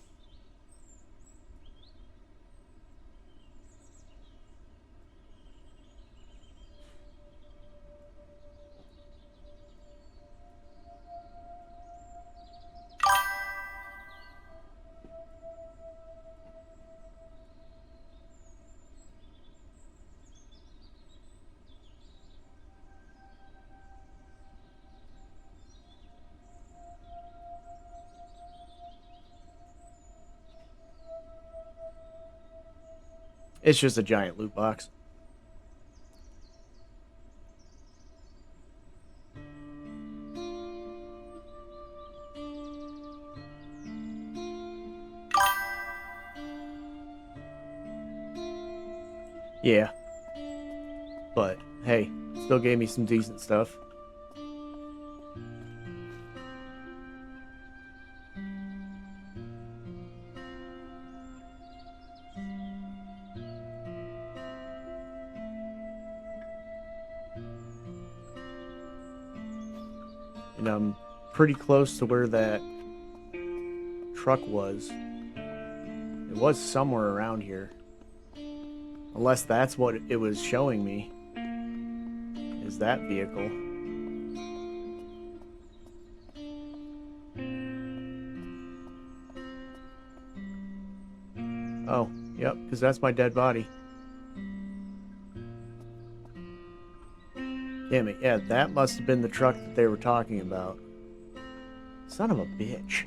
It's just a giant loot box. Yeah. But, hey, still gave me some decent stuff. And I'm pretty close to where that truck was. It was somewhere around here. Unless that's what it was showing me. Is that vehicle. Oh, yep, because that's my dead body. Damn it, yeah, that must have been the truck that they were talking about. Son of a bitch.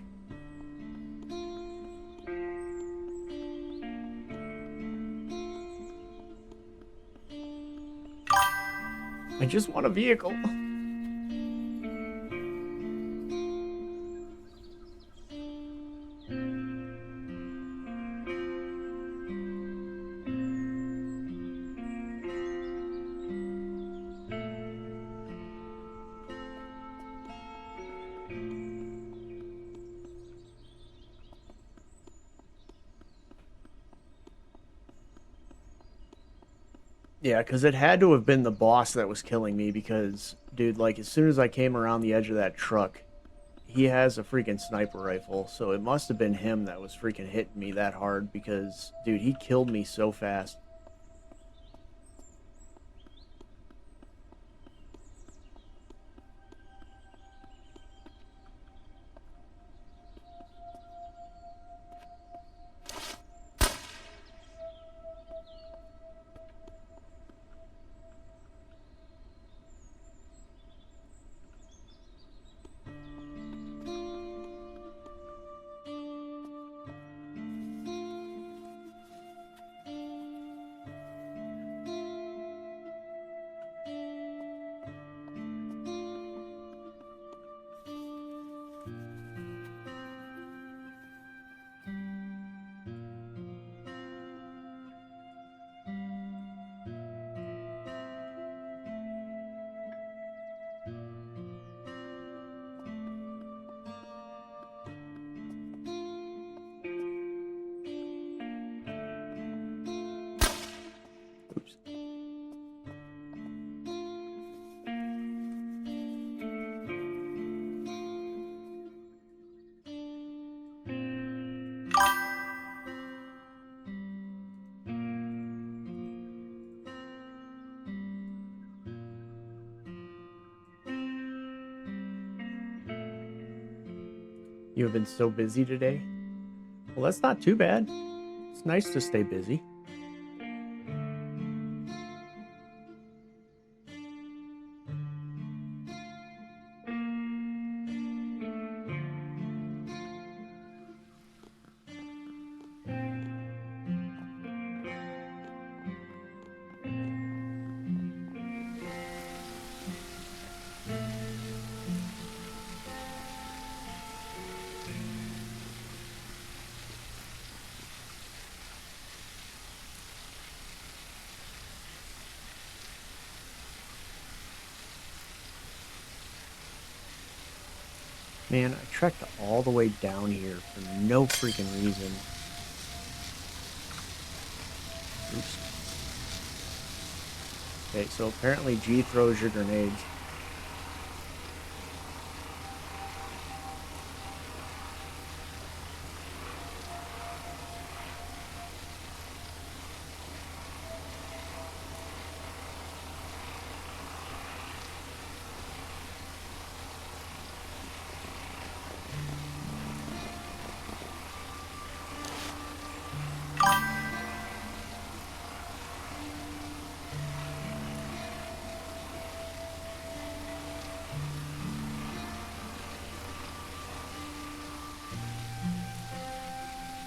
I just want a vehicle. Yeah, because it had to have been the boss that was killing me because, dude, like, as soon as I came around the edge of that truck, he has a freaking sniper rifle, so it must have been him that was freaking hitting me that hard because, dude, he killed me so fast. Oops. You have been so busy today? Well, that's not too bad. It's nice to stay busy. Man, I trekked all the way down here for no freaking reason. Oops. Okay, so apparently G throws your grenades.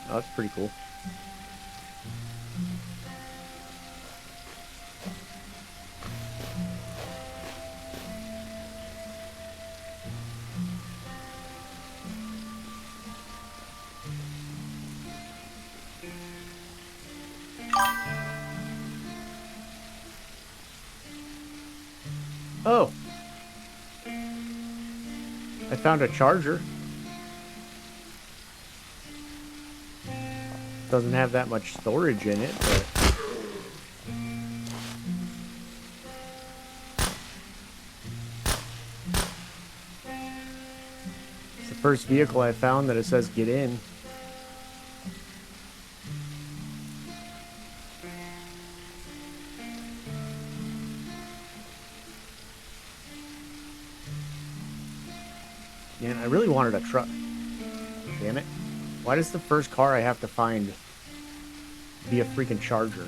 Oh, that's pretty cool. Oh. I found a charger. Doesn't have that much storage in it, but... It's the first vehicle I found that it says get in. Man, I really wanted a truck. Damn it. Why does the first car I have to find be a freaking charger?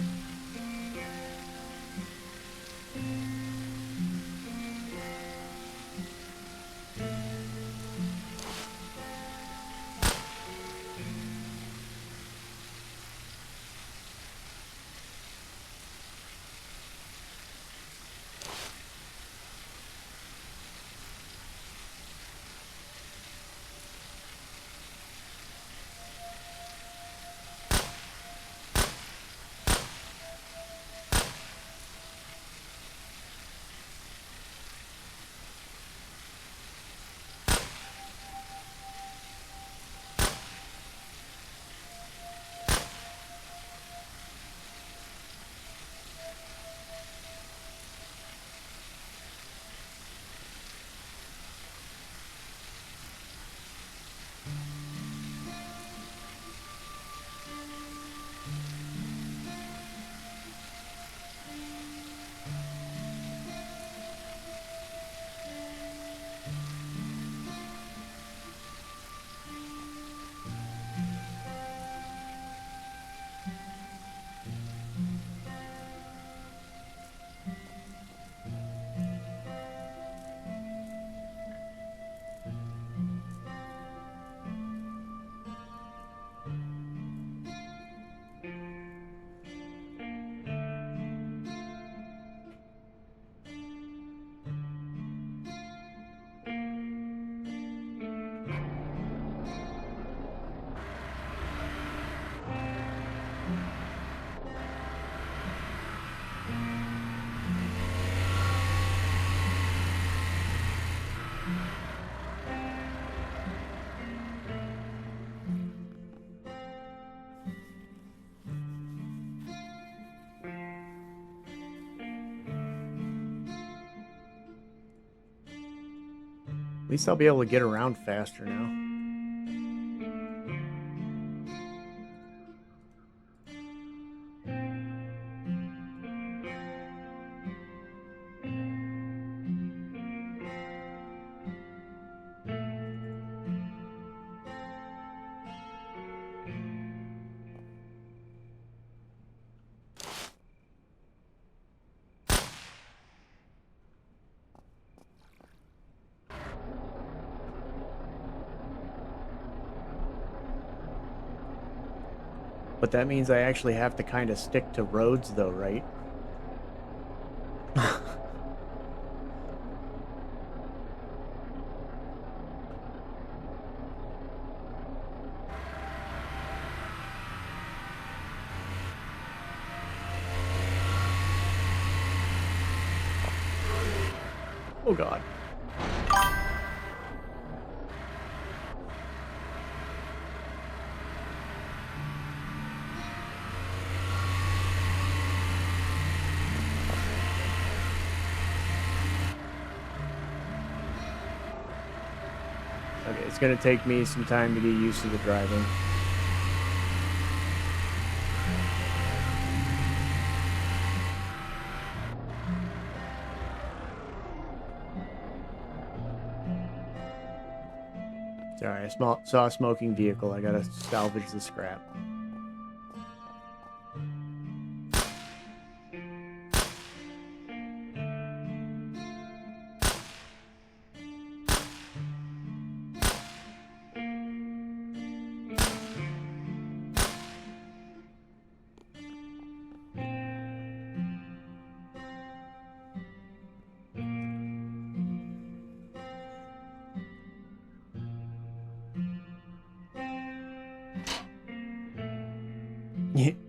At least I'll be able to get around faster now. But that means I actually have to kind of stick to roads though, right? Oh god. Okay, it's gonna take me some time to get used to the driving. Sorry, I saw a smoking vehicle. I gotta salvage the scrap.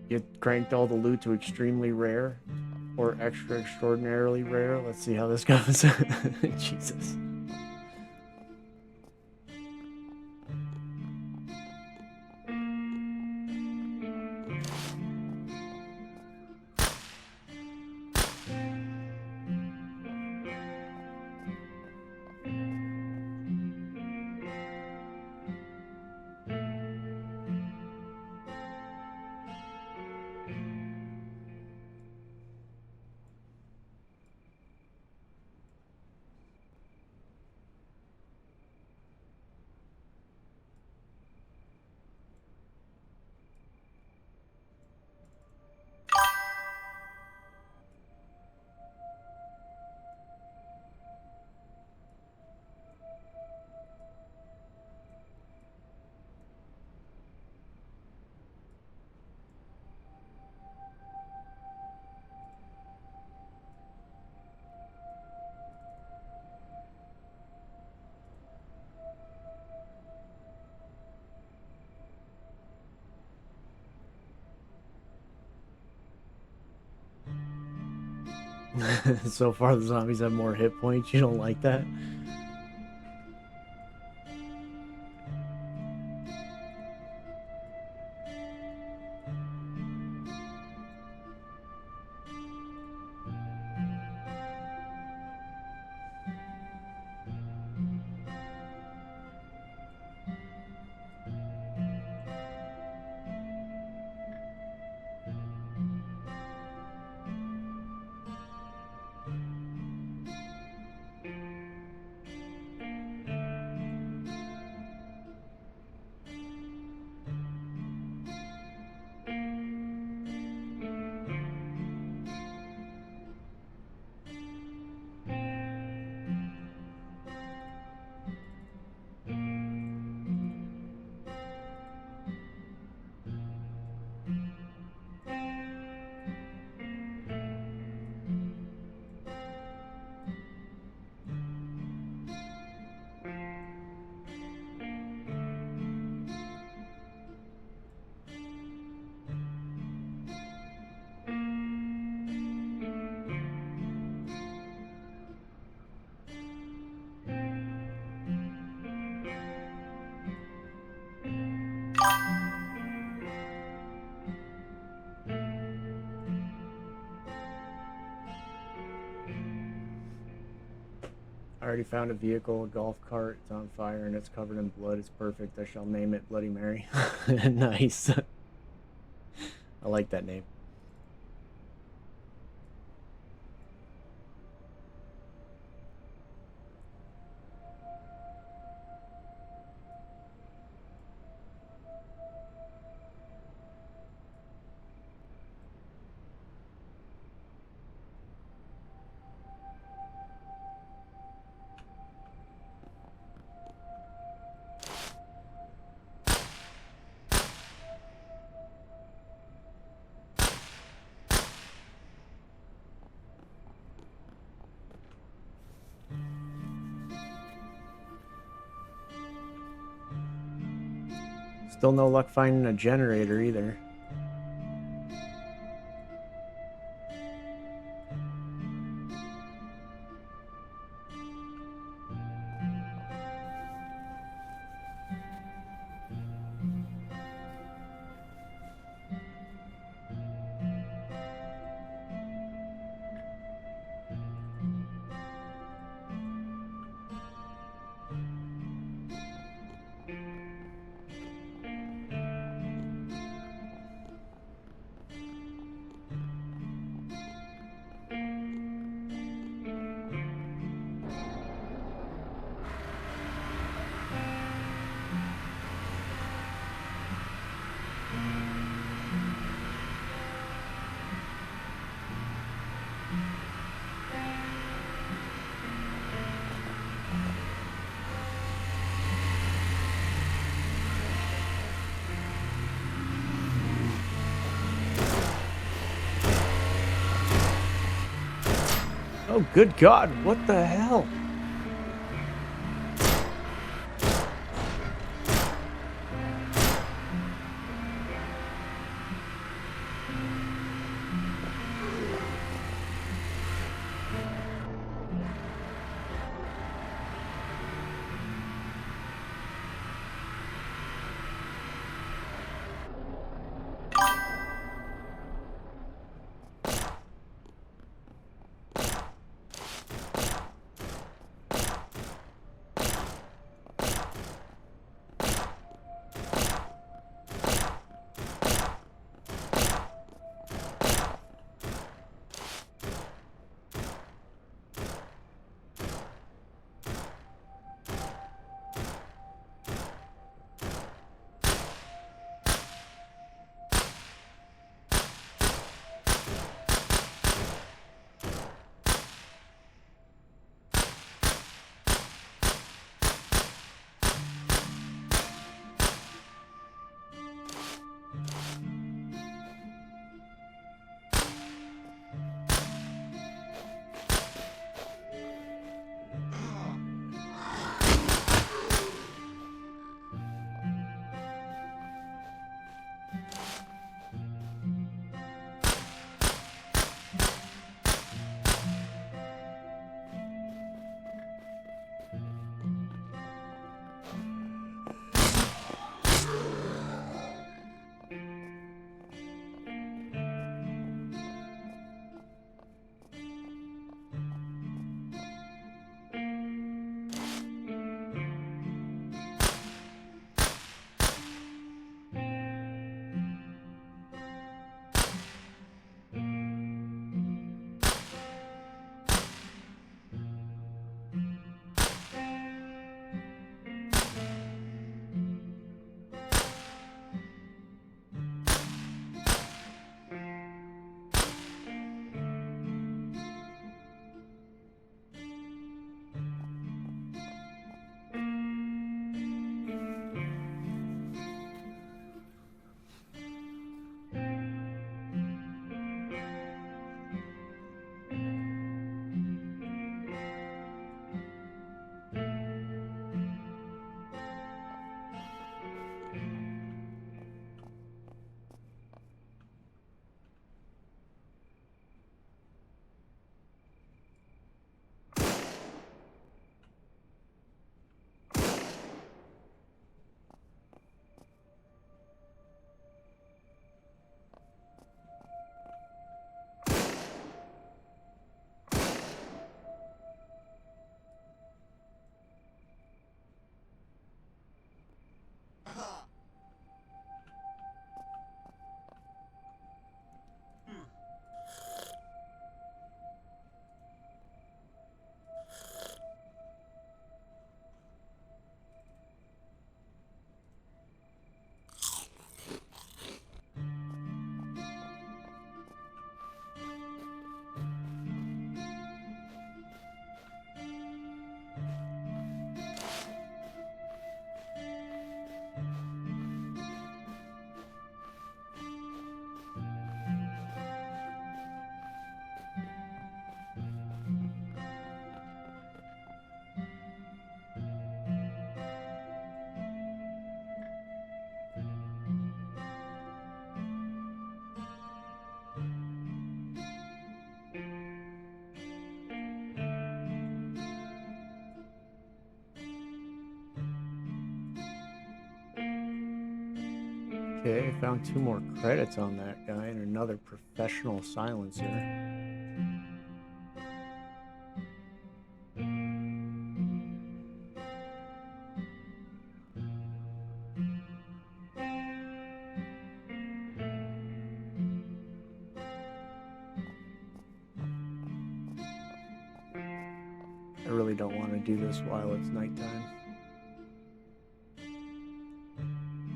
You cranked all the loot to extremely rare. Or extra extraordinarily rare. Let's see how this goes. Jesus. So far, the zombies have more hit points. You don't like that? I already found a vehicle, a golf cart. It's on fire and it's covered in blood. It's perfect. I shall name it Bloody Mary. Nice. I like that name. Still no luck finding a generator either. Oh, good God, what the hell? Okay, I found 2 more credits on that guy and another professional silencer. I really don't want to do this while it's nighttime.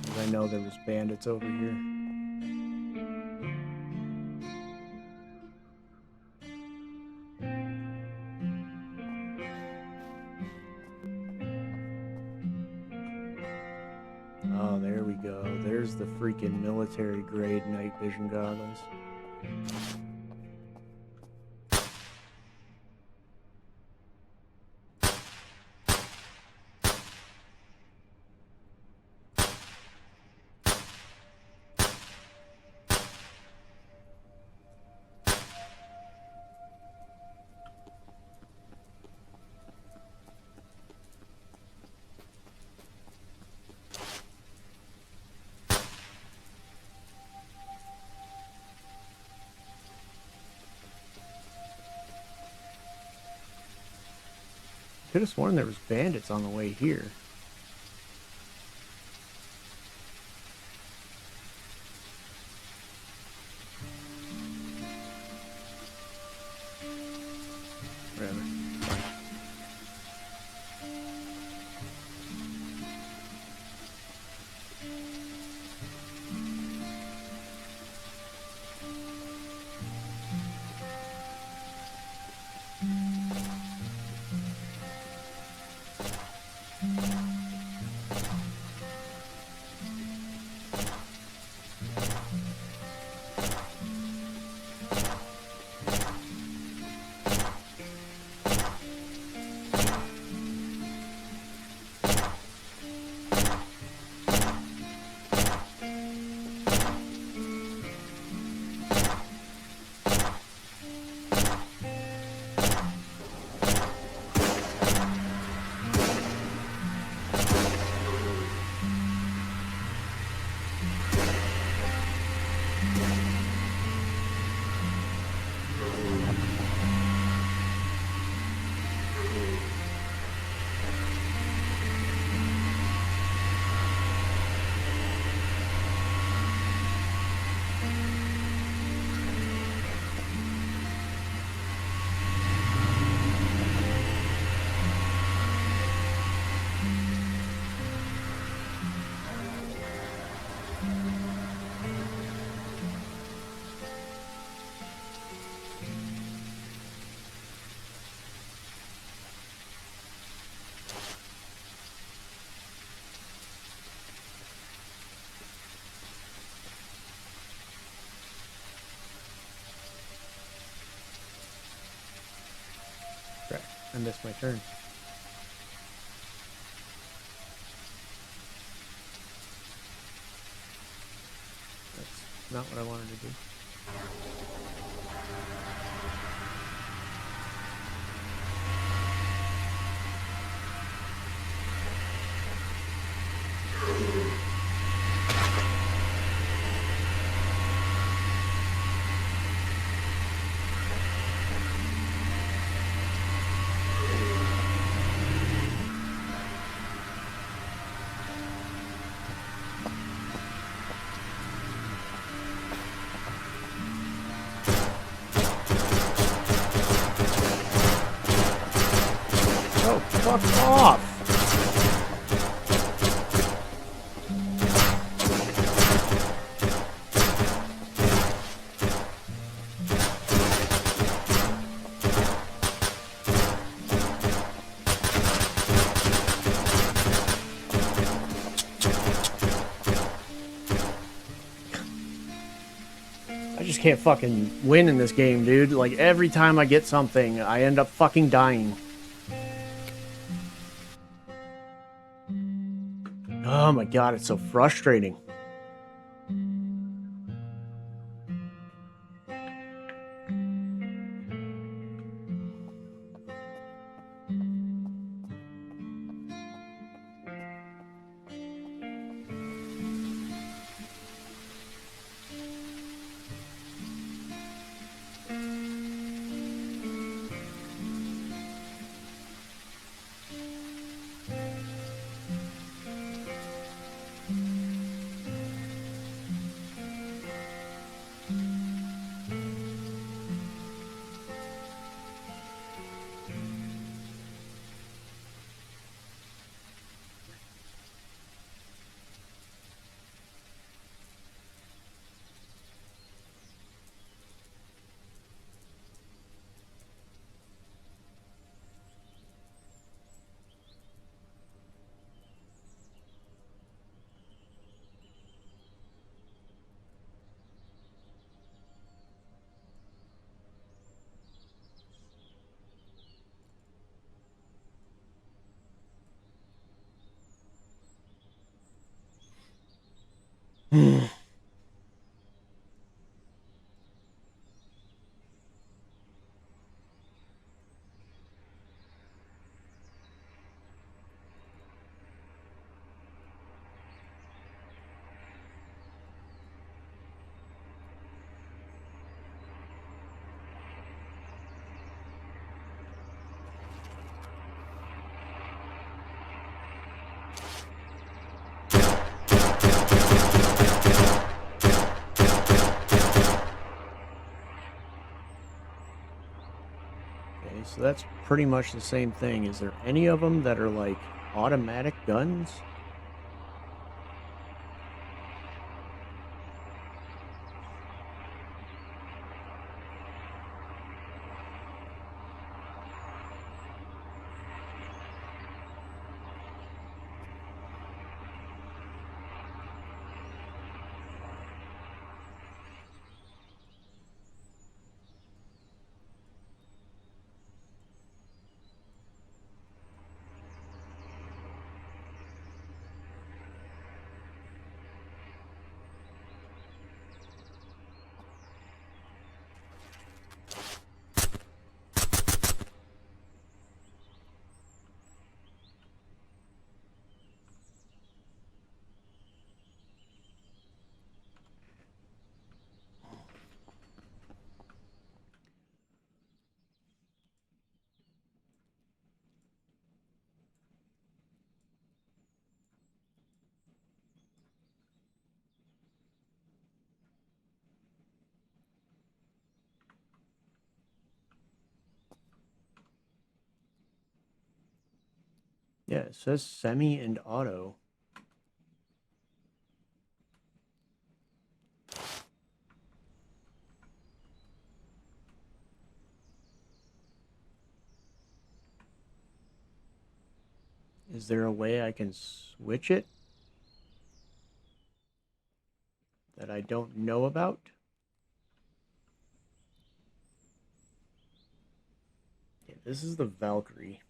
Because I know there was bandits over here. Oh, there we go. There's the freaking military grade night vision goggles. Could have sworn there was bandits on the way here. Whatever. Crap, I missed my turn. That's not what I wanted to do. Oh, fuck off! I just can't fucking win in this game, dude. Like, every time I get something, I end up fucking dying. Oh my god, it's so frustrating. so that's pretty much the same thing. Is there any of them that are like automatic guns? Yeah, it says semi and auto. Is there a way I can switch it that I don't know about? Yeah, this is the Valkyrie.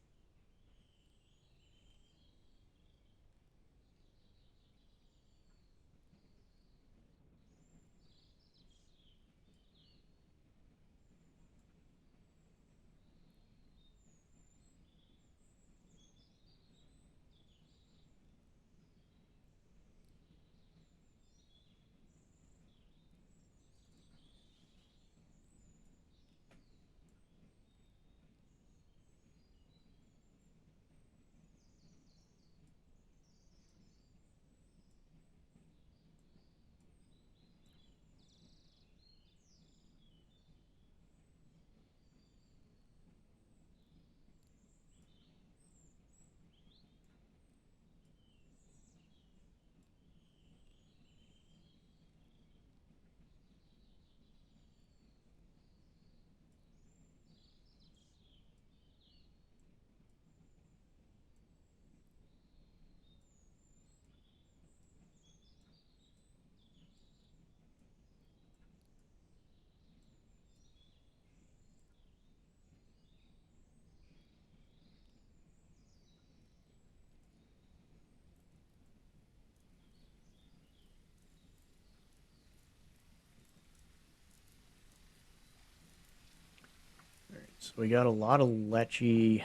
All right, so we got a lot of lechy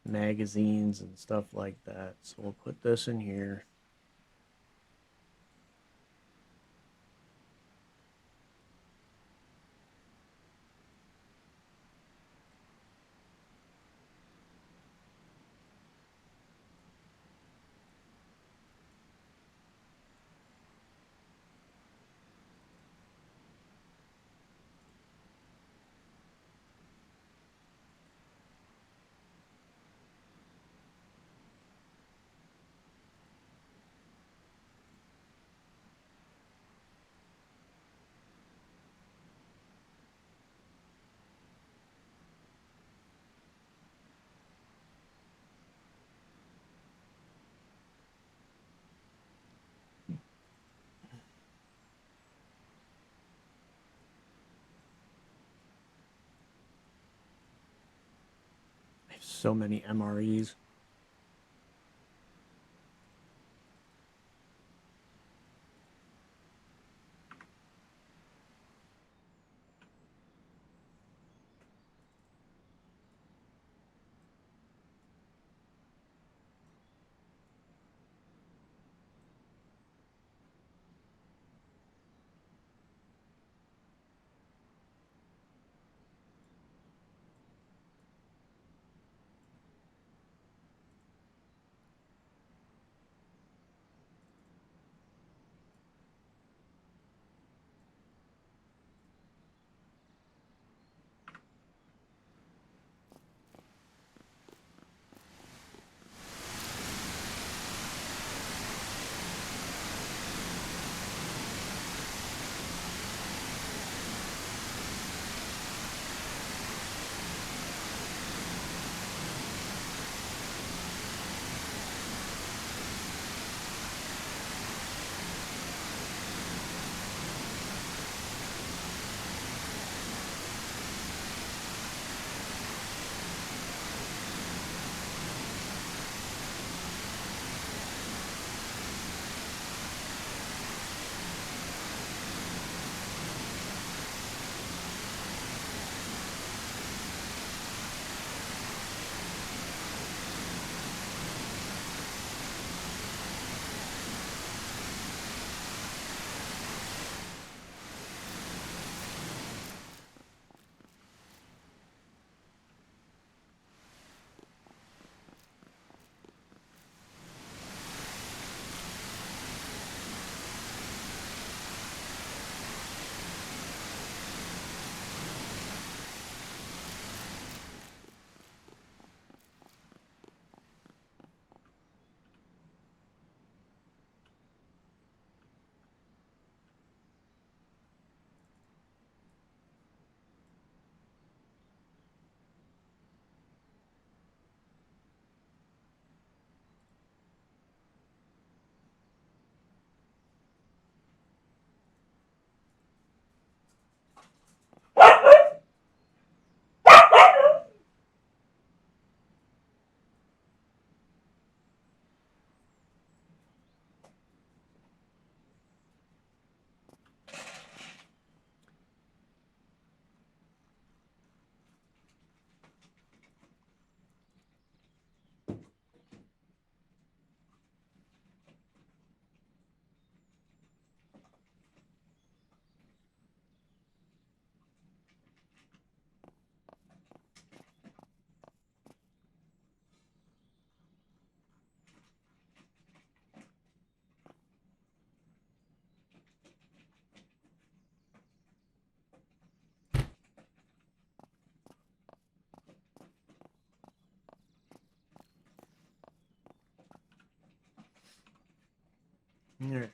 magazines and stuff like that. So we'll put this in here. I have so many MREs. Alright.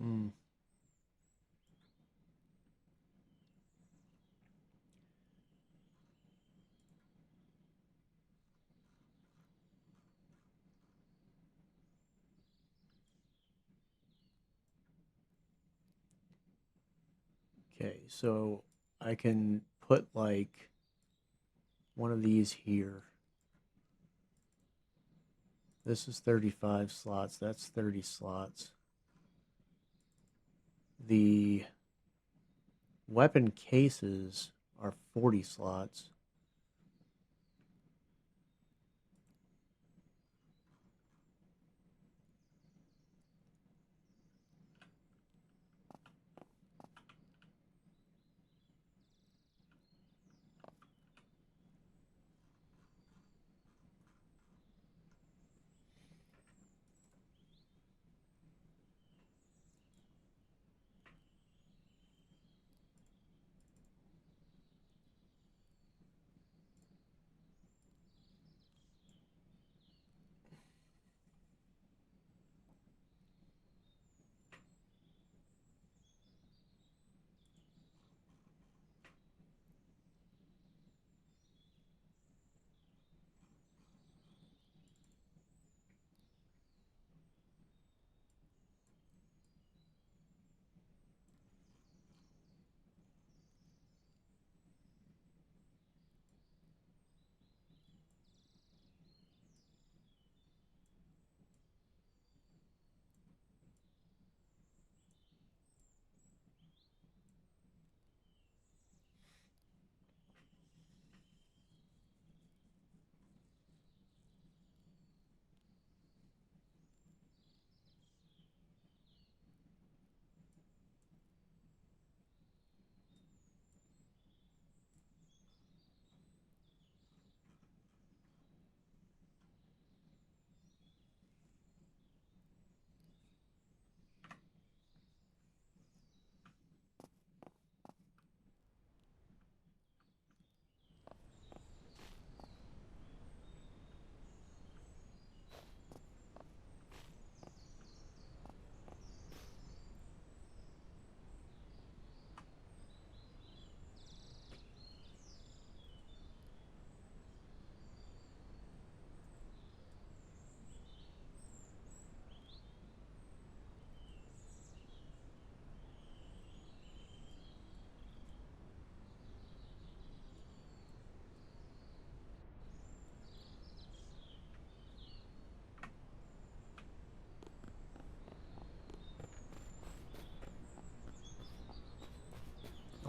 Mm. Okay, so I can put like one of these here. This is 35 slots. That's 30 slots. The weapon cases are 40 slots.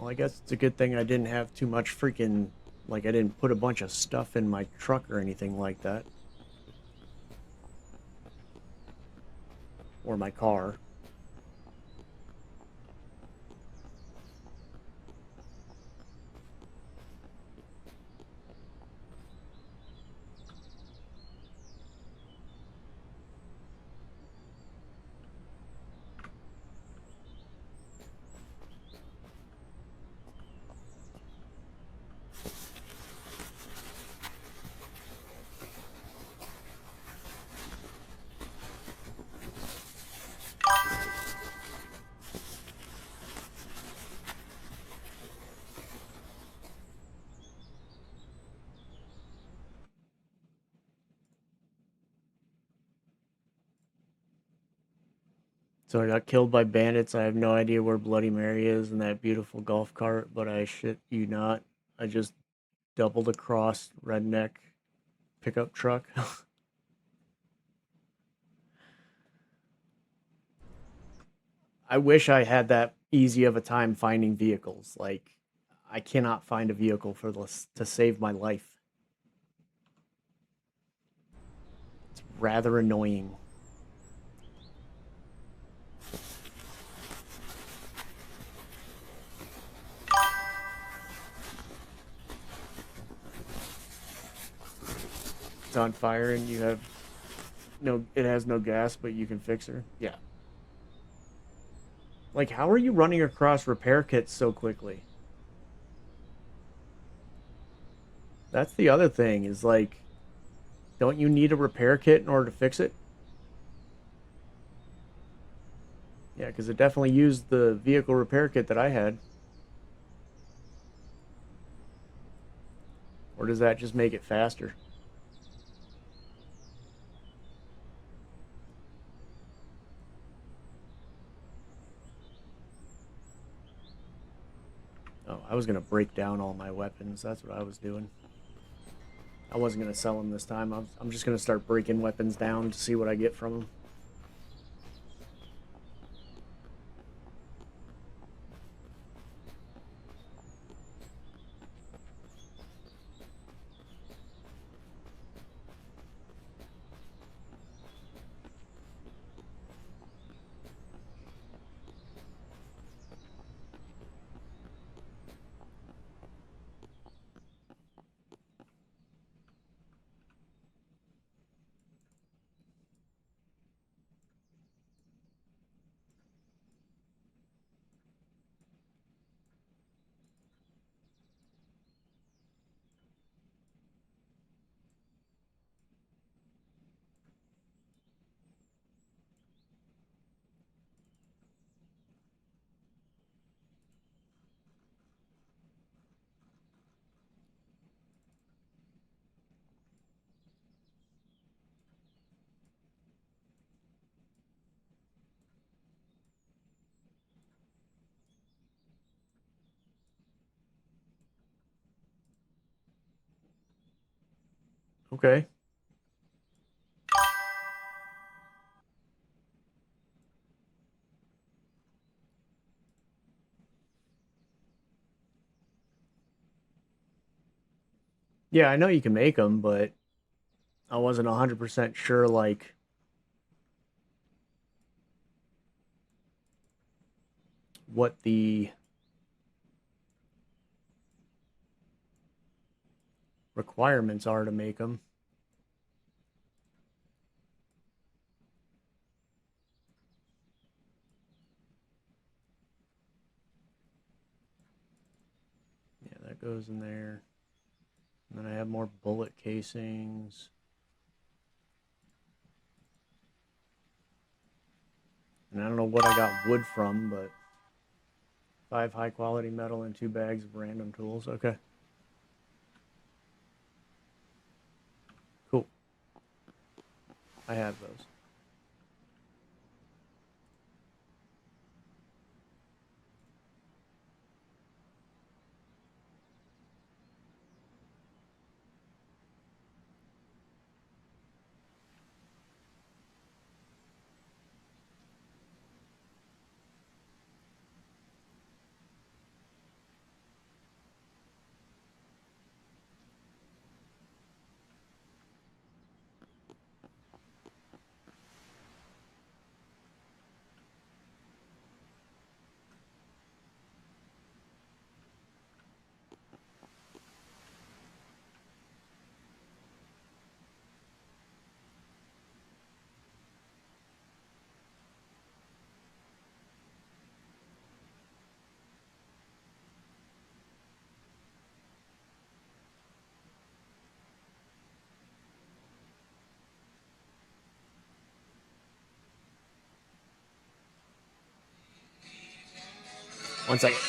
Well, I guess it's a good thing I didn't have too much freaking, like I didn't put a bunch of stuff in my truck or anything like that. or my car. So I got killed by bandits. I have no idea where Bloody Mary is in that beautiful golf cart, but I shit you not, I just doubled across redneck pickup truck. I wish I had that easy of a time finding vehicles. Like, I cannot find a vehicle for this to save my life. It's rather annoying. It's on fire and you have no, it has no gas, but you can fix her. Yeah. Like, how are you running across repair kits so quickly? That's the other thing is like, don't you need a repair kit in order to fix it? Yeah, because it definitely used the vehicle repair kit that I had. Or does that just make it faster? Oh, I was going to break down all my weapons. That's what I was doing. I wasn't going to sell them this time. I'm just going to start breaking weapons down to see what I get from them. Okay. Yeah, I know you can make them, but I wasn't 100% sure, like, what the requirements are to make them. Yeah, that goes in there. And then I have more bullet casings. And I don't know what I got wood from, but 5 high quality metal and 2 bags of random tools. Okay, cool. I have those. One second.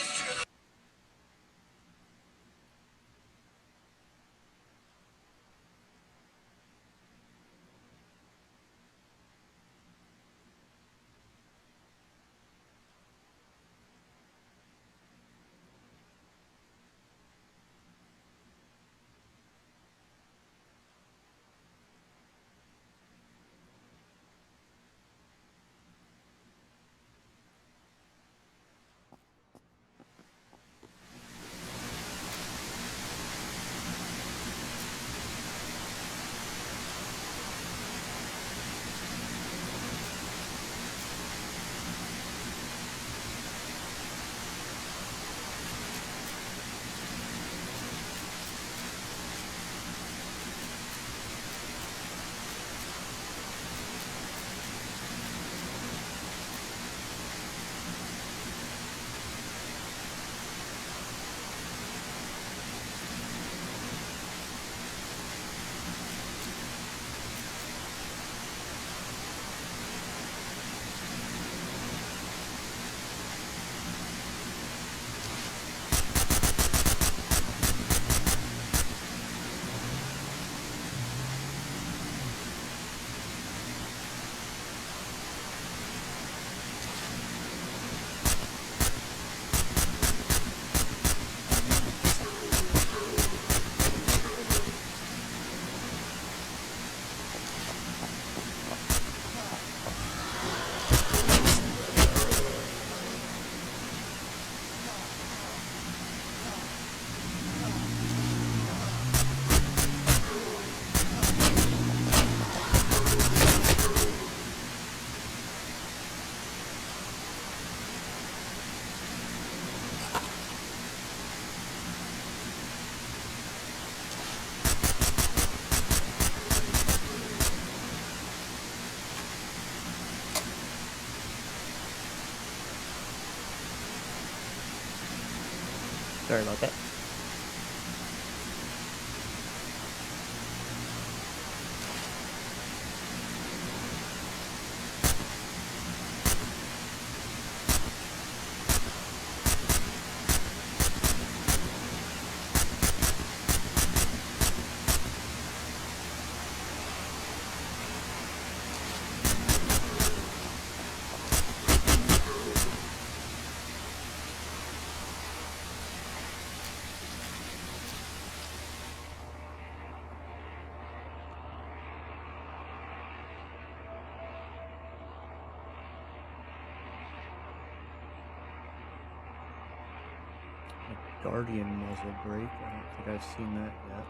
Sorry about that. Guardian muzzle brake. I don't think I've seen that yet.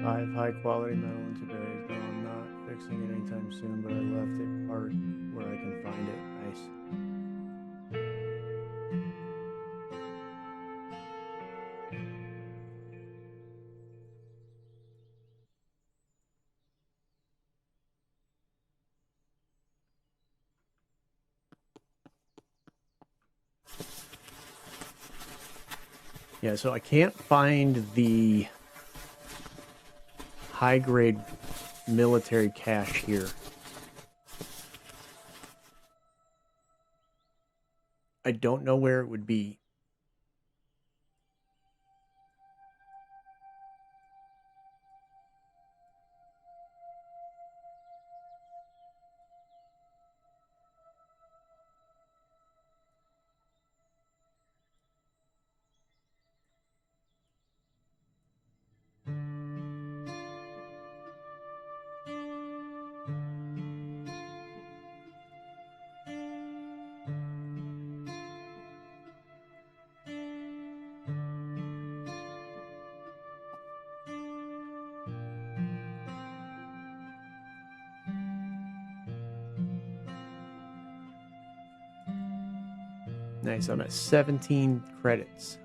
Five high quality metal into berries. No, I'm not fixing it anytime soon, but I left it parked where I can find it. Nice. Yeah, so I can't find the high-grade military cache here. I don't know where it would be. Nice, I'm at 17 credits.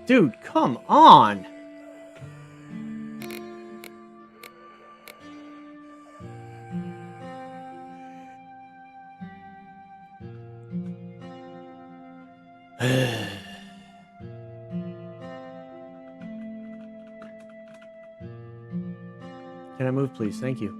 Dude, come on! Can I move, please? Thank you.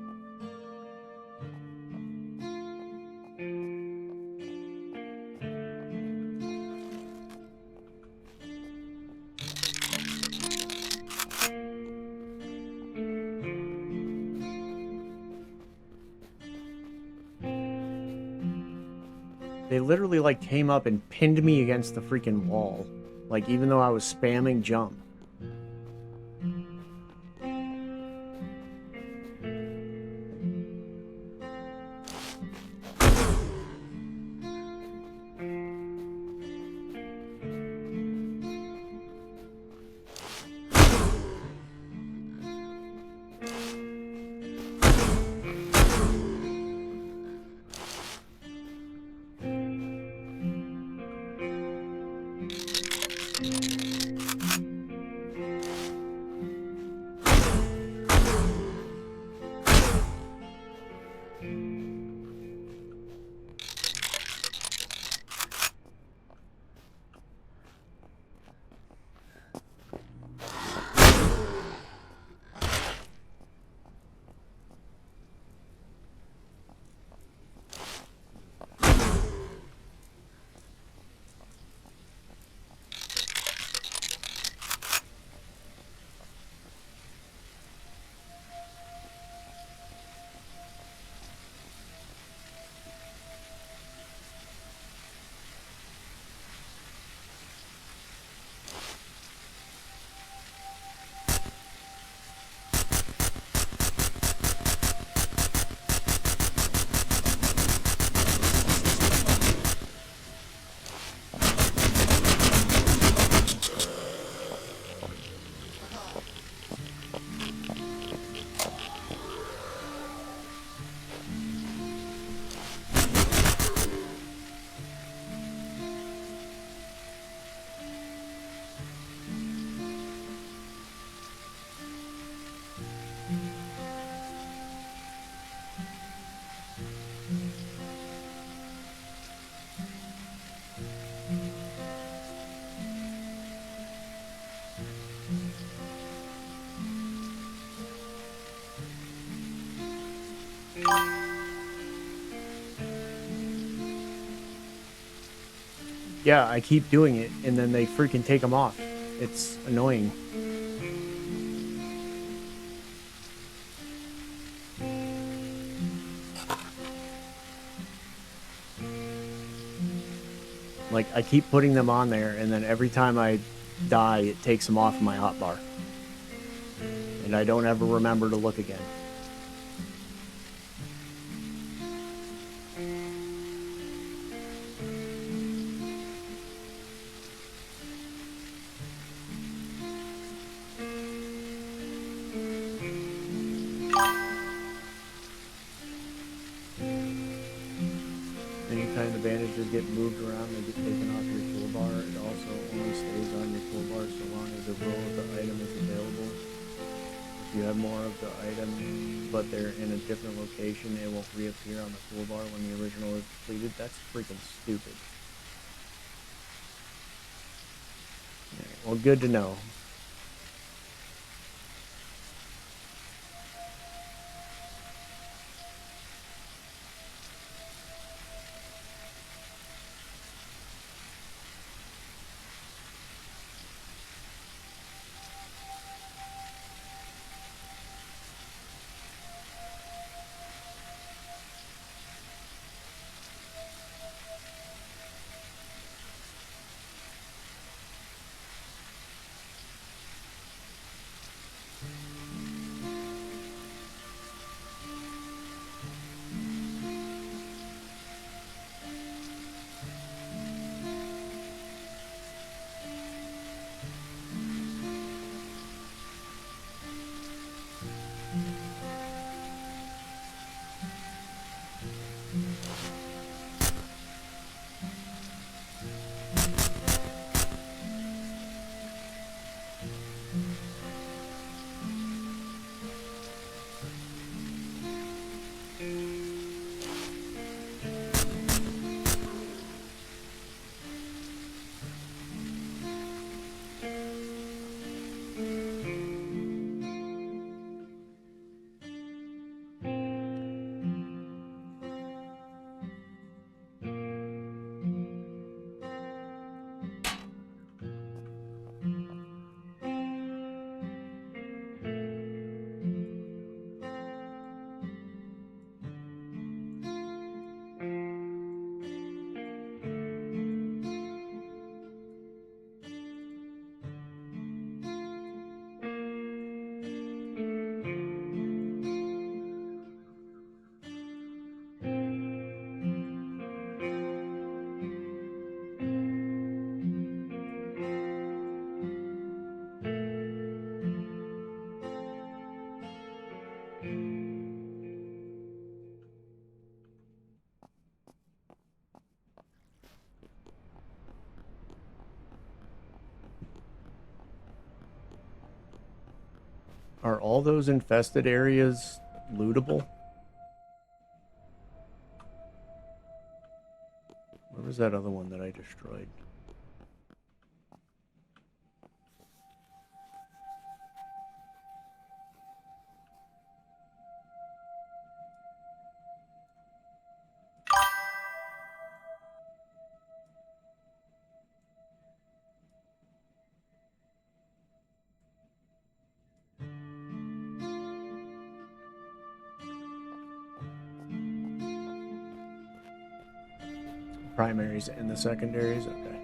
They literally, like, came up and pinned me against the freaking wall. Like, even though I was spamming jump. Yeah, I keep doing it, and then they freaking take them off. It's annoying. Like, I keep putting them on there, and then every time I die, it takes them off my hotbar. And I don't ever remember to look again. Anytime the bandages get moved around, they get taken off your toolbar. It also only stays on your toolbar so long as a row of the item is available. If you have more of the item, but they're in a different location, it won't reappear on the toolbar when the original is completed. That's freaking stupid. Right, well, good to know. Are all those infested areas lootable? Where was that other one that I destroyed? Primaries and the secondaries? Okay.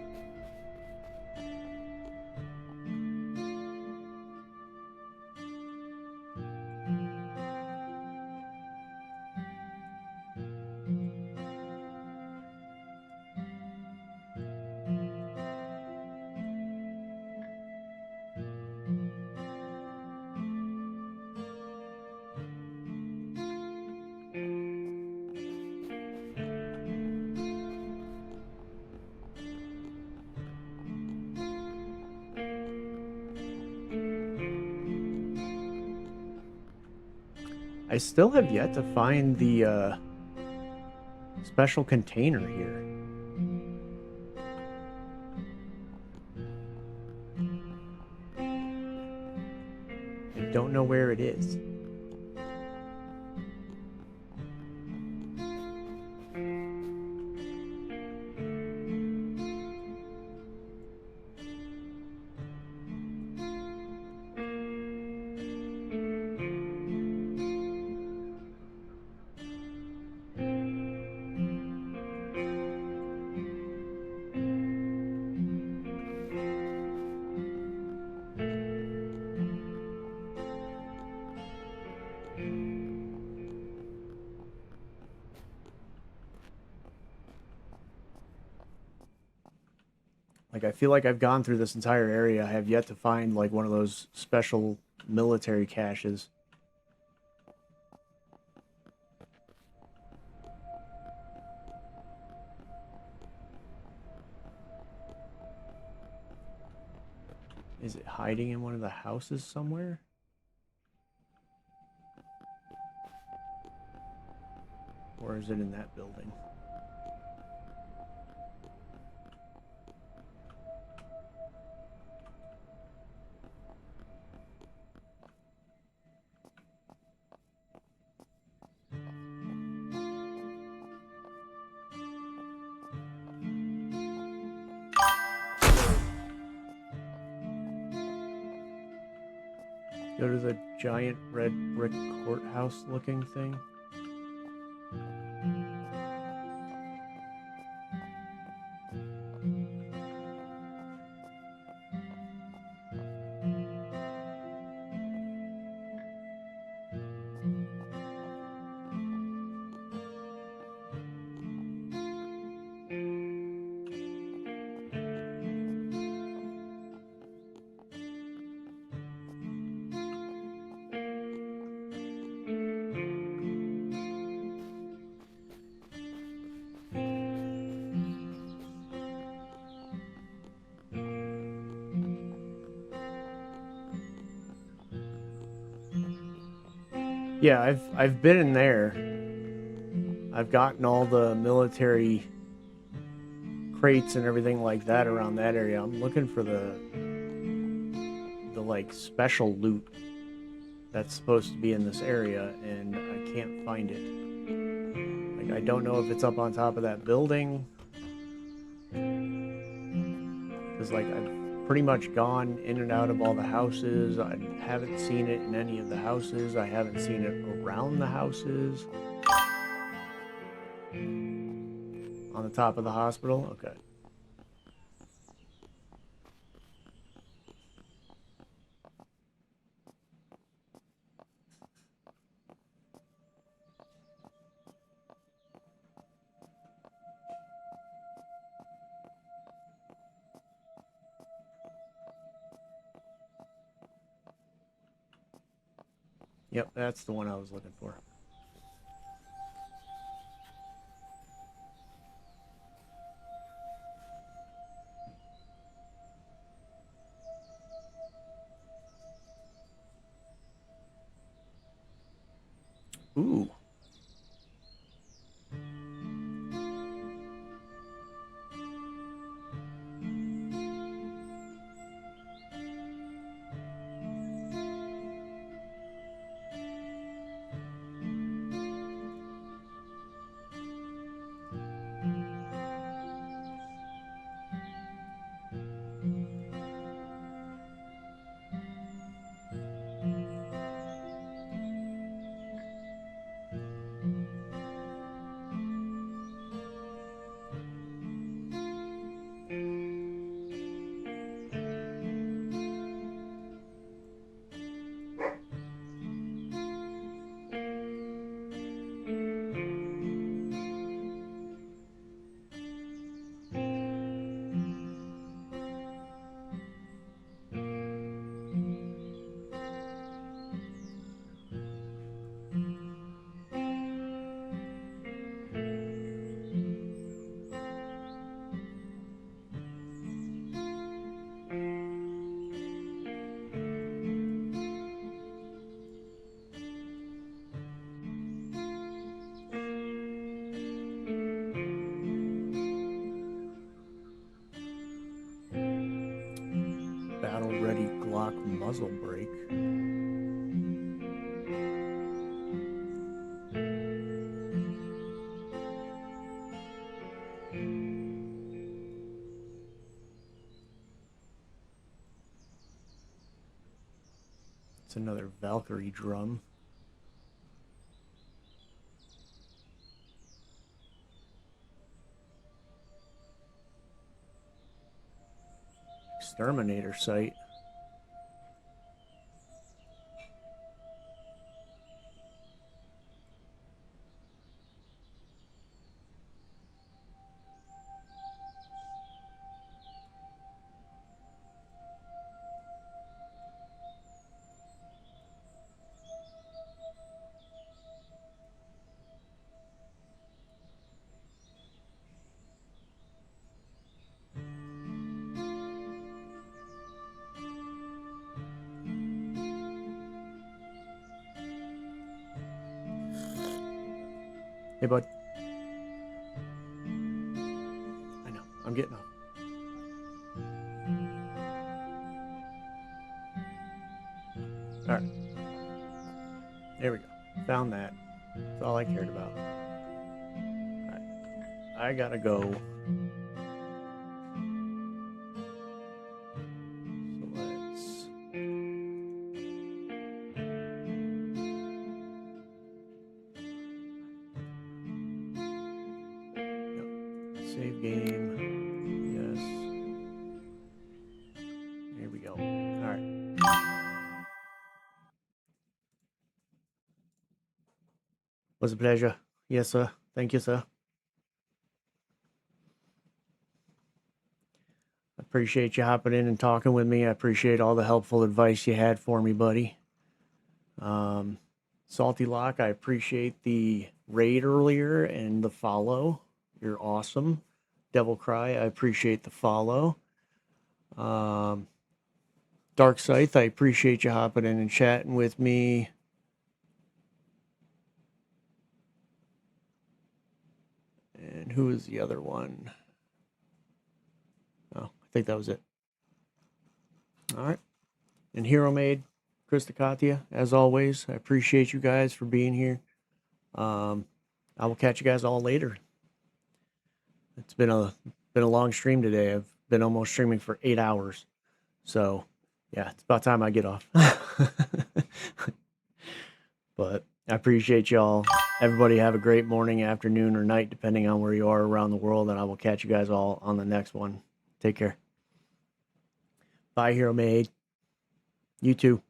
I still have yet to find the special container here. I don't know where it is. Like, I feel like I've gone through this entire area. I have yet to find, like, one of those special military caches. Is it hiding in one of the houses somewhere? Or is it in that building? Go to the giant red brick courthouse looking thing. Yeah, I've been in there. I've gotten all the military crates and everything like that around that area. I'm looking for the like special loot that's supposed to be in this area, and I can't find it. Like, I don't know if it's up on top of that building, because like I've pretty much gone in and out of all the houses. I haven't seen it in any of the houses. I haven't seen it around the houses. On the top of the hospital? Okay. Yep, that's the one I was looking for. Ooh. Battle ready Glock muzzle brake. It's another Valkyrie drum. Exterminator sight. Hey, bud. I know. I'm getting up. All right. There we go. Found that. That's all I cared about. All right. I gotta go. So let's... Yep. Save game. Yes. Here we go. All right. Was a pleasure. Yes, sir. Thank you, sir. I appreciate you hopping in and talking with me. I appreciate all the helpful advice you had for me, buddy. Salty Lock, I appreciate the raid earlier and the follow. You're awesome. Devil Cry, I appreciate the follow. Dark Scythe, I appreciate you hopping in and chatting with me. And who is the other one? Oh, I think that was it. All right. And Hero Made, Christakatia, as always, I appreciate you guys for being here. I will catch you guys all later. It's been a long stream today. I've been almost streaming for 8 hours. So, yeah, it's about time I get off. But I appreciate y'all. Everybody have a great morning, afternoon, or night, depending on where you are around the world. And I will catch you guys all on the next one. Take care. Bye, Hero Made. You too.